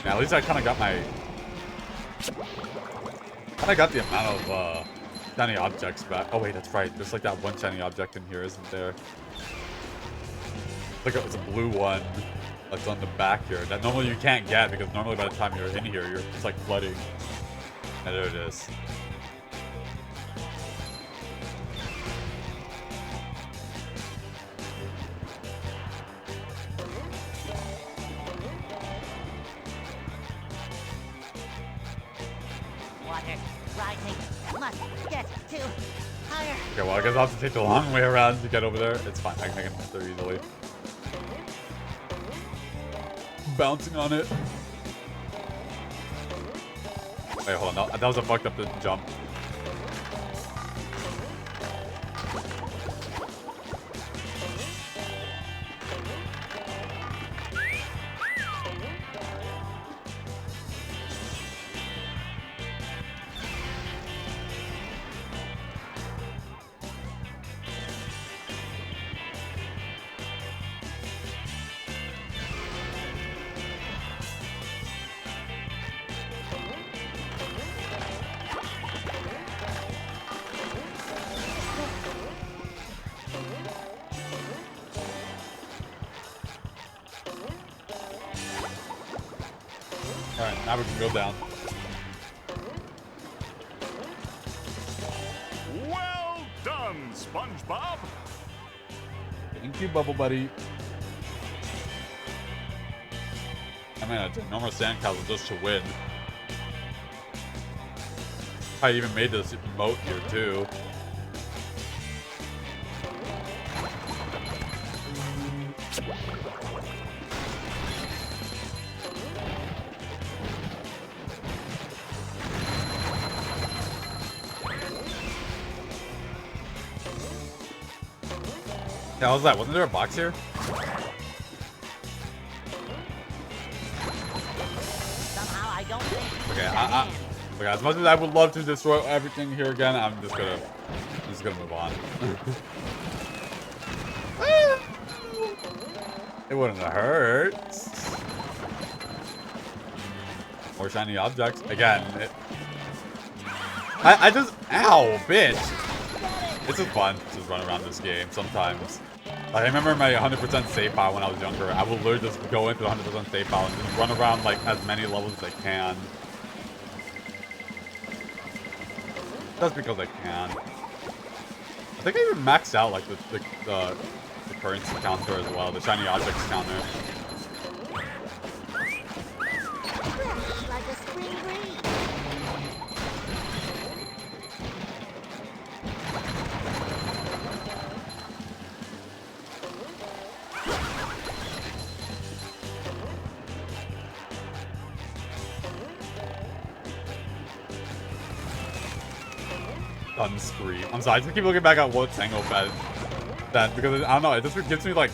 Yeah, at least I kind of got my, the amount of shiny objects back. Oh wait, that's right. There's like that one shiny object in here, isn't there? Like it's a blue one that's on the back here that normally you can't get because normally by the time you're in here, you're just like flooding. And there it is. Water rising. Must get to higher. Okay, well I guess I'll have to take the long way around to get over there. It's fine. I can get there easily. Bouncing on it. Wait, hold on. That was a fucked up jump. Alright, now we can go down. Well done, SpongeBob! Thank you, Bubble Buddy. I mean, a normal sandcastle just to win. I even made this moat here, too. Yeah, what was that? Wasn't there a box here? Somehow I don't think. Okay, okay, as much as I would love to destroy everything here again, I'm just gonna move on. It wouldn't hurt. More shiny objects. Again, I just, ow, bitch. It's just fun to just run around this game sometimes. Like, I remember my 100% save file when I was younger. I would literally just go into the 100% save file and just run around like as many levels as I can. Just because I can. I think I even maxed out like the currency counter as well, the shiny objects counter. Like a spring breeze. Done scream. I'm sorry, I just keep looking back at what Tango fed that because I don't know, it just gives me like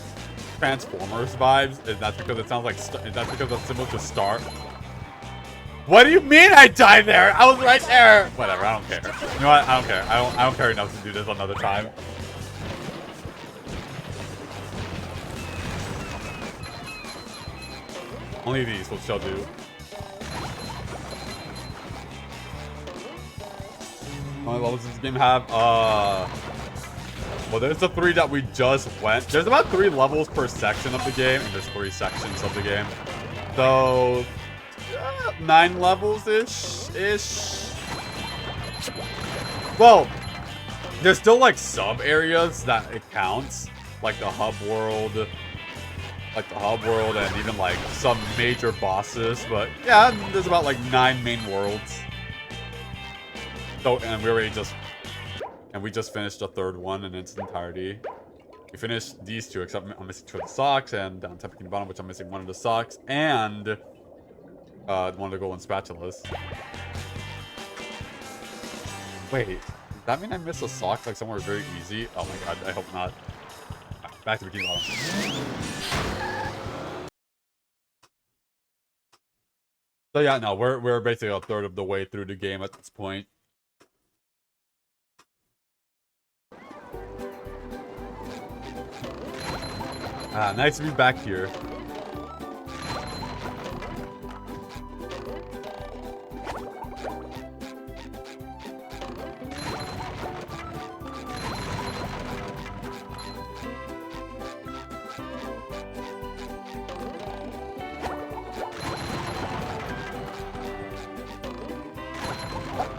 Transformers vibes. Is that because it sounds like that's because it's similar to Star? What do you mean I died there? I was right there. Whatever, I don't care. You know what? I don't care. I don't care enough to do this another time. Only these will still do. How many levels does this game have? Well, there's the 3 that we just went. There's about 3 levels per section of the game, and there's 3 sections of the game. So, 9 levels-ish. Well, there's still like sub areas that it counts, like the hub world, and even like some major bosses. But yeah, there's about like 9 main worlds. So, and we just finished the 3rd one in its entirety. We finished these 2, except I'm missing 2 of the socks, and down to Bikini Bottom, which I'm missing 1 of the socks, and one of the golden spatulas. Wait, does that mean I missed a sock like somewhere very easy? Oh my god, I hope not. Back to Bikini Bottom. So yeah, no, we're basically a 1/3 of the way through the game at this point. Nice to be back here.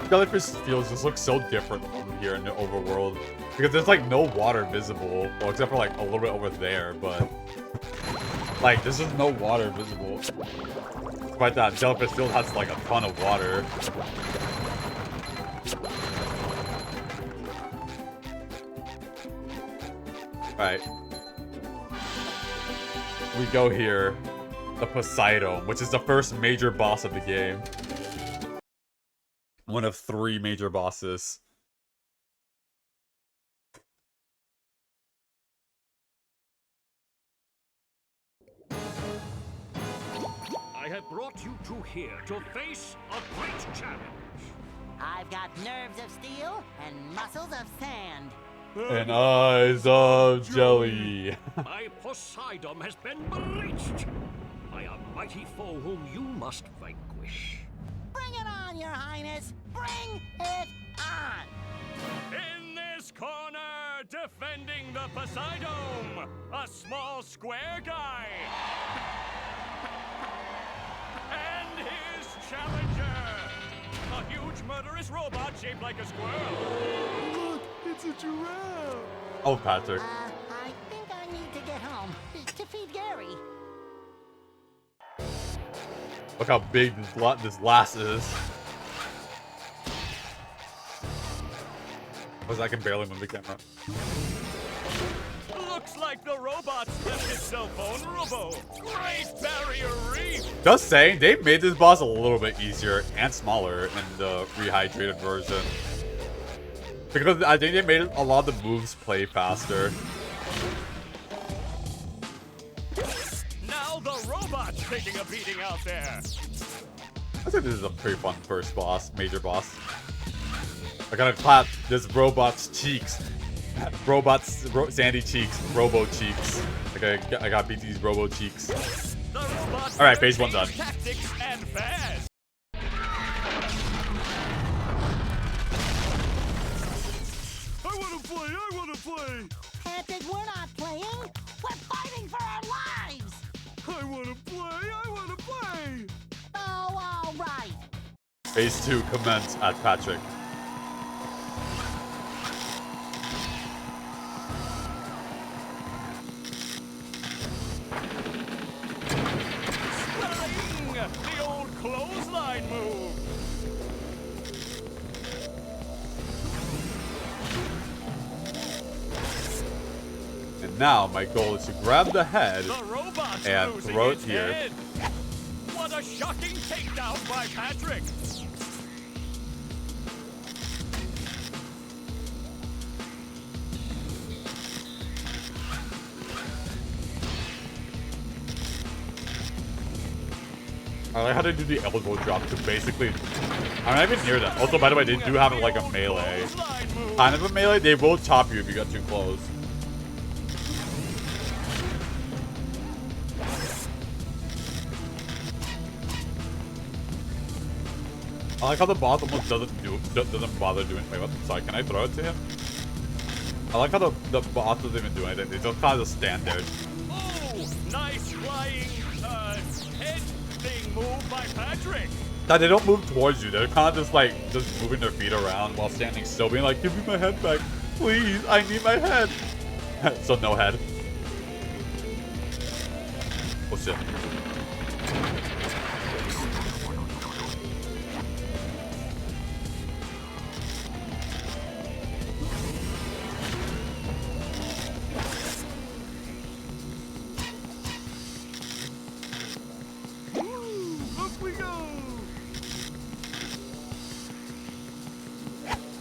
Jellyfish fields just look so different from here in the overworld because there's like no water visible, well, except for like a little bit over there, but like there's just no water visible. Despite that, Jellyfish field has like a ton of water. Alright. We go here, the Poseidon, which is the first major boss of the game. One of 3 major bosses. I have brought you two here to face a great challenge. I've got nerves of steel and muscles of sand. And eyes of jelly. My Poseidon has been breached by a mighty foe whom you must vanquish. Bring it on, Your Highness! Bring it on! In this corner, defending the Poseidon, a small square guy. And his huge murderous robot shaped like a squirrel. Look, it's a giraffe. Oh, Patrick. I think I need to get home to feed Gary. Look how big this lass is. Because I can barely move the camera. Looks like the robots left itself vulnerable. Great barrier reef. Just saying, they made this boss a little bit easier and smaller in the rehydrated version. Because I think they made a lot of the moves play faster. Now the robot's taking a beating out there. I think this is a pretty fun first boss, major boss. I gotta clap this robot's cheeks. Sandy cheeks, robo cheeks. I gotta beat these robo cheeks. Alright, phase 1 done. Tactics and fast. I wanna play. Patrick, we're not playing. We're fighting for our lives. I wanna play. Oh, all right. Phase 2 commence at Patrick. The old clothesline move. And now my goal is to grab the head The robot's and losing throw it its here. head. What a shocking takedown by Patrick. I like how they do the elbow drop to basically... I'm not even near that. Also, by the way, they do have like a melee. Kind of a melee. They will chop you if you get too close. I like how the boss almost doesn't bother doing... Wait, what? Sorry, can I throw it to him? I like how the boss doesn't even do anything. They just kind of stand there. Oh, nice flying head thing move by Patrick. That they don't move towards you. They're kind of just like moving their feet around while standing still, being like, "Give me my head back, please. I need my head." So no head. Oh shit.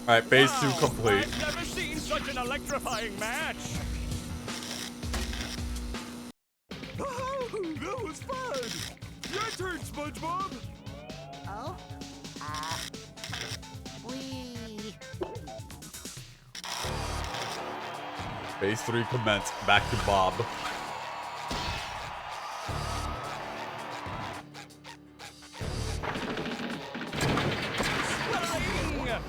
Alright, phase 2 complete. I've never seen such an electrifying match. Oh, that was fun. Your turn, Spongebob. Oh? We... Phase 3 commence. Back to Bob.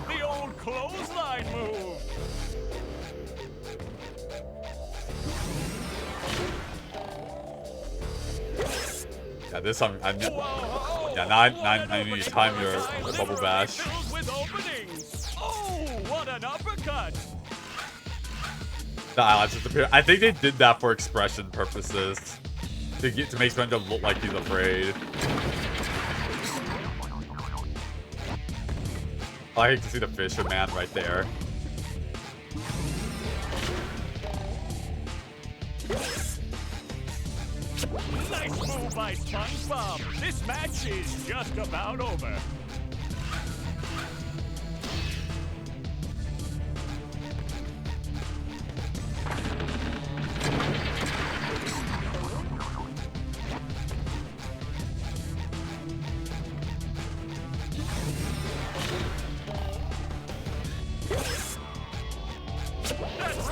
The old clothesline move. Yeah, this I'm yeah, now I need to time your bubble bash. Filled with openings. Oh, what an uppercut! The eyelash disappear. I think they did that for expression purposes. To make Spongebob look like he's afraid. I hate to see the fisherman right there. Nice move by SpongeBob. This match is just about over.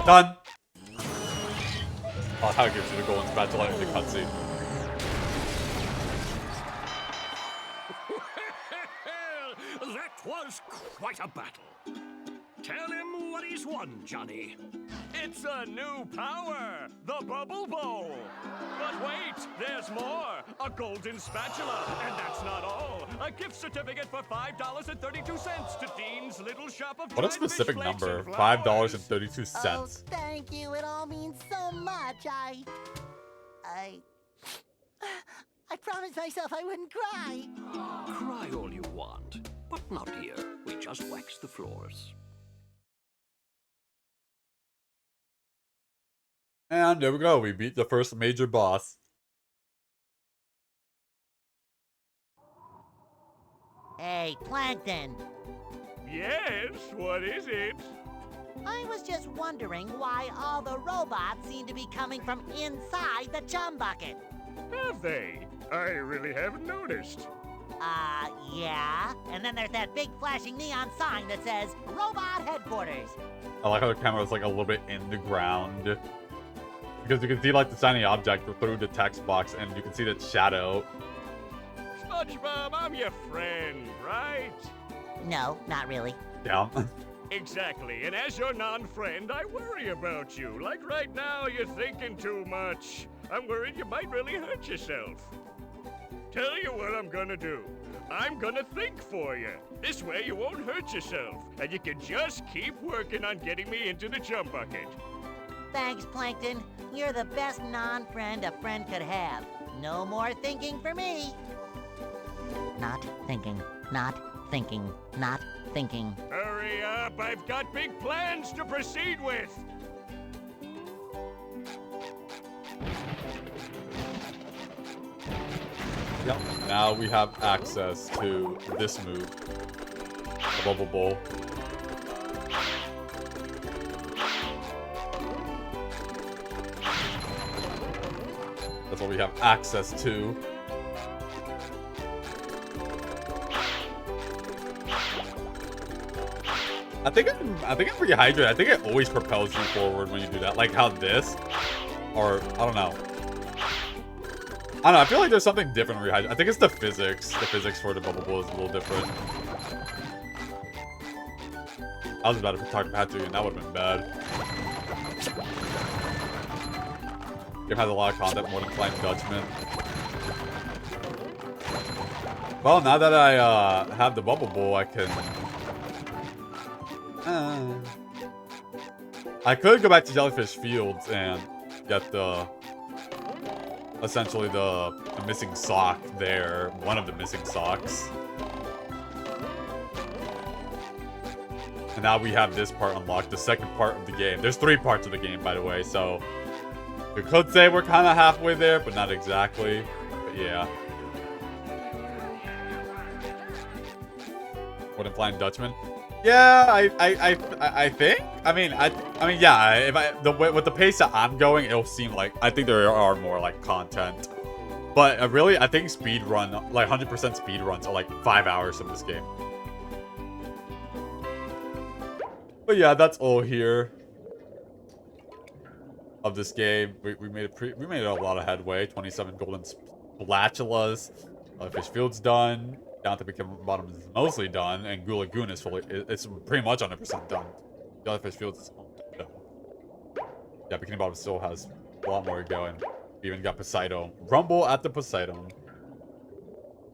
Done. Oh, how it gives you the golden spatula in the cutscene. That was quite a battle. Tell him what he's won, Johnny. It's a new power, the Bubble Bowl. But wait, there's more. A golden spatula, and that's not all. A gift certificate for $5.32 to Dean's Little Shop of What a Dried Fish specific Flakes number. and Flowers. $5.32. Oh, thank you. It all means so much. I promised myself I wouldn't cry. Cry all you want, but not here. We just wax the floors. And there we go. We beat the first major boss. Hey, Plankton. Yes, what is it? I was just wondering why all the robots seem to be coming from inside the chum bucket. Have they? I really haven't noticed. Yeah. And then there's that big flashing neon sign that says Robot Headquarters. I like how the camera is like a little bit in the ground. Because you can see like the shiny object through the text box and you can see the shadow. SpongeBob, I'm your friend, right? No, not really. Yeah. Exactly, and as your non-friend, I worry about you. Like right now, you're thinking too much. I'm worried you might really hurt yourself. Tell you what I'm gonna do. I'm gonna think for you. This way you won't hurt yourself, and you can just keep working on getting me into the chum bucket. Thanks, Plankton. You're the best non-friend a friend could have. No more thinking for me. Not thinking, not thinking, not thinking. Hurry up, I've got big plans to proceed with. Yep. Now we have access to this move. The Bubble Bowl. That's what we have access to. I think I'm Rehydrated. I think it always propels you forward when you do that. Like how this, or I don't know. I don't know. I feel like there's something different in Rehydrated. I think it's the physics. The physics for the Bubble Bowl is a little different. I was about to talk to Patrick and that would have been bad. Game has a lot of content, more than Flying Dutchman. Well, now that I have the Bubble Bowl, I can... I could go back to Jellyfish Fields and get the... essentially the missing sock there. One of the missing socks. And now we have this part unlocked, the second part of the game. There's 3 parts of the game, by the way, so... we could say we're kind of halfway there, but not exactly. But yeah. More than Flying Dutchman? Yeah, I think. I mean, yeah. With the pace that I'm going, it'll seem like I think there are more like content. But really, I think speedrun, like 100% speedruns, are like 5 hours of this game. But yeah, that's all here of this game. We made a lot of headway. 27 golden spatulas. Fish Field's done. Down to Bikini Bottom is mostly done, and Goo Lagoon is fully. It's pretty much 100% done. Jellyfish Fields is done. Yeah, Bikini Bottom still has a lot more to go, and we even got Poseidon. Rumble at the Poseidon.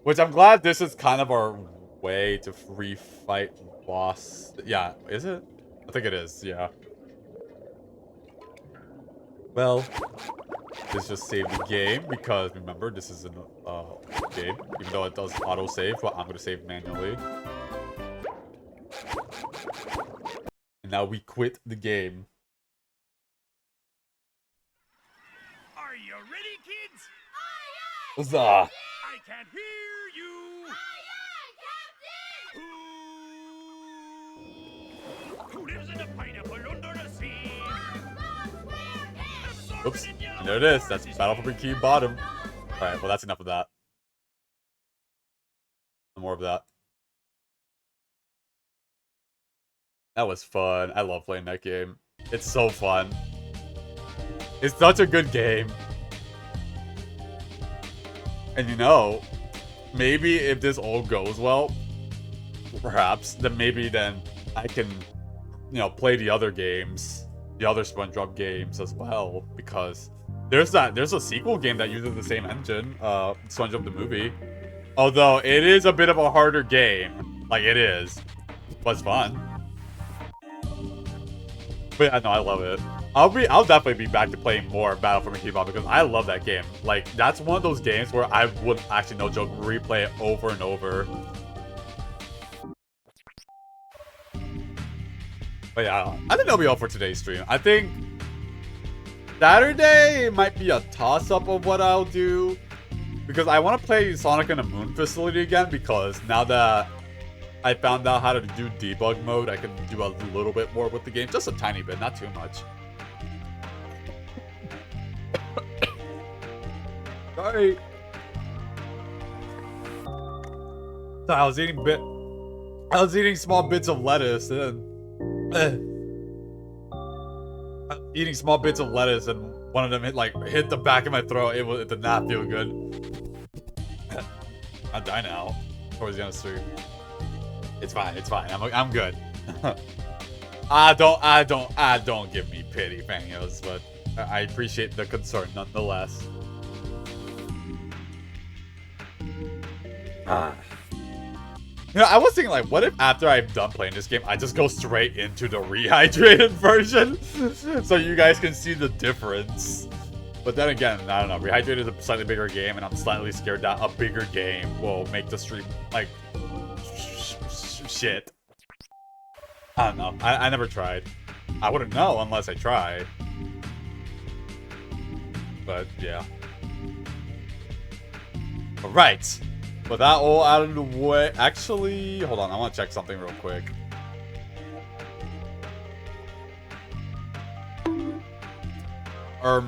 Which I'm glad this is kind of our way to free fight boss. Yeah, is it? I think it is, yeah. Well, let's just save the game because remember this is a game, even though it does auto-save, but I'm gonna save manually. And now we quit the game. Are you ready, kids? Huzzah! I can't hear you. Who lives in a pineapple under the sea? Oops, and there it is. That's Battle for Bikini Bottom. Alright, well that's enough of that. No more of that. That was fun. I love playing that game. It's so fun. It's such a good game. And you know, maybe if this all goes well, perhaps, then I can, you know, play the other games. The other SpongeBob games as well, because there's a sequel game that uses the same engine, SpongeBob the movie. Although it is a bit of a harder game. Like it is. But it's fun. But yeah, no, I love it. I'll definitely be back to playing more Battle for Bikini Bottom because I love that game. Like, that's one of those games where I would actually, no joke, replay it over and over. But yeah, I think that'll be all for today's stream. I think Saturday might be a toss-up of what I'll do. Because I want to play Sonic and the Moon Facility again because now that I found out how to do debug mode, I can do a little bit more with the game. Just a tiny bit, not too much. Sorry. So I was eating small bits of lettuce and eating small bits of lettuce and one of them hit the back of my throat. It did not feel good. I'll die now. Towards the end of the stream. It's fine. It's fine. I'm good. Don't give me pity, Fangos, but I appreciate the concern nonetheless. You know, I was thinking, like, what if after I'm done playing this game, I just go straight into the rehydrated version? So you guys can see the difference. But then again, I don't know. Rehydrated is a slightly bigger game, and I'm slightly scared that a bigger game will make the stream, like, shit. I don't know. I never tried. I wouldn't know unless I tried. But, yeah. Alright. With that all out of the way, actually, hold on, I want to check something real quick. You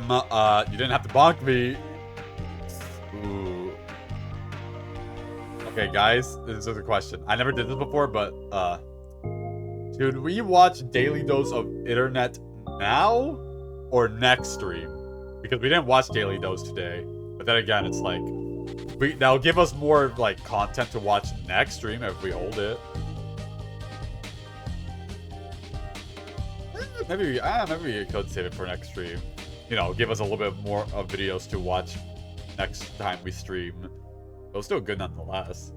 didn't have to bonk me. Ooh. Okay, guys, this is a question. I never did this before, but, should we watch Daily Dose of Internet now or next stream? Because we didn't watch Daily Dose today. But then again, it's like, that'll give us more, like, content to watch next stream if we hold it. Maybe we could save it for next stream. You know, give us a little bit more of videos to watch next time we stream. It was still good nonetheless.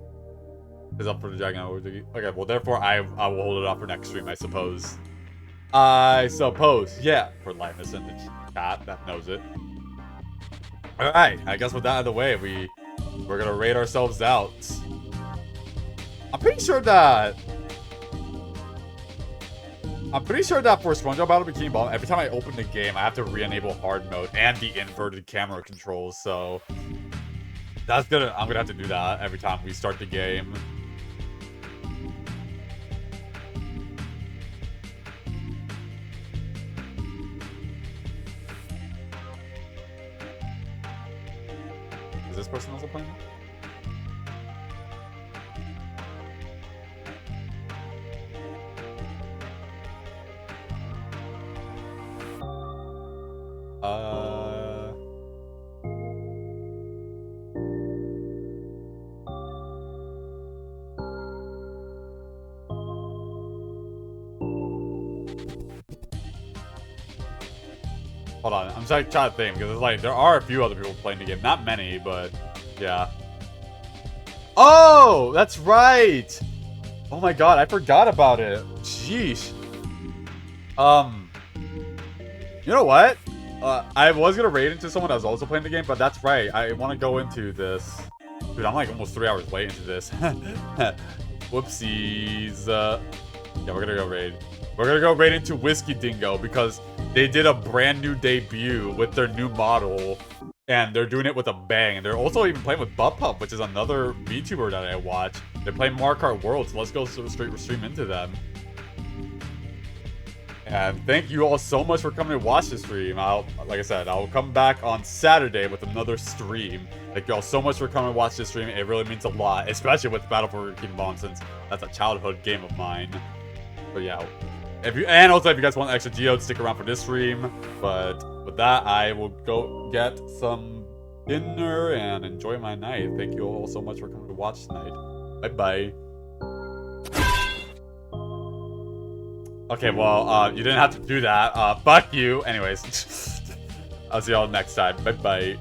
Is up for the Dragon. Okay, well, therefore, I will hold it off for next stream, I suppose. Yeah, for liveness in the chat that knows it. Alright, I guess with that out of the way, we're gonna rate ourselves out. I'm pretty sure that for Spongebob Battle Bikini Bottom, every time I open the game, I have to re-enable hard mode and the inverted camera controls. So I'm gonna have to do that every time we start the game. Is this person also playing? Hold on, I'm trying to think, because it's like, there are a few other people playing the game. Not many, but yeah. Oh, that's right! Oh my god, I forgot about it. Sheesh. You know what? I was gonna raid into someone that was also playing the game, but that's right. I want to go into this. Dude, I'm like almost 3 hours late into this. Whoopsies. Yeah, we're gonna go raid. We're gonna go raid into Whiskey Dingo because they did a brand new debut with their new model, and they're doing it with a bang. And they're also even playing with Butt Pup, which is another VTuber that I watch. They're playing Mario Kart World, so let's go straight stream into them. And thank you all so much for coming to watch the stream. Like I said, I'll come back on Saturday with another stream. Thank you all so much for coming to watch this stream. It really means a lot, especially with Battle for Bikini Bottom, since that's a childhood game of mine. But yeah, and also if you guys want extra geodes, stick around for this stream. But with that, I will go get some dinner and enjoy my night. Thank you all so much for coming to watch tonight. Bye bye. Okay, well, you didn't have to do that. Fuck you. Anyways, I'll see y'all next time. Bye bye.